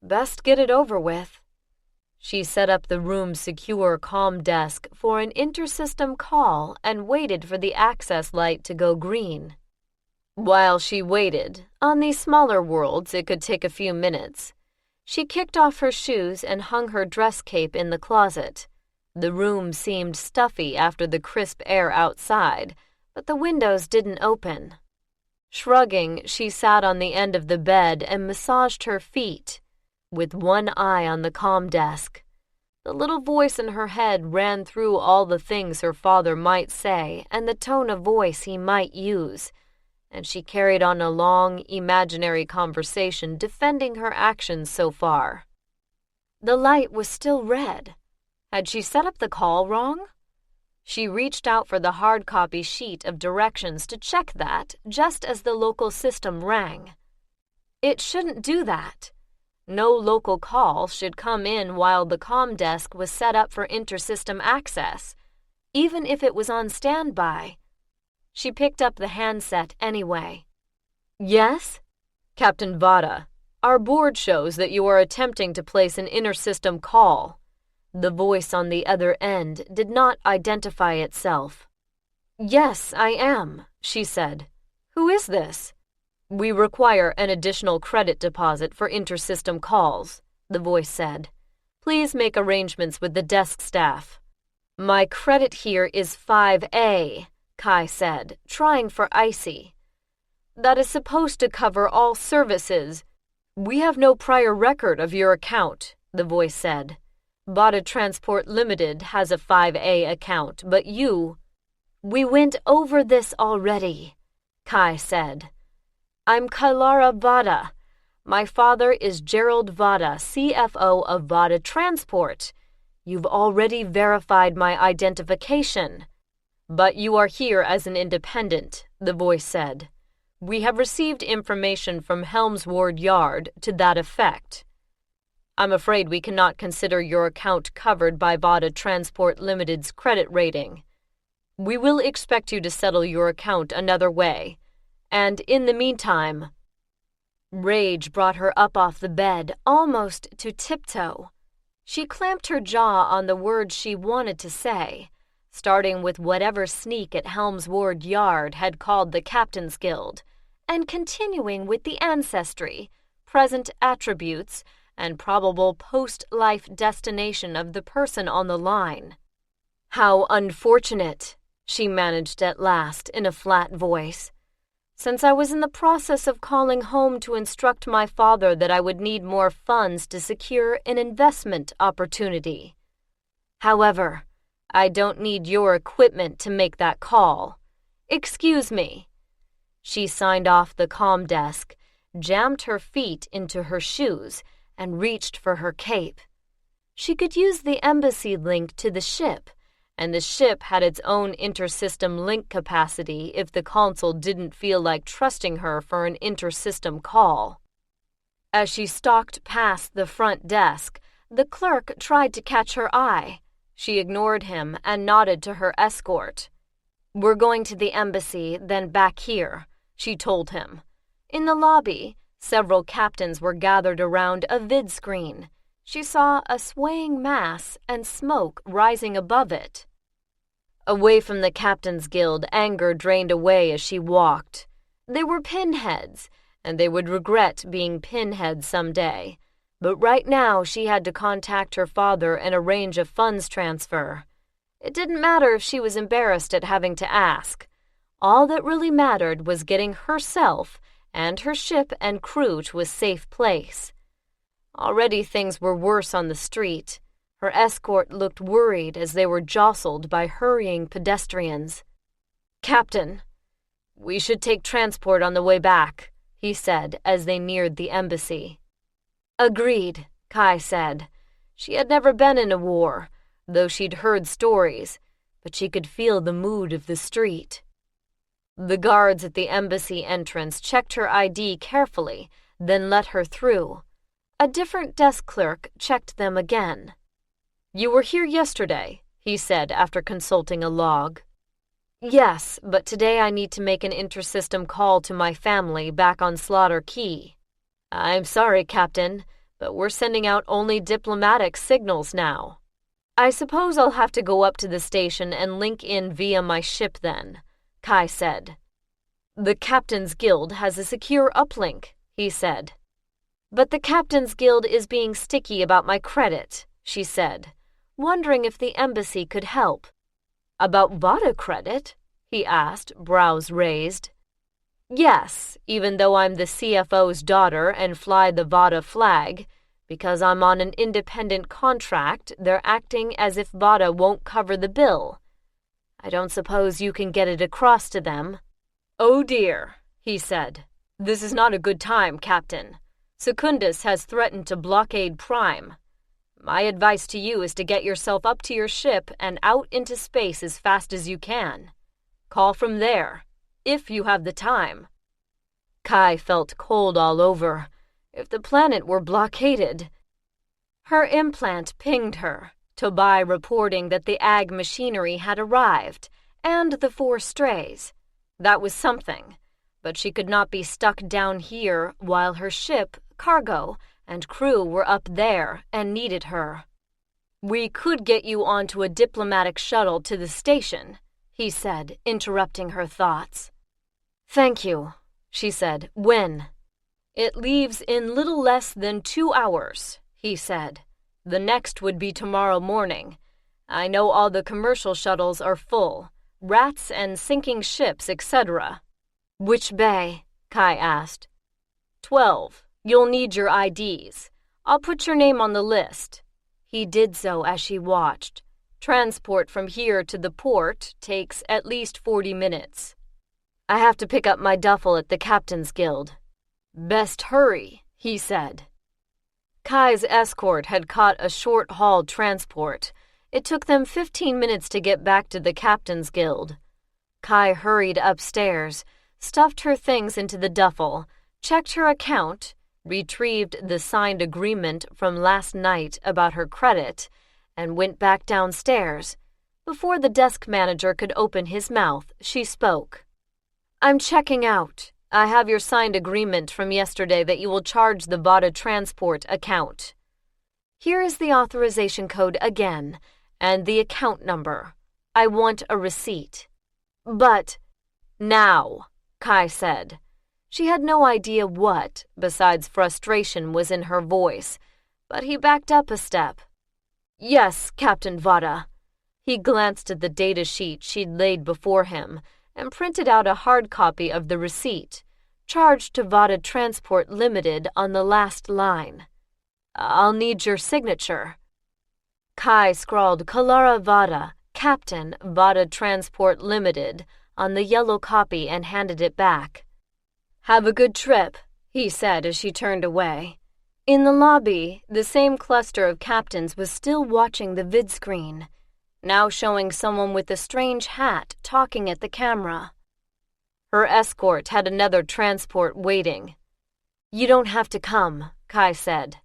Best get it over with. She set up the room's secure comm desk for an intersystem call and waited for the access light to go green. While she waited, on these smaller worlds it could take a few minutes, she kicked off her shoes and hung her dress cape in the closet. The room seemed stuffy after the crisp air outside, but the windows didn't open. Shrugging, she sat on the end of the bed and massaged her feet, with one eye on the comm desk. The little voice in her head ran through all the things her father might say and the tone of voice he might use, and she carried on a long, imaginary conversation defending her actions so far. The light was still red. Had she set up the call wrong? She reached out for the hard copy sheet of directions to check that just as the local system rang. It shouldn't do that. No local call should come in while the comm desk was set up for intersystem access, even if it was on standby. She picked up the handset anyway. Yes? Captain Vatta, our board shows that you are attempting to place an intersystem call. The voice on the other end did not identify itself. Yes, I am, she said. Who is this? We require an additional credit deposit for intersystem calls, the voice said. Please make arrangements with the desk staff. My credit here is 5A, Kai said, trying for icy. That is supposed to cover all services. We have no prior record of your account, the voice said. Vatta Transport Ltd has a 5A account, but you... We went over this already, Kai said. I'm Kylara Vatta. My father is Gerald Vatta, CFO of Vatta Transport. You've already verified my identification. But you are here as an independent, the voice said. We have received information from Helmsward Yard to that effect. I'm afraid we cannot consider your account covered by Vatta Transport Ltd's credit rating. We will expect you to settle your account another way. And in the meantime... Rage brought her up off the bed, almost to tiptoe. She clamped her jaw on the words she wanted to say, starting with whatever sneak at Helmsward Yard had called the Captain's Guild, and continuing with the ancestry, present attributes, and probable post-life destination of the person on the line. How unfortunate, she managed at last in a flat voice. Since I was in the process of calling home to instruct my father that I would need more funds to secure an investment opportunity. However, I don't need your equipment to make that call. Excuse me. She signed off the comm desk, jammed her feet into her shoes, and reached for her cape. She could use the embassy link to the ship, and the ship had its own intersystem link capacity if the consul didn't feel like trusting her for an intersystem call. As she stalked past the front desk, the clerk tried to catch her eye. She ignored him and nodded to her escort. We're going to the embassy, then back here, she told him. In the lobby, several captains were gathered around a vid screen. She saw a swaying mass and smoke rising above it. Away from the Captain's Guild, anger drained away as she walked. They were pinheads, and they would regret being pinheads someday. But right now she had to contact her father and arrange a funds transfer. It didn't matter if she was embarrassed at having to ask. All that really mattered was getting herself and her ship and crew to a safe place. Already things were worse on the street. Her escort looked worried as they were jostled by hurrying pedestrians. "Captain, we should take transport on the way back," he said as they neared the embassy. "Agreed," Kai said. She had never been in a war, though she'd heard stories, but she could feel the mood of the street. The guards at the embassy entrance checked her ID carefully, then let her through. A different desk clerk checked them again. "You were here yesterday," he said after consulting a log. "Yes, but today I need to make an intersystem call to my family back on Slaughter Key." "I'm sorry, Captain, but we're sending out only diplomatic signals now." "I suppose I'll have to go up to the station and link in via my ship then," Kai said. "The Captain's Guild has a secure uplink," he said. "But the Captain's Guild is being sticky about my credit," she said, wondering if the embassy could help. "About Vatta credit?" he asked, brows raised. "Yes, even though I'm the CFO's daughter and fly the Vatta flag, because I'm on an independent contract, they're acting as if Vatta won't cover the bill. I don't suppose you can get it across to them." "Oh dear," he said. "This is not a good time, Captain. Secundus has threatened to blockade Prime. My advice to you is to get yourself up to your ship and out into space as fast as you can. Call from there, if you have the time." Kai felt cold all over. If the planet were blockaded. Her implant pinged her, Tobai reporting that the ag machinery had arrived, and the 4 strays. That was something, but she could not be stuck down here while her ship, cargo, and crew were up there and needed her. "We could get you onto a diplomatic shuttle to the station," he said, interrupting her thoughts. "Thank you," she said. "When?" "It leaves in little less than 2 hours," he said. "The next would be tomorrow morning. I know all the commercial shuttles are full, rats and sinking ships, etc." "Which bay?" Kai asked. 12. You'll need your IDs. I'll put your name on the list." He did so as she watched. Transport from here to the port takes at least 40 minutes. "I have to pick up my duffel at the Captain's Guild." "Best hurry," he said. Kai's escort had caught a short-haul transport. It took them 15 minutes to get back to the Captain's Guild. Kai hurried upstairs, stuffed her things into the duffel, checked her account, retrieved the signed agreement from last night about her credit, and went back downstairs. Before the desk manager could open his mouth, she spoke. "I'm checking out. I have your signed agreement from yesterday that you will charge the Vatta Transport account. Here is the authorization code again, and the account number. I want a receipt." "But—" "Now," Kai said. She had no idea what, besides frustration, was in her voice, but he backed up a step. "Yes, Captain Vatta." He glanced at the data sheet she'd laid before him and printed out a hard copy of the receipt, charged to Vatta Transport Ltd on the last line. "I'll need your signature." Kai scrawled Kylara Vatta, Captain, Vatta Transport Ltd, on the yellow copy and handed it back. "Have a good trip," he said as she turned away. In the lobby, the same cluster of captains was still watching the vid screen, now showing someone with a strange hat talking at the camera. Her escort had another transport waiting. "You don't have to come," Kai said.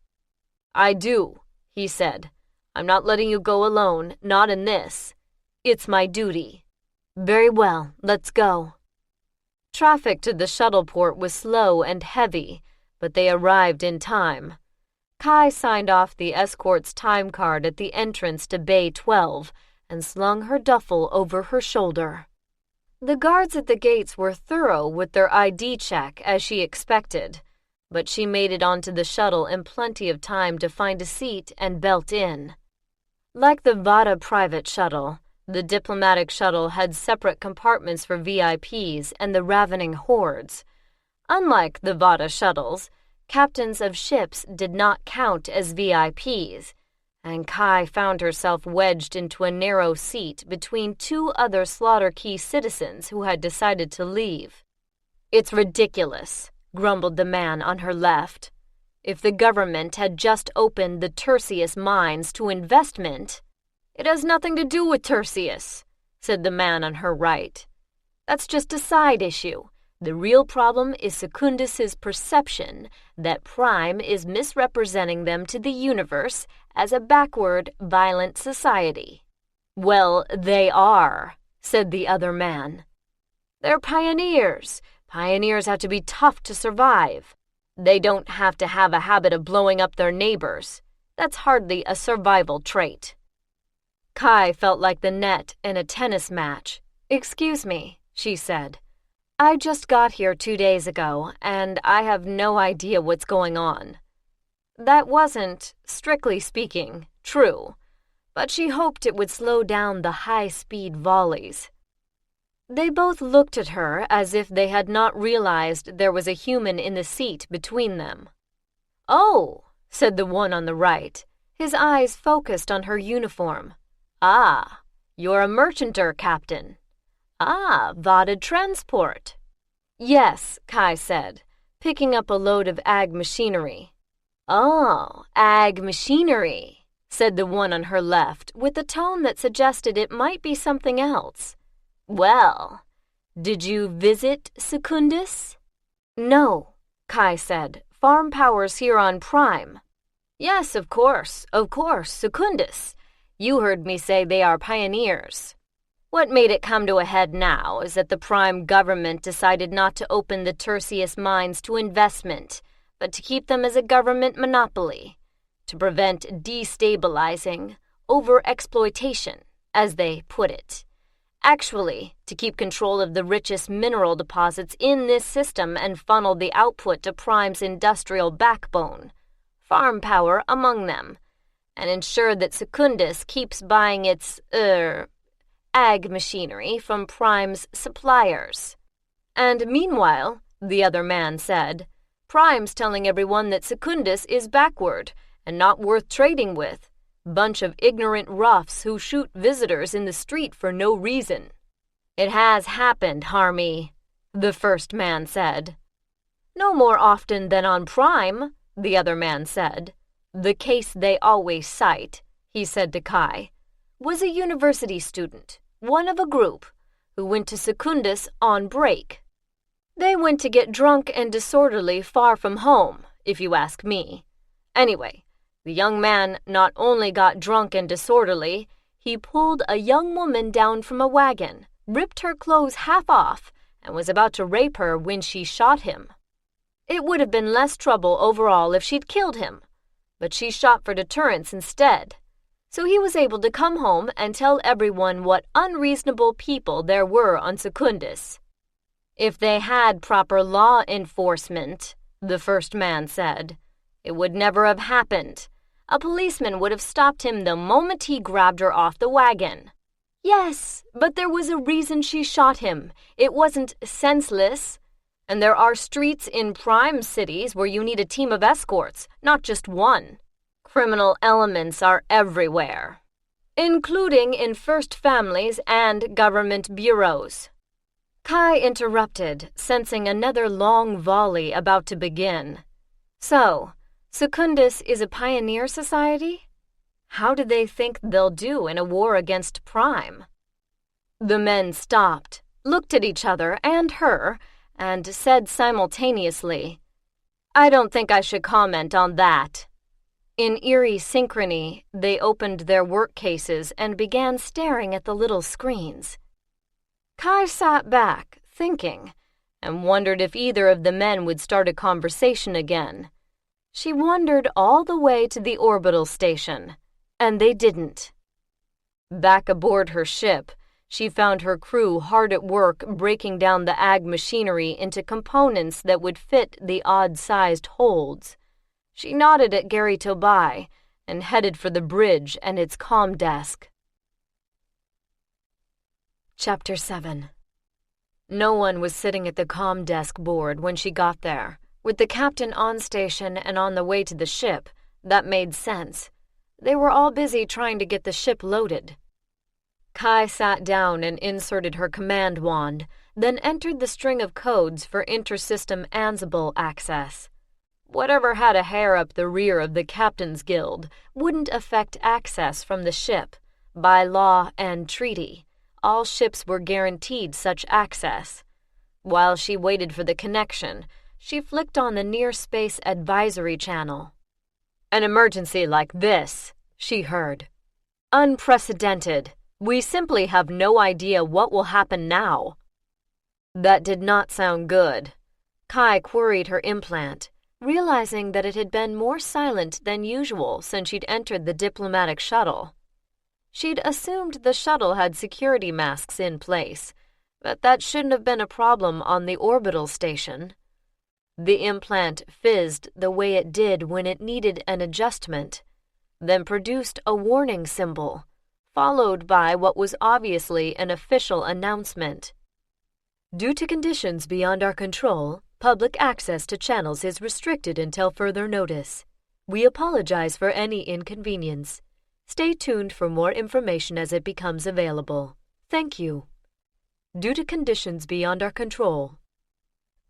"I do," he said. "I'm not letting you go alone, not in this. It's my duty." "Very well, let's go." Traffic to the shuttle port was slow and heavy, but they arrived in time. Kai signed off the escort's time card at the entrance to Bay 12 and slung her duffel over her shoulder. The guards at the gates were thorough with their ID check, as she expected, but she made it onto the shuttle in plenty of time to find a seat and belt in. Like the Vatta private shuttle, the diplomatic shuttle had separate compartments for VIPs and the ravening hordes. Unlike the Vatta shuttles, Captains of ships did not count as VIPs, and Kai found herself wedged into a narrow seat between two other Slaughter Key citizens who had decided to leave. "It's ridiculous," grumbled the man on her left. "If the government had just opened the Tertius mines to investment—" "It has nothing to do with Tertius," said the man on her right. "That's just a side issue. The real problem is Secundus's perception that Prime is misrepresenting them to the universe as a backward, violent society." "Well, they are," said the other man. "They're pioneers. Pioneers have to be tough to survive. They don't have to have a habit of blowing up their neighbors. That's hardly a survival trait." Kai felt like the net in a tennis match. "Excuse me," she said. "I just got here 2 days ago, and I have no idea what's going on." That wasn't, strictly speaking, true, but she hoped it would slow down the high-speed volleys. They both looked at her as if they had not realized there was a human in the seat between them. "Oh," said the one on the right, his eyes focused on her uniform. "Ah, you're a merchanter, Captain. Ah, Vatta Transport." "Yes," Kai said, picking up a load of ag machinery. "Oh, ag machinery," said the one on her left with a tone that suggested it might be something else. "Well, did you visit Secundus?" "No," Kai said. "Farm powers here on Prime." "Yes, of course, Secundus. You heard me say they are pioneers. What made it come to a head now is that the Prime government decided not to open the Tertius mines to investment, but to keep them as a government monopoly, to prevent destabilizing, over-exploitation, as they put it. Actually, to keep control of the richest mineral deposits in this system and funnel the output to Prime's industrial backbone, farm power among them, and ensure that Secundus keeps buying its, ag machinery from Prime's suppliers. And meanwhile, the other man said, Prime's telling everyone that Secundus is backward and not worth trading with. Bunch of ignorant roughs who shoot visitors in the street for no reason. "It has happened, Harmy," the first man said. "No more often than on Prime," the other man said. "The case they always cite," he said to Kai, "was a university student, one of a group, who went to Secundus on break. They went to get drunk and disorderly far from home, if you ask me. Anyway, the young man not only got drunk and disorderly, he pulled a young woman down from a wagon, ripped her clothes half off, and was about to rape her when she shot him. It would have been less trouble overall if she'd killed him, but she shot for deterrence instead. So he was able to come home and tell everyone what unreasonable people there were on Secundus. If they had proper law enforcement, the first man said, it would never have happened. A policeman would have stopped him the moment he grabbed her off the wagon. Yes, but there was a reason she shot him. It wasn't senseless. And there are streets in prime cities where you need a team of escorts, not just one. Criminal elements are everywhere, including in first families and government bureaus. Kai interrupted, sensing another long volley about to begin. So, Secundus is a pioneer society? How do they think they'll do in a war against Prime? The men stopped, looked at each other and her, and said simultaneously, "I don't think I should comment on that." In eerie synchrony, they opened their work cases and began staring at the little screens. Kai sat back, thinking, and wondered if either of the men would start a conversation again. She wondered all the way to the orbital station, and they didn't. Back aboard her ship, she found her crew hard at work breaking down the ag machinery into components that would fit the odd-sized holds. She nodded at Gary Tobai and headed for the bridge and its comm desk. Chapter 7. No one was sitting at the comm desk board when she got there, With the captain on station and on the way to the ship, that made sense. They were all busy trying to get the ship loaded. Kai sat down and inserted her command wand, then entered the string of codes for intersystem Ansible access. Whatever had a hair up the rear of the Captain's Guild wouldn't affect access from the ship. By law and treaty, all ships were guaranteed such access. While she waited for the connection, she flicked on the Near Space Advisory channel. "An emergency like this," she heard. "Unprecedented. We simply have no idea what will happen now." That did not sound good. Kai queried her implant, realizing that it had been more silent than usual since she'd entered the diplomatic shuttle. She'd assumed the shuttle had security masks in place, but that shouldn't have been a problem on the orbital station. The implant fizzed the way it did when it needed an adjustment, then produced a warning symbol, followed by what was obviously an official announcement. "Due to conditions beyond our control, public access to channels is restricted until further notice. We apologize for any inconvenience. Stay tuned for more information as it becomes available. Thank you. Due to conditions beyond our control."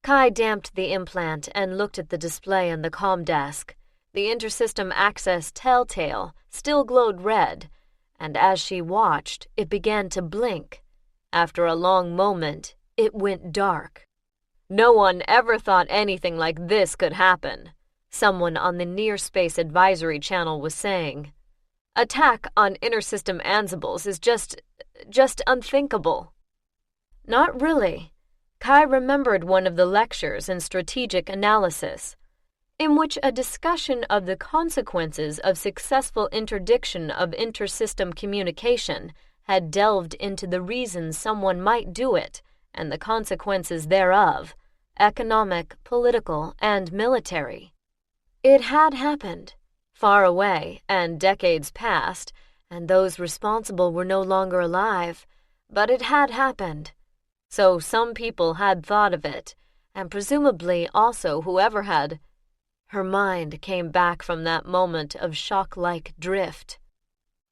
Kai damped the implant and looked at the display on the comm desk. The intersystem access telltale still glowed red, and as she watched, it began to blink. After a long moment, it went dark. "No one ever thought anything like this could happen," someone on the Near Space Advisory channel was saying. "Attack on intersystem Ansibles is just unthinkable." Not really. Kai remembered one of the lectures in strategic analysis, in which a discussion of the consequences of successful interdiction of intersystem communication had delved into the reasons someone might do it and the consequences thereof, economic, political, and military. It had happened, far away and decades past, and those responsible were no longer alive, but it had happened. So some people had thought of it, and presumably also whoever had. Her mind came back from that moment of shock-like drift.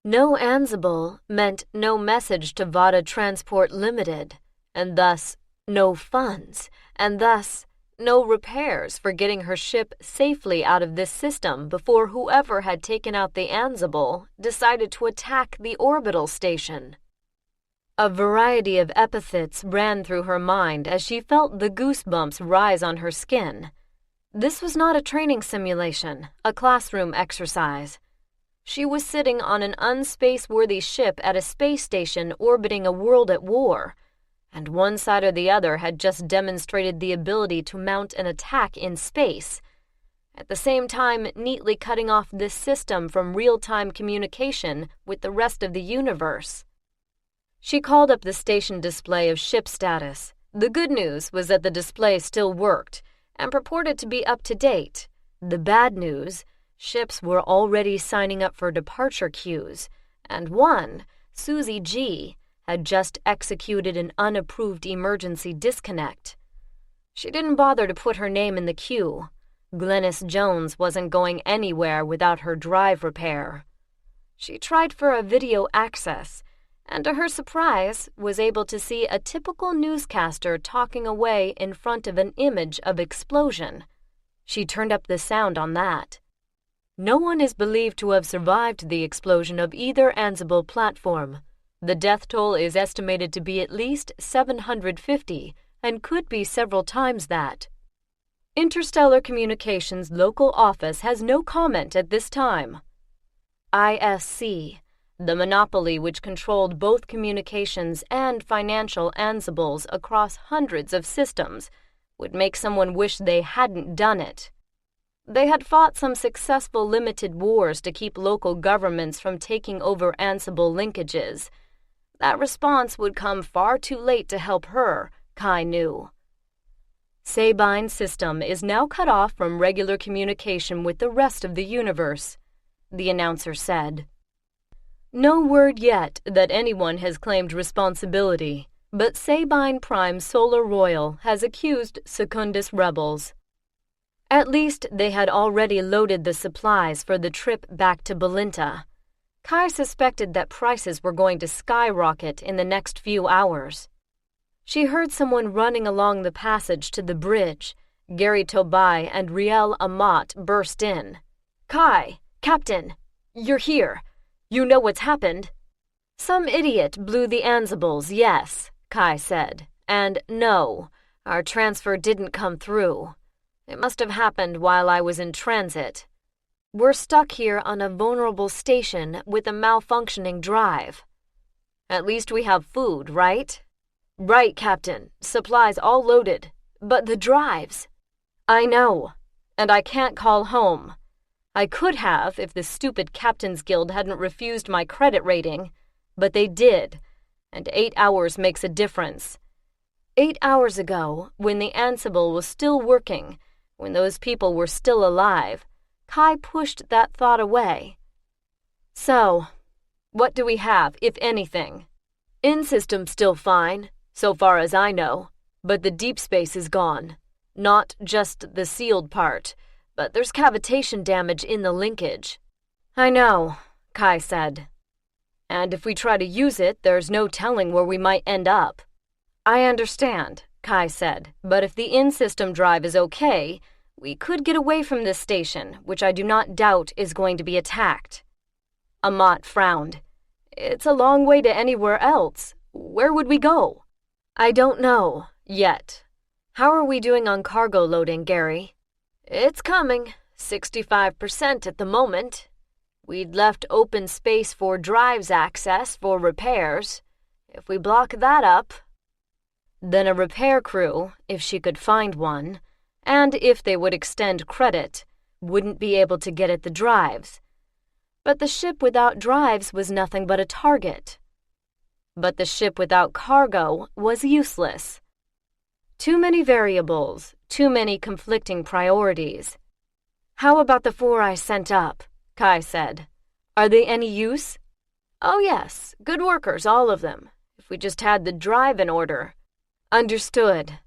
No Ansible meant no message to Vatta Transport Ltd, and thus no funds, and thus no repairs for getting her ship safely out of this system before whoever had taken out the Ansible decided to attack the orbital station. A variety of epithets ran through her mind as she felt the goosebumps rise on her skin. This was not a training simulation, a classroom exercise. She was sitting on an unspace-worthy ship at a space station orbiting a world at war, and one side or the other had just demonstrated the ability to mount an attack in space, at the same time neatly cutting off this system from real-time communication with the rest of the universe. She called up the station display of ship status. The good news was that the display still worked and purported to be up to date. The bad news, ships were already signing up for departure queues, and one, Susie G., had just executed an unapproved emergency disconnect. She didn't bother to put her name in the queue. Glennis Jones wasn't going anywhere without her drive repair. She tried for a video access, and to her surprise was able to see a typical newscaster talking away in front of an image of explosion. She turned up the sound on that. No one is believed to have survived the explosion of either Ansible platform. The death toll is estimated to be at least 750 and could be several times that. Interstellar Communications local office has no comment at this time. ISC, the monopoly which controlled both communications and financial Ansibles across hundreds of systems, would make someone wish they hadn't done it. They had fought some successful limited wars to keep local governments from taking over Ansible linkages. That response would come far too late to help her, Kai knew. Sabine's system is now cut off from regular communication with the rest of the universe, the announcer said. No word yet that anyone has claimed responsibility, but Sabine Prime Solar Royal has accused Secundus rebels. At least they had already loaded the supplies for the trip back to Belinta. Kai suspected that prices were going to skyrocket in the next few hours. She heard someone running along the passage to the bridge. Gary Tobai and Riel Amat burst in. "Kai, Captain, you're here. You know what's happened?" "Some idiot blew the Ansibles, yes," Kai said. "And no, our transfer didn't come through. It must have happened while I was in transit. We're stuck here on a vulnerable station with a malfunctioning drive." "At least we have food, right?" "Right, Captain. Supplies all loaded. But the drives—" "I know. And I can't call home. I could have if the stupid Captain's Guild hadn't refused my credit rating. But they did. And 8 hours makes a difference. 8 hours ago, when the Ansible was still working, when those people were still alive, Kai pushed that thought away. So, what do we have, if anything? In-system's still fine, so far as I know, but the deep space is gone. Not just the sealed part, but there's cavitation damage in the linkage." "I know," Kai said. "And if we try to use it, there's no telling where we might end up." "I understand," Kai said, "but if the in-system drive is okay, we could get away from this station, which I do not doubt is going to be attacked." Amat frowned. "It's a long way to anywhere else. Where would we go?" "I don't know, yet. How are we doing on cargo loading, Gary?" "It's coming. 65% at the moment. We'd left open space for drives access for repairs. If we block that up..." Then a repair crew, if she could find one, and if they would extend credit, wouldn't be able to get at the drives. But the ship without drives was nothing but a target. But the ship without cargo was useless. Too many variables, too many conflicting priorities. "How about the 4 I sent up?" Kai said. "Are they any use?" "Oh yes, good workers, all of them. If we just had the drive in order." "Understood."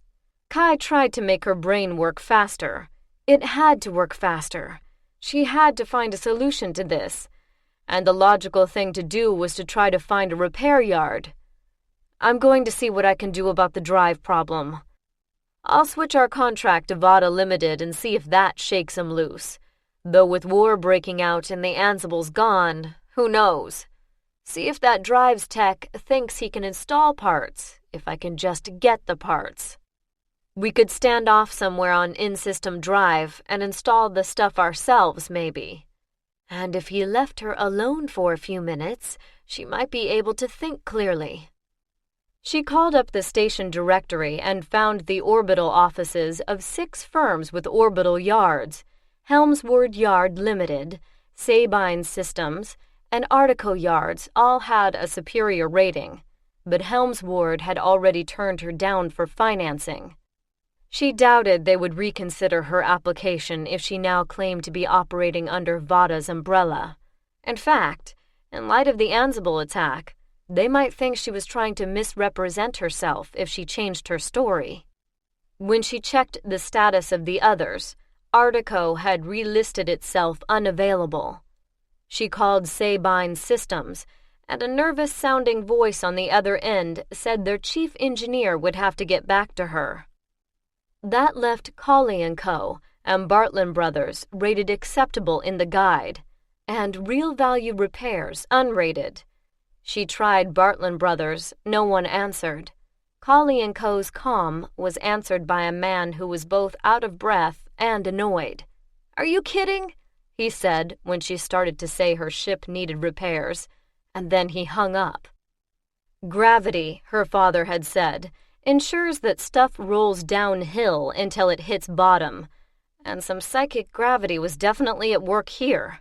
Kai tried to make her brain work faster. It had to work faster. She had to find a solution to this, and the logical thing to do was to try to find a repair yard. "I'm going to see what I can do about the drive problem. I'll switch our contract to Vatta Ltd and see if that shakes 'em loose. Though with war breaking out and the Ansible's gone, who knows? See if that drives tech thinks he can install parts, if I can just get the parts. We could stand off somewhere on in-system drive and install the stuff ourselves, maybe. And if he left her alone for a few minutes, she might be able to think clearly." She called up the station directory and found the orbital offices of 6 firms with orbital yards: Helmsward Yard Limited, Sabine Systems, and Artico Yards all had a superior rating, but Helmsward had already turned her down for financing. She doubted they would reconsider her application if she now claimed to be operating under Vatta's umbrella. In fact, in light of the Ansible attack, they might think she was trying to misrepresent herself if she changed her story. When she checked the status of the others, Artico had relisted itself unavailable. She called Sabine Systems, and a nervous-sounding voice on the other end said their chief engineer would have to get back to her. That left Colley & Co. and Bartlett Brothers rated acceptable in the guide, and Real Value Repairs unrated. She tried Bartlett Brothers, no one answered. Colley & Co.'s comm was answered by a man who was both out of breath and annoyed. "Are you kidding?" he said when she started to say her ship needed repairs, and then he hung up. Gravity, her father had said, ensures that stuff rolls downhill until it hits bottom, and some psychic gravity was definitely at work here.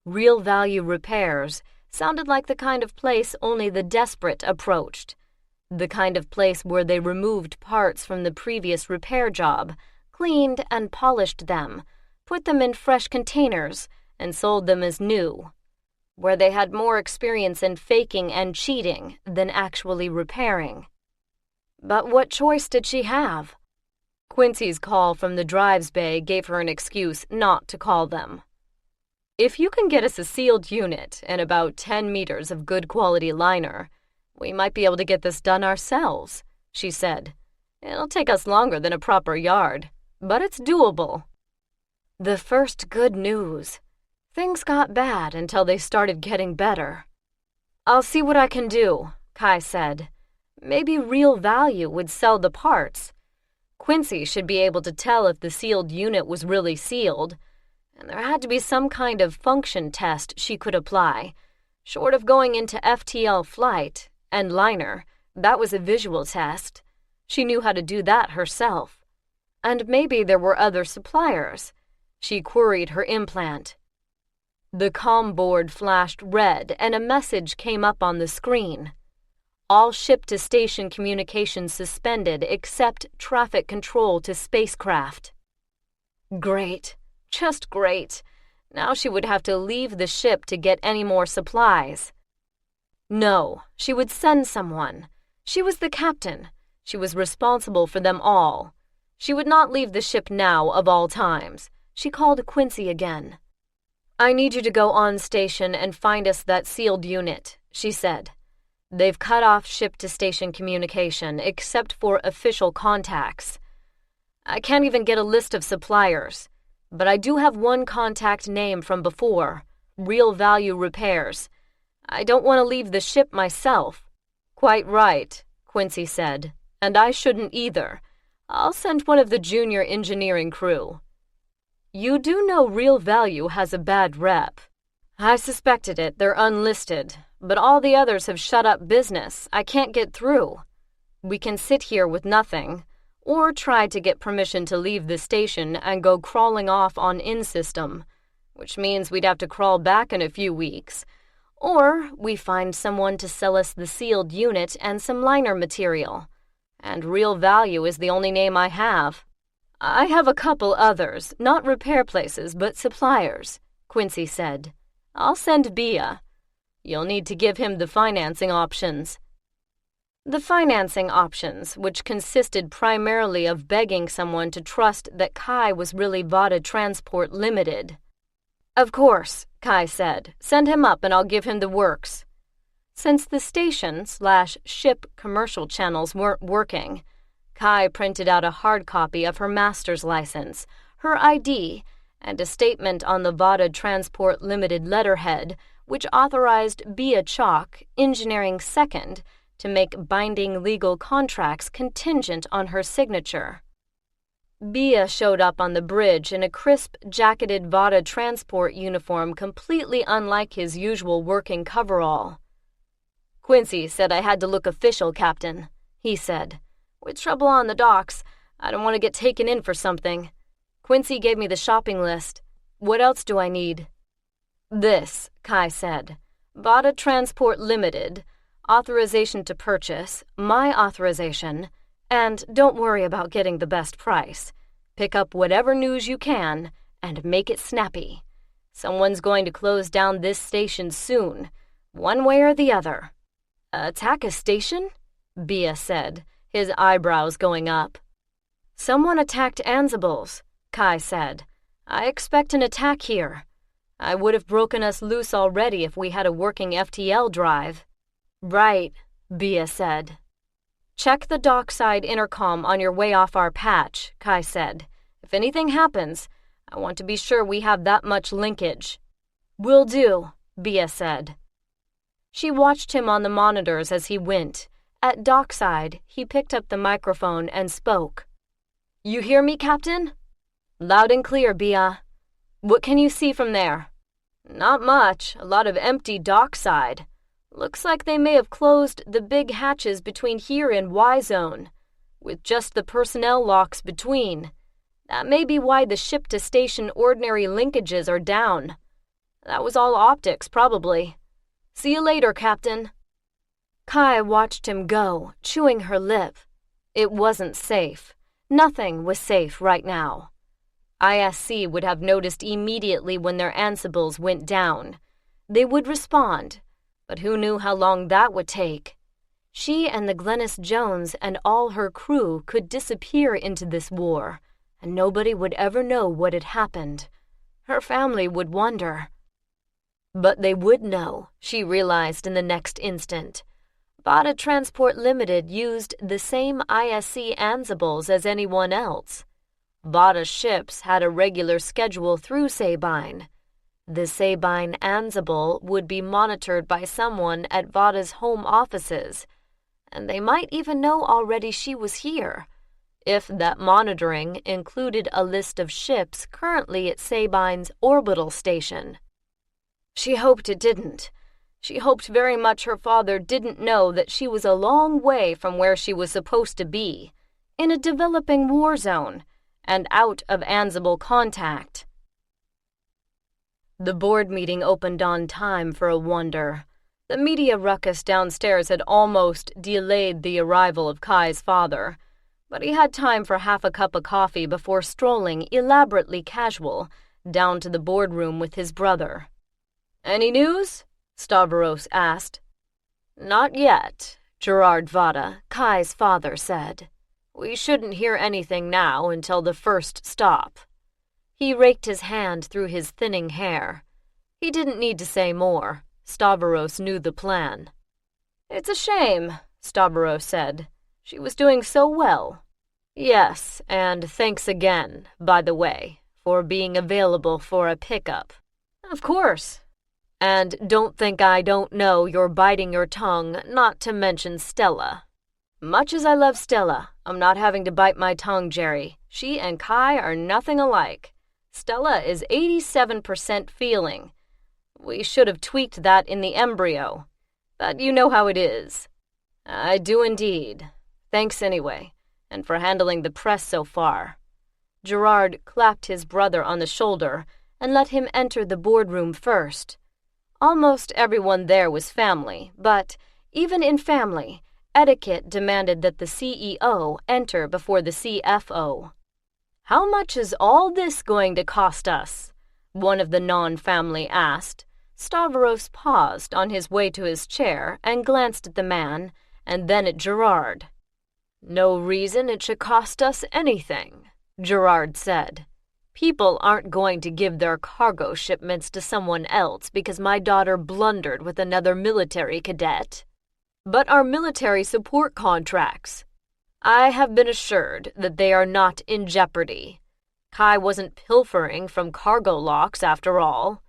Real Value Repairs sounded like the kind of place only the desperate approached, the kind of place where they removed parts from the previous repair job, cleaned and polished them, put them in fresh containers, and sold them as new, where they had more experience in faking and cheating than actually repairing. But what choice did she have? Quincy's call from the drives bay gave her an excuse not to call them. "If you can get us a sealed unit and about 10 meters of good quality liner, we might be able to get this done ourselves," she said. "It'll take us longer than a proper yard, but it's doable." The first good news. Things got bad until they started getting better. "I'll see what I can do," Kai said. "Maybe Real Value would sell the parts. Quincy should be able to tell if the sealed unit was really sealed, and there had to be some kind of function test she could apply. Short of going into FTL flight and liner, that was a visual test. She knew how to do that herself. And maybe there were other suppliers. She queried her implant. The comm board flashed red and a message came up on the screen. "All ship-to-station communications suspended except traffic control to spacecraft." Great. Just great. Now she would have to leave the ship to get any more supplies. No, she would send someone. She was the captain. She was responsible for them all. She would not leave the ship now of all times. She called Quincy again. "I need you to go on station and find us that sealed unit," she said. "They've cut off ship-to-station communication except for official contacts. I can't even get a list of suppliers, but I do have one contact name from before, Real Value Repairs. I don't want to leave the ship myself." "Quite right," Quincy said, "and I shouldn't either. I'll send one of the junior engineering crew." "You do know Real Value has a bad rep." "I suspected it. They're unlisted, but all the others have shut up business. I can't get through. We can sit here with nothing, or try to get permission to leave the station and go crawling off on in-system, which means we'd have to crawl back in a few weeks, or we find someone to sell us the sealed unit and some liner material, and Real Value is the only name I have." "I have a couple others, not repair places, but suppliers," Quincy said. "I'll send Bia. You'll need to give him the financing options." The financing options, which consisted primarily of begging someone to trust that Kai was really Vatta Transport Ltd. "Of course," Kai said. "Send him up and I'll give him the works." Since the station/ship commercial channels weren't working, Kai printed out a hard copy of her master's license, her ID, and a statement on the Vatta Transport Ltd. letterhead, which authorized Bia Chalk, Engineering Second, to make binding legal contracts contingent on her signature. Bia showed up on the bridge in a crisp, jacketed Vatta Transport uniform completely unlike his usual working coverall. "Quincy said I had to look official, Captain," he said. "With trouble on the docks, I don't want to get taken in for something. Quincy gave me the shopping list. What else do I need?" "This," Kai said. "Vatta Transport Ltd., authorization to purchase, my authorization, and don't worry about getting the best price. Pick up whatever news you can and make it snappy. Someone's going to close down this station soon, one way or the other." "Attack a station?" Bia said, his eyebrows going up. "Someone attacked Ansibles," Kai said. "I expect an attack here. I would have broken us loose already if we had a working FTL drive." "Right," Bia said. "Check the dockside intercom on your way off our patch," Kai said. "If anything happens, I want to be sure we have that much linkage." "Will do," Bia said. She watched him on the monitors as he went. At dockside, he picked up the microphone and spoke. "You hear me, Captain?" "Loud and clear, Bia." "What can you see from there?" "Not much. A lot of empty dockside. Looks like they may have closed the big hatches between here and Y-Zone, with just the personnel locks between. That may be why the ship-to-station ordinary linkages are down. That was all optics, probably. See you later, Captain." Kai watched him go, chewing her lip. It wasn't safe. Nothing was safe right now. ISC would have noticed immediately when their Ansibles went down. They would respond, but who knew how long that would take? She and the Glennis Jones and all her crew could disappear into this war, and nobody would ever know what had happened. Her family would wonder. But they would know, she realized in the next instant. Vatta Transport Ltd. used the same ISC ansibles as anyone else. Vatta's ships had a regular schedule through Sabine. The Sabine ansible would be monitored by someone at Vatta's home offices, and they might even know already she was here, if that monitoring included a list of ships currently at Sabine's orbital station. She hoped it didn't. She hoped very much her father didn't know that she was a long way from where she was supposed to be, in a developing war zone, and out of ansible contact. The board meeting opened on time for a wonder. The media ruckus downstairs had almost delayed the arrival of Kai's father, but he had time for half a cup of coffee before strolling, elaborately casual, down to the boardroom with his brother. "Any news?" Stavros asked. "Not yet," Gerard Vatta, Kai's father, said. "We shouldn't hear anything now until the first stop." He raked his hand through his thinning hair. He didn't need to say more. Stavros knew the plan. "It's a shame," Stavros said. "She was doing so well." "Yes, and thanks again, by the way, for being available for a pickup." "Of course. And don't think I don't know you're biting your tongue not to mention Stella. Much as I love Stella, I'm not having to bite my tongue, Jerry. She and Kai are nothing alike. Stella is 87% feeling. We should have tweaked that in the embryo. But you know how it is." "I do indeed. Thanks anyway, and for handling the press so far." Gerard clapped his brother on the shoulder and let him enter the boardroom first. Almost everyone there was family, but even in family, etiquette demanded that the CEO enter before the CFO. "How much is all this going to cost us?" one of the non-family asked. Stavros paused on his way to his chair and glanced at the man, and then at Gerard. "No reason it should cost us anything," Gerard said. "People aren't going to give their cargo shipments to someone else because my daughter blundered with another military cadet. But our military support contracts, I have been assured that they are not in jeopardy. Kai wasn't pilfering from cargo locks after all.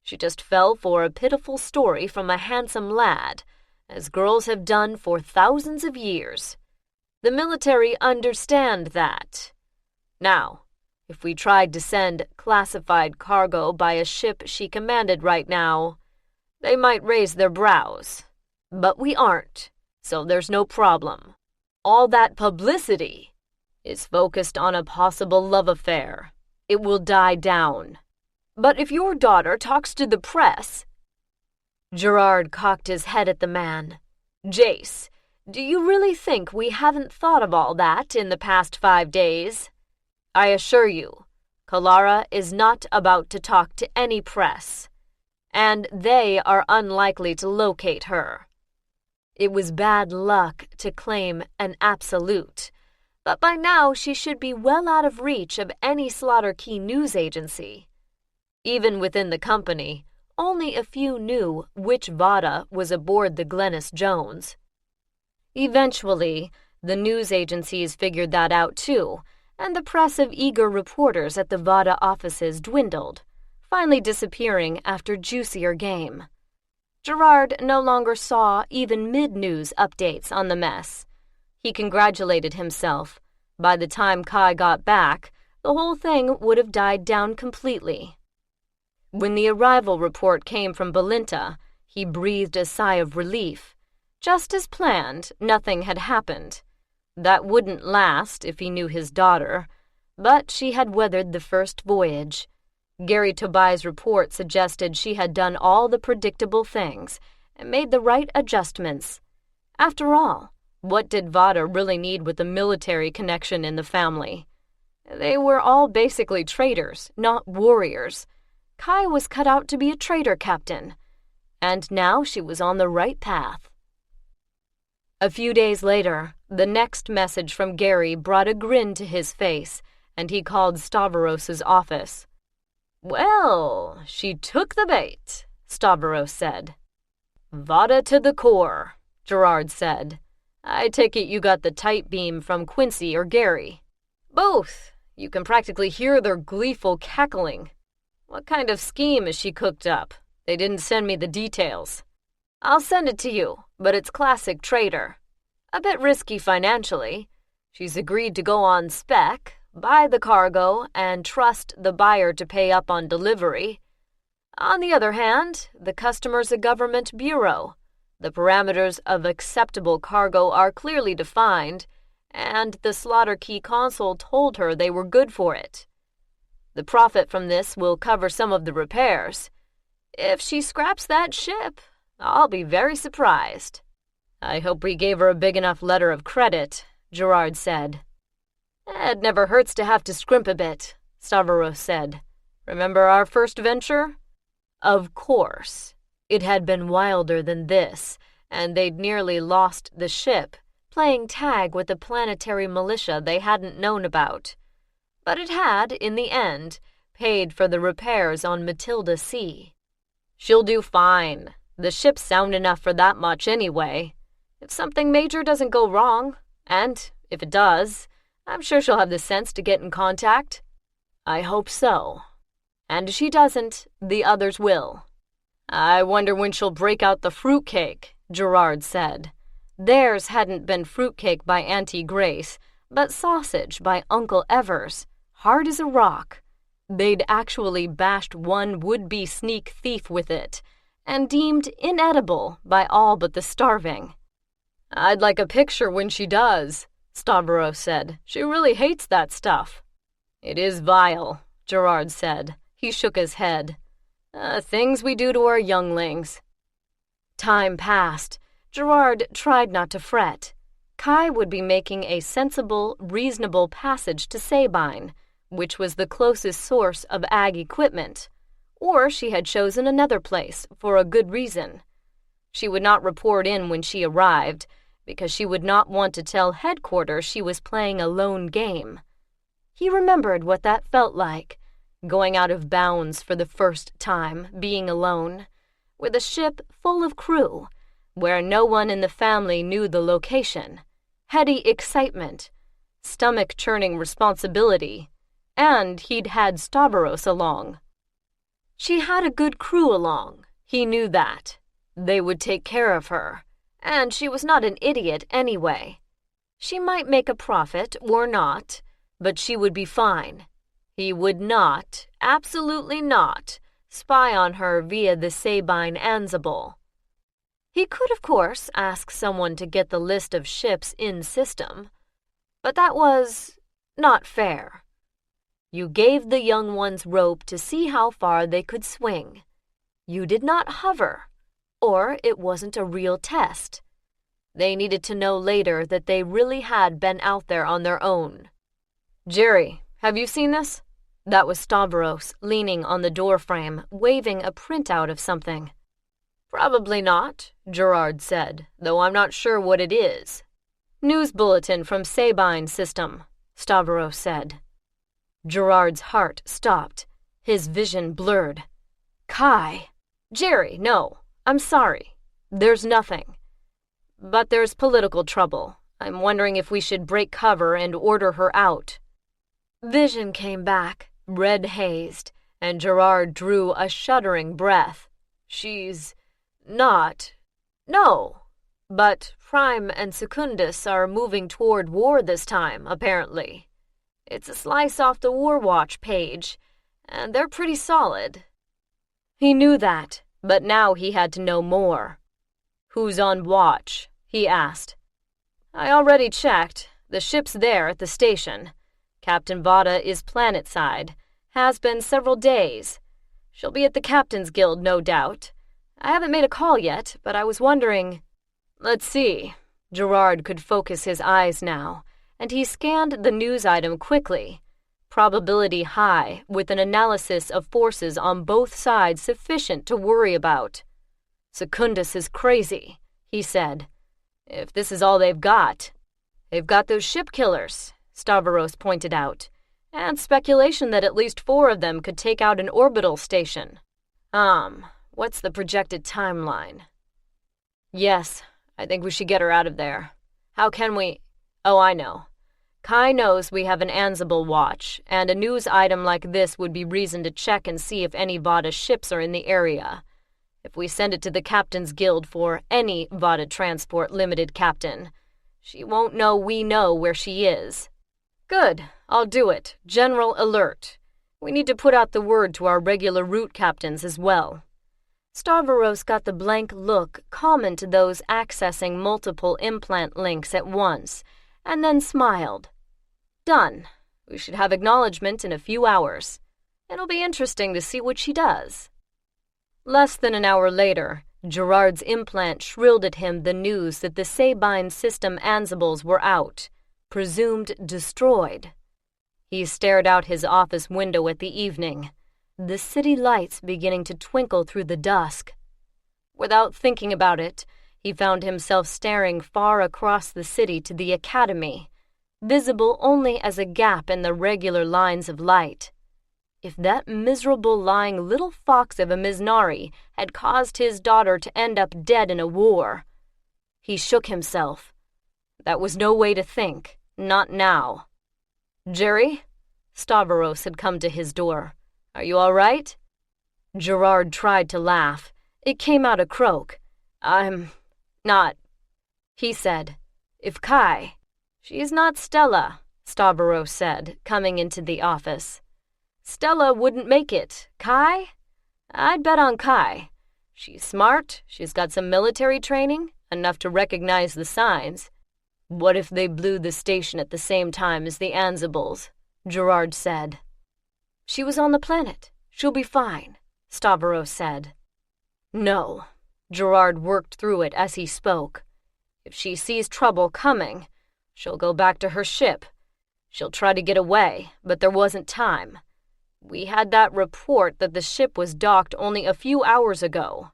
She just fell for a pitiful story from a handsome lad, as girls have done for thousands of years. The military understand that. Now, if we tried to send classified cargo by a ship she commanded right now, they might raise their brows. But we aren't, so there's no problem. All that publicity is focused on a possible love affair. It will die down. But if your daughter talks to the press..." Gerard cocked his head at the man. "Jace, do you really think we haven't thought of all that in the past 5 days? I assure you, Kylara is not about to talk to any press, and they are unlikely to locate her. It was bad luck to claim an absolute, but by now she should be well out of reach of any Slaughter Key news agency. Even within the company, only a few knew which Vatta was aboard the Glennis Jones. Eventually, the news agencies figured that out too, and the press of eager reporters at the Vatta offices dwindled, finally disappearing after juicier game. Gerard no longer saw even mid-news updates on the mess. He congratulated himself. By the time Kai got back, the whole thing would have died down completely. When the arrival report came from Belinta, he breathed a sigh of relief. Just as planned, nothing had happened. That wouldn't last if he knew his daughter, but she had weathered the first voyage. Gary Tobai's report suggested she had done all the predictable things and made the right adjustments. After all, what did Vatta really need with a military connection in the family? They were all basically traders, not warriors. Kai was cut out to be a trader captain, and now she was on the right path. A few days later, the next message from Gary brought a grin to his face, and he called Stavros's office. "Well, she took the bait," Stavros said. "Vatta to the core," Gerard said. "I take it you got the tight beam from Quincy or Gary." "Both. You can practically hear their gleeful cackling." "What kind of scheme has she cooked up? They didn't send me the details." "I'll send it to you, but it's classic trader. A bit risky financially. She's agreed to go on spec, buy the cargo, and trust the buyer to pay up on delivery. On the other hand, the customer's a government bureau. The parameters of acceptable cargo are clearly defined, and the Slaughter Key consul told her they were good for it. The profit from this will cover some of the repairs. If she scraps that ship, I'll be very surprised." "I hope we gave her a big enough letter of credit," Gerard said. "It never hurts to have to scrimp a bit," Stavros said. "Remember our first venture?" Of course. It had been wilder than this, and they'd nearly lost the ship, playing tag with a planetary militia they hadn't known about. But it had, in the end, paid for the repairs on Matilda C. "She'll do fine. The ship's sound enough for that much anyway. If something major doesn't go wrong, and if it does, I'm sure she'll have the sense to get in contact." "I hope so. And if she doesn't, the others will." "I wonder when she'll break out the fruitcake," Gerard said. Theirs hadn't been fruitcake by Auntie Grace, but sausage by Uncle Evers, hard as a rock. They'd actually bashed one would-be sneak thief with it, and deemed inedible by all but the starving. "I'd like a picture when she does," Stavros said. "She really hates that stuff." "It is vile," Gerard said. He shook his head. Things we do to our younglings." Time passed. Gerard tried not to fret. Kai would be making a sensible, reasonable passage to Sabine, which was the closest source of ag equipment, or she had chosen another place for a good reason. She would not report in when she arrived, because she would not want to tell headquarters she was playing a lone game. He remembered what that felt like, going out of bounds for the first time, being alone, with a ship full of crew, where no one in the family knew the location, heady excitement, stomach-churning responsibility, and he'd had Stavros along. She had a good crew along, he knew that. They would take care of her, and she was not an idiot anyway. She might make a profit or not, but she would be fine. He would not, absolutely not, spy on her via the Sabine Ansible. He could, of course, ask someone to get the list of ships in system, but that was not fair. You gave the young ones rope to see how far they could swing. You did not hover, or it wasn't a real test. They needed to know later that they really had been out there on their own. "Jerry, have you seen this?" That was Stavros, leaning on the doorframe, waving a printout of something. "Probably not," Gerard said, "though I'm not sure what it is." "News bulletin from Sabine system," Stavros said. Gerard's heart stopped. His vision blurred. "Kai!" "Jerry, no. I'm sorry. There's nothing. But there's political trouble. I'm wondering if we should break cover and order her out." Vision came back, red-hazed, and Gerard drew a shuddering breath. "She's not. No. But Prime and Secundus are moving toward war this time, apparently. It's a slice off the War Watch page, and they're pretty solid." He knew that, but now he had to know more. "Who's on watch?" he asked. "I already checked. The ship's there at the station. Captain Vatta is planetside. Has been several days. She'll be at the Captain's Guild, no doubt. I haven't made a call yet, but I was wondering—" "Let's see." Gerard could focus his eyes now, and he scanned the news item quickly. Probability high, with an analysis of forces on both sides sufficient to worry about. "Secundus is crazy," he said. If this is all they've got those ship killers, Stavros pointed out, and speculation that at least 4 of them could take out an orbital station. What's the projected timeline? Yes, I think we should get her out of there. How can we? Oh, I know. Kai knows we have an Ansible watch, and a news item like this would be reason to check and see if any Vatta ships are in the area. If we send it to the Captain's Guild for any Vatta Transport Ltd. captain, she won't know we know where she is. Good, I'll do it. General alert. We need to put out the word to our regular route captains as well. Stavros got the blank look common to those accessing multiple implant links at once, and then smiled. Done. We should have acknowledgement in a few hours. It'll be interesting to see what she does. Less than an hour later, Gerard's implant shrilled at him the news that the Sabine system Ansibles were out, presumed destroyed. He stared out his office window at the evening, the city lights beginning to twinkle through the dusk. Without thinking about it, he found himself staring far across the city to the academy, visible only as a gap in the regular lines of light. If that miserable lying little fox of a Misnari had caused his daughter to end up dead in a war. He shook himself. That was no way to think, not now. Jerry? Stavros had come to his door. Are you all right? Gerard tried to laugh. It came out a croak. I'm not, he said. If Kai. She's not Stella, Stavros said, coming into the office. Stella wouldn't make it. Kai? I'd bet on Kai. She's smart, she's got some military training, enough to recognize the signs. What if they blew the station at the same time as the Ansibles? Gerard said. She was on the planet. She'll be fine, Stavros said. No. Gerard worked through it as he spoke. If she sees trouble coming, she'll go back to her ship. She'll try to get away, but there wasn't time. We had that report that the ship was docked only a few hours ago.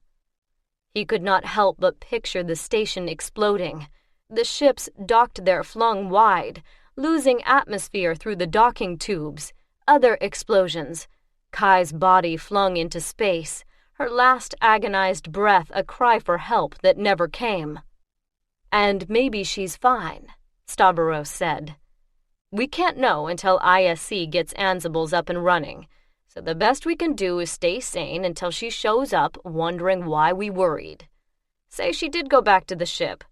He could not help but picture the station exploding, the ships docked there flung wide, losing atmosphere through the docking tubes, other explosions, Kai's body flung into space, her last agonized breath a cry for help that never came. And maybe she's fine, Stavros said. We can't know until ISC gets Ansibles up and running, so the best we can do is stay sane until she shows up wondering why we worried. Say she did go back to the ship.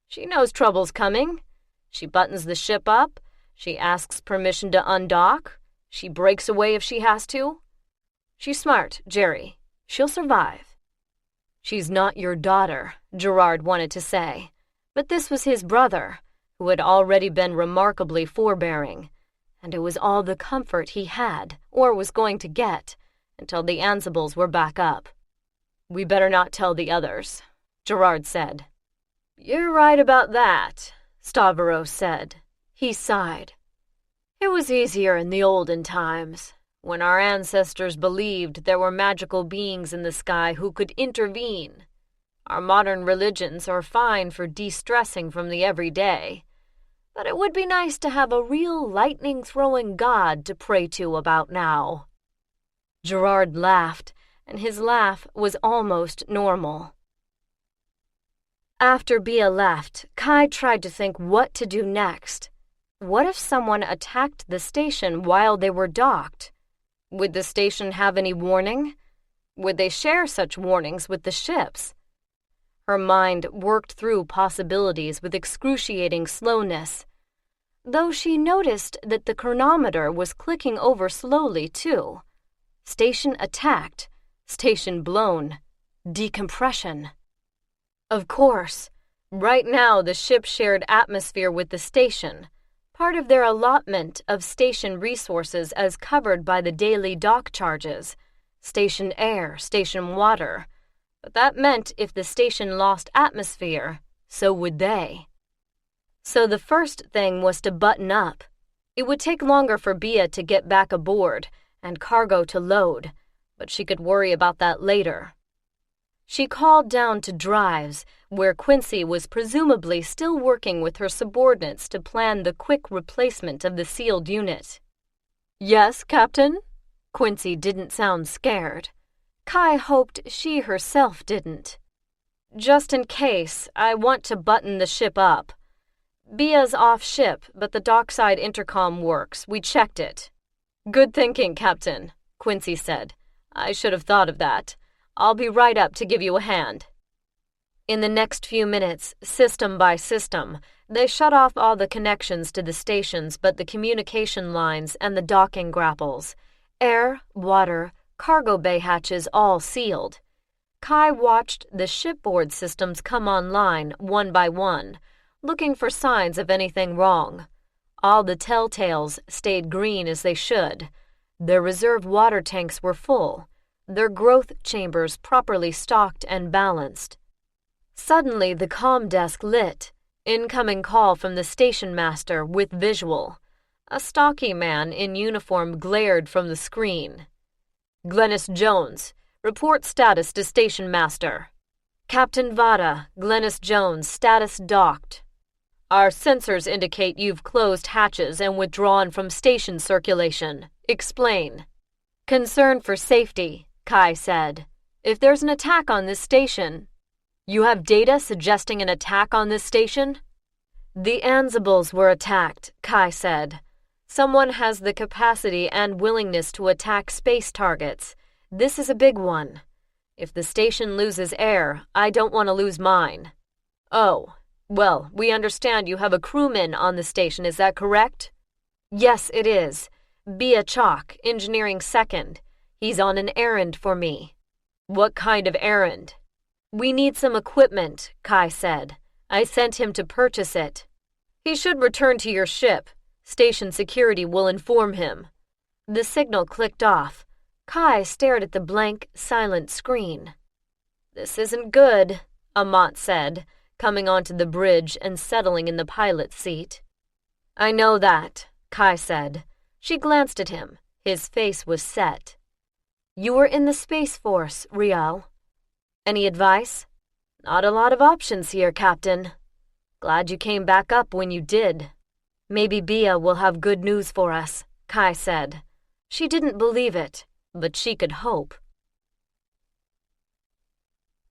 She knows trouble's coming. She buttons the ship up. She asks permission to undock. She breaks away if she has to. She's smart, Jerry. She'll survive. She's not your daughter, Gerard wanted to say, but this was his brother, who had already been remarkably forbearing, and it was all the comfort he had, or was going to get, until the Ansibles were back up. We better not tell the others, Gerard said. You're right about that, Stavros said. He sighed. It was easier in the olden times, when our ancestors believed there were magical beings in the sky who could intervene. Our modern religions are fine for de-stressing from the everyday, but it would be nice to have a real lightning-throwing god to pray to about now. Gerard laughed, and his laugh was almost normal. After Bia left, Kai tried to think what to do next. What if someone attacked the station while they were docked? Would the station have any warning? Would they share such warnings with the ships? Her mind worked through possibilities with excruciating slowness, though she noticed that the chronometer was clicking over slowly, too. Station attacked, station blown, decompression. Of course, right now the ship shared atmosphere with the station, part of their allotment of station resources as covered by the daily dock charges, station air, station water. But that meant if the station lost atmosphere, so would they. So the first thing was to button up. It would take longer for Bia to get back aboard and cargo to load, but she could worry about that later. She called down to drives, where Quincy was presumably still working with her subordinates to plan the quick replacement of the sealed unit. "Yes, Captain?" Quincy didn't sound scared. Kai hoped she herself didn't. "Just in case, I want to button the ship up. Bia's off ship, but the dockside intercom works. We checked it." "Good thinking, Captain," Quincy said. "I should have thought of that. I'll be right up to give you a hand." In the next few minutes, system by system, they shut off all the connections to the stations but the communication lines and the docking grapples. Air, water, cargo bay hatches all sealed. Kai watched the shipboard systems come online one by one, looking for signs of anything wrong. All the telltales stayed green as they should. Their reserve water tanks were full, their growth chambers properly stocked and balanced. Suddenly the comm desk lit. Incoming call from the station master with visual. A stocky man in uniform glared from the screen. "Glennis Jones, report status to station master." "Captain Vatta, Glennis Jones, status docked." "Our sensors indicate you've closed hatches and withdrawn from station circulation. Explain." "Concern for safety," Kai said. "If there's an attack on this station..." "You have data suggesting an attack on this station?" "The Ansibles were attacked," Kai said. "Someone has the capacity and willingness to attack space targets. This is a big one. If the station loses air, I don't want to lose mine." "Oh, well, we understand you have a crewman on the station, is that correct?" "Yes, it is. Bia Chalk, engineering second. He's on an errand for me." "What kind of errand?" "We need some equipment," Kai said. "I sent him to purchase it." "He should return to your ship. Station security will inform him." The signal clicked off. Kai stared at the blank, silent screen. "This isn't good," Amat said, coming onto the bridge and settling in the pilot's seat. "I know that," Kai said. She glanced at him. His face was set. "You were in the Space Force, Rial. Any advice?" "Not a lot of options here, Captain." "Glad you came back up when you did." "Maybe Bia will have good news for us," Kai said. She didn't believe it, but she could hope.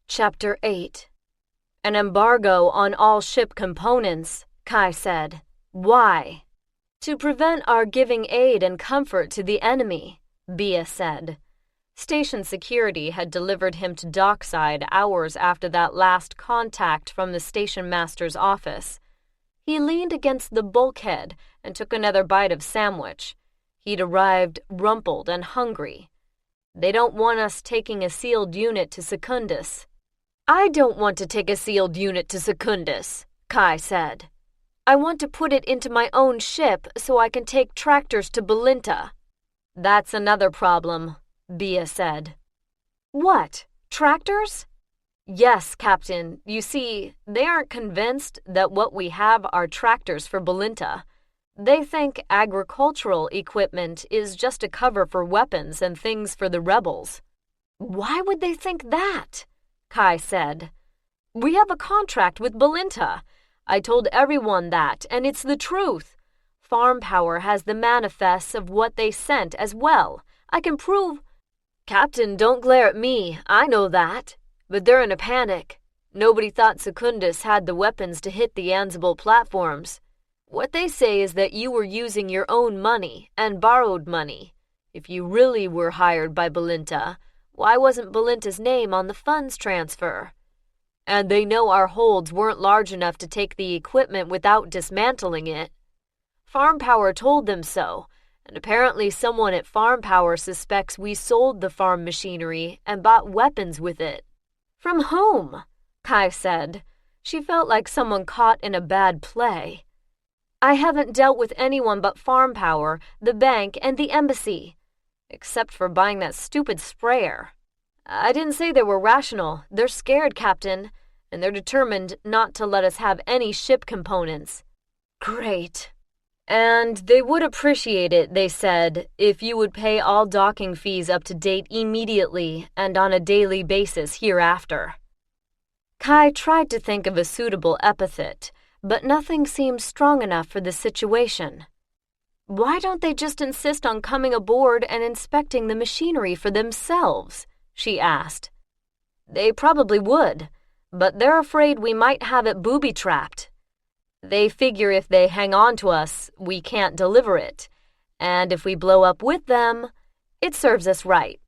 Chapter 8. "An embargo on all ship components," Kai said. "Why?" "To prevent our giving aid and comfort to the enemy," Bia said. Station security had delivered him to dockside hours after that last contact from the station master's office. He leaned against the bulkhead and took another bite of sandwich. He'd arrived rumpled and hungry. "They don't want us taking a sealed unit to Secundus." "I don't want to take a sealed unit to Secundus," Kai said. "I want to put it into my own ship so I can take tractors to Belinta." "That's another problem," Bia said. "What? Tractors?" "Yes, Captain. You see, they aren't convinced that what we have are tractors for Belinta. They think agricultural equipment is just a cover for weapons and things for the rebels." "Why would they think that?" Kai said. "We have a contract with Belinta. I told everyone that, and it's the truth. Farm Power has the manifests of what they sent as well. I can prove..." "Captain, don't glare at me. I know that. But they're in a panic. Nobody thought Secundus had the weapons to hit the Ansible platforms. What they say is that you were using your own money and borrowed money. If you really were hired by Belinta, why wasn't Belinta's name on the funds transfer? And they know our holds weren't large enough to take the equipment without dismantling it. Farm Power told them so, and apparently someone at Farm Power suspects we sold the farm machinery and bought weapons with it." "From whom?" Kai said. She felt like someone caught in a bad play. "I haven't dealt with anyone but Farm Power, the bank, and the embassy. Except for buying that stupid sprayer." "I didn't say they were rational. They're scared, Captain, and they're determined not to let us have any ship components." "Great. And they would appreciate it," they said, "if you would pay all docking fees up to date immediately and on a daily basis hereafter." Kai tried to think of a suitable epithet, but nothing seemed strong enough for the situation. Why don't they just insist on coming aboard and inspecting the machinery for themselves? She asked. They probably would, but they're afraid we might have it booby-trapped. They figure if they hang on to us, we can't deliver it, and if we blow up with them, it serves us right.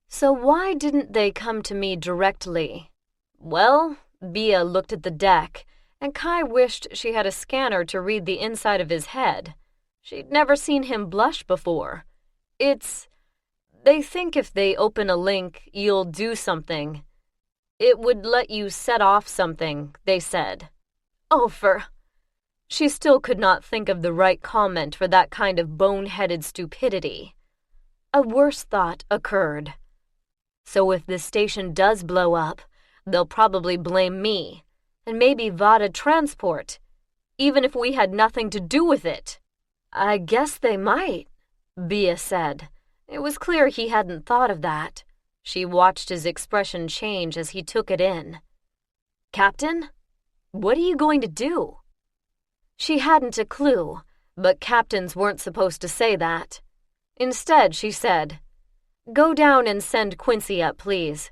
So why didn't they come to me directly? Well, Bia looked at the deck, and Kai wished she had a scanner to read the inside of his head. She'd never seen him blush before. They think if they open a link, you'll do something. It would let you set off something, they said. She still could not think of the right comment for that kind of boneheaded stupidity. A worse thought occurred. So if this station does blow up, they'll probably blame me, and maybe Vatta Transport, even if we had nothing to do with it. I guess they might, Bia said. It was clear he hadn't thought of that. She watched his expression change as he took it in. Captain, what are you going to do? She hadn't a clue, but captains weren't supposed to say that. Instead, she said, Go down and send Quincy up, please.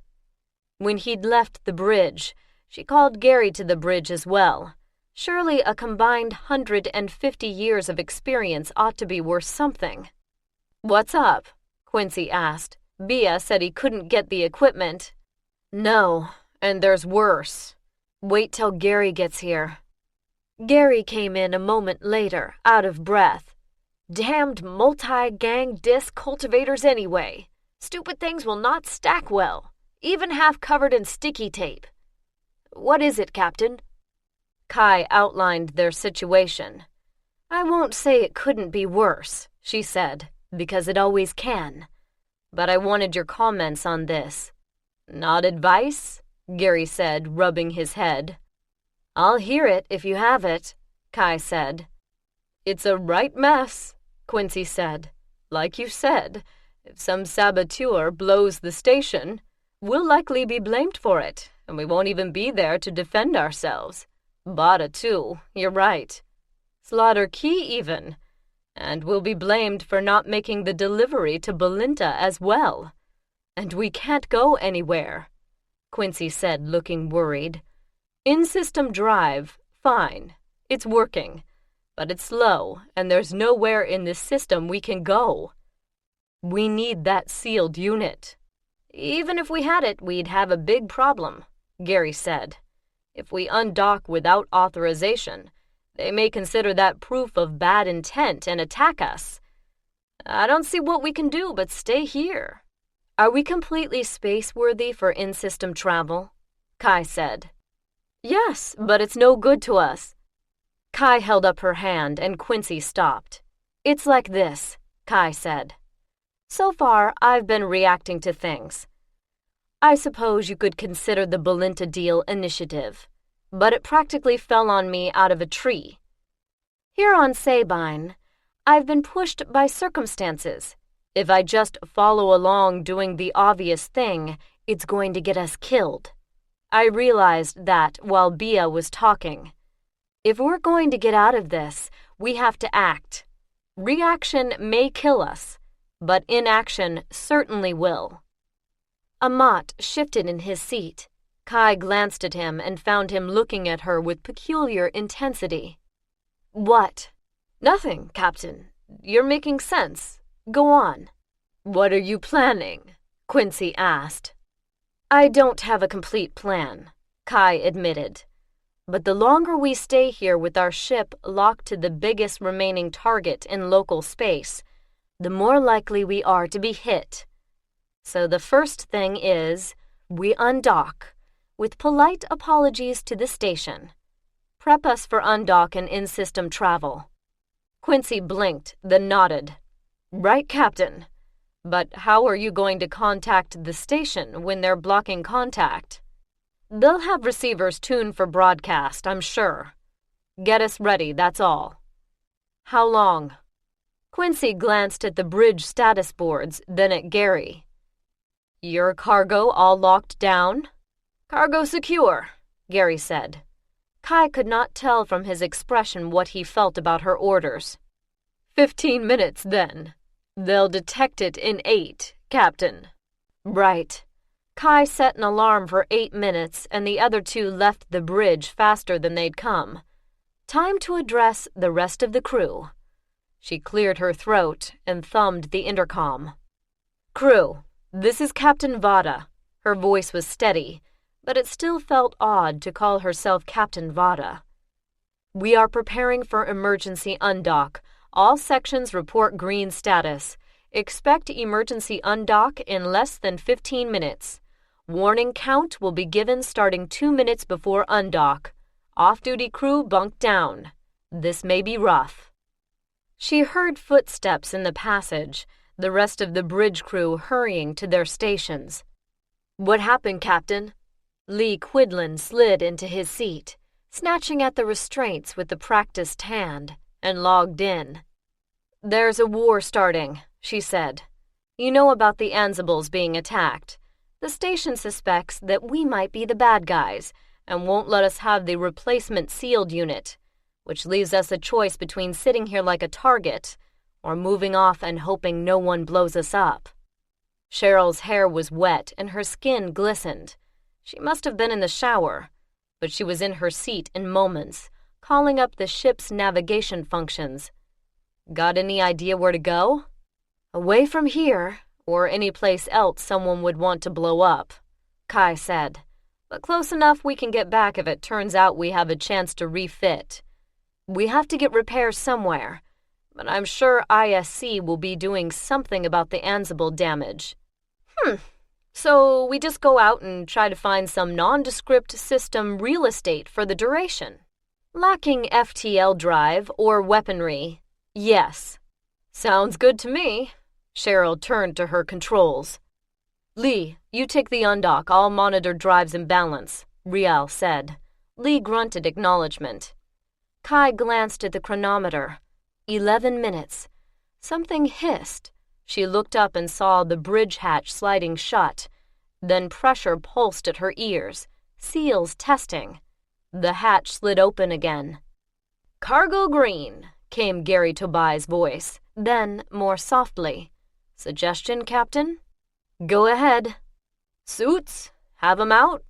When he'd left the bridge, she called Gary to the bridge as well. Surely a combined 150 years of experience ought to be worth something. What's up? Quincy asked. Bia said he couldn't get the equipment. No, and there's worse. Wait till Gary gets here. Gary came in a moment later, out of breath. Damned multi-gang disc cultivators anyway. Stupid things will not stack well, even half covered in sticky tape. What is it, Captain? Kai outlined their situation. I won't say it couldn't be worse, she said, because it always can. But I wanted your comments on this. Not advice? Gary said, rubbing his head. I'll hear it if you have it, Kai said. It's a right mess, Quincy said. Like you said, if some saboteur blows the station, we'll likely be blamed for it, and we won't even be there to defend ourselves. Vatta, too, you're right. Slaughter Key, even. And we'll be blamed for not making the delivery to Belinta as well. And we can't go anywhere, Quincy said, looking worried. In-system drive, fine. It's working. But it's slow, and there's nowhere in this system we can go. We need that sealed unit. Even if we had it, we'd have a big problem, Gary said. If we undock without authorization, they may consider that proof of bad intent and attack us. I don't see what we can do but stay here. Are we completely space-worthy for in-system travel? Kai said. Yes, but it's no good to us. Kai held up her hand and Quincy stopped. It's like this, Kai said. So far, I've been reacting to things. I suppose you could consider the Belinta deal initiative, but it practically fell on me out of a tree. Here on Sabine, I've been pushed by circumstances. If I just follow along doing the obvious thing, it's going to get us killed. I realized that while Bia was talking. If we're going to get out of this, we have to act. Reaction may kill us, but inaction certainly will. Amat shifted in his seat. Kai glanced at him and found him looking at her with peculiar intensity. What? Nothing, Captain. You're making sense. Go on. What are you planning? Quincy asked. I don't have a complete plan, Kai admitted. But the longer we stay here with our ship locked to the biggest remaining target in local space, the more likely we are to be hit. So the first thing is, we undock, with polite apologies to the station. Prep us for undock and in-system travel. Quincy blinked, then nodded. Right, Captain. But how are you going to contact the station when they're blocking contact? They'll have receivers tuned for broadcast, I'm sure. Get us ready, that's all. How long? Quincy glanced at the bridge status boards, then at Gary. Your cargo all locked down? Cargo secure, Gary said. Kai could not tell from his expression what he felt about her orders. 15 minutes, then. They'll detect it in 8, Captain. Right. Kai set an alarm for 8 minutes, and the other two left the bridge faster than they'd come. Time to address the rest of the crew. She cleared her throat and thumbed the intercom. Crew, this is Captain Vatta. Her voice was steady, but it still felt odd to call herself Captain Vatta. We are preparing for emergency undock. All sections report green status. Expect emergency undock in less than 15 minutes. Warning count will be given starting 2 minutes before undock. Off-duty crew bunk down. This may be rough. She heard footsteps in the passage, the rest of the bridge crew hurrying to their stations. What happened, Captain? Lee Quidlin slid into his seat, snatching at the restraints with the practiced hand, and logged in. There's a war starting, she said. You know about the Ansibles being attacked. The station suspects that we might be the bad guys and won't let us have the replacement sealed unit, which leaves us a choice between sitting here like a target or moving off and hoping no one blows us up. Cheryl's hair was wet and her skin glistened. She must have been in the shower, but she was in her seat in moments, calling up the ship's navigation functions. Got any idea where to go? Away from here, or any place else someone would want to blow up, Kai said. But close enough we can get back if it turns out we have a chance to refit. We have to get repairs somewhere, but I'm sure ISC will be doing something about the Ansible damage. So we just go out and try to find some nondescript system real estate for the duration. Lacking FTL drive or weaponry, yes. Sounds good to me. Cheryl turned to her controls. Lee, you take the undock. I'll monitor drives and balance, Riel said. Lee grunted acknowledgement. Kai glanced at the chronometer. 11 minutes. Something hissed. She looked up and saw the bridge hatch sliding shut. Then pressure pulsed at her ears. Seals testing. The hatch slid open again. Cargo green, came Gary Tobias' voice, then more softly. Suggestion, Captain? Go ahead. Suits? Have 'em out?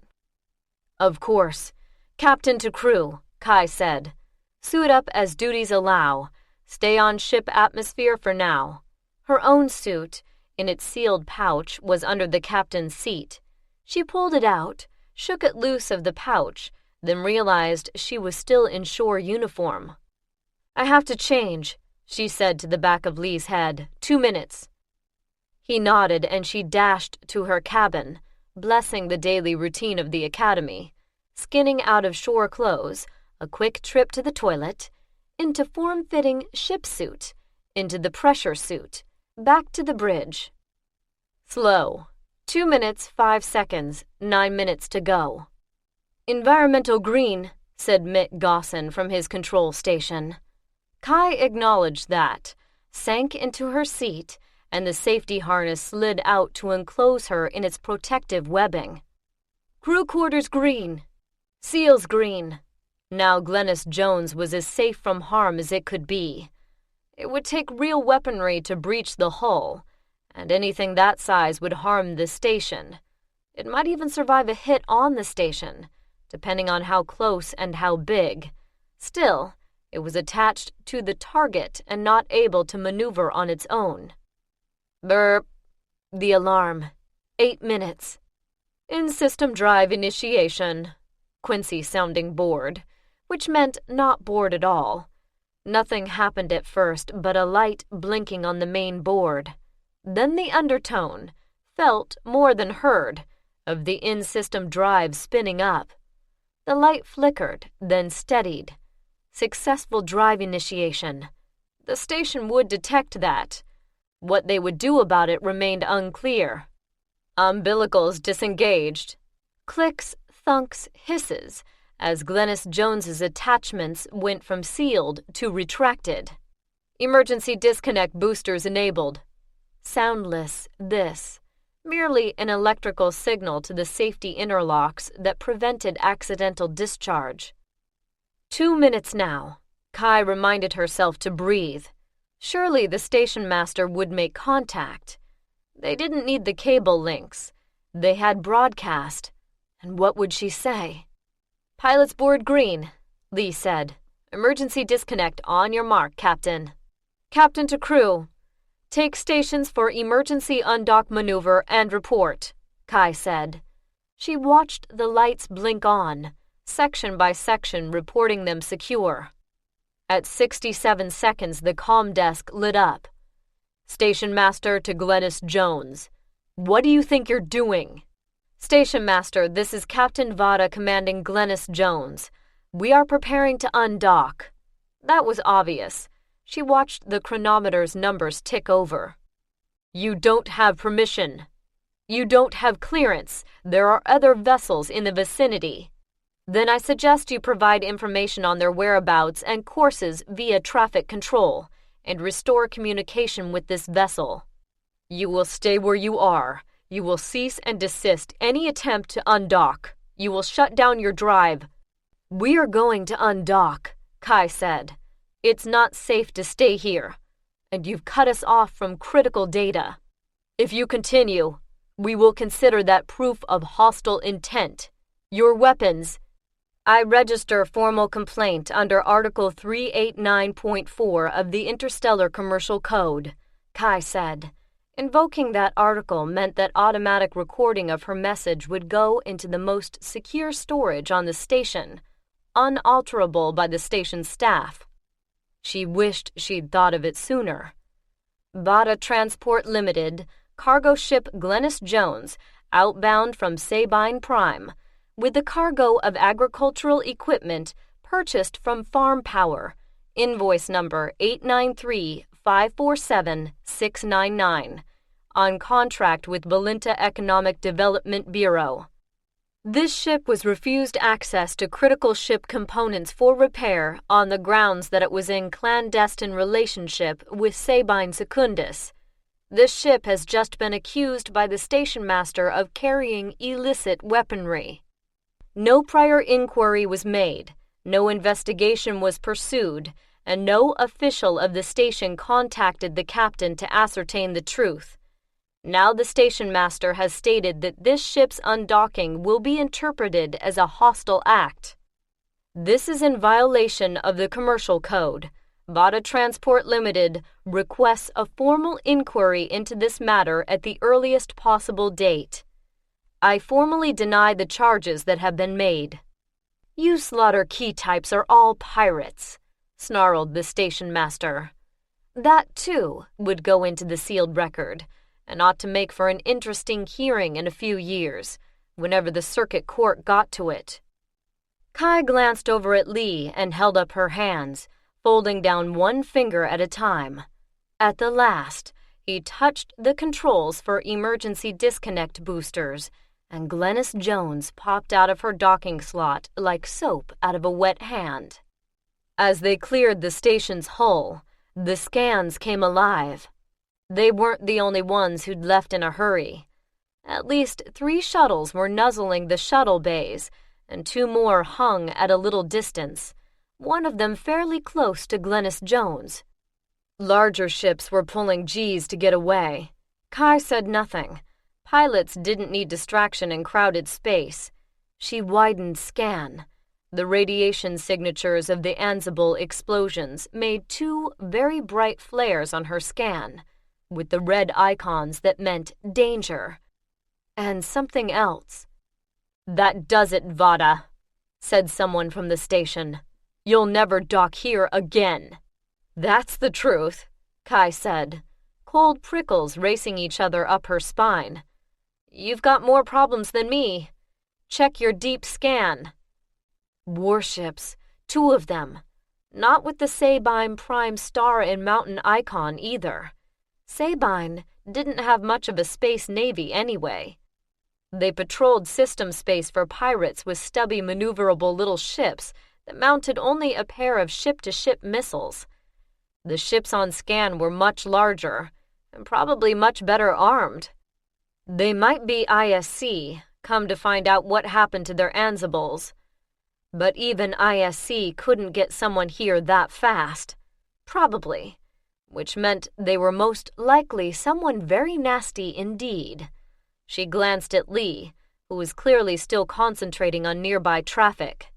Of course. Captain to crew, Kai said. Suit up as duties allow. Stay on ship atmosphere for now. Her own suit, in its sealed pouch, was under the captain's seat. She pulled it out, shook it loose of the pouch, then realized she was still in shore uniform. I have to change, she said to the back of Lee's head. 2 minutes. He nodded and she dashed to her cabin, blessing the daily routine of the academy, skinning out of shore clothes, a quick trip to the toilet, into form-fitting ship suit, into the pressure suit, back to the bridge. Slow. 2 minutes, 5 seconds, 9 minutes to go. Environmental green, said Mick Gosson from his control station. Kai acknowledged that, sank into her seat, and the safety harness slid out to enclose her in its protective webbing. Crew quarters green. Seals green. Now Glennis Jones was as safe from harm as it could be. It would take real weaponry to breach the hull, and anything that size would harm the station. It might even survive a hit on the station, depending on how close and how big. Still, it was attached to the target and not able to maneuver on its own. Burp. The alarm. 8 minutes. In-system drive initiation. Quincy sounding bored, which meant not bored at all. Nothing happened at first but a light blinking on the main board. Then the undertone, felt more than heard, of the in-system drive spinning up. The light flickered, then steadied. Successful drive initiation. The station would detect that. What they would do about it remained unclear. Umbilicals disengaged. Clicks, thunks, hisses, as Glennis Jones's attachments went from sealed to retracted. Emergency disconnect boosters enabled. Soundless, this. merely an electrical signal to the safety interlocks that prevented accidental discharge. 2 minutes now. Kai reminded herself to breathe. Surely the station master would make contact. They didn't need the cable links. They had broadcast. And what would she say? "Pilot's board green," Lee said. "Emergency disconnect on your mark, Captain." "Captain to crew. Take stations for emergency undock maneuver and report," Kai said. She watched the lights blink on, section by section reporting them secure. At 67 seconds, the comm desk lit up. "Station Master to Glennis Jones. What do you think you're doing?" "Station Master, this is Captain Vatta commanding Glennis Jones. We are preparing to undock." That was obvious. She watched the chronometer's numbers tick over. "You don't have permission. You don't have clearance. There are other vessels in the vicinity. Then I suggest you provide information on their whereabouts and courses via traffic control, and restore communication with this vessel. You will stay where you are. You will cease and desist any attempt to undock. You will shut down your drive." "We are going to undock," Kai said. "It's not safe to stay here, and you've cut us off from critical data. If you continue, we will consider that proof of hostile intent. Your weapons—" "I register formal complaint under Article 389.4 of the Interstellar Commercial Code," Kai said. Invoking that article meant that automatic recording of her message would go into the most secure storage on the station, unalterable by the station staff. She wished she'd thought of it sooner. Vatta Transport Ltd, cargo ship Glennis Jones, outbound from Sabine Prime, with the cargo of agricultural equipment purchased from Farm Power, invoice number 893-547-699, on contract with Valinta Economic Development Bureau. This ship was refused access to critical ship components for repair on the grounds that it was in clandestine relationship with Sabine Secundus. This ship has just been accused by the station master of carrying illicit weaponry. No prior inquiry was made, no investigation was pursued, and no official of the station contacted the captain to ascertain the truth. Now the station master has stated that this ship's undocking will be interpreted as a hostile act. This is in violation of the Commercial Code. Vatta Transport Ltd requests a formal inquiry into this matter at the earliest possible date. I formally deny the charges that have been made. "You slaughter key types are all pirates," snarled the station master. That, too, would go into the sealed record, and ought to make for an interesting hearing in a few years, whenever the circuit court got to it. Kai glanced over at Lee and held up her hands, folding down one finger at a time. At the last, he touched the controls for emergency disconnect boosters, and Glennis Jones popped out of her docking slot like soap out of a wet hand. As they cleared the station's hull, the scans came alive. They weren't the only ones who'd left in a hurry. At least 3 shuttles were nuzzling the shuttle bays, and 2 more hung at a little distance, one of them fairly close to Glennis Jones. Larger ships were pulling G's to get away. Kai said nothing. Pilots didn't need distraction in crowded space. She widened scan. The radiation signatures of the Ansible explosions made 2 very bright flares on her scan, with the red icons that meant danger. And something else. "That does it, Vatta," said someone from the station. "You'll never dock here again." "That's the truth," Kai said, cold prickles racing each other up her spine. "You've got more problems than me. Check your deep scan." Warships, 2 of them. Not with the Sabine Prime star and mountain icon either. Sabine didn't have much of a space navy anyway. They patrolled system space for pirates with stubby maneuverable little ships that mounted only a pair of ship-to-ship missiles. The ships on scan were much larger and probably much better armed. They might be ISC, come to find out what happened to their Ansibles. But even ISC couldn't get someone here that fast. Probably. Which meant they were most likely someone very nasty indeed. She glanced at Lee, who was clearly still concentrating on nearby traffic.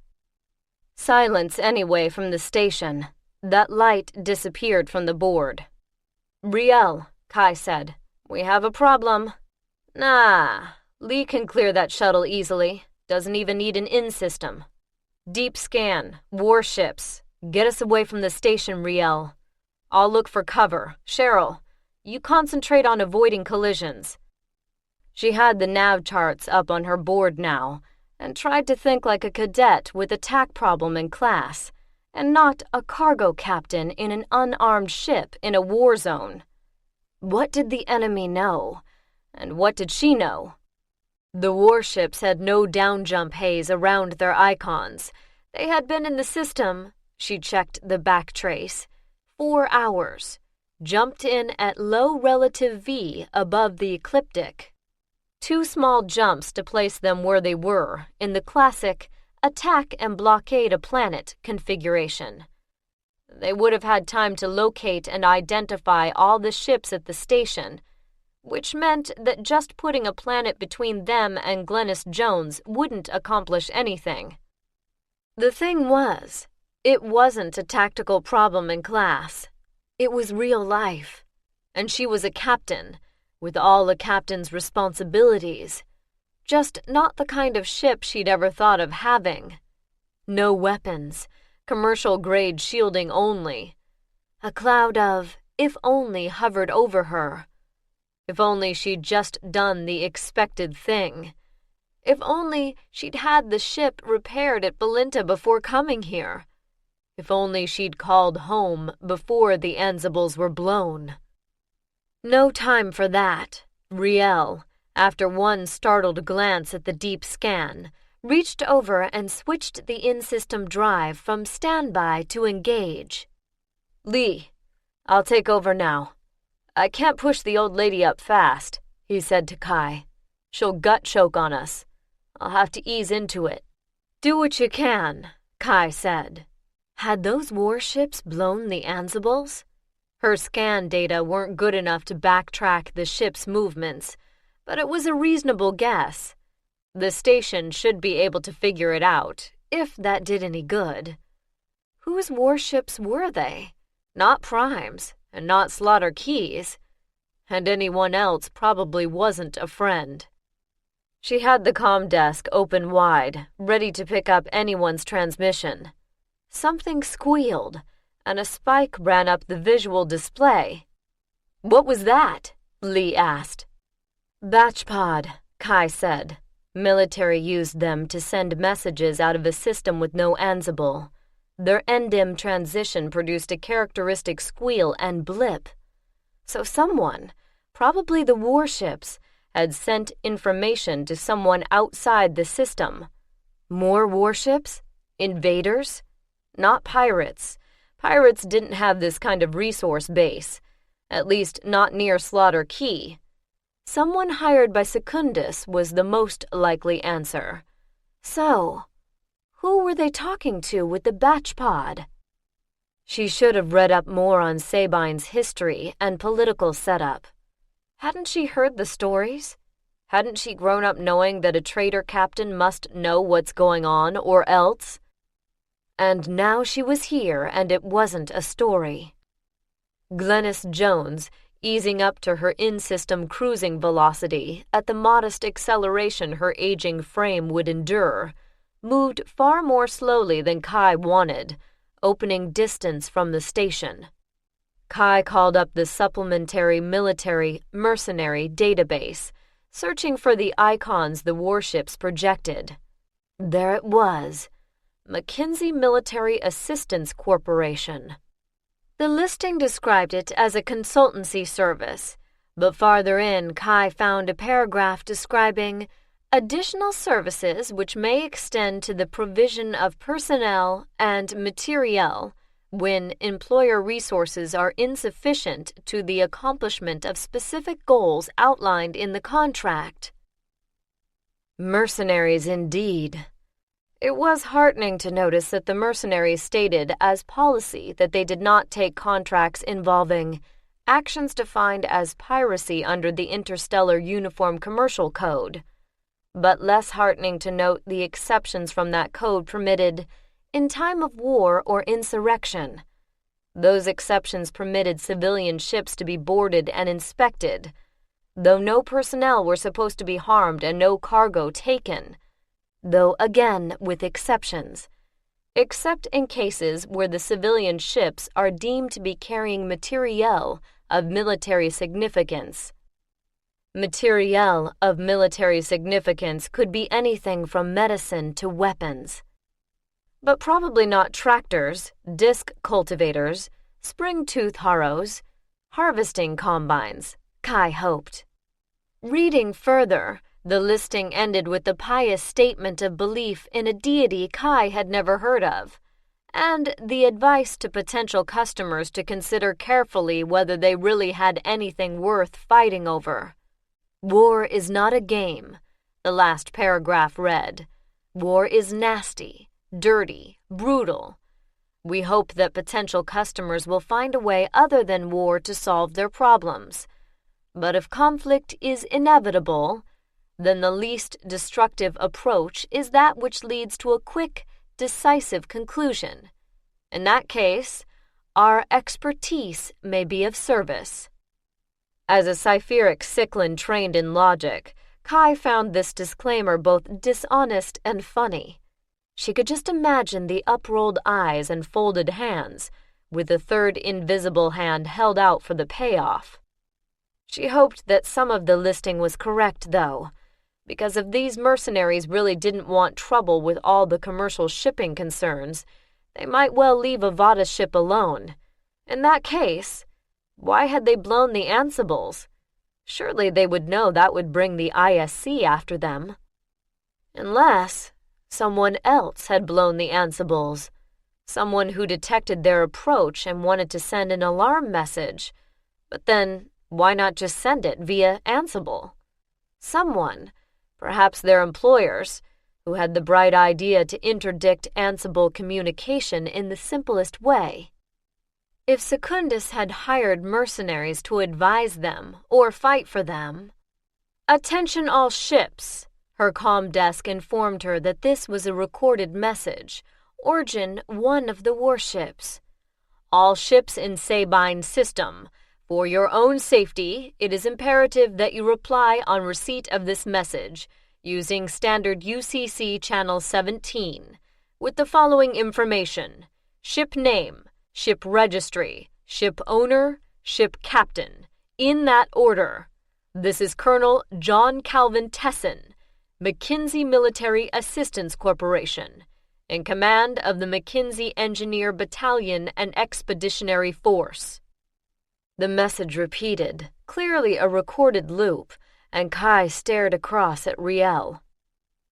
Silence anyway from the station. That light disappeared from the board. "Riel," Kai said, "we have a problem." "Nah, Lee can clear that shuttle easily. Doesn't even need an in-system. Deep scan, warships. Get us away from the station, Riel. I'll look for cover. Cheryl, you concentrate on avoiding collisions." She had the nav charts up on her board now, and tried to think like a cadet with a tack problem in class, and not a cargo captain in an unarmed ship in a war zone. What did the enemy know? And what did she know? The warships had no downjump haze around their icons. They had been in the system, she checked the backtrace, 4 hours. Jumped in at low relative V above the ecliptic. 2 small jumps to place them where they were in the classic attack and blockade a planet configuration. They would have had time to locate and identify all the ships at the station, which meant that just putting a planet between them and Glennis Jones wouldn't accomplish anything. The thing was, it wasn't a tactical problem in class. It was real life, and she was a captain, with all a captain's responsibilities, just not the kind of ship she'd ever thought of having. No weapons, commercial-grade shielding only. A cloud of if only hovered over her. If only she'd just done the expected thing. If only she'd had the ship repaired at Belinta before coming here. If only she'd called home before the Ansibles were blown. No time for that. Riel, after one startled glance at the deep scan, reached over and switched the in-system drive from standby to engage. "Lee, I'll take over now. I can't push the old lady up fast," he said to Kai. "She'll gut choke on us. I'll have to ease into it." "Do what you can," Kai said. Had those warships blown the Ansibles? Her scan data weren't good enough to backtrack the ship's movements, but it was a reasonable guess. The station should be able to figure it out, if that did any good. Whose warships were they? Not Prime's, and not Slaughter Key's. And anyone else probably wasn't a friend. She had the comm desk open wide, ready to pick up anyone's transmission. Something squealed, and a spike ran up the visual display. "What was that?" Lee asked. "Batch pod," Kai said. Military used them to send messages out of a system with no Ansible. Their NDIM transition produced a characteristic squeal and blip. So someone, probably the warships, had sent information to someone outside the system. More warships? Invaders? Not pirates. Pirates didn't have this kind of resource base, at least not near Slaughter Key. Someone hired by Secundus was the most likely answer. So, who were they talking to with the batch pod? She should have read up more on Sabine's history and political setup. Hadn't she heard the stories? Hadn't she grown up knowing that a trader captain must know what's going on, or else? And now she was here, and it wasn't a story. Glennis Jones, easing up to her in-system cruising velocity at the modest acceleration her aging frame would endure, moved far more slowly than Kai wanted, opening distance from the station. Kai called up the supplementary military mercenary database, searching for the icons the warships projected. There it was. McKinsey Military Assistance Corporation. The listing described it as a consultancy service, but farther in Kai found a paragraph describing additional services which may extend to the provision of personnel and materiel when employer resources are insufficient to the accomplishment of specific goals outlined in the contract. Mercenaries indeed. It was heartening to notice that the mercenaries stated as policy that they did not take contracts involving actions defined as piracy under the Interstellar Uniform Commercial Code, but less heartening to note the exceptions from that code permitted in time of war or insurrection. Those exceptions permitted civilian ships to be boarded and inspected, though no personnel were supposed to be harmed and no cargo taken, though again with exceptions, except in cases where the civilian ships are deemed to be carrying materiel of military significance. Materiel of military significance could be anything from medicine to weapons. But probably not tractors, disc cultivators, spring-tooth harrows, harvesting combines, Kai hoped. Reading further, the listing ended with the pious statement of belief in a deity Kai had never heard of, and the advice to potential customers to consider carefully whether they really had anything worth fighting over. War is not a game, the last paragraph read. War is nasty, dirty, brutal. We hope that potential customers will find a way other than war to solve their problems. But if conflict is inevitable, then the least destructive approach is that which leads to a quick, decisive conclusion. In that case, our expertise may be of service. As a Cypheric Cyclin trained in logic, Kai found this disclaimer both dishonest and funny. She could just imagine the uprolled eyes and folded hands, with the third invisible hand held out for the payoff. She hoped that some of the listing was correct, though, because if these mercenaries really didn't want trouble with all the commercial shipping concerns, they might well leave a Vatta ship alone. In that case, why had they blown the Ansibles? Surely they would know that would bring the ISC after them. Unless someone else had blown the Ansibles, someone who detected their approach and wanted to send an alarm message. But then, why not just send it via Ansible? Someone, perhaps their employers, who had the bright idea to interdict Ansible communication in the simplest way. If Secundus had hired mercenaries to advise them or fight for them, "Attention all ships," her comm desk informed her that this was a recorded message, Origin 1 of the warships. "All ships in Sabine system. For your own safety, it is imperative that you reply on receipt of this message using standard UCC Channel 17 with the following information: ship name, ship registry, ship owner, ship captain, in that order. This is Colonel John Calvin Tesson, McKinsey Military Assistance Corporation, in command of the McKinsey Engineer Battalion and Expeditionary Force." The message repeated, clearly a recorded loop, and Kai stared across at Riel.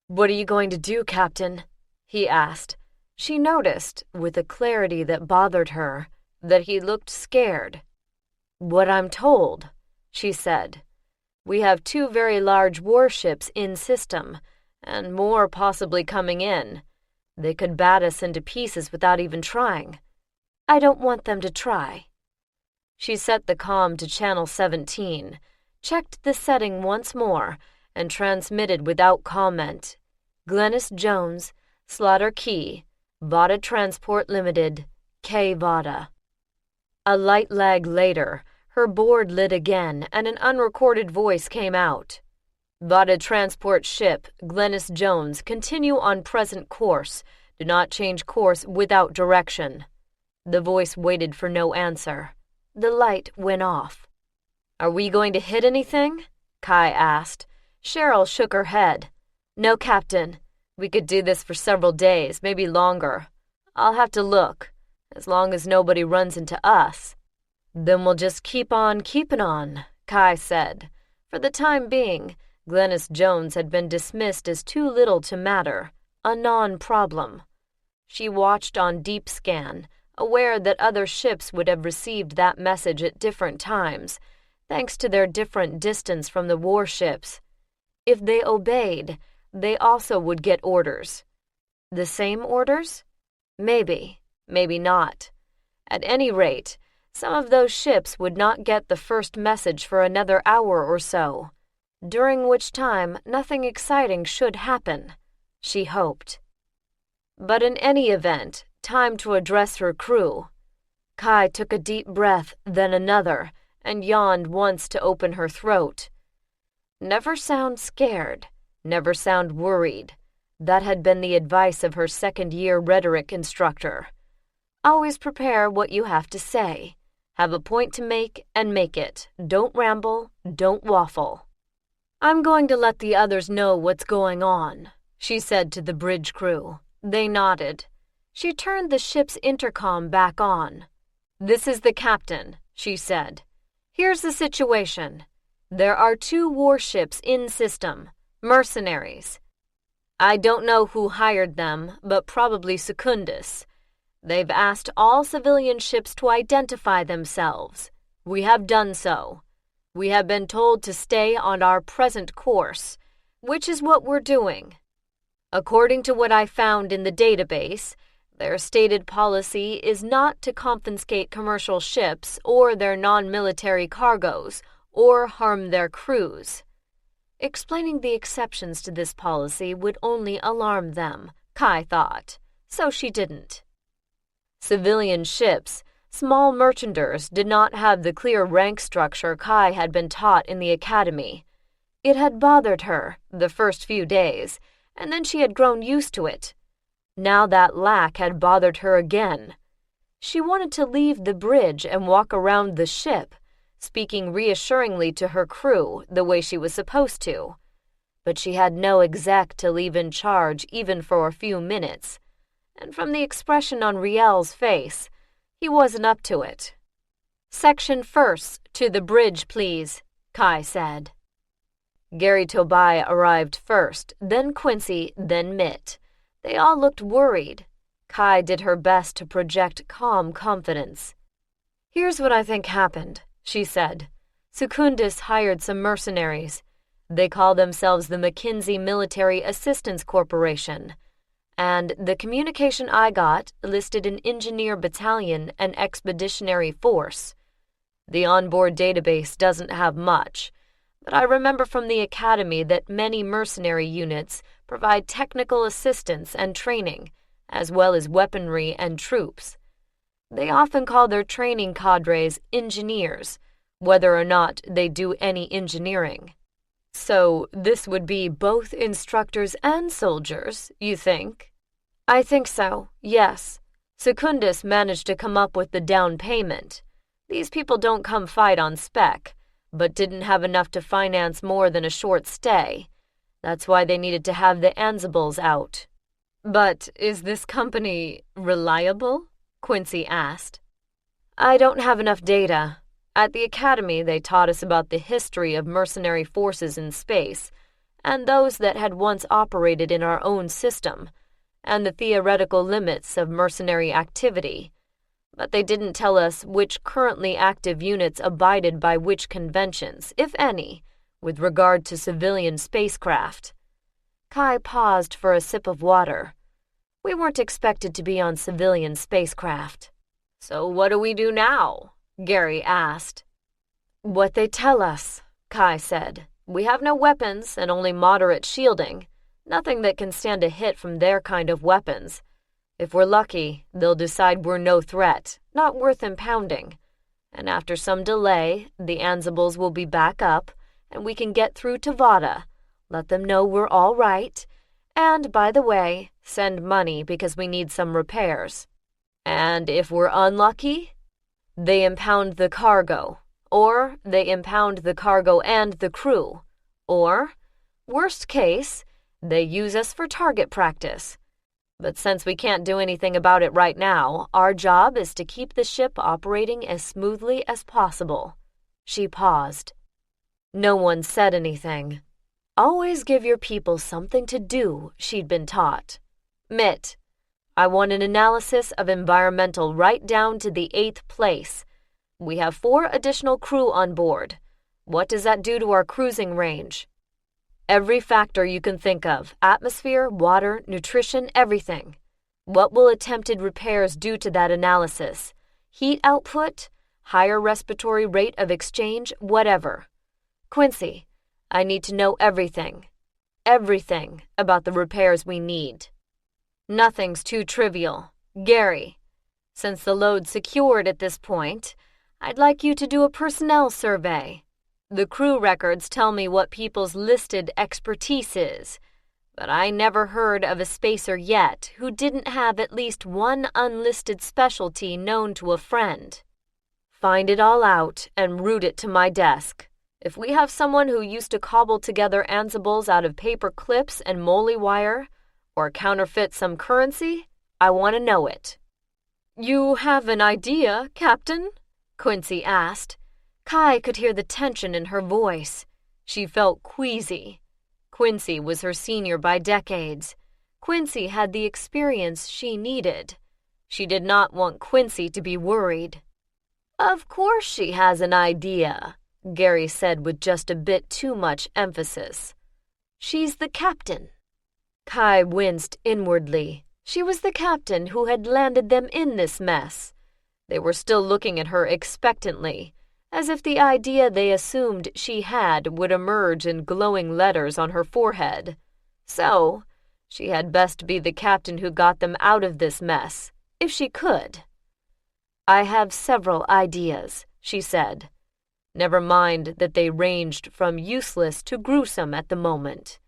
"What are you going to do, Captain?" he asked. She noticed, with a clarity that bothered her, that he looked scared. "What I'm told," she said. "We have 2 very large warships in system, and more possibly coming in. They could bat us into pieces without even trying. I don't want them to try." She set the comm to Channel 17, checked the setting once more, and transmitted without comment. Glennis Jones, Slaughter Key, Vatta Transport Ltd, K. Vatta. A light lag later, her board lit again and an unrecorded voice came out. "Vatta Transport Ship, Glennis Jones, continue on present course. Do not change course without direction." The voice waited for no answer. The light went off. "Are we going to hit anything?" Kai asked. Cheryl shook her head. "No, Captain. We could do this for several days, maybe longer. I'll have to look, as long as nobody runs into us." "Then we'll just keep on keeping on," Kai said. For the time being, Glennis Jones had been dismissed as too little to matter, a non-problem. She watched on deep scan, aware that other ships would have received that message at different times, thanks to their different distance from the warships. If they obeyed, they also would get orders. The same orders? Maybe, maybe not. At any rate, some of those ships would not get the first message for another hour or so, during which time nothing exciting should happen, she hoped. But in any event, time to address her crew. Kai took a deep breath, then another, and yawned once to open her throat. Never sound scared, never sound worried. That had been the advice of her second-year rhetoric instructor. Always prepare what you have to say. Have a point to make and make it. Don't ramble, don't waffle. I'm going to let the others know what's going on, she said to the bridge crew. They nodded. She turned the ship's intercom back on. This is the captain, she said. Here's the situation. There are 2 warships in system, mercenaries. I don't know who hired them, but probably Secundus. They've asked all civilian ships to identify themselves. We have done so. We have been told to stay on our present course, which is what we're doing. According to what I found in the database, their stated policy is not to confiscate commercial ships or their non-military cargoes or harm their crews. Explaining the exceptions to this policy would only alarm them, Kai thought, so she didn't. Civilian ships, small merchanters, did not have the clear rank structure Kai had been taught in the academy. It had bothered her the first few days, and then she had grown used to it. Now that lack had bothered her again. She wanted to leave the bridge and walk around the ship, speaking reassuringly to her crew the way she was supposed to. But she had no exec to leave in charge even for a few minutes, and from the expression on Riel's face, he wasn't up to it. Section first to the bridge, please, Kai said. Gary Tobai arrived first, then Quincy, then Mitt. They all looked worried. Kai did her best to project calm confidence. Here's what I think happened, she said. Secundus hired some mercenaries. They call themselves the McKinsey Military Assistance Corporation. And the communication I got listed an engineer battalion and expeditionary force. The onboard database doesn't have much, but I remember from the academy that many mercenary units provide technical assistance and training, as well as weaponry and troops. They often call their training cadres engineers, whether or not they do any engineering. So this would be both instructors and soldiers, you think? I think so, yes. Secundus managed to come up with the down payment. These people don't come fight on spec, but didn't have enough to finance more than a short stay. That's why they needed to have the Ansibles out. But is this company reliable? Quincy asked. I don't have enough data. At the academy, they taught us about the history of mercenary forces in space, and those that had once operated in our own system, and the theoretical limits of mercenary activity. But they didn't tell us which currently active units abided by which conventions, if any, with regard to civilian spacecraft. Kai paused for a sip of water. We weren't expected to be on civilian spacecraft. So what do we do now? Gary asked. What they tell us, Kai said. We have no weapons and only moderate shielding. Nothing that can stand a hit from their kind of weapons. If we're lucky, they'll decide we're no threat, not worth impounding. And after some delay, the Ansibles will be back up, and we can get through to Vatta, let them know we're all right, and, by the way, send money because we need some repairs. And if we're unlucky, they impound the cargo, or they impound the cargo and the crew, or, worst case, they use us for target practice. But since we can't do anything about it right now, our job is to keep the ship operating as smoothly as possible. She paused. No one said anything. Always give your people something to do, she'd been taught. Mitt, I want an analysis of environmental right down to the 8th place. We have 4 additional crew on board. What does that do to our cruising range? Every factor you can think of, atmosphere, water, nutrition, everything. What will attempted repairs do to that analysis? Heat output? Higher respiratory rate of exchange? Whatever. Quincy, I need to know everything. Everything about the repairs we need. Nothing's too trivial. Gary, since the load's secured at this point, I'd like you to do a personnel survey. The crew records tell me what people's listed expertise is, but I never heard of a spacer yet who didn't have at least one unlisted specialty known to a friend. Find it all out and route it to my desk. If we have someone who used to cobble together ansibles out of paper clips and moly wire, or counterfeit some currency, I want to know it. You have an idea, Captain? Quincy asked. Kai could hear the tension in her voice. She felt queasy. Quincy was her senior by decades. Quincy had the experience she needed. She did not want Quincy to be worried. Of course she has an idea, Gary said with just a bit too much emphasis. She's the captain. Kai winced inwardly. She was the captain who had landed them in this mess. They were still looking at her expectantly, as if the idea they assumed she had would emerge in glowing letters on her forehead. So, she had best be the captain who got them out of this mess, if she could. I have several ideas, she said. Never mind that they ranged from useless to gruesome at the moment.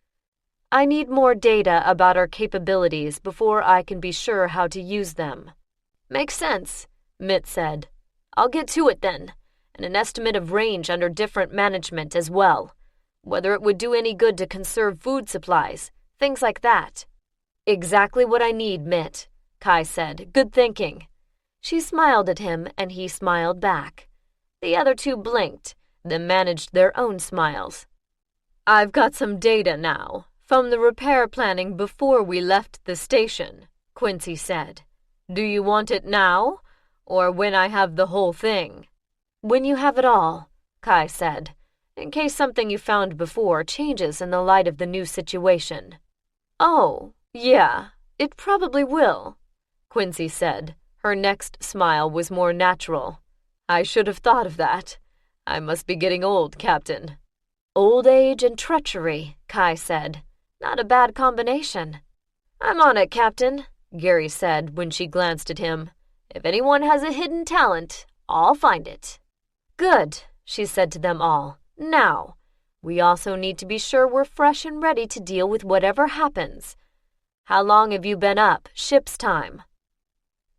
I need more data about our capabilities before I can be sure how to use them. Makes sense, Mitt said. I'll get to it then, and an estimate of range under different management as well. Whether it would do any good to conserve food supplies, things like that. Exactly what I need, Mitt, Kai said. Good thinking. She smiled at him, and he smiled back. The other two blinked, then managed their own smiles. I've got some data now. From the repair planning before we left the station, Quincy said. Do you want it now, or when I have the whole thing? When you have it all, Kai said, in case something you found before changes in the light of the new situation. Oh, yeah, it probably will, Quincy said. Her next smile was more natural. I should have thought of that. I must be getting old, Captain. Old age and treachery, Kai said. Not a bad combination. I'm on it, Captain, Gary said when she glanced at him. If anyone has a hidden talent, I'll find it. Good, she said to them all. Now, we also need to be sure we're fresh and ready to deal with whatever happens. How long have you been up, ship's time?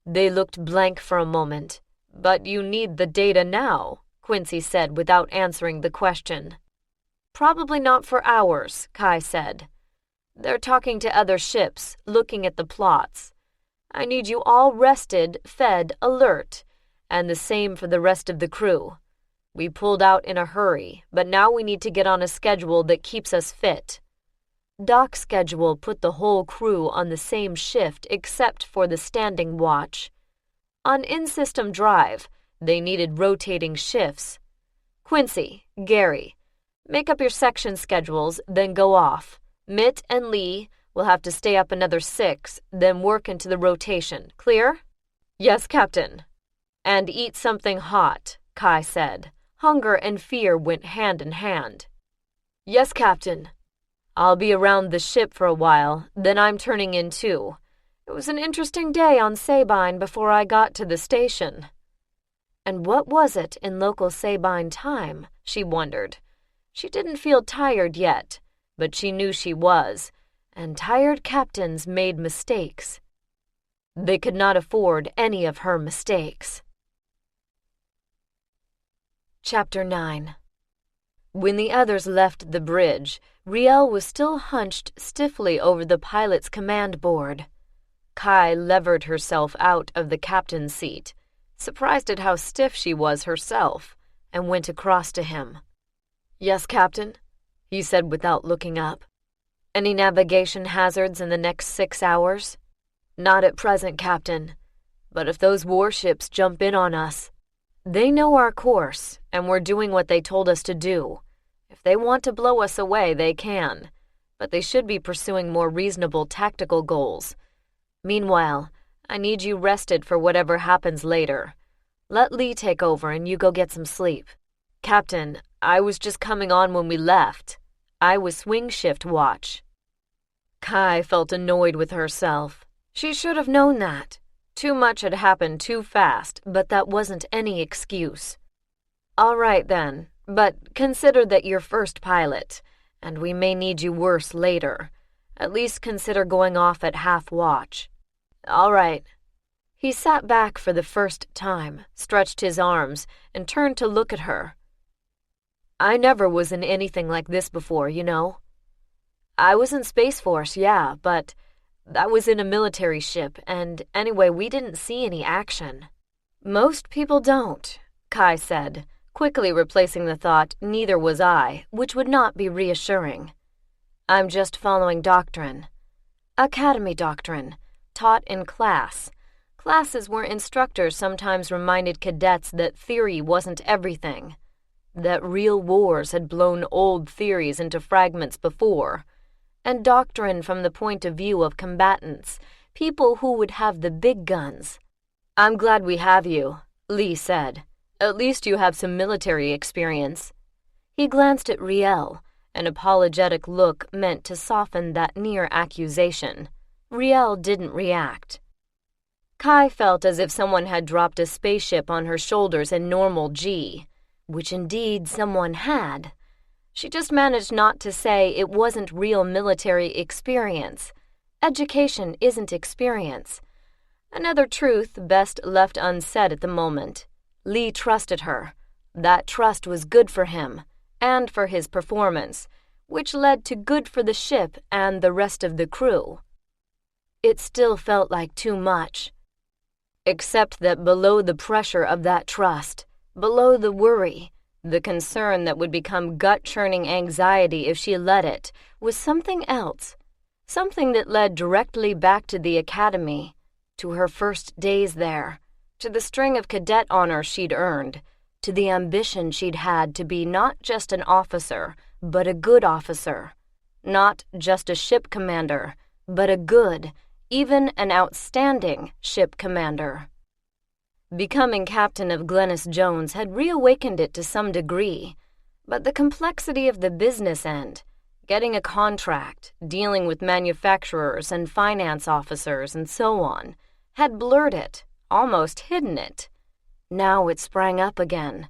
They looked blank for a moment. But you need the data now, Quincy said without answering the question. Probably not for hours, Kai said. They're talking to other ships, looking at the plots. I need you all rested, fed, alert, and the same for the rest of the crew. We pulled out in a hurry, but now we need to get on a schedule that keeps us fit. Doc's schedule put the whole crew on the same shift except for the standing watch. On in-system drive, they needed rotating shifts. Quincy, Gary, make up your section schedules, then go off. Mitt and Lee will have to stay up another 6, then work into the rotation. Clear? Yes, Captain. And eat something hot, Kai said. Hunger and fear went hand in hand. Yes, Captain. I'll be around the ship for a while, then I'm turning in too. It was an interesting day on Sabine before I got to the station. And what was it in local Sabine time, she wondered. She didn't feel tired yet, but she knew she was, and tired captains made mistakes. They could not afford any of her mistakes. Chapter 9. When the others left the bridge, Riel was still hunched stiffly over the pilot's command board. Kai levered herself out of the captain's seat, surprised at how stiff she was herself, and went across to him. Yes, Captain, he said without looking up. Any navigation hazards in the next 6 hours? Not at present, Captain. But if those warships jump in on us, they know our course, and we're doing what they told us to do. If they want to blow us away, they can, but they should be pursuing more reasonable tactical goals. Meanwhile, I need you rested for whatever happens later. Let Lee take over and you go get some sleep. Captain, I was just coming on when we left. I was swing shift watch. Kai felt annoyed with herself. She should have known that. Too much had happened too fast, but that wasn't any excuse. All right then, but consider that you're first pilot, and we may need you worse later. At least consider going off at half watch. All right. He sat back for the first time, stretched his arms, and turned to look at her. I never was in anything like this before, you know. I was in Space Force, yeah, but that was in a military ship, and anyway, we didn't see any action. Most people don't, Kai said, quickly replacing the thought, neither was I, which would not be reassuring. I'm just following doctrine. Academy doctrine, taught in class. Classes where instructors sometimes reminded cadets that theory wasn't everything, that real wars had blown old theories into fragments before, and doctrine from the point of view of combatants, people who would have the big guns. I'm glad we have you, Lee said. At least you have some military experience. He glanced at Riel, an apologetic look meant to soften that near accusation. Riel didn't react. Kai felt as if someone had dropped a spaceship on her shoulders in normal G, which indeed someone had. She just managed not to say it wasn't real military experience. Education isn't experience. Another truth best left unsaid at the moment. Lee trusted her. That trust was good for him, and for his performance, which led to good for the ship and the rest of the crew. It still felt like too much. Except that below the pressure of that trust, below the worry, the concern that would become gut-churning anxiety if she let it, was something else, something that led directly back to the academy, to her first days there, to the string of cadet honors she'd earned, to the ambition she'd had to be not just an officer, but a good officer, not just a ship commander, but a good, even an outstanding ship commander. Becoming captain of Glennis Jones had reawakened it to some degree, but the complexity of the business end, getting a contract, dealing with manufacturers and finance officers and so on, had blurred it, almost hidden it. Now it sprang up again,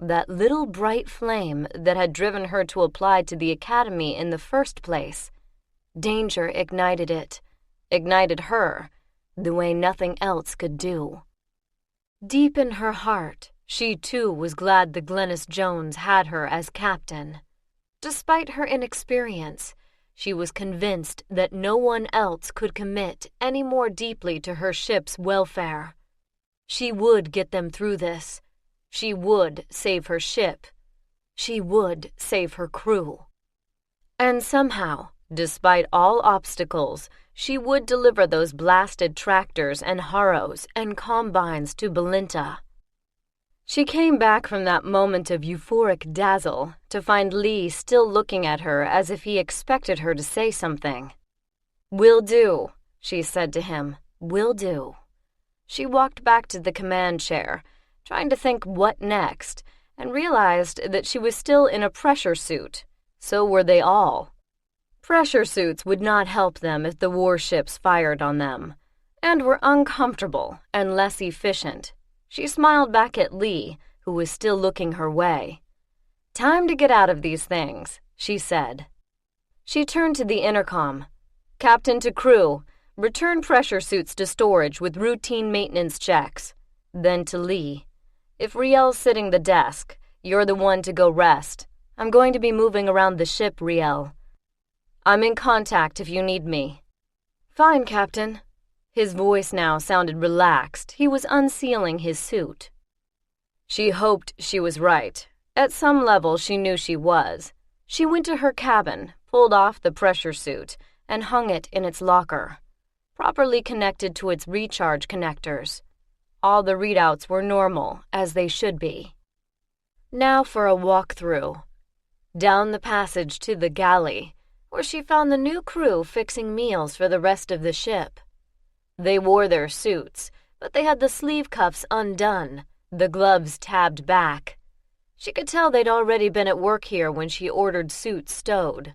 that little bright flame that had driven her to apply to the academy in the first place. Danger ignited it, ignited her, the way nothing else could do. Deep in her heart, she too was glad the Glennis Jones had her as captain. Despite her inexperience, she was convinced that no one else could commit any more deeply to her ship's welfare. She would get them through this. She would save her ship. She would save her crew. And somehow, despite all obstacles, she would deliver those blasted tractors and harrows and combines to Belinta. She came back from that moment of euphoric dazzle to find Lee still looking at her as if he expected her to say something. "Will do," she said to him. "Will do." She walked back to the command chair, trying to think what next, and realized that she was still in a pressure suit. So were they all. Pressure suits would not help them if the warships fired on them, and were uncomfortable and less efficient. She smiled back at Lee, who was still looking her way. "Time to get out of these things," she said. She turned to the intercom. "Captain to crew, return pressure suits to storage with routine maintenance checks." Then to Lee, "If Riel's sitting the desk, you're the one to go rest. I'm going to be moving around the ship, Riel. I'm in contact if you need me." "Fine, Captain." His voice now sounded relaxed. He was unsealing his suit. She hoped she was right. At some level, she knew she was. She went to her cabin, pulled off the pressure suit, and hung it in its locker. properly connected to its recharge connectors. All the readouts were normal, as they should be. Now for a walkthrough. Down the passage to the galley, where she found the new crew fixing meals for the rest of the ship. They wore their suits, but they had the sleeve cuffs undone, the gloves tabbed back. She could tell they'd already been at work here when she ordered suits stowed.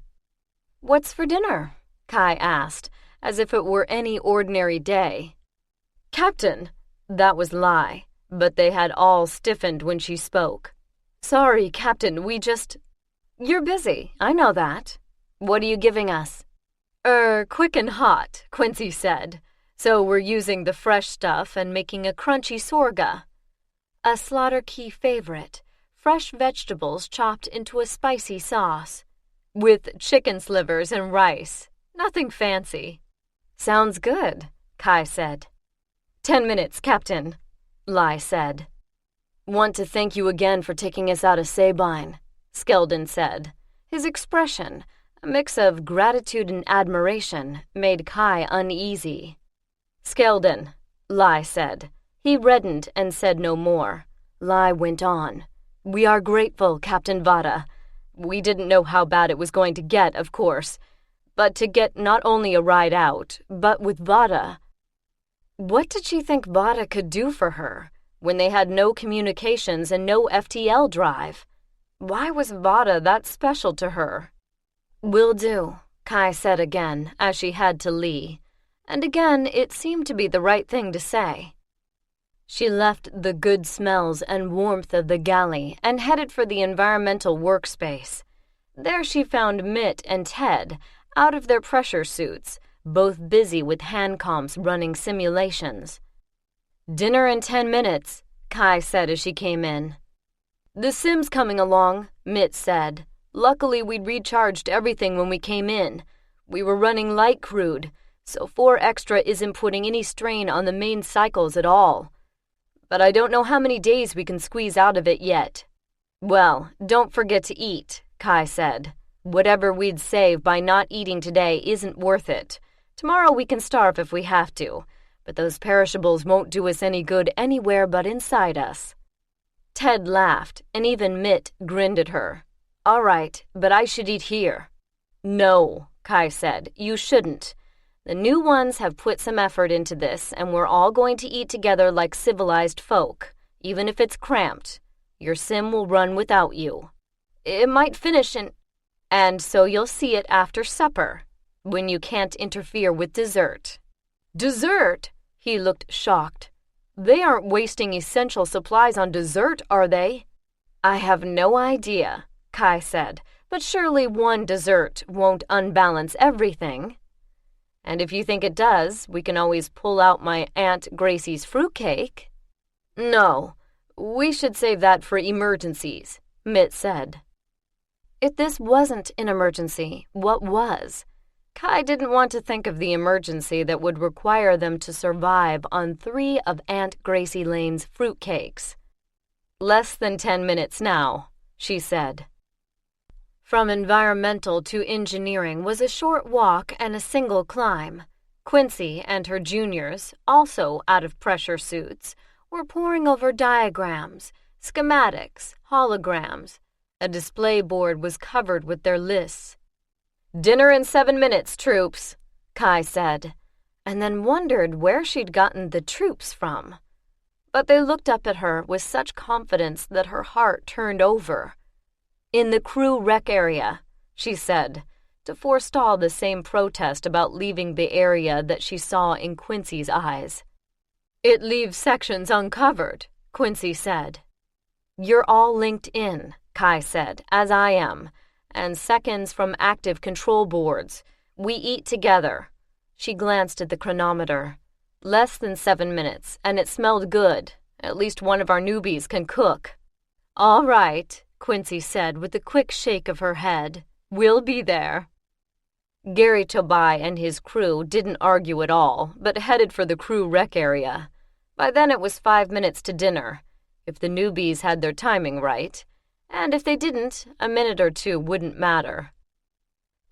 "What's for dinner?" Kai asked, as if it were any ordinary day. "Captain!" That was Lai, but they had all stiffened when she spoke. "Sorry, Captain, we just—" "You're busy, I know that. What are you giving us?" Quick and hot," Quincy said. "So we're using the fresh stuff and making a crunchy sorga. A Slaughter Key favorite, fresh vegetables chopped into a spicy sauce. With chicken slivers and rice. Nothing fancy." "Sounds good," Kai said. 10 minutes, Captain," Lai said. "Want to thank you again for taking us out of Sabine," Skeldon said. His expression, a mix of gratitude and admiration, made Kai uneasy. "Skeldon," Lai said. He reddened and said no more. Lai went on. "We are grateful, Captain Vatta. We didn't know how bad it was going to get, of course. But to get not only a ride out, but with Vatta—" What did she think Vatta could do for her, when they had no communications and no FTL drive? Why was Vatta that special to her? "Will do," Kai said again, as she had to Lee. And again, it seemed to be the right thing to say. She left the good smells and warmth of the galley and headed for the environmental workspace. There she found Mitt and Ted, out of their pressure suits, both busy with hand comps running simulations. "Dinner in 10 minutes, Kai said as she came in. "The sim's coming along," Mitt said. "Luckily we'd recharged everything when we came in. We were running light crude, so 4 extra isn't putting any strain on the main cycles at all. But I don't know how many days we can squeeze out of it yet." "Well, don't forget to eat," Kai said. "Whatever we'd save by not eating today isn't worth it. Tomorrow we can starve if we have to, but those perishables won't do us any good anywhere but inside us." Ted laughed, and even Mitt grinned at her. "All right, but I should eat here." "No," Kai said, "you shouldn't. The new ones have put some effort into this, and we're all going to eat together like civilized folk, even if it's cramped. Your sim will run without you. It might finish in— And so you'll see it after supper, when you can't interfere with dessert." "Dessert?" He looked shocked. "They aren't wasting essential supplies on dessert, are they?" "I have no idea," Kai said, "but surely one dessert won't unbalance everything. And if you think it does, we can always pull out my Aunt Gracie's fruitcake." "No, we should save that for emergencies," Mitt said. If this wasn't an emergency, what was? Kai didn't want to think of the emergency that would require them to survive on 3 of Aunt Gracie Lane's fruitcakes. "Less than 10 minutes now," she said. From environmental to engineering was a short walk and a single climb. Quincy and her juniors, also out of pressure suits, were poring over diagrams, schematics, holograms. A display board was covered with their lists. "Dinner in 7 minutes, troops," Kai said, and then wondered where she'd gotten the troops from. But they looked up at her with such confidence that her heart turned over. "In the crew rec area," she said, to forestall the same protest about leaving the area that she saw in Quincy's eyes. "It leaves sections uncovered," Quincy said. "You're all linked in," Kai said, "as I am, and seconds from active control boards. We eat together." She glanced at the chronometer. "Less than 7 minutes, and it smelled good. At least one of our newbies can cook." "All right," Quincy said with a quick shake of her head. "We'll be there." Gary Tobai and his crew didn't argue at all, but headed for the crew rec area. By then it was 5 minutes to dinner, if the newbies had their timing right, and if they didn't, a minute or two wouldn't matter.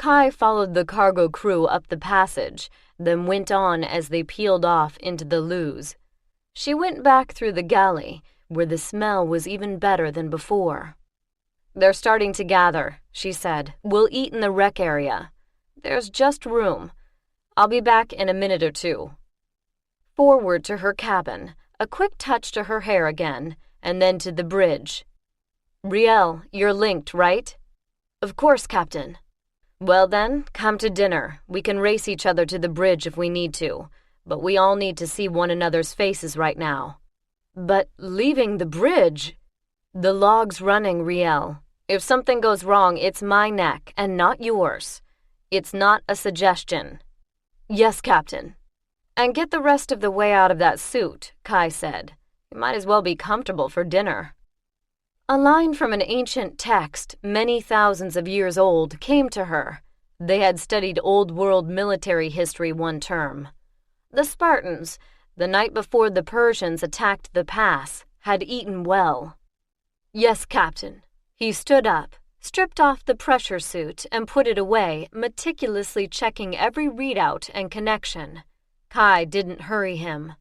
Kai followed the cargo crew up the passage, then went on as they peeled off into the loos. She went back through the galley, where the smell was even better than before. "They're starting to gather," she said. "We'll eat in the rec area. There's just room. I'll be back in a minute or two." Forward to her cabin, a quick touch to her hair again, and then to the bridge. "Riel, you're linked, right?" "Of course, Captain." "Well then, come to dinner. We can race each other to the bridge if we need to, but we all need to see one another's faces right now." "But leaving the bridge—" "The log's running, Riel. If something goes wrong, it's my neck and not yours. It's not a suggestion." "Yes, Captain." "And get the rest of the way out of that suit," Kai said. "You might as well be comfortable for dinner." A line from an ancient text, many thousands of years old, came to her. They had studied Old World military history one term. The Spartans, the night before the Persians attacked the pass, had eaten well. "Yes, Captain." He stood up, stripped off the pressure suit, and put it away, meticulously checking every readout and connection. Kai didn't hurry him.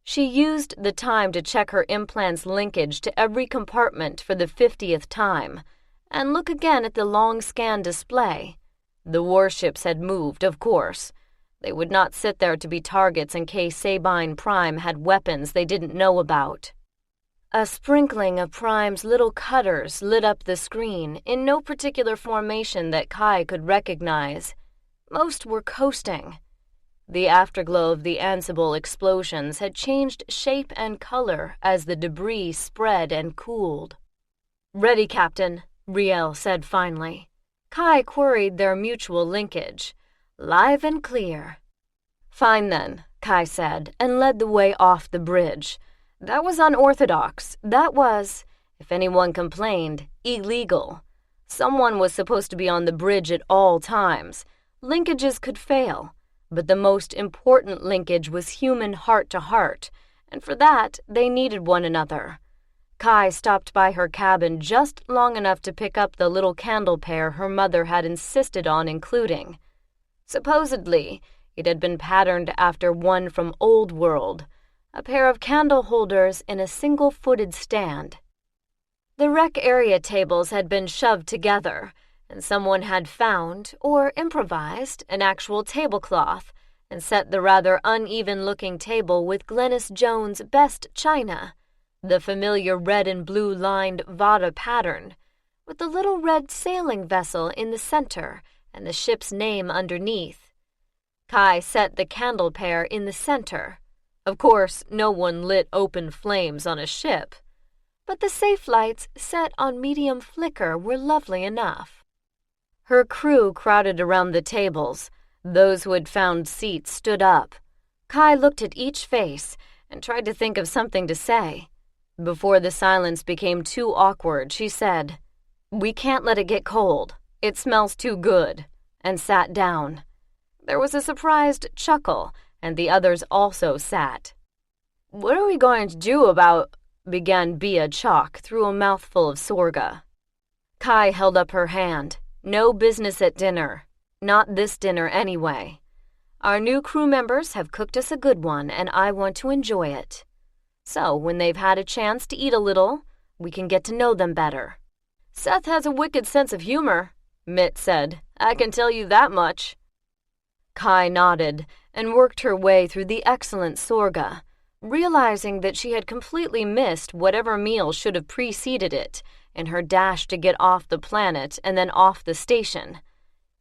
She used the time to check her implant's linkage to every compartment for the 50th time, and look again at the long scan display. The warships had moved, of course. They would not sit there to be targets in case Sabine Prime had weapons they didn't know about. A sprinkling of Prime's little cutters lit up the screen in no particular formation that Kai could recognize. Most were coasting. The afterglow of the Ansible explosions had changed shape and color as the debris spread and cooled. "Ready, Captain," Riel said finally. Kai queried their mutual linkage. "Live and clear." "Fine then," Kai said, and led the way off the bridge. That was unorthodox. That was, if anyone complained, illegal. Someone was supposed to be on the bridge at all times. Linkages could fail. But the most important linkage was human heart to heart, and for that they needed one another. Kai stopped by her cabin just long enough to pick up the little candle pair her mother had insisted on including. Supposedly, it had been patterned after one from Old World, a pair of candle holders in a single-footed stand. The rec area tables had been shoved together, and someone had found, or improvised, an actual tablecloth and set the rather uneven-looking table with Glennis Jones' best china, the familiar red and blue-lined Vatta pattern, with the little red sailing vessel in the center and the ship's name underneath. Kai set the candle pair in the center. Of course, no one lit open flames on a ship, but the safe lights set on medium flicker were lovely enough. Her crew crowded around the tables. Those who had found seats stood up. Kai looked at each face and tried to think of something to say. Before the silence became too awkward, she said, "We can't let it get cold. It smells too good," and sat down. There was a surprised chuckle, and the others also sat. "What are we going to do about—" began Bea Chalk through a mouthful of sorga. Kai held up her hand. "No business at dinner. Not this dinner anyway. Our new crew members have cooked us a good one, and I want to enjoy it. So when they've had a chance to eat a little, we can get to know them better." "Seth has a wicked sense of humor," Mitt said. "I can tell you that much." Kai nodded and worked her way through the excellent sorga, realizing that she had completely missed whatever meal should have preceded it in her dash to get off the planet and then off the station.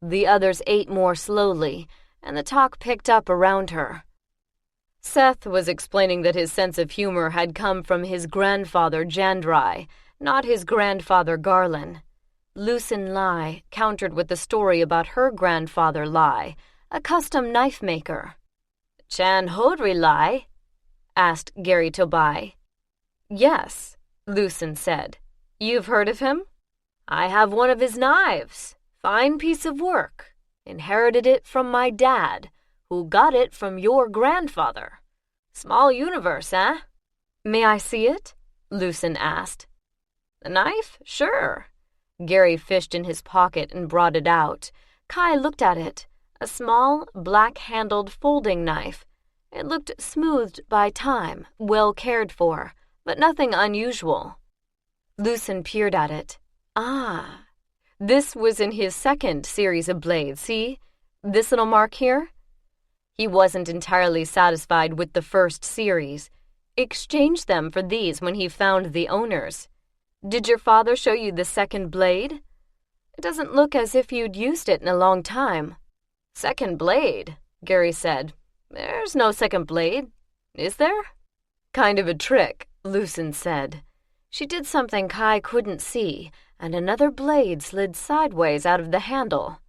The others ate more slowly, and the talk picked up around her. Seth was explaining that his sense of humor had come from his grandfather Jandrai, not his grandfather Garlin. Lucin Lai countered with the story about her grandfather Lai, a custom knife maker. "Chan Hodri Lai?" asked Gary Tobai. "Yes," Lucin said. "You've heard of him?" "I have one of his knives. Fine piece of work. Inherited it from my dad, who got it from your grandfather. Small universe, eh?" "May I see it?" Lucin asked. "The knife? Sure." Gary fished in his pocket and brought it out. Kai looked at it, a small, black-handled folding knife. It looked smoothed by time, well cared for, but nothing unusual. Lucen peered at it. Ah, this was in his second series of blades, see? This little mark here? He wasn't entirely satisfied with the first series. Exchanged them for these when he found the owners. Did your father show you the second blade? It doesn't look as if you'd used it in a long time. Second blade, Gary said. There's no second blade, is there? Kind of a trick, Lucen said. She did something Kai couldn't see, and another blade slid sideways out of the handle.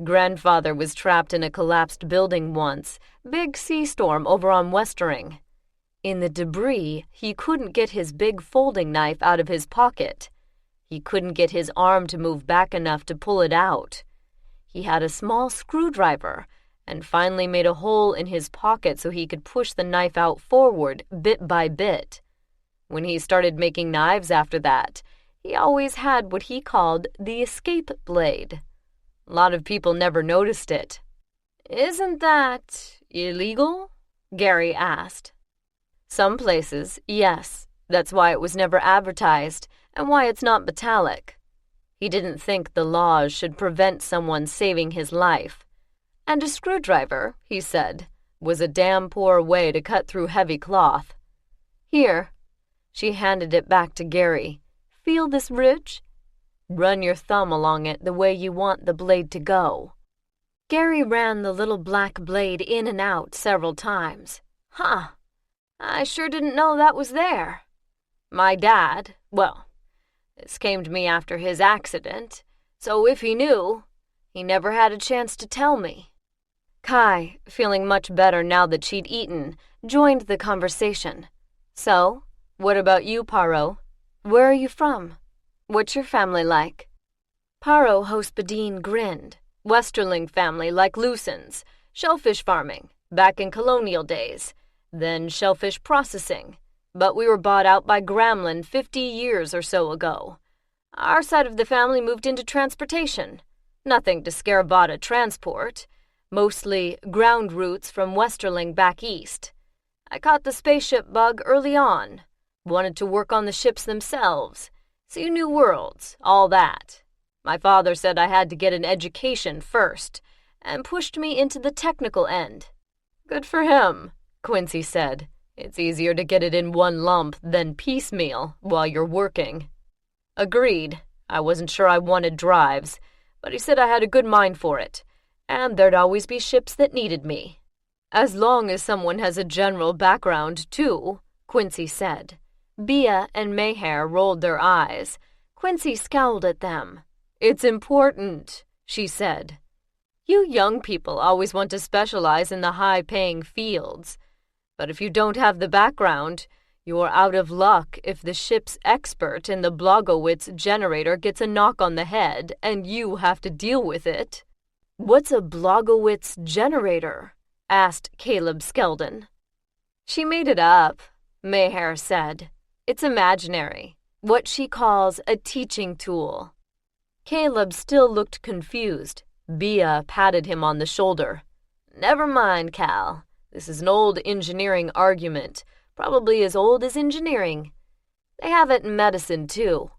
Grandfather was trapped in a collapsed building once, big sea storm over on Westering. In the debris, he couldn't get his big folding knife out of his pocket. He couldn't get his arm to move back enough to pull it out. He had a small screwdriver, and finally made a hole in his pocket so he could push the knife out forward bit by bit. When he started making knives after that, he always had what he called the escape blade. A lot of people never noticed it. Isn't that illegal? Gary asked. Some places, yes. That's why it was never advertised, and why it's not metallic. He didn't think the laws should prevent someone saving his life. And a screwdriver, he said, was a damn poor way to cut through heavy cloth. Here. She handed it back to Gary. Feel this ridge? Run your thumb along it the way you want the blade to go. Gary ran the little black blade in and out several times. Huh. I sure didn't know that was there. My dad, well, this came to me after his accident, so if he knew, he never had a chance to tell me. Kai, feeling much better now that she'd eaten, joined the conversation. So, what about you, Paro? Where are you from? What's your family like? Paro Hospodin grinned. Westerling family like Lucen's. Shellfish farming, back in colonial days. Then shellfish processing. But we were bought out by Gremlin 50 years or so ago. Our side of the family moved into transportation. Nothing to scare Vatta Transport. Mostly ground routes from Westerling back east. I caught the spaceship bug early on. Wanted to work on the ships themselves. See new worlds, all that. My father said I had to get an education first, and pushed me into the technical end. Good for him, Quincy said. It's easier to get it in one lump than piecemeal while you're working. Agreed. I wasn't sure I wanted drives, but he said I had a good mind for it, and there'd always be ships that needed me. As long as someone has a general background, too, Quincy said. Bea and Mayhair rolled their eyes. Quincy scowled at them. It's important, she said. You young people always want to specialize in the high-paying fields. But if you don't have the background, you're out of luck if the ship's expert in the Blogowitz generator gets a knock on the head and you have to deal with it. What's a Blogowitz generator? Asked Caleb Skeldon. She made it up, Mayhair said. It's imaginary, what she calls a teaching tool. Caleb still looked confused. Bea patted him on the shoulder. Never mind, Cal. This is an old engineering argument, probably as old as engineering. They have it in medicine, too.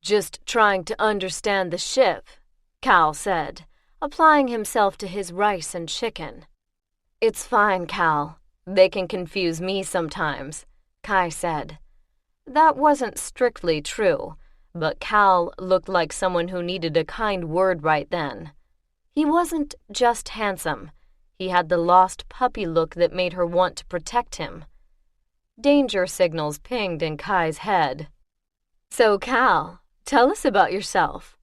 Just trying to understand the ship, Cal said, applying himself to his rice and chicken. It's fine, Cal. They can confuse me sometimes, Kai said. That wasn't strictly true, but Cal looked like someone who needed a kind word right then. He wasn't just handsome. He had the lost puppy look that made her want to protect him. Danger signals pinged in Kai's head. So, Cal, tell us about yourself.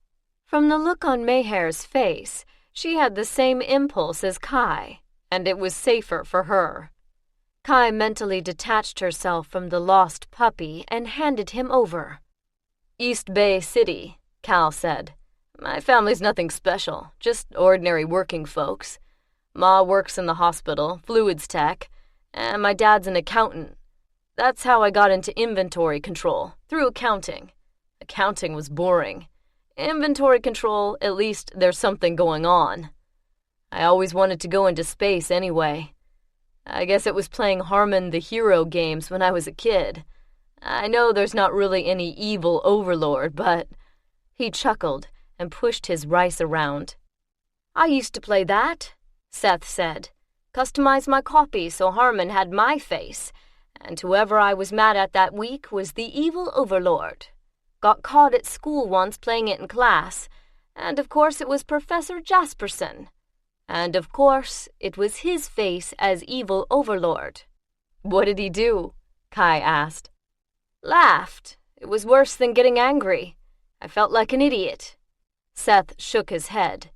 From the look on Mayhair's face, she had the same impulse as Kai, and it was safer for her. Kai mentally detached herself from the lost puppy and handed him over. East Bay City, Cal said. My family's nothing special, just ordinary working folks. Ma works in the hospital, fluids tech, and my dad's an accountant. That's how I got into inventory control, through accounting. Accounting was boring. Inventory control, at least there's something going on. I always wanted to go into space anyway. I guess it was playing Harmon the Hero games when I was a kid. I know there's not really any evil overlord, but..." He chuckled and pushed his rice around. "I used to play that," Seth said. "Customize my copy so Harmon had my face, and whoever I was mad at that week was the evil overlord. Got caught at school once playing it in class, and of course it was Professor Jasperson. And of course it was his face as evil overlord." "What did he do?" Kai asked. "Laughed. It was worse than getting angry. I felt like an idiot." Seth shook his head.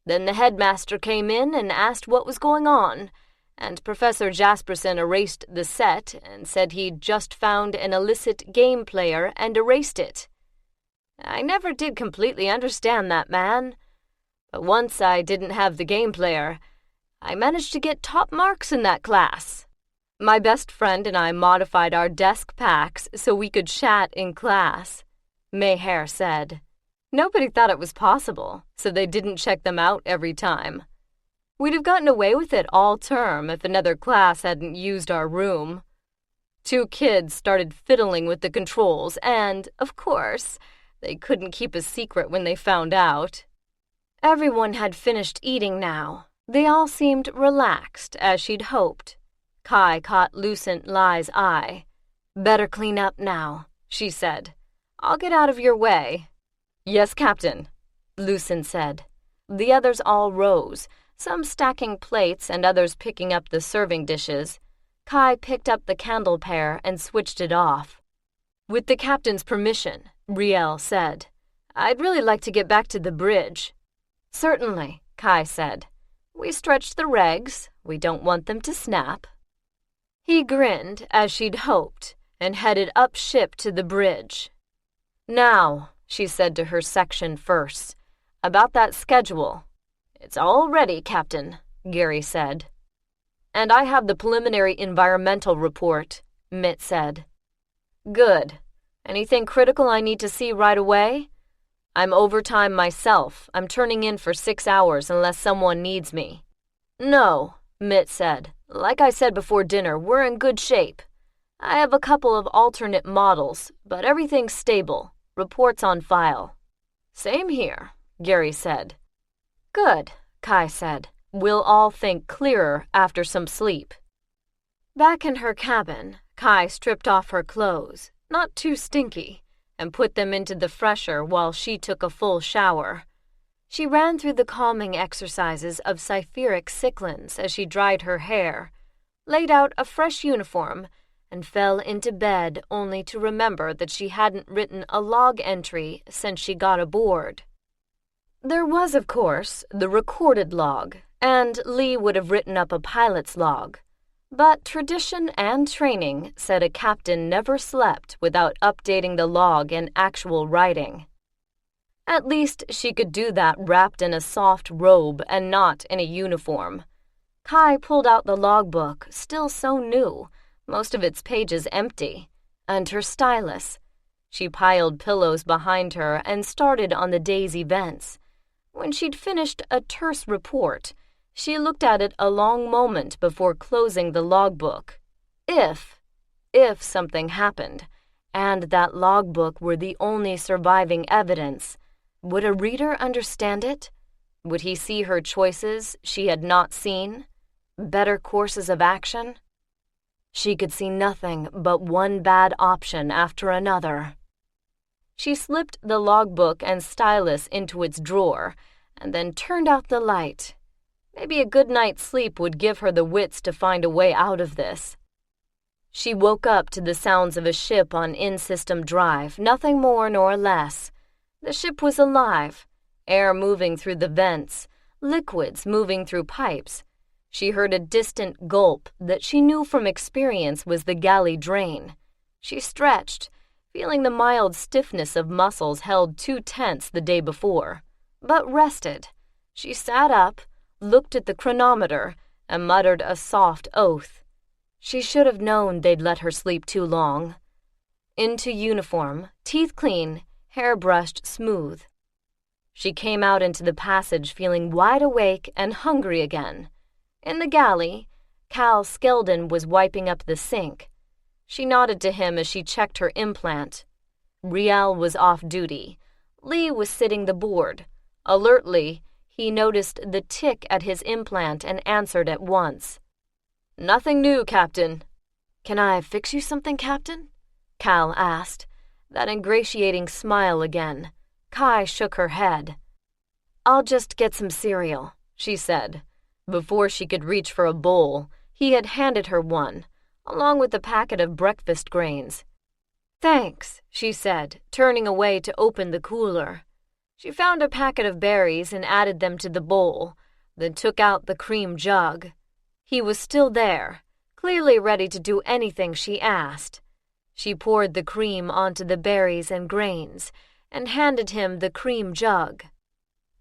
"Then the headmaster came in and asked what was going on, and Professor Jasperson erased the set and said he'd just found an illicit game player and erased it. I never did completely understand that man, but once I didn't have the game player, I managed to get top marks in that class. My best friend and I modified our desk packs so we could chat in class," Mayhair said. "Nobody thought it was possible, so they didn't check them out every time. We'd have gotten away with it all term if another class hadn't used our room. 2 kids started fiddling with the controls and, of course, they couldn't keep a secret when they found out." Everyone had finished eating now. They all seemed relaxed, as she'd hoped. Kai caught Lucent Lai's eye. "Better clean up now," she said. "I'll get out of your way." "Yes, Captain," Lucent said. The others all rose, some stacking plates and others picking up the serving dishes. Kai picked up the candle pair and switched it off. "With the captain's permission," Riel said, "I'd really like to get back to the bridge." "Certainly," Kai said. "We stretched the regs. We don't want them to snap." He grinned, as she'd hoped, and headed up ship to the bridge. "Now," she said to her section first, "about that schedule." "It's all ready, Captain," Gary said. "And I have the preliminary environmental report," Mitt said. "Good. Anything critical I need to see right away?" "I'm overtime myself. I'm turning in for 6 hours unless someone needs me." "No," Mitt said. "Like I said before dinner, we're in good shape. I have a couple of alternate models, but everything's stable. Reports on file." "Same here," Gary said. "Good," Kai said. "We'll all think clearer after some sleep." Back in her cabin, Kai stripped off her clothes, not too stinky, and put them into the fresher while she took a full shower. She ran through the calming exercises of Cypheric Cyclins as she dried her hair, laid out a fresh uniform, and fell into bed only to remember that she hadn't written a log entry since she got aboard. There was, of course, the recorded log, and Lee would have written up a pilot's log. But tradition and training said a captain never slept without updating the log in actual writing. At least she could do that wrapped in a soft robe and not in a uniform. Kai pulled out the logbook, still so new, most of its pages empty, and her stylus. She piled pillows behind her and started on the day's events. When she'd finished a terse report, she looked at it a long moment before closing the logbook. If something happened, and that logbook were the only surviving evidence, would a reader understand it? Would he see her choices she had not seen? Better courses of action? She could see nothing but one bad option after another. She slipped the logbook and stylus into its drawer, and then turned out the light. Maybe a good night's sleep would give her the wits to find a way out of this. She woke up to the sounds of a ship on in-system drive, nothing more nor less. The ship was alive, air moving through the vents, liquids moving through pipes. She heard a distant gulp that she knew from experience was the galley drain. She stretched, feeling the mild stiffness of muscles held too tense the day before, but rested. She sat up, looked at the chronometer, and muttered a soft oath. She should have known they'd let her sleep too long. Into uniform, teeth clean, hair brushed smooth. She came out into the passage feeling wide awake and hungry again. In the galley, Cal Skeldon was wiping up the sink. She nodded to him as she checked her implant. Riel was off duty. Lee was sitting the board. Alertly, he noticed the tick at his implant and answered at once. "Nothing new, Captain." "Can I fix you something, Captain?" Cal asked, that ingratiating smile again. Kai shook her head. "I'll just get some cereal," she said. Before she could reach for a bowl, he had handed her one, along with a packet of breakfast grains. "Thanks," she said, turning away to open the cooler. She found a packet of berries and added them to the bowl, then took out the cream jug. He was still there, clearly ready to do anything she asked. She poured the cream onto the berries and grains and handed him the cream jug.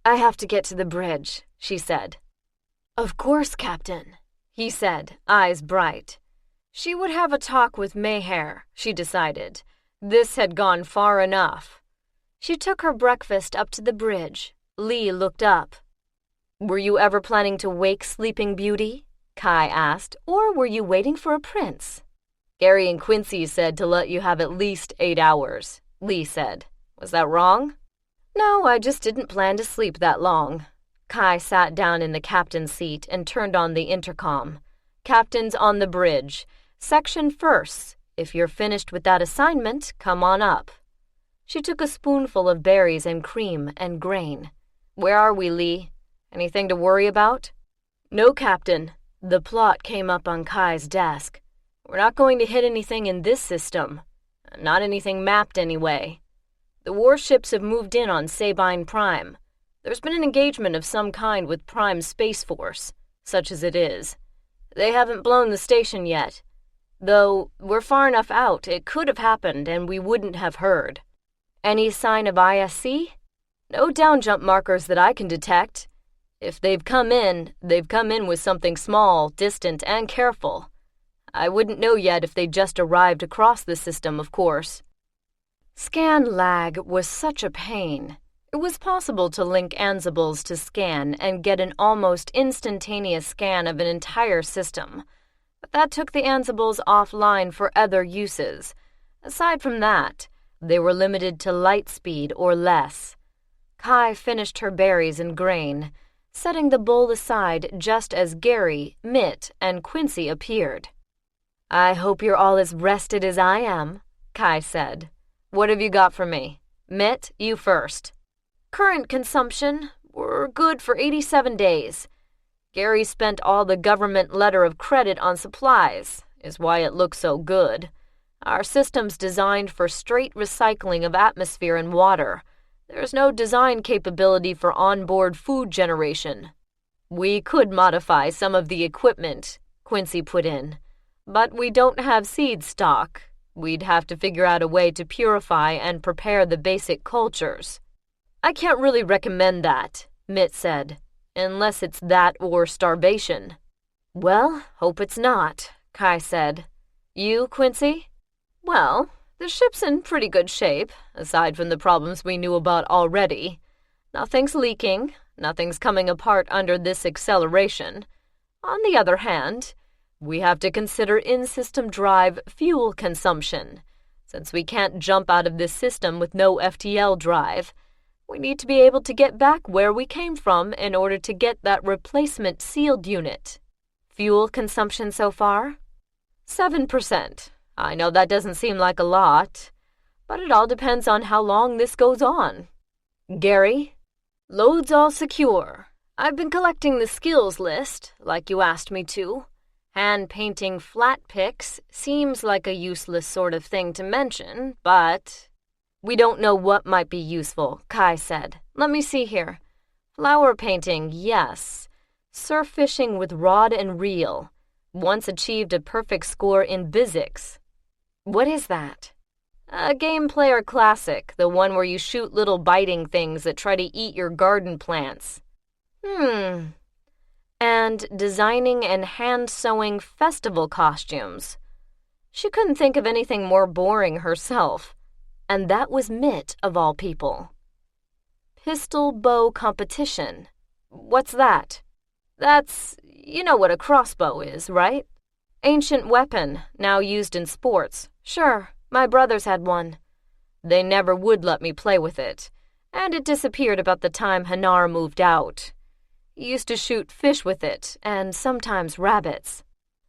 "I have to get to the bridge," she said. "Of course, Captain," he said, eyes bright. She would have a talk with Mayhair, she decided. This had gone far enough. She took her breakfast up to the bridge. Lee looked up. "Were you ever planning to wake Sleeping Beauty?" Kai asked, "or were you waiting for a prince?" "Gary and Quincy said to let you have at least 8 hours, Lee said. Was that wrong?" "No, I just didn't plan to sleep that long." Kai sat down in the captain's seat and turned on the intercom. "Captain's on the bridge. Section first. If you're finished with that assignment, come on up." She took a spoonful of berries and cream and grain. "Where are we, Lee? Anything to worry about?" "No, Captain." The plot came up on Kai's desk. "We're not going to hit anything in this system. Not anything mapped anyway. The warships have moved in on Sabine Prime. There's been an engagement of some kind with Prime Space Force, such as it is. They haven't blown the station yet. Though we're far enough out, it could have happened and we wouldn't have heard. Any sign of ISC? No downjump markers that I can detect. If they've come in with something small, distant, and careful. I wouldn't know yet if they just arrived across the system, of course." Scan lag was such a pain. It was possible to link ansibles to scan and get an almost instantaneous scan of an entire system. But that took the ansibles offline for other uses. Aside from that, they were limited to light speed or less. Kai finished her berries and grain, setting the bowl aside just as Gary, Mitt, and Quincy appeared. "I hope you're all as rested as I am," Kai said. "What have you got for me? Mitt, you first." "Current consumption, we're good for 87 days. Gary spent all the government letter of credit on supplies, is why it looks so good. Our system's designed for straight recycling of atmosphere and water. There's no design capability for onboard food generation." "We could modify some of the equipment," Quincy put in. "But we don't have seed stock. We'd have to figure out a way to purify and prepare the basic cultures." "I can't really recommend that," Mitt said, "unless it's that or starvation." "Well, hope it's not," Kai said. "You, Quincy?" "Well, the ship's in pretty good shape, aside from the problems we knew about already. Nothing's leaking, nothing's coming apart under this acceleration. On the other hand, we have to consider in-system drive fuel consumption. Since we can't jump out of this system with no FTL drive, we need to be able to get back where we came from in order to get that replacement sealed unit." "Fuel consumption so far?" 7%. I know that doesn't seem like a lot, but it all depends on how long this goes on." "Gary?" "Loads all secure. I've been collecting the skills list, like you asked me to. Hand-painting flat pics seems like a useless sort of thing to mention, but—" "We don't know what might be useful," Kai said. "Let me see here. Flower painting, yes. Surf fishing with rod and reel. Once achieved a perfect score in Bizzix." "What is that?" "A Game Player classic, the one where you shoot little biting things that try to eat your garden plants." And designing and hand-sewing festival costumes. She couldn't think of anything more boring herself. And that was Mitt, of all people. pistol bow competition. What's that? You know what a crossbow is, right? Ancient weapon, now used in sports. Sure, my brothers had one. They never would let me play with it, and it disappeared about the time Hanar moved out. He used to shoot fish with it, and sometimes rabbits.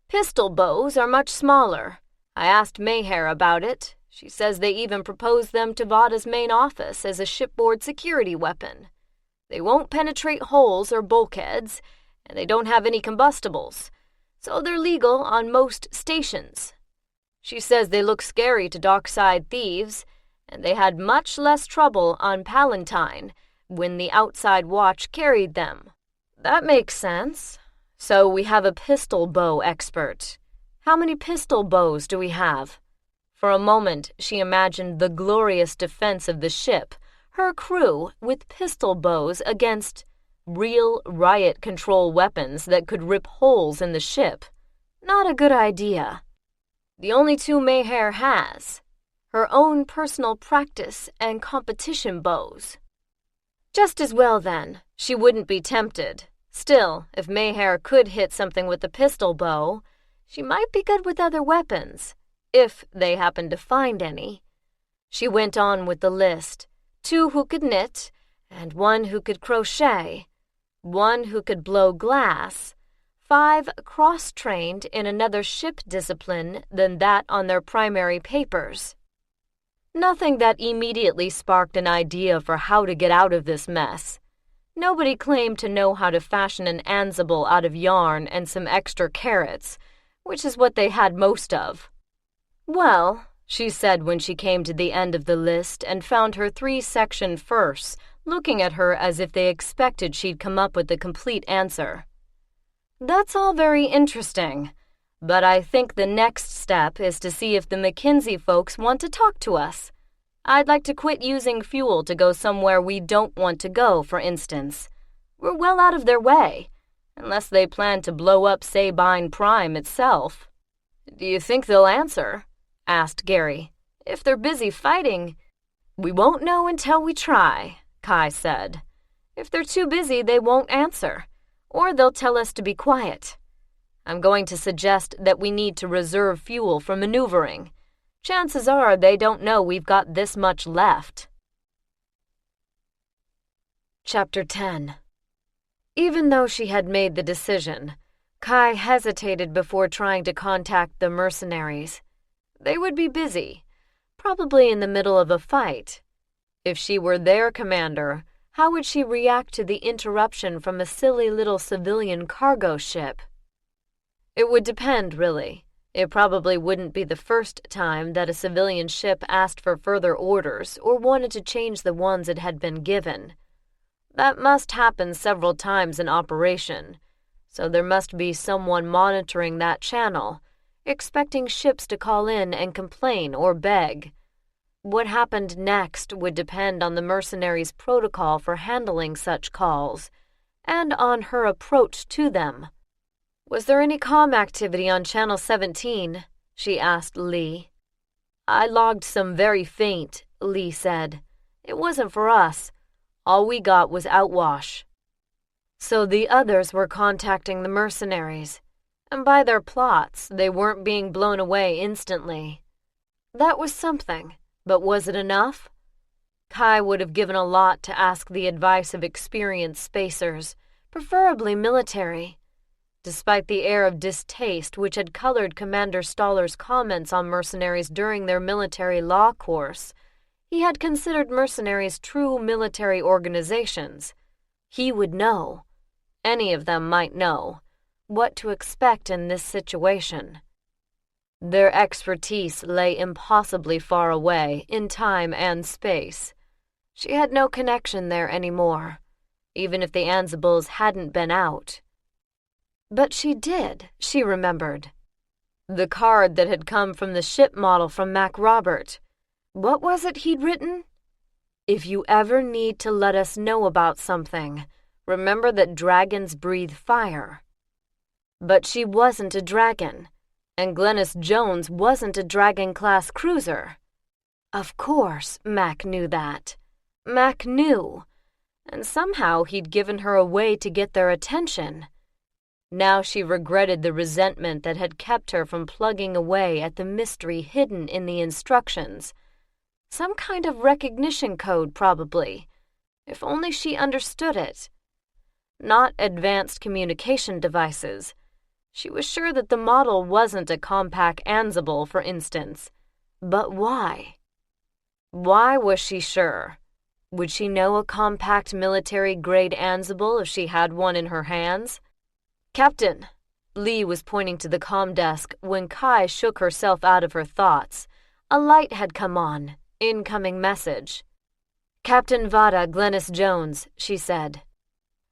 Pistol bows are much smaller. I asked Mayhair about it. She says they even proposed them to Vatta's main office as a shipboard security weapon. They won't penetrate holes or bulkheads, and they don't have any combustibles, so they're legal on most stations. She says they look scary to dockside thieves, and they had much less trouble on Palatine when the outside watch carried them. That makes sense. So we have a pistol bow expert. How many pistol bows do we have? For a moment, she imagined the glorious defense of the ship, her crew with pistol bows against real riot control weapons that could rip holes in the ship. Not a good idea. The only two Mayhair has, her own personal practice and competition bows. Just as well, then. She wouldn't be tempted. Still, if Mayhair could hit something with a pistol bow, she might be good with other weapons, if they happened to find any. She went on with the list. 2 who could knit, and 1 who could crochet, 1 who could blow glass, 5 cross-trained in another ship discipline than that on their primary papers. Nothing that immediately sparked an idea for how to get out of this mess. Nobody claimed to know how to fashion an ansible out of yarn and some extra carrots, which is what they had most of. Well, she said when she came to the end of the list and found her 3-section firsts looking at her as if they expected she'd come up with the complete answer. That's all very interesting, but I think the next step is to see if the McKinsey folks want to talk to us. I'd like to quit using fuel to go somewhere we don't want to go, for instance. We're well out of their way, unless they plan to blow up Sabine Prime itself. Do you think they'll answer? Asked Gary. If they're busy fighting, we won't know until we try, Kai said. If they're too busy, they won't answer, or they'll tell us to be quiet. I'm going to suggest that we need to reserve fuel for maneuvering. Chances are they don't know we've got this much left. Chapter 10. Even though she had made the decision, Kai hesitated before trying to contact the mercenaries. They would be busy, probably in the middle of a fight. If she were their commander, how would she react to the interruption from a silly little civilian cargo ship? It would depend, really. It probably wouldn't be the first time that a civilian ship asked for further orders or wanted to change the ones it had been given. That must happen several times in operation, so there must be someone monitoring that channel, expecting ships to call in and complain or beg. What happened next would depend on the mercenaries' protocol for handling such calls, and on her approach to them. Was there any comm activity on Channel 17? She asked Lee. I logged some very faint, Lee said. It wasn't for us. All we got was outwash. So the others were contacting the mercenaries, and by their plots, they weren't being blown away instantly. That was something, but was it enough? Kai would have given a lot to ask the advice of experienced spacers, preferably military. Despite the air of distaste which had colored Commander Stoller's comments on mercenaries during their military law course, he had considered mercenaries true military organizations. He would know, any of them might know, what to expect in this situation. Their expertise lay impossibly far away in time and space. She had no connection there anymore, even if the Ansibles hadn't been out. But she did, she remembered. The card that had come from the ship model from Mac Robert. What was it he'd written? If you ever need to let us know about something, remember that dragons breathe fire. But she wasn't a dragon, and Glennis Jones wasn't a dragon-class cruiser. Of course, Mac knew that. Mac knew. and somehow he'd given her a way to get their attention. Now she regretted the resentment that had kept her from plugging away at the mystery hidden in the instructions. Some kind of recognition code, probably. If only she understood it. Not advanced communication devices. She was sure that the model wasn't a compact Ansible, for instance. But why? Why was she sure? Would she know a compact military-grade Ansible if she had one in her hands? "Captain," Lee was pointing to the comm desk when Kai shook herself out of her thoughts. A light had come on. Incoming message. "Captain Vatta Glennis Jones," she said.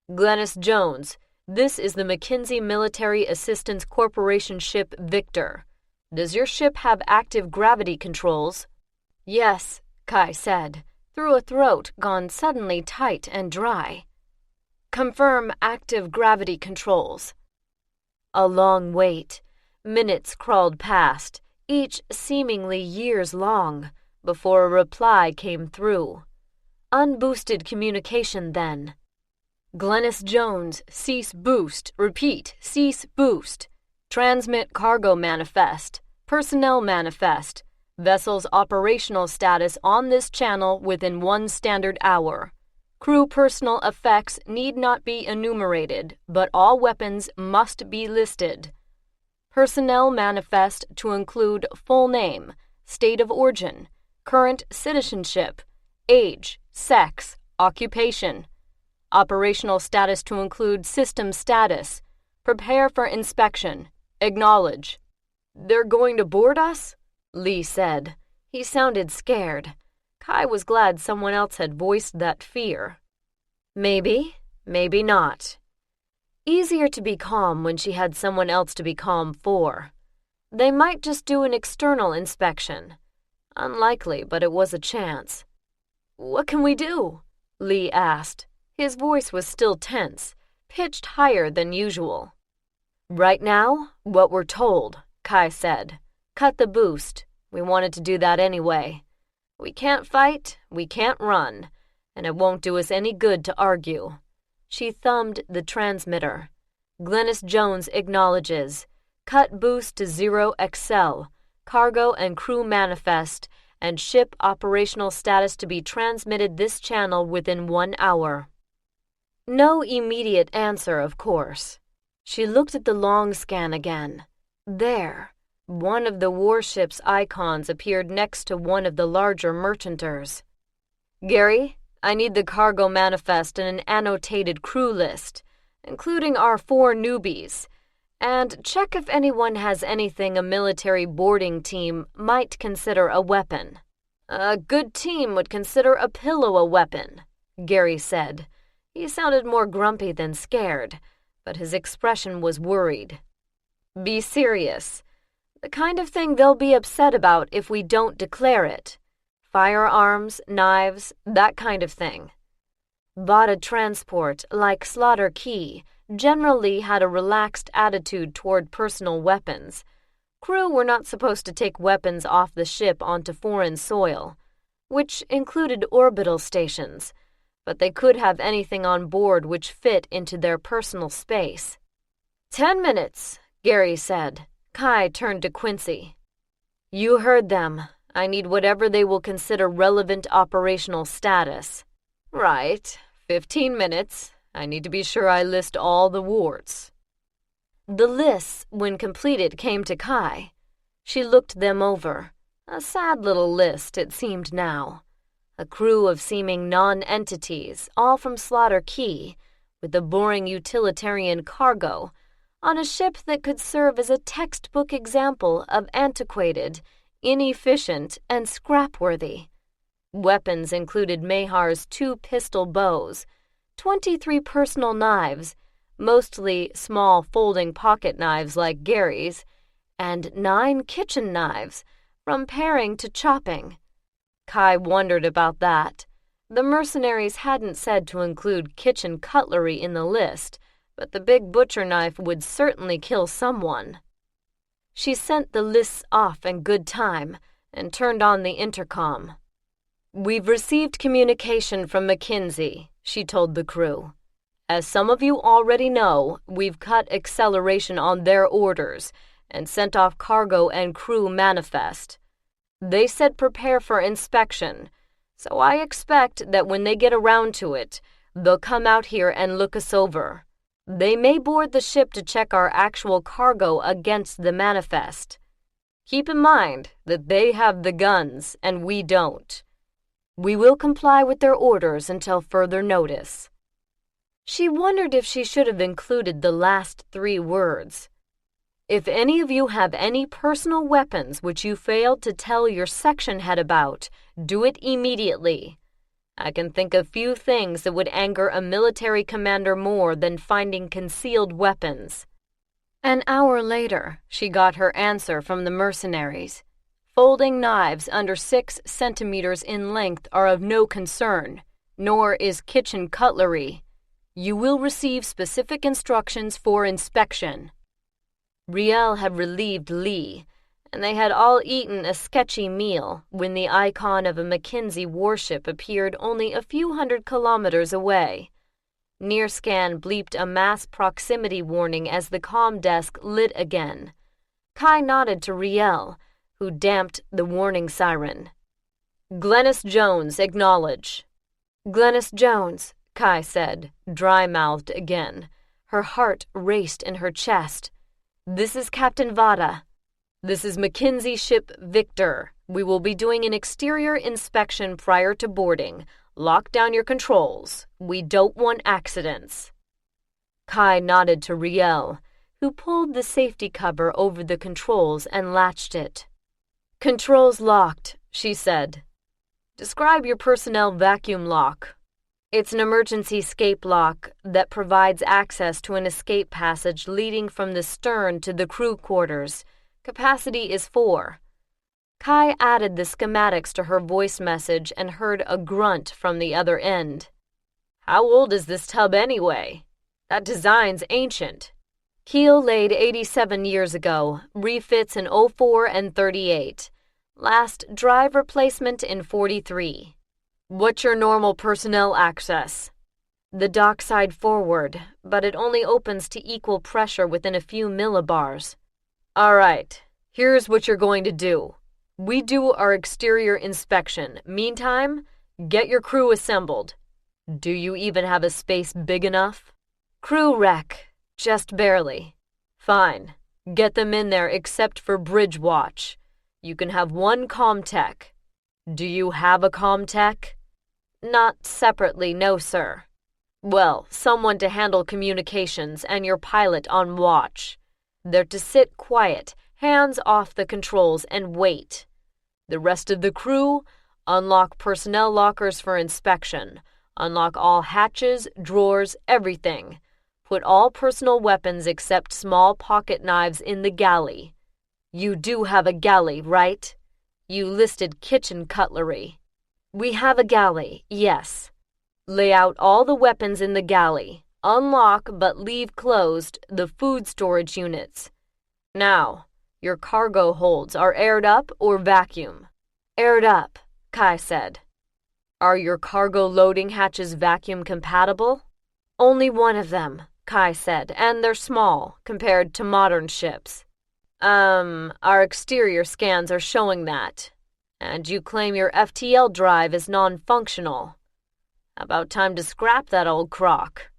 "Glennis Jones, this is the McKinsey Military Assistance Corporation ship Victor. Does your ship have active gravity controls?" "Yes," Kai said, through a throat gone suddenly tight and dry. "Confirm active gravity controls." A long wait. Minutes crawled past, each seemingly years long, before a reply came through. Unboosted communication then. "Glennis Jones, cease boost. Repeat, cease boost. Transmit cargo manifest. Personnel manifest. Vessel's operational status on this channel within 1 standard hour. Crew personal effects need not be enumerated, but all weapons must be listed. Personnel manifest to include full name, state of origin, current citizenship, age, sex, occupation. Operational status to include system status. Prepare for inspection. Acknowledge." "They're going to board us?" Lee said. He sounded scared. Kai was glad someone else had voiced that fear. Maybe, maybe not. Easier to be calm when she had someone else to be calm for. They might just do an external inspection. Unlikely, but it was a chance. "What can we do?" Lee asked. His voice was still tense, pitched higher than usual. "Right now, what we're told," Kai said. "Cut the boost. We wanted to do that anyway. We can't fight, we can't run, and it won't do us any good to argue." She thumbed the transmitter. "Glennis Jones acknowledges. Cut boost to 0 Excel. Cargo and crew manifest, and ship operational status to be transmitted this channel within 1 hour." No immediate answer, of course. She looked at the long scan again. There, one of the warship's icons appeared next to one of the larger merchanters. "Gary, I need the cargo manifest and an annotated crew list, including our 4 newbies. And check if anyone has anything a military boarding team might consider a weapon." "A good team would consider a pillow a weapon," Gary said. He sounded more grumpy than scared, but his expression was worried. "Be serious. The kind of thing they'll be upset about if we don't declare it. Firearms, knives, that kind of thing." Vatta Transport, like Slaughter Key, generally had a relaxed attitude toward personal weapons. Crew were not supposed to take weapons off the ship onto foreign soil, which included orbital stations, but they could have anything on board which fit into their personal space. 10 minutes, Gary said. Kai turned to Quincy. "You heard them. I need whatever they will consider relevant operational status." "Right. 15 minutes. I need to be sure I list all the wards." The lists, when completed, came to Kai. She looked them over. A sad little list, it seemed now. A crew of seeming non-entities, all from Slaughter Key, with the boring utilitarian cargo, on a ship that could serve as a textbook example of antiquated, inefficient, and scrapworthy. Weapons included Mehar's 2 pistol bows, 23 personal knives, mostly small folding pocket knives like Gary's, and 9 kitchen knives, from paring to chopping. Kai wondered about that. The mercenaries hadn't said to include kitchen cutlery in the list, but the big butcher knife would certainly kill someone. She sent the lists off in good time and turned on the intercom. "We've received communication from McKinsey," she told the crew. As some of you already know, we've cut acceleration on their orders and sent off cargo and crew manifest. They said prepare for inspection, so I expect that when they get around to it, they'll come out here and look us over. They may board the ship to check our actual cargo against the manifest. Keep in mind that they have the guns and we don't. We will comply with their orders until further notice. She wondered if she should have included the last 3 words. If any of you have any personal weapons which you failed to tell your section head about, do it immediately. I can think of few things that would anger a military commander more than finding concealed weapons. An hour later, she got her answer from the mercenaries. Folding knives under 6 centimeters in length are of no concern, nor is kitchen cutlery. You will receive specific instructions for inspection. Riel had relieved Lee, and they had all eaten a sketchy meal when the icon of a Mackenzie warship appeared only a few hundred kilometers away. Nearscan bleeped a mass proximity warning as the comm desk lit again. Kai nodded to Riel, who damped the warning siren. Glennis Jones, acknowledge. Glennis Jones, Kai said, dry-mouthed again. Her heart raced in her chest. This is Captain Vatta. This is Mackenzie ship Victor. We will be doing an exterior inspection prior to boarding. Lock down your controls. We don't want accidents. Kai nodded to Riel, who pulled the safety cover over the controls and latched it. Controls locked, she said. Describe your personnel vacuum lock. It's an emergency escape lock that provides access to an escape passage leading from the stern to the crew quarters. Capacity is 4. Kai added the schematics to her voice message and heard a grunt from the other end. How old is this tub anyway? That design's ancient. Keel laid 87 years ago, refits in 04 and 38. Last drive replacement in 43. What's your normal personnel access? The dockside forward, but it only opens to equal pressure within a few millibars. All right, here's what you're going to do. We do our exterior inspection. Meantime, get your crew assembled. Do you even have a space big enough? Crew wreck, just barely. Fine, get them in there except for bridge watch. You can have 1 comm tech. Do you have a comm tech? Not separately, no, sir. Well, someone to handle communications and your pilot on watch. They're to sit quiet, hands off the controls, and wait. The rest of the crew, unlock personnel lockers for inspection. Unlock all hatches, drawers, everything. Put all personal weapons except small pocket knives in the galley. You do have a galley, right? You listed kitchen cutlery. We have a galley, yes. Lay out all the weapons in the galley. Unlock but leave closed the food storage units. Now, your cargo holds are aired up or vacuum? Aired up, Kai said. Are your cargo loading hatches vacuum compatible? Only one of them, Kai said, and they're small compared to modern ships. Our exterior scans are showing that. And you claim your FTL drive is non-functional. About time to scrap that old crock.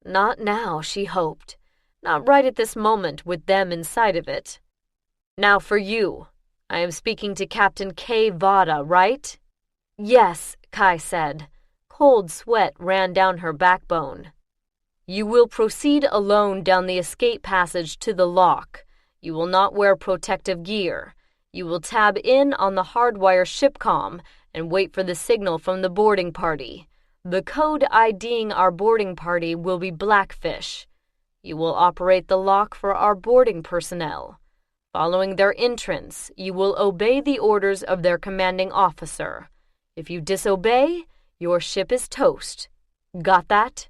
Not now, she hoped. Not right at this moment with them inside of it. Now for you. I am speaking to Captain K. Vatta, right? Yes, Kai said. Cold sweat ran down her backbone. You will proceed alone down the escape passage to the lock. You will not wear protective gear. You will tab in on the hardwire shipcom and wait for the signal from the boarding party. The code IDing our boarding party will be Blackfish. You will operate the lock for our boarding personnel. Following their entrance, you will obey the orders of their commanding officer. If you disobey, your ship is toast. Got that?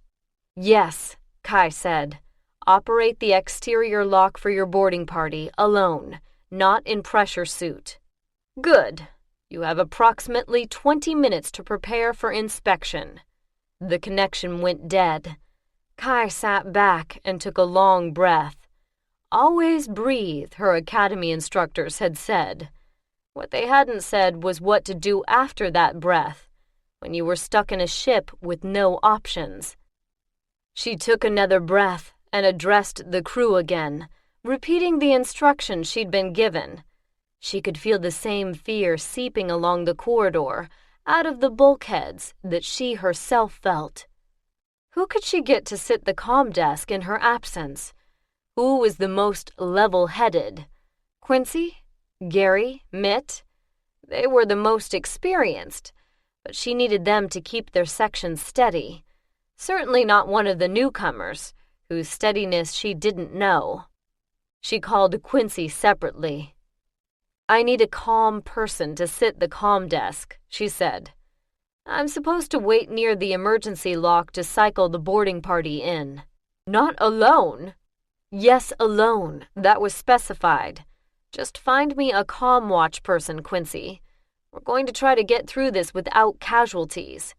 Yes, Kai said. Operate the exterior lock for your boarding party alone. Not in pressure suit. Good. You have approximately 20 minutes to prepare for inspection. The connection went dead. Kai sat back and took a long breath. Always breathe, her academy instructors had said. What they hadn't said was what to do after that breath, when you were stuck in a ship with no options. She took another breath and addressed the crew again, repeating the instructions she'd been given. She could feel the same fear seeping along the corridor, out of the bulkheads, that she herself felt. Who could she get to sit the comm desk in her absence? Who was the most level-headed? Quincy? Gary? Mitt? They were the most experienced, but she needed them to keep their section steady. Certainly not one of the newcomers, whose steadiness she didn't know. She called Quincy separately. "I need a calm person to sit the comm desk," she said. "I'm supposed to wait near the emergency lock to cycle the boarding party in." "Not alone?" "Yes, alone. That was specified. Just find me a comm watch person, Quincy. We're going to try to get through this without casualties.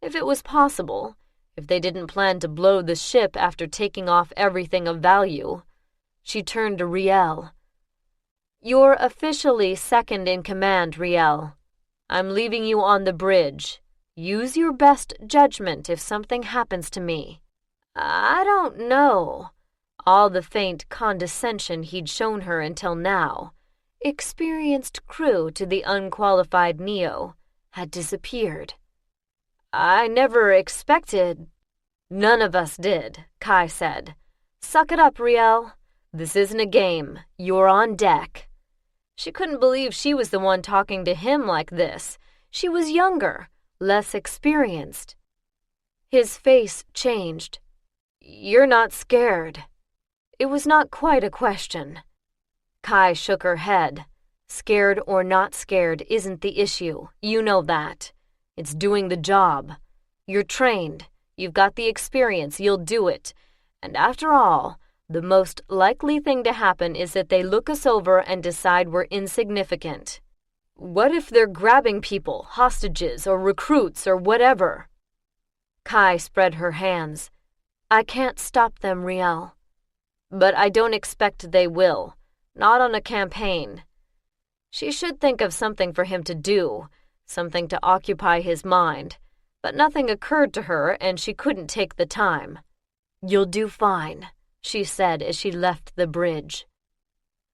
If it was possible, if they didn't plan to blow the ship after taking off everything of value." She turned to Riel. "You're officially second in command, Riel. I'm leaving you on the bridge. Use your best judgment if something happens to me." "I don't know." All the faint condescension he'd shown her until now, experienced crew to the unqualified Neo, had disappeared. "I never expected—" "None of us did," Kai said. "Suck it up, Riel. This isn't a game. You're on deck." She couldn't believe she was the one talking to him like this. She was younger, less experienced. His face changed. "You're not scared?" It was not quite a question. Kai shook her head. "Scared or not scared isn't the issue. You know that. It's doing the job. You're trained. You've got the experience. You'll do it. And after all, the most likely thing to happen is that they look us over and decide we're insignificant. What if they're grabbing people, hostages, or recruits, or whatever?" Kai spread her hands. "I can't stop them, Riel. But I don't expect they will. Not on a campaign." She should think of something for him to do, something to occupy his mind, but nothing occurred to her and she couldn't take the time. "You'll do fine," she said as she left the bridge.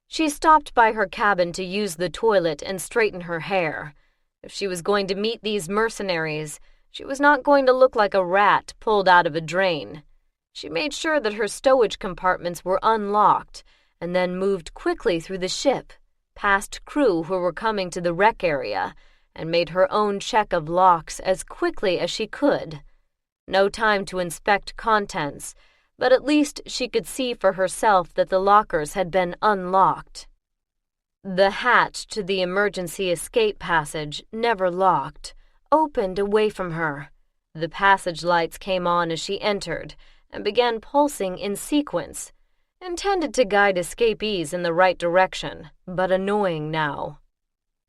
She stopped by her cabin to use the toilet and straighten her hair. If she was going to meet these mercenaries, she was not going to look like a rat pulled out of a drain. She made sure that her stowage compartments were unlocked and then moved quickly through the ship, past crew who were coming to the wreck area, and made her own check of locks as quickly as she could. No time to inspect contents, but at least she could see for herself that the lockers had been unlocked. The hatch to the emergency escape passage, never locked, opened away from her. The passage lights came on as she entered and began pulsing in sequence, intended to guide escapees in the right direction, but annoying now.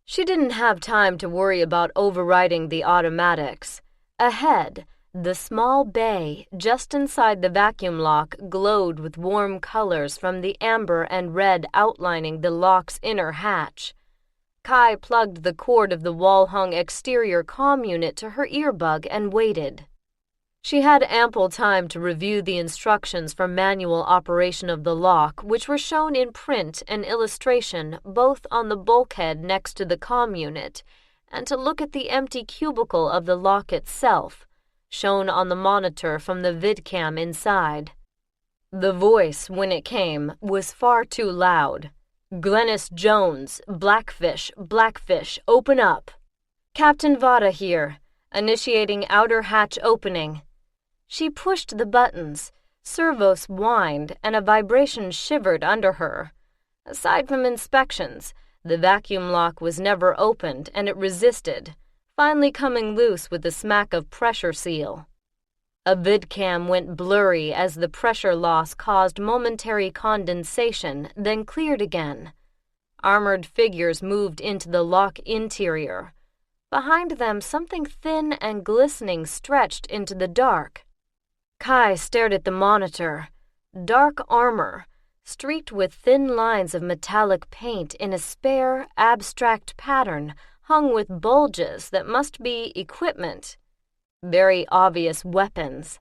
She didn't have time to worry about overriding the automatics. Ahead, the small bay just inside the vacuum lock glowed with warm colors from the amber and red outlining the lock's inner hatch. Kai plugged the cord of the wall-hung exterior comm unit to her earbud and waited. She had ample time to review the instructions for manual operation of the lock, which were shown in print and illustration both on the bulkhead next to the comm unit, and to look at the empty cubicle of the lock itself, shown on the monitor from the vidcam inside. The voice, when it came, was far too loud. "Glennis Jones, Blackfish, open up. Captain Vatta here, initiating outer hatch opening." She pushed the buttons. Servos whined, and a vibration shivered under her. Aside from inspections, the vacuum lock was never opened, and it resisted, finally coming loose with a smack of pressure seal. A vidcam went blurry as the pressure loss caused momentary condensation, then cleared again. Armored figures moved into the lock interior. Behind them, something thin and glistening stretched into the dark. Kai stared at the monitor. Dark armor, streaked with thin lines of metallic paint in a spare, abstract pattern, hung with bulges that must be equipment. Very obvious weapons.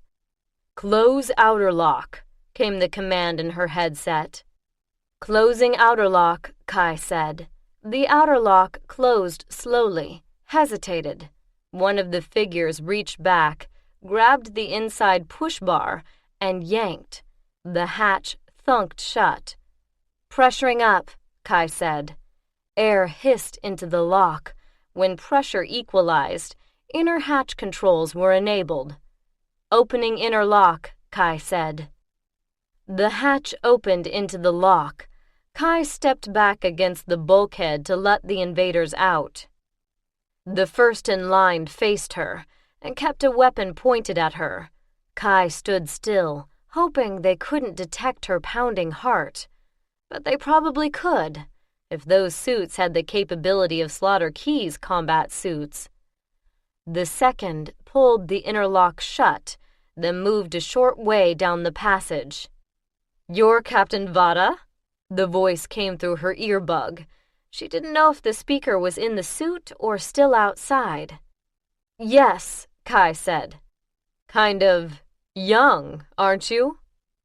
"Close outer lock," came the command in her headset. "Closing outer lock," Kai said. The outer lock closed slowly, hesitated. One of the figures reached back, grabbed the inside push bar, and yanked. The hatch thunked shut. "Pressuring up," Kai said. Air hissed into the lock. When pressure equalized, inner hatch controls were enabled. "Opening inner lock," Kai said. The hatch opened into the lock. Kai stepped back against the bulkhead to let the invaders out. The first in line faced her and kept a weapon pointed at her. Kai stood still, hoping they couldn't detect her pounding heart. But they probably could, if those suits had the capability of Slaughter Key's combat suits. The second pulled the inner lock shut, then moved a short way down the passage. "You're Captain Vatta?" The voice came through her earbug. She didn't know if the speaker was in the suit or still outside. "Yes," Kai said. "Kind of young, aren't you?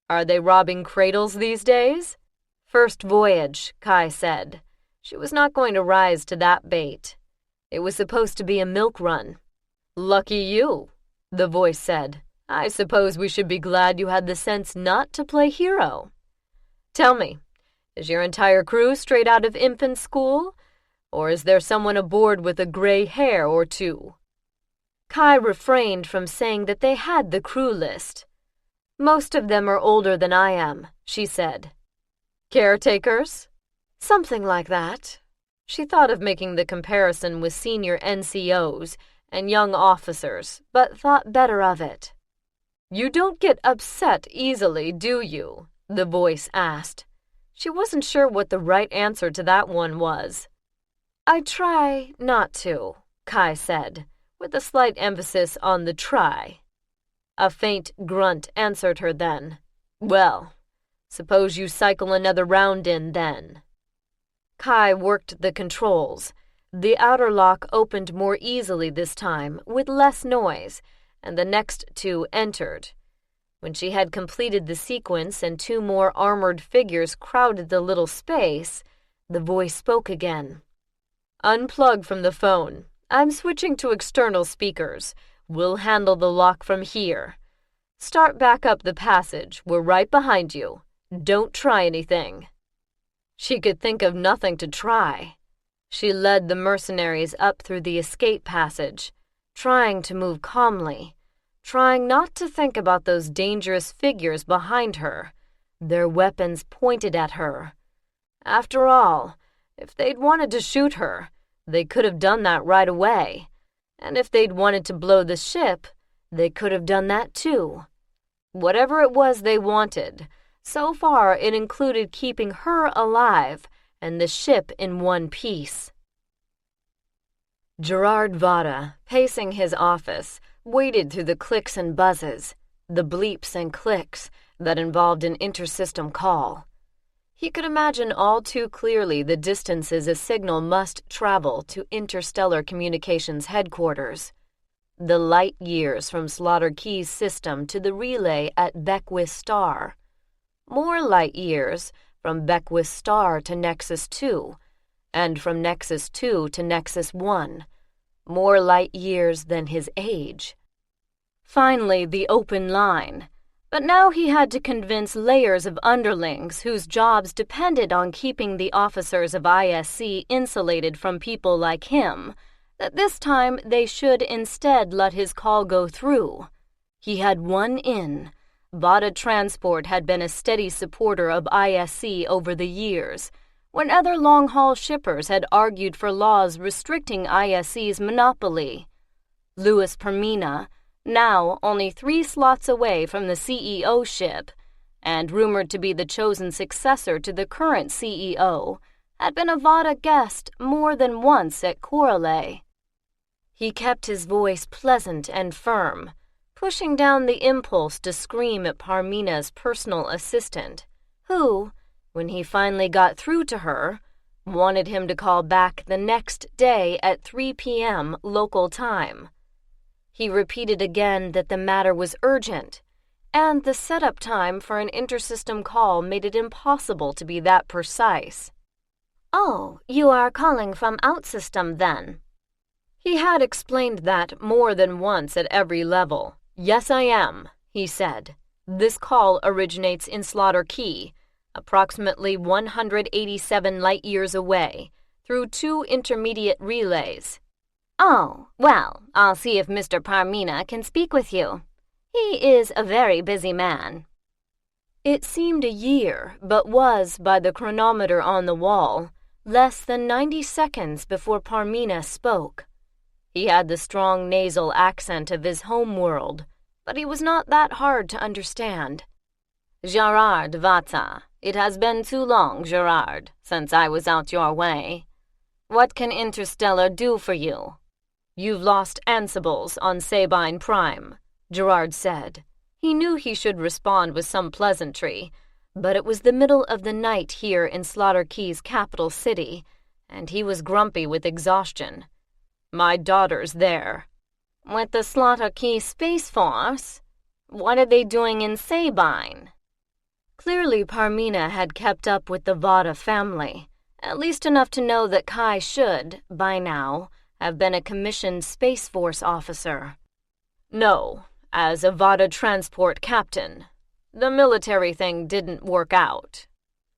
Are they robbing cradles these days?" "First voyage," Kai said. She was not going to rise to that bait. It was supposed to be a milk run. "Lucky you," the voice said. "I suppose we should be glad you had the sense not to play hero. Tell me, is your entire crew straight out of infant school? Or is there someone aboard with a gray hair or two?" Kai refrained from saying that they had the crew list. "Most of them are older than I am," she said. "Caretakers?" "Something like that." She thought of making the comparison with senior NCOs and young officers, but thought better of it. "You don't get upset easily, do you?" the voice asked. She wasn't sure what the right answer to that one was. "I try not to," Kai said, with a slight emphasis on the try. A faint grunt answered her then. "Well, suppose you cycle another round in then." Kai worked the controls. The outer lock opened more easily this time, with less noise, and the next two entered. When she had completed the sequence and two more armored figures crowded the little space, the voice spoke again. "Unplug from the phone. I'm switching to external speakers. We'll handle the lock from here. Start back up the passage. We're right behind you. Don't try anything." She could think of nothing to try. She led the mercenaries up through the escape passage, trying to move calmly, trying not to think about those dangerous figures behind her, their weapons pointed at her. After all, if they'd wanted to shoot her, they could have done that right away. And if they'd wanted to blow the ship, they could have done that too. Whatever it was they wanted, so far it included keeping her alive and the ship in one piece. Gerard Vatta, pacing his office, waited through the clicks and buzzes, the bleeps and clicks that involved an intersystem call. He could imagine all too clearly the distances a signal must travel to interstellar communications headquarters. The light years from Slaughter Key's system to the relay at Beckwith Star. More light years from Beckwith Star to Nexus 2, and from Nexus 2 to Nexus 1. More light years than his age. Finally, the open line. But now he had to convince layers of underlings whose jobs depended on keeping the officers of ISC insulated from people like him, that this time they should instead let his call go through. He had one in. Vatta Transport had been a steady supporter of ISC over the years, when other long-haul shippers had argued for laws restricting ISC's monopoly. Louis Permina, now only 3 slots away from the CEO ship, and rumored to be the chosen successor to the current CEO, had been a Vatta guest more than once at Corelay. He kept his voice pleasant and firm, pushing down the impulse to scream at Parmina's personal assistant, who, when he finally got through to her, wanted him to call back the next day at 3 p.m. local time. He repeated again that the matter was urgent, and the setup time for an intersystem call made it impossible to be that precise. "Oh, you are calling from Outsystem, then?" He had explained that more than once at every level. "Yes, I am," he said. "This call originates in Slaughter Key, approximately 187 light-years away, through 2 intermediate relays." "Oh, well, I'll see if Mr. Parmina can speak with you. He is a very busy man." It seemed a year, but was, by the chronometer on the wall, less than 90 seconds before Parmina spoke. He had the strong nasal accent of his home world, but he was not that hard to understand. "Gerard Vatta, it has been too long, Gerard, since I was out your way. What can Interstellar do for you?" "You've lost Ansibles on Sabine Prime," Gerard said. He knew he should respond with some pleasantry, but it was the middle of the night here in Slaughter Key's capital city, and he was grumpy with exhaustion. "My daughter's there." "With the Slaughter Key Space Force? What are they doing in Sabine?" Clearly Parmina had kept up with the Vatta family, at least enough to know that Kai should, by now, have been a commissioned Space Force officer. "No, as a Vatta Transport captain. The military thing didn't work out."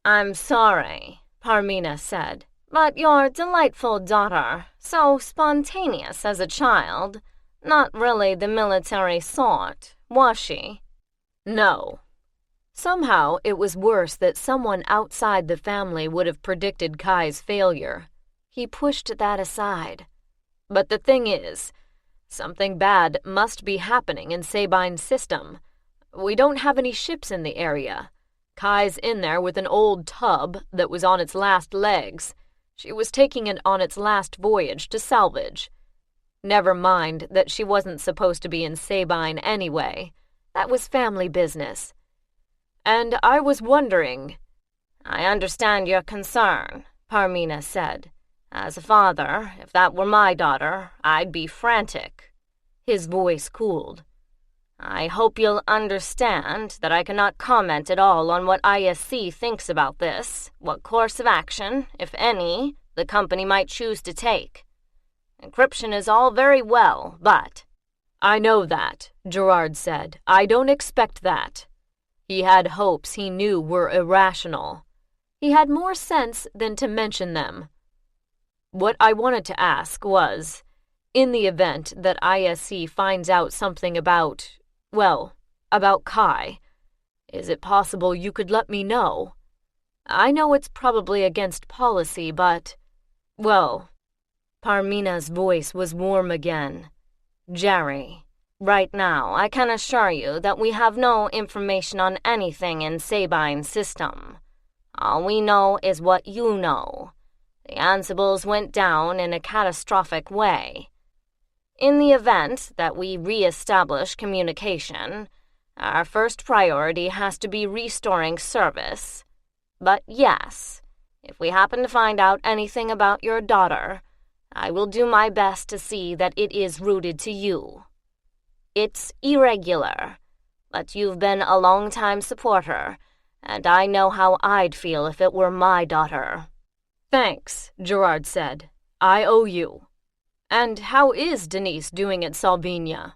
"I'm sorry," Parmina said, "but your delightful daughter, so spontaneous as a child, not really the military sort, was she?" "No." Somehow it was worse that someone outside the family would have predicted Kai's failure. He pushed that aside. "But the thing is, something bad must be happening in Sabine's system. We don't have any ships in the area. Kai's in there with an old tub that was on its last legs. She was taking it on its last voyage to salvage. Never mind that she wasn't supposed to be in Sabine anyway. That was family business. And I was wondering—" "I understand your concern," Parmina said. "As a father, if that were my daughter, I'd be frantic." His voice cooled. "I hope you'll understand that I cannot comment at all on what ISC thinks about this, what course of action, if any, the company might choose to take. Encryption is all very well, but—" "I know that," Gerard said. "I don't expect that." He had hopes he knew were irrational. He had more sense than to mention them. "What I wanted to ask was, in the event that ISC finds out something about Kai, is it possible you could let me know? I know it's probably against policy, but, Parmina's voice was warm again. "Jerry, right now I can assure you that we have no information on anything in Sabine's system. All we know is what you know. The Ansibles went down in a catastrophic way. In the event that we re-establish communication, our first priority has to be restoring service. But yes, if we happen to find out anything about your daughter, I will do my best to see that it is rooted to you. It's irregular, but you've been a long-time supporter, and I know how I'd feel if it were my daughter." "Thanks," Gerard said. "I owe you. And how is Denise doing at Salvinia?"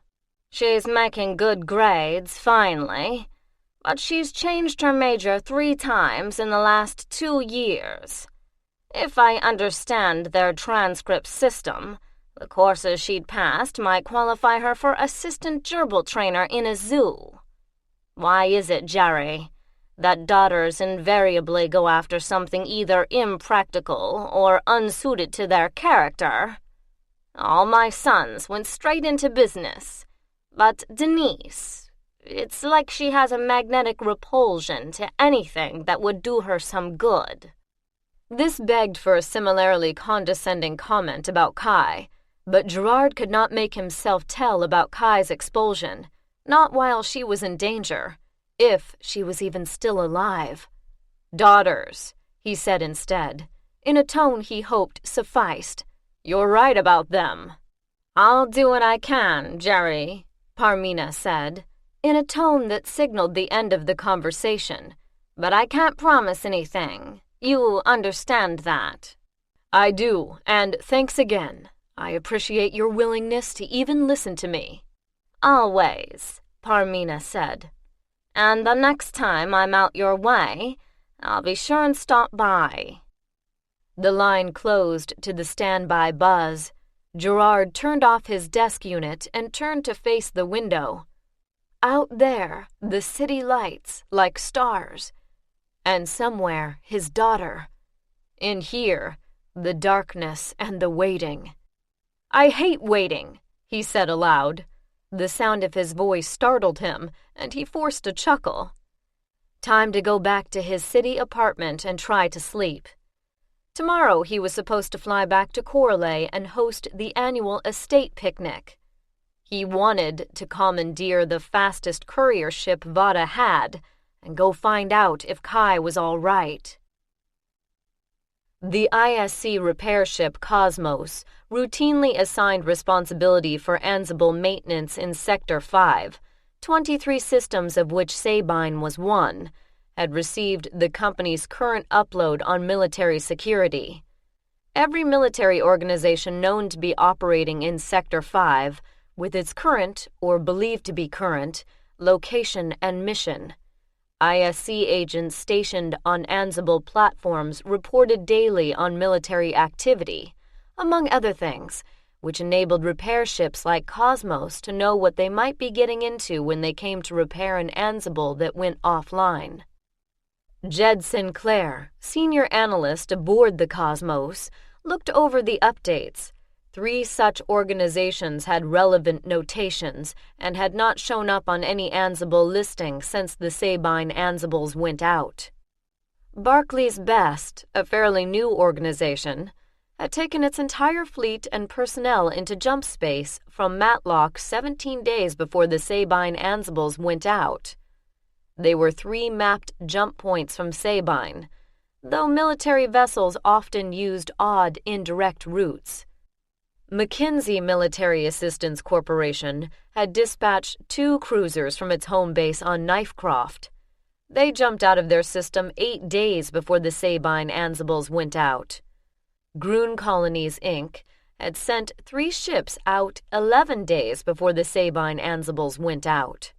"She's making good grades, finally, but she's changed her major 3 times in the last 2 years. If I understand their transcript system, the courses she'd passed might qualify her for assistant gerbil trainer in a zoo. Why is it, Jerry, that daughters invariably go after something either impractical or unsuited to their character? All my sons went straight into business, but Denise, it's like she has a magnetic repulsion to anything that would do her some good." This begged for a similarly condescending comment about Kai, But Gerard could not make himself tell about Kai's expulsion, not while she was in danger, if she was even still alive. "Daughters," he said instead, in a tone he hoped sufficed. "You're right about them." "I'll do what I can, Jerry," Parmina said, in a tone that signaled the end of the conversation. "But I can't promise anything. You understand that?" "I do, and thanks again. I appreciate your willingness to even listen to me." "Always," Parmina said. "And the next time I'm out your way, I'll be sure and stop by." The line closed to the standby buzz. Gerard turned off his desk unit and turned to face the window. Out there, the city lights like stars. And somewhere, his daughter. In here, the darkness and the waiting. "I hate waiting," he said aloud. The sound of his voice startled him, and he forced a chuckle. Time to go back to his city apartment and try to sleep. Tomorrow he was supposed to fly back to Corley and host the annual estate picnic. He wanted to commandeer the fastest courier ship Vatta had and go find out if Kai was all right. The ISC repair ship Cosmos, routinely assigned responsibility for Ansible maintenance in Sector 5, 23 systems of which Sabine was one, had received the company's current upload on military security. Every military organization known to be operating in Sector 5, with its current, or believed to be current, location and mission. ISC agents stationed on Ansible platforms reported daily on military activity, among other things, which enabled repair ships like Cosmos to know what they might be getting into when they came to repair an Ansible that went offline. Jed Sinclair, senior analyst aboard the Cosmos, looked over the updates. 3 such organizations had relevant notations and had not shown up on any Ansible listing since the Sabine Ansibles went out. Barclay's Best, a fairly new organization, had taken its entire fleet and personnel into jump space from Matlock 17 days before the Sabine Ansibles went out. They were 3 mapped jump points from Sabine, though military vessels often used odd indirect routes. McKinsey Military Assistance Corporation had dispatched 2 cruisers from its home base on Knifecroft. They jumped out of their system 8 days before the Sabine Ansibles went out. Grun Colonies, Inc. had sent 3 ships out 11 days before the Sabine Ansibles went out.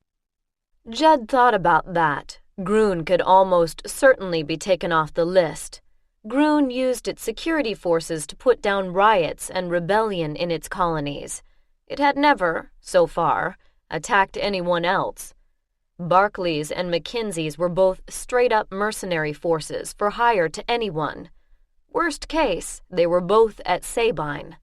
Jed thought about that. Grun could almost certainly be taken off the list. Grun used its security forces to put down riots and rebellion in its colonies. It had never, so far, attacked anyone else. Barclays and McKinsey's were both straight-up mercenary forces for hire to anyone. Worst case, they were both at Sabine.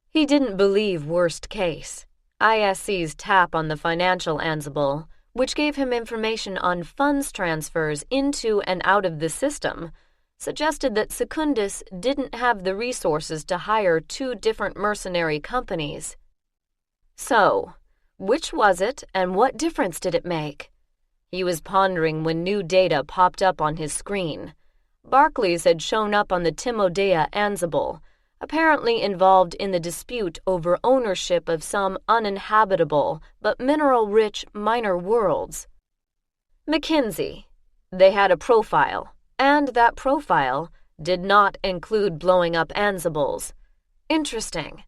He didn't believe worst case. ISC's tap on the financial Ansible, which gave him information on funds transfers into and out of the system, suggested that Secundus didn't have the resources to hire 2 different mercenary companies. So, which was it and what difference did it make? He was pondering when new data popped up on his screen. Barclays had shown up on the Timodea Ansible, apparently involved in the dispute over ownership of some uninhabitable but mineral-rich minor worlds. McKinsey. They had a profile. And that profile did not include blowing up Ansibles. Interesting.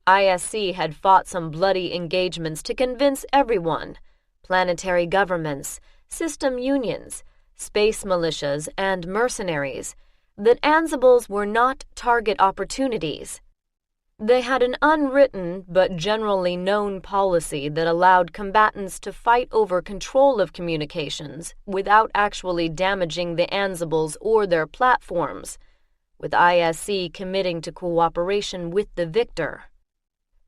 ISC had fought some bloody engagements to convince everyone, planetary governments, system unions, space militias, and mercenaries, that Ansibles were not target opportunities. They had an unwritten but generally known policy that allowed combatants to fight over control of communications without actually damaging the Ansibles or their platforms, with ISC committing to cooperation with the victor.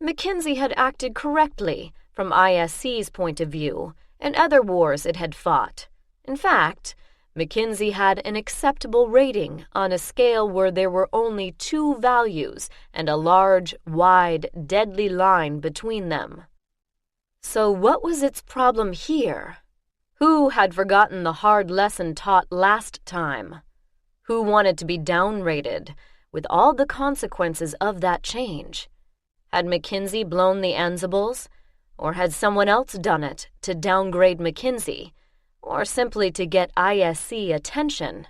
McKinsey had acted correctly from ISC's point of view in other wars it had fought. In fact, McKinsey had an acceptable rating on a scale where there were only two values and a large, wide, deadly line between them. So what was its problem here? Who had forgotten the hard lesson taught last time? Who wanted to be downrated, with all the consequences of that change? Had McKinsey blown the Ansibles? Or had someone else done it to downgrade McKinsey? Or simply to get ISC attention?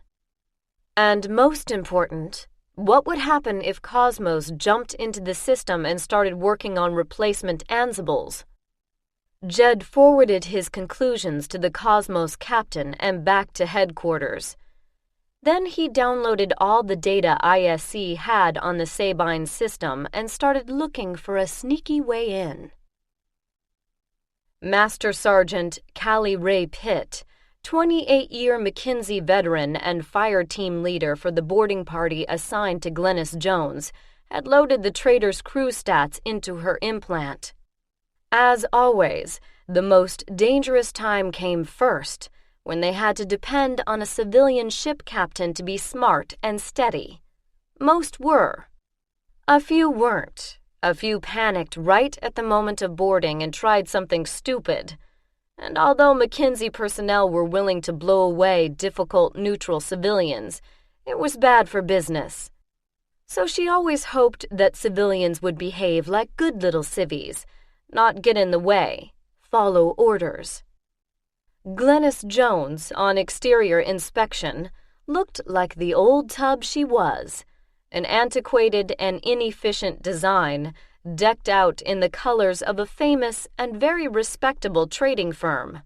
And most important, what would happen if Cosmos jumped into the system and started working on replacement Ansibles? Jed forwarded his conclusions to the Cosmos captain and back to headquarters. Then he downloaded all the data ISC had on the Sabine system and started looking for a sneaky way in. Master Sergeant Callie Ray Pitt, 28-year McKinsey veteran and fire team leader for the boarding party assigned to Glennis Jones, had loaded the trader's crew stats into her implant. As always, the most dangerous time came first, when they had to depend on a civilian ship captain to be smart and steady. Most were. A few weren't. A few panicked right at the moment of boarding and tried something stupid. And although McKinsey personnel were willing to blow away difficult neutral civilians, it was bad for business. So she always hoped that civilians would behave like good little civvies, not get in the way, follow orders. Glennis Jones, on exterior inspection, looked like the old tub she was, an antiquated and inefficient design decked out in the colors of a famous and very respectable trading firm.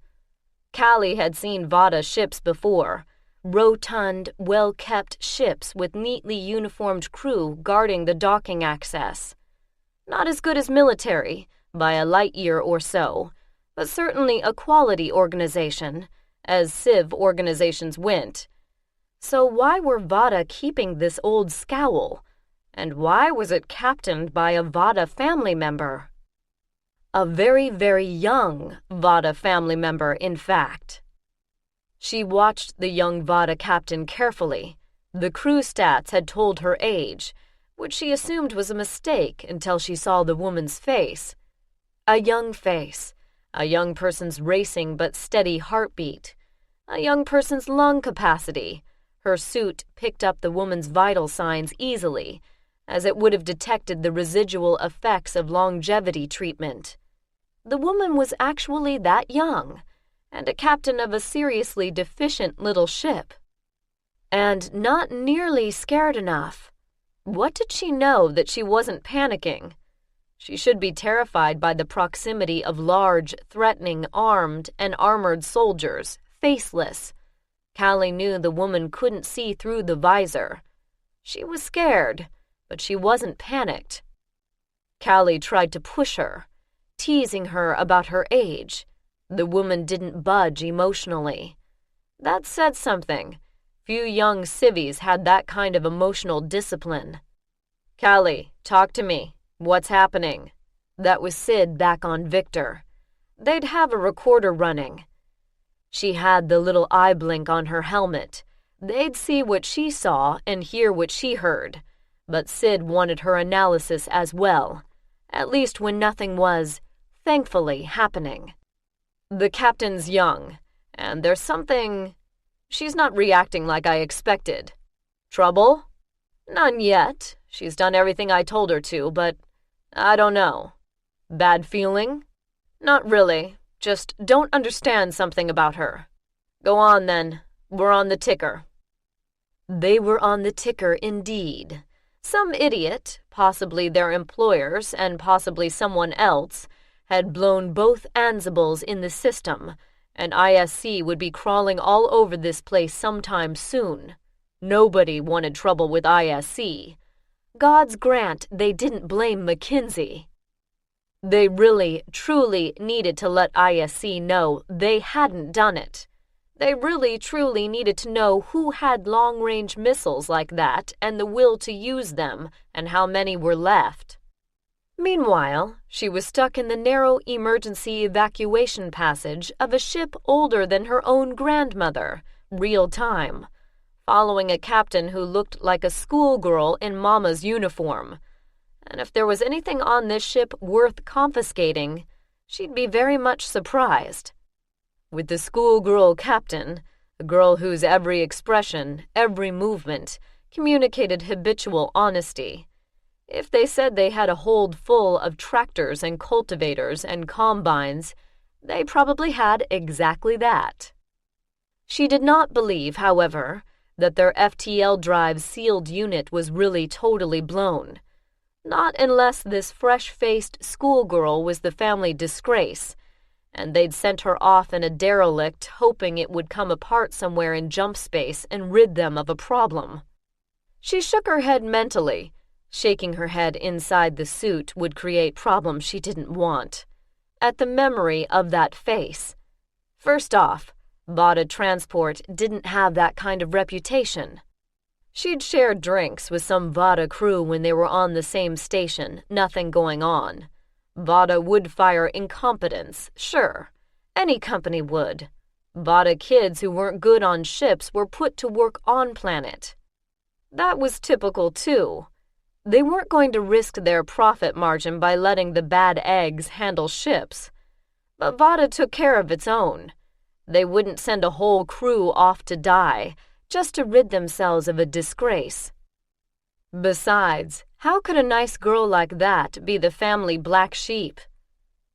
Callie had seen Vatta ships before, rotund, well-kept ships with neatly uniformed crew guarding the docking access. Not as good as military, by a light year or so, but certainly a quality organization, as civ organizations went. So why were Vatta keeping this old scowl? And why was it captained by a Vatta family member? A very, very young Vatta family member, in fact. She watched the young Vatta captain carefully. The crew stats had told her age, which she assumed was a mistake until she saw the woman's face. A young face, a young person's racing but steady heartbeat, a young person's lung capacity. Her suit picked up the woman's vital signs easily, as it would have detected the residual effects of longevity treatment. The woman was actually that young, and a captain of a seriously deficient little ship. And not nearly scared enough. What did she know that she wasn't panicking? She should be terrified by the proximity of large, threatening, armed and armored soldiers, faceless. Callie knew the woman couldn't see through the visor. She was scared, but she wasn't panicked. Callie tried to push her, teasing her about her age. The woman didn't budge emotionally. That said something. Few young civvies had that kind of emotional discipline. "Callie, talk to me. What's happening?" That was Sid back on Victor. They'd have a recorder running. She had the little eye blink on her helmet. They'd see what she saw and hear what she heard. But Sid wanted her analysis as well, at least when nothing was, thankfully, happening. "The captain's young, and there's something... She's not reacting like I expected. Trouble? None yet. She's done everything I told her to, but I don't know. Bad feeling? Not really. Just don't understand something about her. Go on, then. We're on the ticker." They were on the ticker indeed. Some idiot, possibly their employers and possibly someone else, had blown both Ansibles in the system, and ISC would be crawling all over this place sometime soon. Nobody wanted trouble with ISC. God's grant they didn't blame McKinsey. They really, truly needed to let ISC know they hadn't done it. They really, truly needed to know who had long-range missiles like that and the will to use them, and how many were left. Meanwhile, she was stuck in the narrow emergency evacuation passage of a ship older than her own grandmother, real time, following a captain who looked like a schoolgirl in Mama's uniform. And if there was anything on this ship worth confiscating, she'd be very much surprised. With the schoolgirl captain, a girl whose every expression, every movement, communicated habitual honesty, if they said they had a hold full of tractors and cultivators and combines, they probably had exactly that. She did not believe, however, that their FTL drive sealed unit was really totally blown. Not unless this fresh-faced schoolgirl was the family disgrace, and they'd sent her off in a derelict hoping it would come apart somewhere in jump space and rid them of a problem. She shook her head mentally. Shaking her head inside the suit would create problems she didn't want. At the memory of that face. First off, Vatta Transport didn't have that kind of reputation. She'd shared drinks with some Vatta crew when they were on the same station, nothing going on. Vatta would fire incompetence, sure. Any company would. Vatta kids who weren't good on ships were put to work on planet. That was typical, too. They weren't going to risk their profit margin by letting the bad eggs handle ships. But Vatta took care of its own. They wouldn't send a whole crew off to die, just to rid themselves of a disgrace. Besides, how could a nice girl like that be the family black sheep?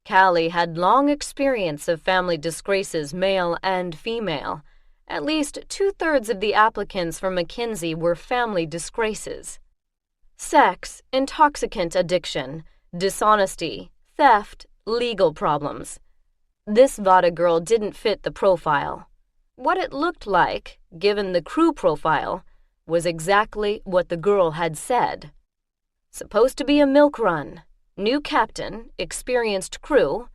Callie had long experience of family disgraces, male and female. At least 2/3 of the applicants for McKinsey were family disgraces. Sex, intoxicant addiction, dishonesty, theft, legal problems. This Vatta girl didn't fit the profile. What it looked like, given the crew profile, was exactly what the girl had said. Supposed to be a milk run. New captain, experienced crew.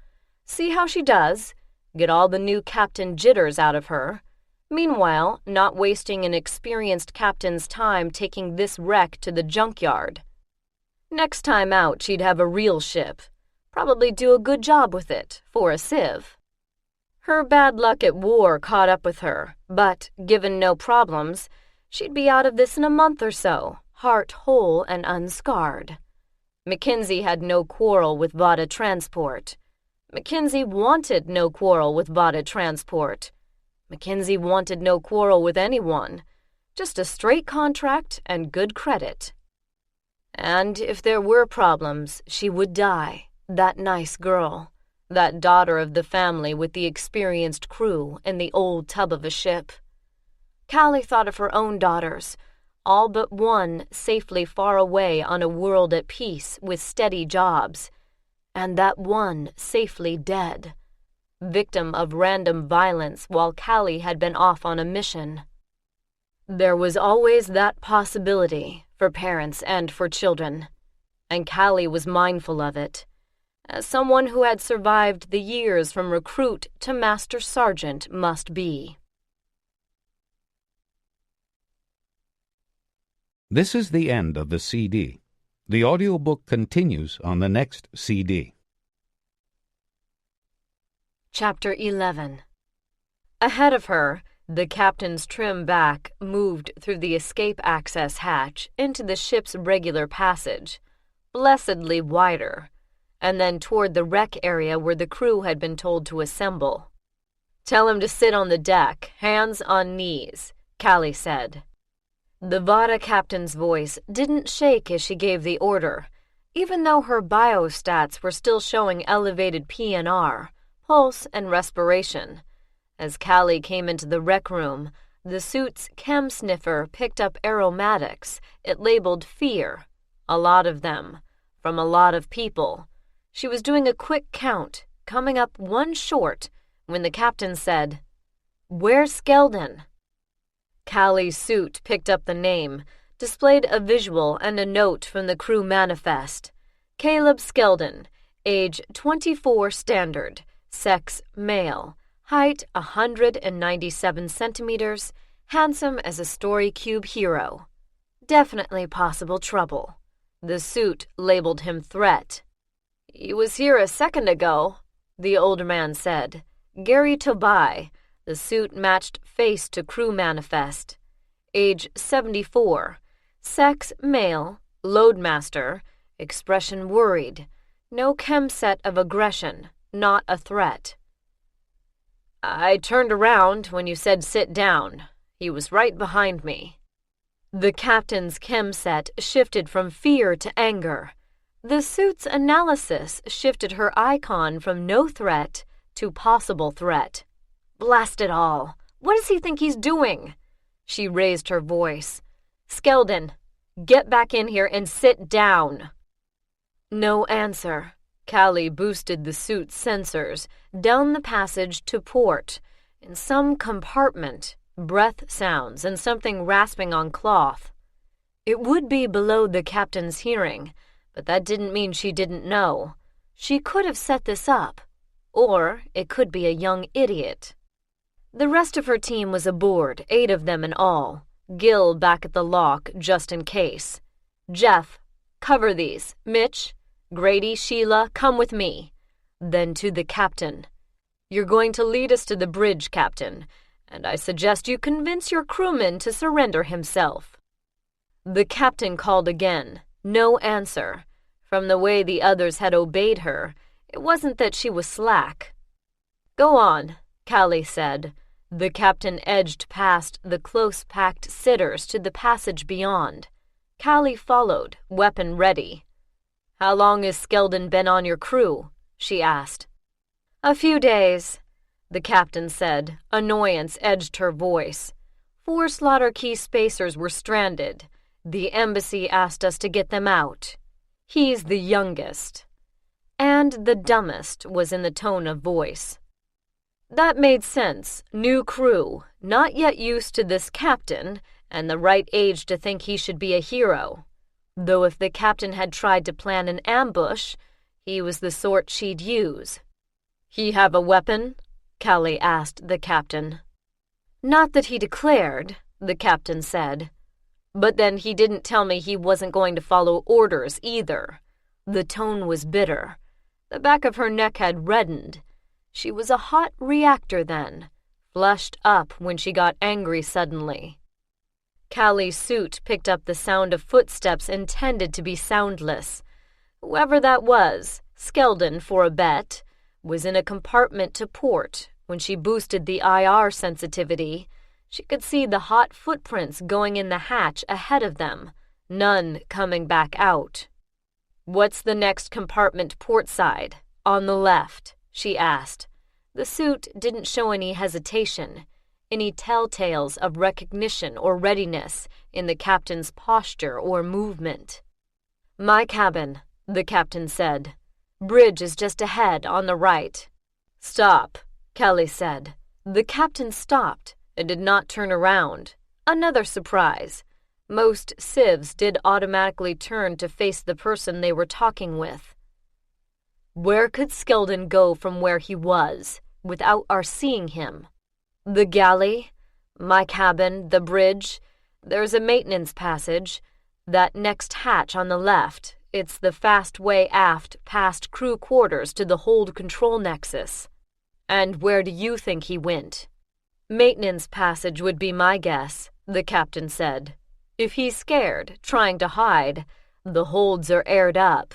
See how she does. Get all the new captain jitters out of her. Meanwhile, not wasting an experienced captain's time taking this wreck to the junkyard. Next time out, she'd have a real ship. Probably do a good job with it, for a civ. Her bad luck at war caught up with her, but, given no problems, she'd be out of this in a month or so, heart whole and unscarred. McKinsey had no quarrel with Vatta Transport. McKinsey wanted no quarrel with Vatta Transport. McKinsey wanted no quarrel with anyone, just a straight contract and good credit. And if there were problems, she would die, that nice girl. That daughter of the family with the experienced crew and the old tub of a ship. Callie thought of her own daughters, all but one safely far away on a world at peace with steady jobs, and that one safely dead, victim of random violence while Callie had been off on a mission. There was always that possibility for parents and for children, and Callie was mindful of it. As someone who had survived the years from recruit to master sergeant must be. This is the end of the CD. The audiobook continues on the next CD. Chapter 11. Ahead of her, the captain's trim back moved through the escape access hatch into the ship's regular passage, blessedly wider, and then toward the wreck area where the crew had been told to assemble. "Tell him to sit on the deck, hands on knees," Callie said. The Vatta captain's voice didn't shake as she gave the order, even though her biostats were still showing elevated PNR, pulse and respiration. As Callie came into the rec room, the suit's chem sniffer picked up aromatics it labeled fear, a lot of them, from a lot of people. She was doing a quick count, coming up one short, when the captain said, "Where's Skeldon?" Callie's suit picked up the name, displayed a visual and a note from the crew manifest. Caleb Skeldon, age 24 standard, sex male, height 197 centimeters, handsome as a Story Cube hero. Definitely possible trouble. The suit labeled him threat. "He was here a second ago," the older man said. Gary Tobai, The suit matched face to crew manifest. Age 74. Sex male. Loadmaster. Expression worried. No chemset of aggression. Not a threat. I turned around when you said sit down. He was right behind me. The captain's chemset shifted from fear to anger. The suit's analysis shifted her icon from no threat to possible threat. Blast it all! What does he think he's doing? She raised her voice. Skeldon, get back in here and sit down. No answer. Callie boosted the suit's sensors down the passage to port. In some compartment, breath sounds and something rasping on cloth. It would be below the captain's hearing, but that didn't mean she didn't know. She could have set this up. Or it could be a young idiot. The rest of her team was aboard, 8 of them in all. Gil back at the lock just in case. Jeff, cover these. Mitch, Grady, Sheila, come with me. Then to the captain. You're going to lead us to the bridge, Captain, and I suggest you convince your crewman to surrender himself. The captain called again. No answer. From the way the others had obeyed her, it wasn't that she was slack. Go on, Callie said. The captain edged past the close-packed sitters to the passage beyond. Callie followed, weapon ready. How long has Skeldon been on your crew? She asked. A few days, the captain said. Annoyance edged her voice. 4 Slaughter Key spacers were stranded. The embassy asked us to get them out. He's the youngest. And the dumbest was in the tone of voice. That made sense. New crew, not yet used to this captain, and the right age to think he should be a hero. Though if the captain had tried to plan an ambush, he was the sort she'd use. He have a weapon? Callie asked the captain. Not that he declared, the captain said. But then he didn't tell me he wasn't going to follow orders either. The tone was bitter. The back of her neck had reddened. She was a hot reactor then, flushed up when she got angry suddenly. Callie's suit picked up the sound of footsteps intended to be soundless. Whoever that was, Skeldon for a bet, was in a compartment to port. When she boosted the IR sensitivity, she could see the hot footprints going in the hatch ahead of them, none coming back out. What's the next compartment port side? On the left, she asked. The suit didn't show any hesitation, any telltales of recognition or readiness in the captain's posture or movement. My cabin, the captain said. Bridge is just ahead on the right. Stop, Callie said. The captain stopped and did not turn around. Another surprise. Most civs did automatically turn to face the person they were talking with. Where could Skeldon go from where he was, without our seeing him? The galley, my cabin, the bridge. There's a maintenance passage. That next hatch on the left. It's the fast way aft past crew quarters to the hold control nexus. And where do you think he went? Maintenance passage would be my guess, the captain said. If he's scared, trying to hide, the holds are aired up.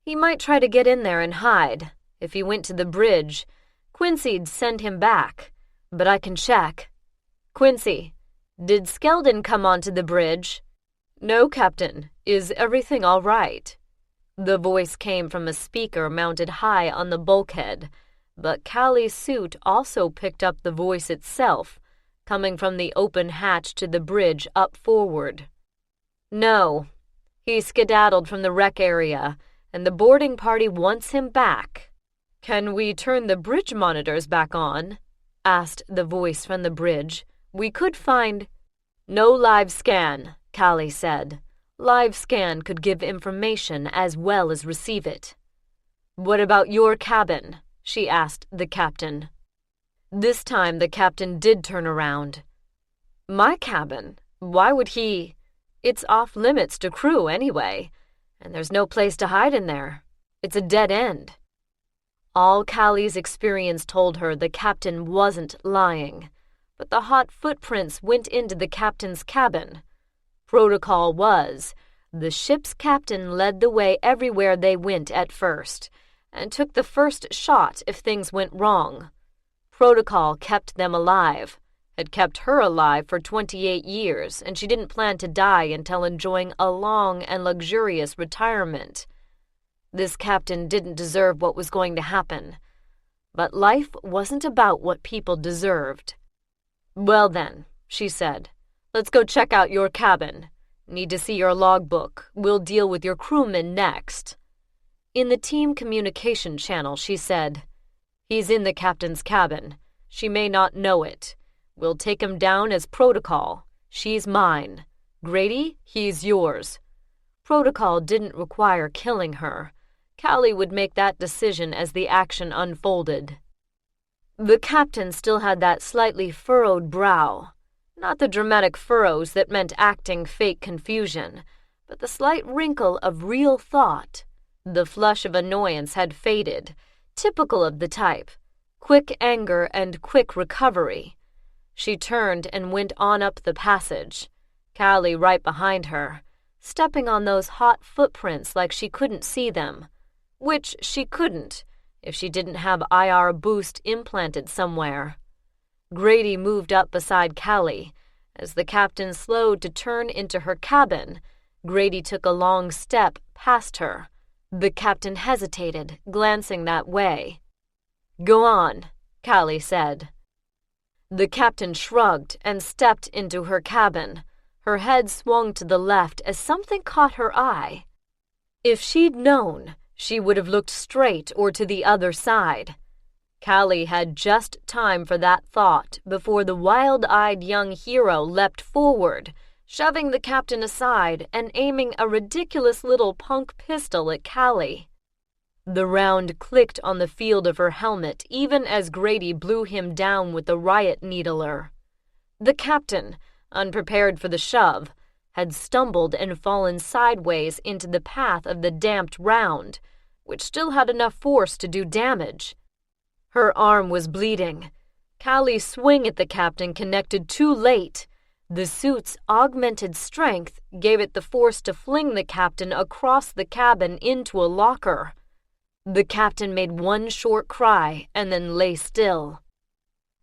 He might try to get in there and hide. If he went to the bridge, Quincy'd send him back. But I can check. Quincy, did Skeldon come onto the bridge? No, Captain. Is everything all right? The voice came from a speaker mounted high on the bulkhead, but Callie's suit also picked up the voice itself, coming from the open hatch to the bridge up forward. No, he skedaddled from the wreck area, and the boarding party wants him back. Can we turn the bridge monitors back on? Asked the voice from the bridge. We could find... No live scan, Callie said. Live scan could give information as well as receive it. What about your cabin? She asked the captain. This time the captain did turn around. My cabin? Why would he? It's off limits to crew anyway, and there's no place to hide in there. It's a dead end. All Callie's experience told her the captain wasn't lying, but the hot footprints went into the captain's cabin. Protocol was, the ship's captain led the way everywhere they went at first, and took the first shot if things went wrong. Protocol kept them alive, had kept her alive for 28 years, and she didn't plan to die until enjoying a long and luxurious retirement. This captain didn't deserve what was going to happen. But life wasn't about what people deserved. "Well then," she said, "let's go check out your cabin. Need to see your logbook. We'll deal with your crewman next." In the team communication channel, she said, "He's in the captain's cabin. She may not know it. We'll take him down as protocol. She's mine. Grady, he's yours." Protocol didn't require killing her. Callie would make that decision as the action unfolded. The captain still had that slightly furrowed brow. Not the dramatic furrows that meant acting fake confusion, but the slight wrinkle of real thought. The flush of annoyance had faded, typical of the type. Quick anger and quick recovery. She turned and went on up the passage, Callie right behind her, stepping on those hot footprints like she couldn't see them. Which she couldn't, if she didn't have IR boost implanted somewhere. Grady moved up beside Callie. As the captain slowed to turn into her cabin, Grady took a long step past her. The captain hesitated, glancing that way. "Go on," Callie said. The captain shrugged and stepped into her cabin. Her head swung to the left as something caught her eye. If she'd known, she would have looked straight or to the other side. Callie had just time for that thought before the wild-eyed young hero leapt forward, shoving the captain aside and aiming a ridiculous little punk pistol at Callie. The round clicked on the field of her helmet even as Grady blew him down with the riot needler. The captain, unprepared for the shove, had stumbled and fallen sideways into the path of the damped round, which still had enough force to do damage. Her arm was bleeding. Callie's swing at the captain connected too late. The suit's augmented strength gave it the force to fling the captain across the cabin into a locker. The captain made one short cry and then lay still.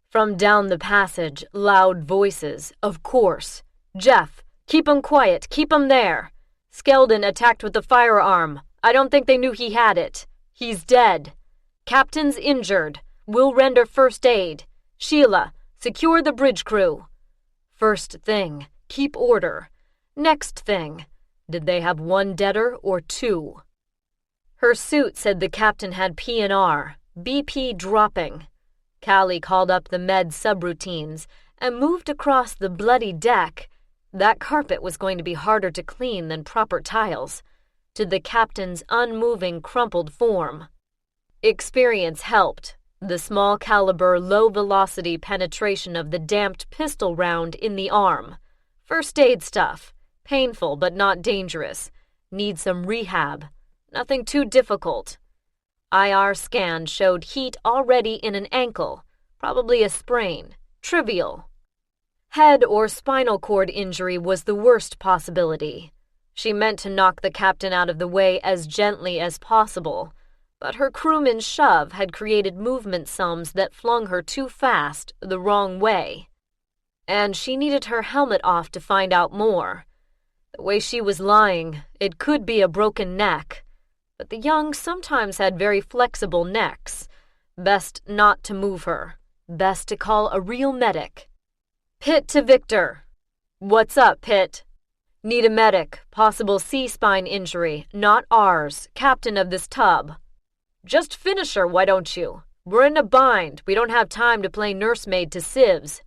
From down the passage, loud voices, of course. "Jeff, keep 'em quiet, keep 'em there. Skeldon attacked with a firearm. I don't think they knew he had it. He's dead. Captain's injured. We'll render first aid. Sheila, secure the bridge crew." First thing, keep order. Next thing, did they have one deader or two? Her suit said the captain had P&R, BP dropping. Callie called up the med subroutines and moved across the bloody deck. That carpet was going to be harder to clean than proper tiles, to the captain's unmoving, crumpled form. Experience helped. The small caliber, low-velocity penetration of the damped pistol round in the arm. First aid stuff. Painful but not dangerous. Need some rehab. Nothing too difficult. IR scan showed heat already in an ankle. Probably a sprain. Trivial. Head or spinal cord injury was the worst possibility. She meant to knock the captain out of the way as gently as possible, but her crewman's shove had created movement sums that flung her too fast the wrong way. And she needed her helmet off to find out more. The way she was lying, it could be a broken neck, but the young sometimes had very flexible necks. Best not to move her. Best to call a real medic. "Pitt to Victor." "What's up, Pitt?" "Need a medic. Possible C-spine injury. Not ours. Captain of this tub." "Just finish her, why don't you? We're in a bind. We don't have time to play nursemaid to sieves."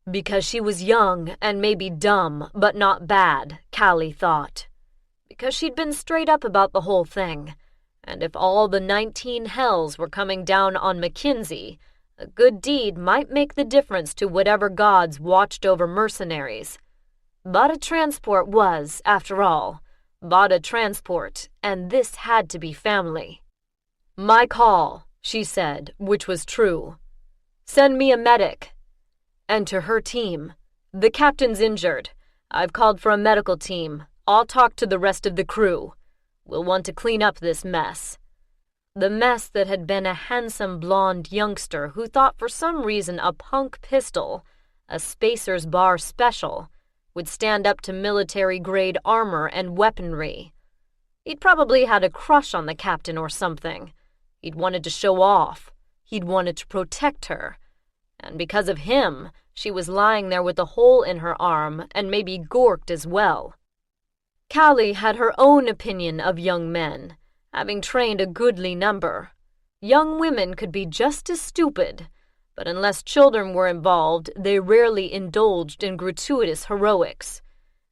Because she was young and maybe dumb, but not bad, Callie thought. Because she'd been straight up about the whole thing. And if all the 19 hells were coming down on Mackenzie, a good deed might make the difference to whatever gods watched over mercenaries. Vatta Transport was, after all, Vatta Transport, and this had to be family. "My call," she said, which was true. "Send me a medic." And to her team, "The captain's injured. I've called for a medical team. I'll talk to the rest of the crew. We'll want to clean up this mess." The mess that had been a handsome blonde youngster who thought for some reason a punk pistol, a Spacer's Bar special, would stand up to military-grade armor and weaponry. He'd probably had a crush on the captain or something. He'd wanted to show off. He'd wanted to protect her. And because of him, she was lying there with a hole in her arm and maybe gorked as well. Callie had her own opinion of young men, having trained a goodly number. Young women could be just as stupid, but unless children were involved, they rarely indulged in gratuitous heroics.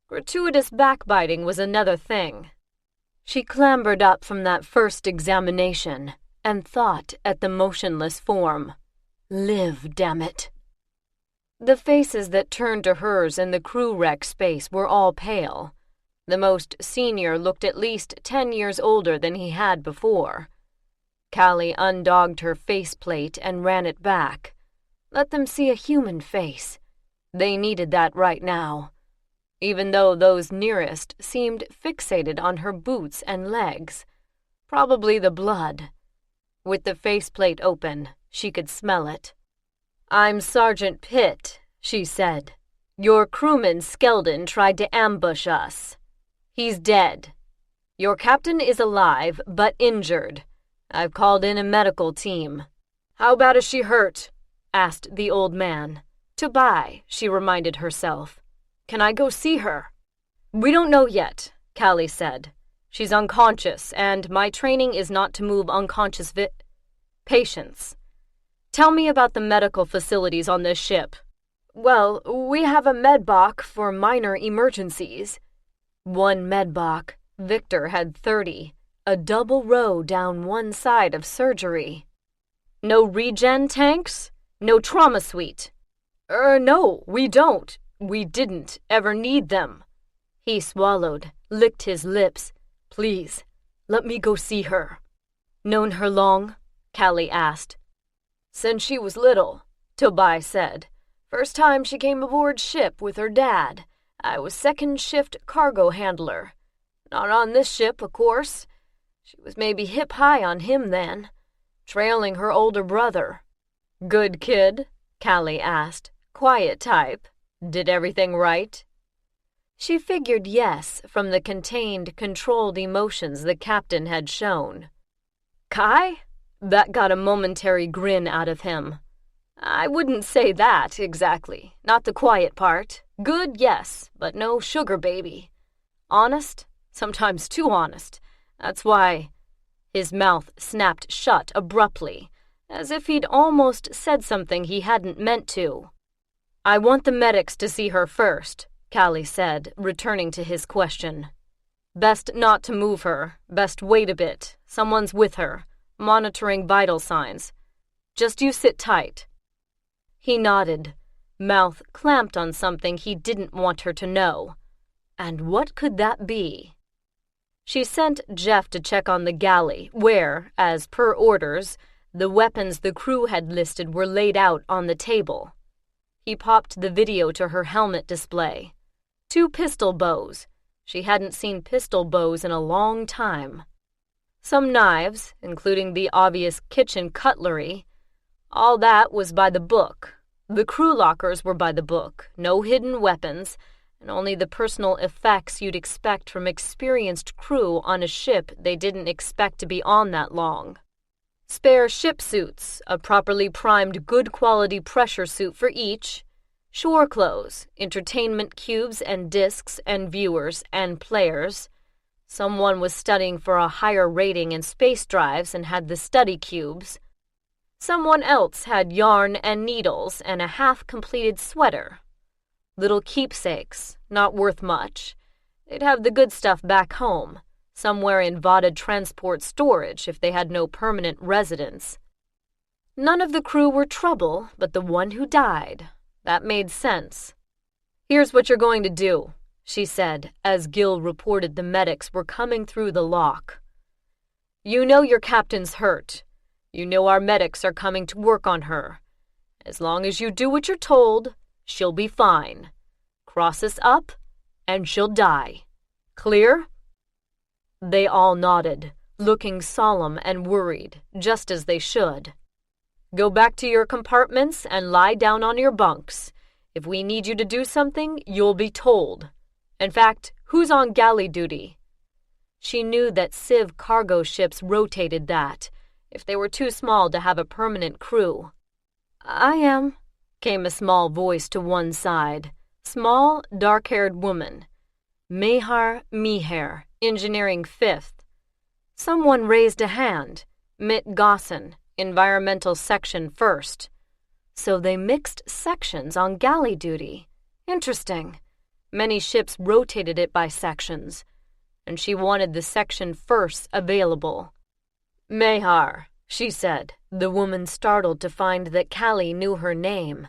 Gratuitous backbiting was another thing. She clambered up from that first examination and thought at the motionless form. Live, damn it. The faces that turned to hers in the crew wreck space were all pale. The most senior looked at least 10 years older than he had before. Callie undogged her faceplate and ran it back. Let them see a human face. They needed that right now, even though those nearest seemed fixated on her boots and legs. Probably the blood. With the faceplate open, she could smell it. "I'm Sergeant Pitt," she said. "Your crewman Skeldon tried to ambush us. He's dead. Your captain is alive, but injured. I've called in a medical team." "How bad is she hurt?" asked the old man. "To buy," she reminded herself. "Can I go see her?" "We don't know yet," Callie said. "She's unconscious, and my training is not to move unconscious patients. Tell me about the medical facilities on this ship." "Well, we have a medbach for minor emergencies." One medbach. Victor had 30, a double row down one side of surgery. "No regen tanks? No trauma suite?" No, we don't. We didn't ever need them." He swallowed, licked his lips. "Please, let me go see her." "Known her long?" Callie asked. "Since she was little," Tobai said. "First time she came aboard ship with her dad. I was second shift cargo handler. Not on this ship, of course. She was maybe hip high on him then, trailing her older brother." "Good kid?" Callie asked. "Quiet type? Did everything right?" She figured yes from the contained, controlled emotions the captain had shown. "Kai?" That got a momentary grin out of him. "I wouldn't say that, exactly. Not the quiet part. Good, yes, but no sugar baby. Honest? Sometimes too honest. That's why—" His mouth snapped shut abruptly, as if he'd almost said something he hadn't meant to. "I want the medics to see her first," Callie said, returning to his question. "Best not to move her. Best wait a bit. Someone's with her, monitoring vital signs. Just you sit tight." He nodded, mouth clamped on something he didn't want her to know. And what could that be? She sent Jeff to check on the galley, where, as per orders, the weapons the crew had listed were laid out on the table. He popped the video to her helmet display. 2 pistol bows. She hadn't seen pistol bows in a long time. Some knives, including the obvious kitchen cutlery. All that was by the book. The crew lockers were by the book, no hidden weapons, and only the personal effects you'd expect from experienced crew on a ship they didn't expect to be on that long. Spare ship suits, a properly primed good-quality pressure suit for each, shore clothes, entertainment cubes and discs and viewers and players. Someone was studying for a higher rating in space drives and had the study cubes. Someone else had yarn and needles and a half-completed sweater. Little keepsakes, not worth much. They'd have the good stuff back home, somewhere in Vatta Transport storage if they had no permanent residence. None of the crew were trouble, but the one who died. That made sense. "Here's what you're going to do," she said, as Gil reported the medics were coming through the lock. You know your captain's hurt. You know our medics are coming to work on her. As long as you do what you're told, she'll be fine. Cross us up, and she'll die. Clear?" They all nodded, looking solemn and worried, just as they should. "Go back to your compartments and lie down on your bunks. If we need you to do something, you'll be told. In fact, who's on galley duty?" She knew that Civ cargo ships rotated that, if they were too small to have a permanent crew. "I am," came a small voice to one side. Small, dark-haired woman. Mehar Miher, engineering 5th. Someone raised a hand. Mitt Gosson, environmental section 1st. So they mixed sections on galley duty. Interesting. Many ships rotated it by sections, and she wanted the section 1st available. "Mehar," she said, the woman startled to find that Callie knew her name.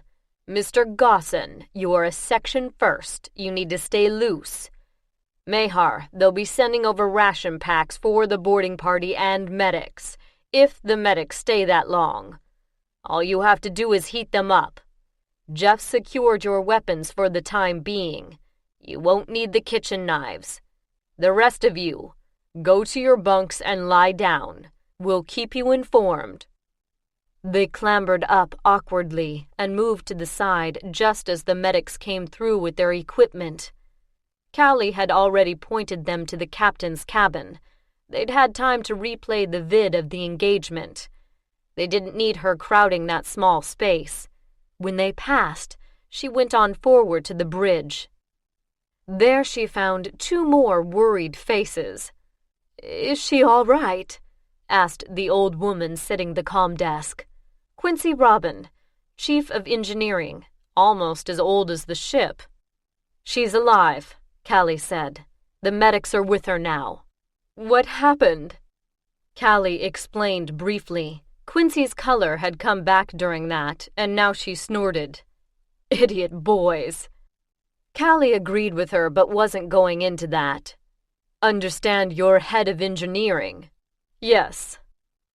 "Mr. Gosson, you are a section 1st. You need to stay loose. Mehar, they'll be sending over ration packs for the boarding party and medics, if the medics stay that long. All you have to do is heat them up. Jeff secured your weapons for the time being. You won't need the kitchen knives. The rest of you, go to your bunks and lie down. We'll keep you informed." They clambered up awkwardly and moved to the side just as the medics came through with their equipment. Callie had already pointed them to the captain's cabin. They'd had time to replay the vid of the engagement. They didn't need her crowding that small space. When they passed, she went on forward to the bridge. There she found 2 more worried faces. "Is she all right?" asked the old woman sitting the comm desk. "Quincy Robin, chief of engineering, almost as old as the ship." "She's alive," Callie said. "The medics are with her now." "What happened?" Callie explained briefly. Quincy's color had come back during that, and now she snorted. "Idiot boys." Callie agreed with her but wasn't going into that. "Understand you're head of engineering?" "Yes."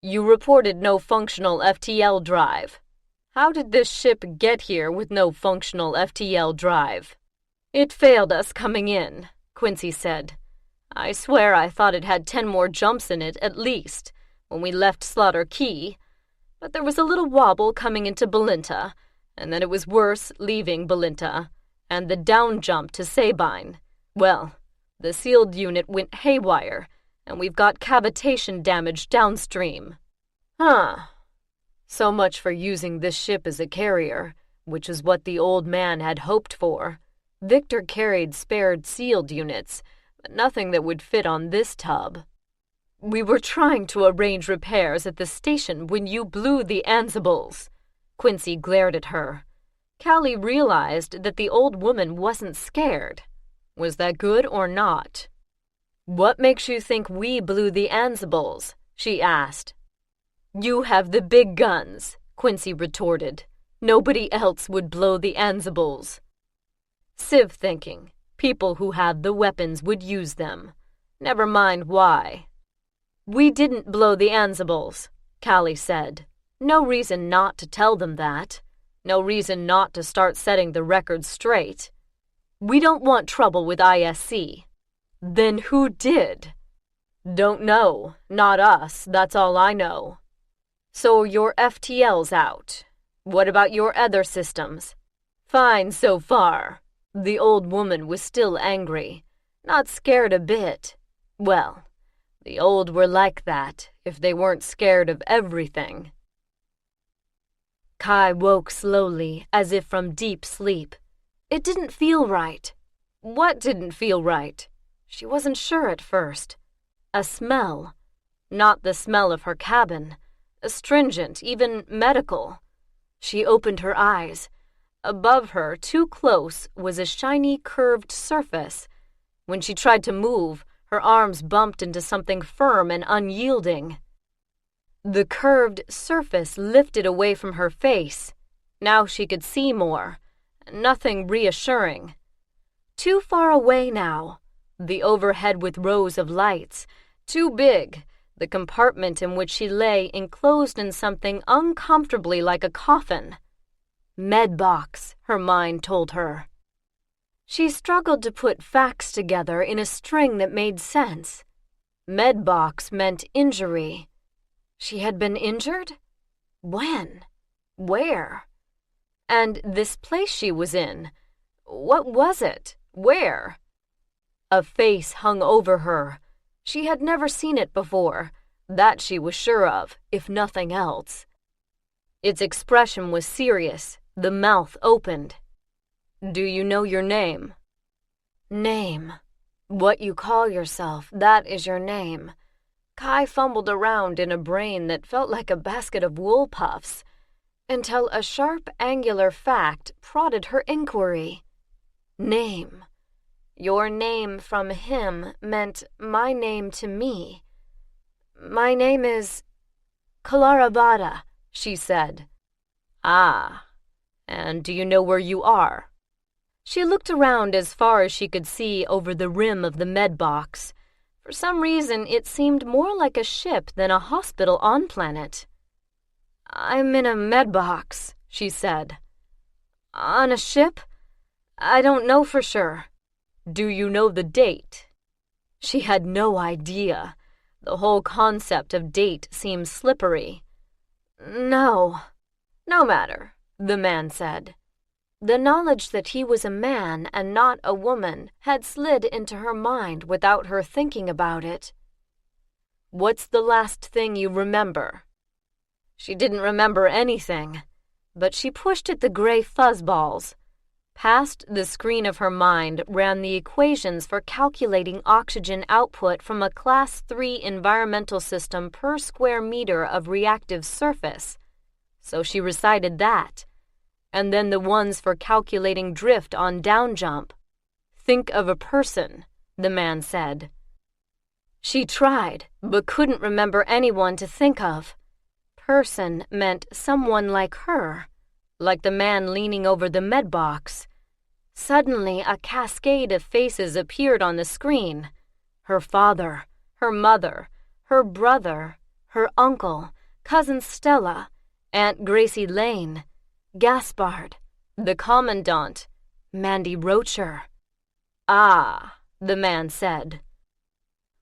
"You reported no functional FTL drive. How did this ship get here with no functional FTL drive?" "It failed us coming in," Quincy said. "I swear I thought it had 10 more jumps in it at least when we left Slaughter Key, but there was a little wobble coming into Belinta, and then it was worse leaving Belinta, and the down jump to Sabine. Well, the sealed unit went haywire, and we've got cavitation damage downstream." "Huh. So much for using this ship as a carrier, which is what the old man had hoped for. Victor carried spared sealed units, but nothing that would fit on this tub." "We were trying to arrange repairs at the station when you blew the Ansibles." Quincy glared at her. Callie realized that the old woman wasn't scared. Was that good or not? "What makes you think we blew the Ansibles?" she asked. "You have the big guns," Quincy retorted. "Nobody else would blow the Ansibles." Civ thinking. People who have the weapons would use them. Never mind why. "We didn't blow the Ansibles," Callie said. "No reason not to tell them that. No reason not to start setting the record straight. We don't want trouble with ISC." "Then who did?" "Don't know. Not us, that's all I know." "So your FTL's out. What about your other systems?" "Fine so far." The old woman was still angry. Not scared a bit. Well, the old were like that if they weren't scared of everything. Kai woke slowly, as if from deep sleep. It didn't feel right. What didn't feel right? She wasn't sure at first. A smell. Not the smell of her cabin. Astringent, even medical. She opened her eyes. Above her, too close, was a shiny, curved surface. When she tried to move, her arms bumped into something firm and unyielding. The curved surface lifted away from her face. Now she could see more. Nothing reassuring. Too far away now. The overhead with rows of lights. Too big. the compartment in which she lay enclosed in something uncomfortably like a coffin. Medbox, her mind told her. She struggled to put facts together in a string that made sense. Medbox meant injury. She had been injured? When? Where? And this place she was in, what was it? Where? A face hung over her. She had never seen it before. That she was sure of, if nothing else. Its expression was serious, the mouth opened. "Do you know your name?" Name. What you call yourself, that is your name. Kai fumbled around in a brain that felt like a basket of wool puffs, until a sharp, angular fact prodded her inquiry. Name. Your name from him meant my name to me. My name is Kylara Vatta, she said. Ah, and do you know where you are? She looked around as far as she could see over the rim of the medbox. For some reason, it seemed more like a ship than a hospital on planet. I'm in a medbox, she said. On a ship? I don't know for sure. Do you know the date? She had no idea. The whole concept of date seemed slippery. No. No matter, the man said. The knowledge that he was a man and not a woman had slid into her mind without her thinking about it. What's the last thing you remember? She didn't remember anything, but she pushed at the gray fuzzballs. Past the screen of her mind ran the equations for calculating oxygen output from a Class 3 environmental system per square meter of reactive surface. So she recited that. And then the ones for calculating drift on downjump. Think of a person, the man said. She tried, but couldn't remember anyone to think of. Person meant someone like her, like the man leaning over the medbox. Suddenly, a cascade of faces appeared on the screen. Her father, her mother, her brother, her uncle, Cousin Stella, Aunt Gracie Lane, Gaspard, the Commandant, Mandy Rocher. Ah, the man said.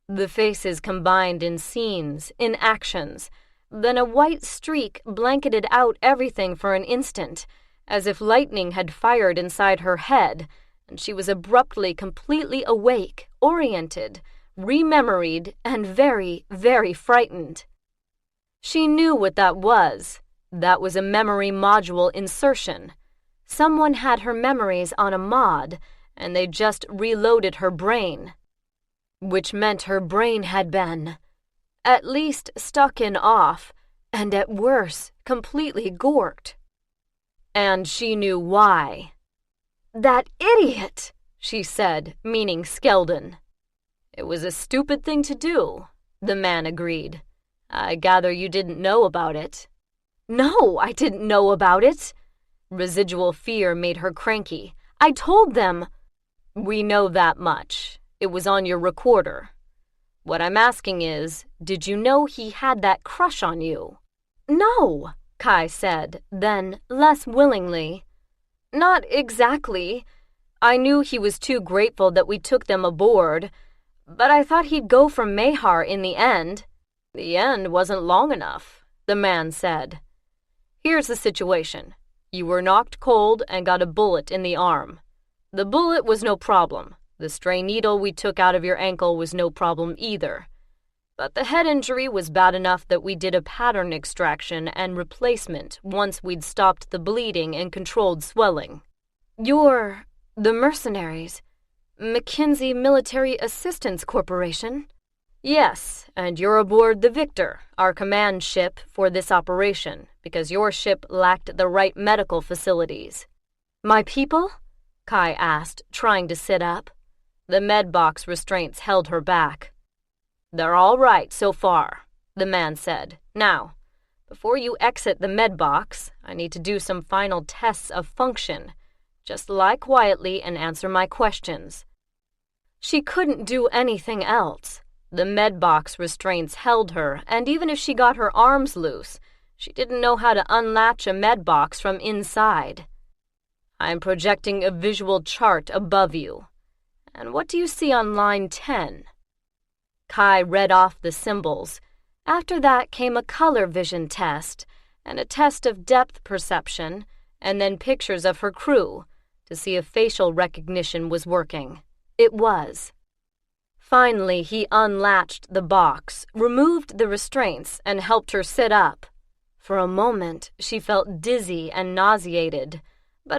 The faces combined in scenes, in actions. Then a white streak blanketed out everything for an instant, as if lightning had fired inside her head, and she was abruptly completely awake, oriented, rememoried, and very, very frightened. She knew what that was. That was a memory module insertion. Someone had her memories on a mod, and they just reloaded her brain. Which meant her brain had been, at least stuck in off, and at worst, completely gorked. And she knew why. That idiot, she said, meaning Skeldon. It was a stupid thing to do, the man agreed. I gather you didn't know about it. No, I didn't know about it. Residual fear made her cranky. I told them. We know that much. It was on your recorder. What I'm asking is, did you know he had that crush on you? No, Kai said, then, less willingly. Not exactly. I knew he was too grateful that we took them aboard, but I thought he'd go for Mahar in the end. The end wasn't long enough, the man said. Here's the situation. You were knocked cold and got a bullet in the arm. The bullet was no problem. The stray needle we took out of your ankle was no problem either. But the head injury was bad enough that we did a pattern extraction and replacement once we'd stopped the bleeding and controlled swelling. You're the mercenaries, McKinsey Military Assistance Corporation? Yes, and you're aboard the Victor, our command ship for this operation, because your ship lacked the right medical facilities. My people? Kai asked, trying to sit up. The medbox restraints held her back. They're all right so far, the man said. Now, before you exit the medbox, I need to do some final tests of function. Just lie quietly and answer my questions. She couldn't do anything else. The medbox restraints held her, and even if she got her arms loose, she didn't know how to unlatch a medbox from inside. I'm projecting a visual chart above you. And what do you see on line 10? Kai read off the symbols. After that came a color vision test, and a test of depth perception, and then pictures of her crew, to see if facial recognition was working. It was. Finally, he unlatched the box, removed the restraints, and helped her sit up. For a moment, she felt dizzy and nauseated,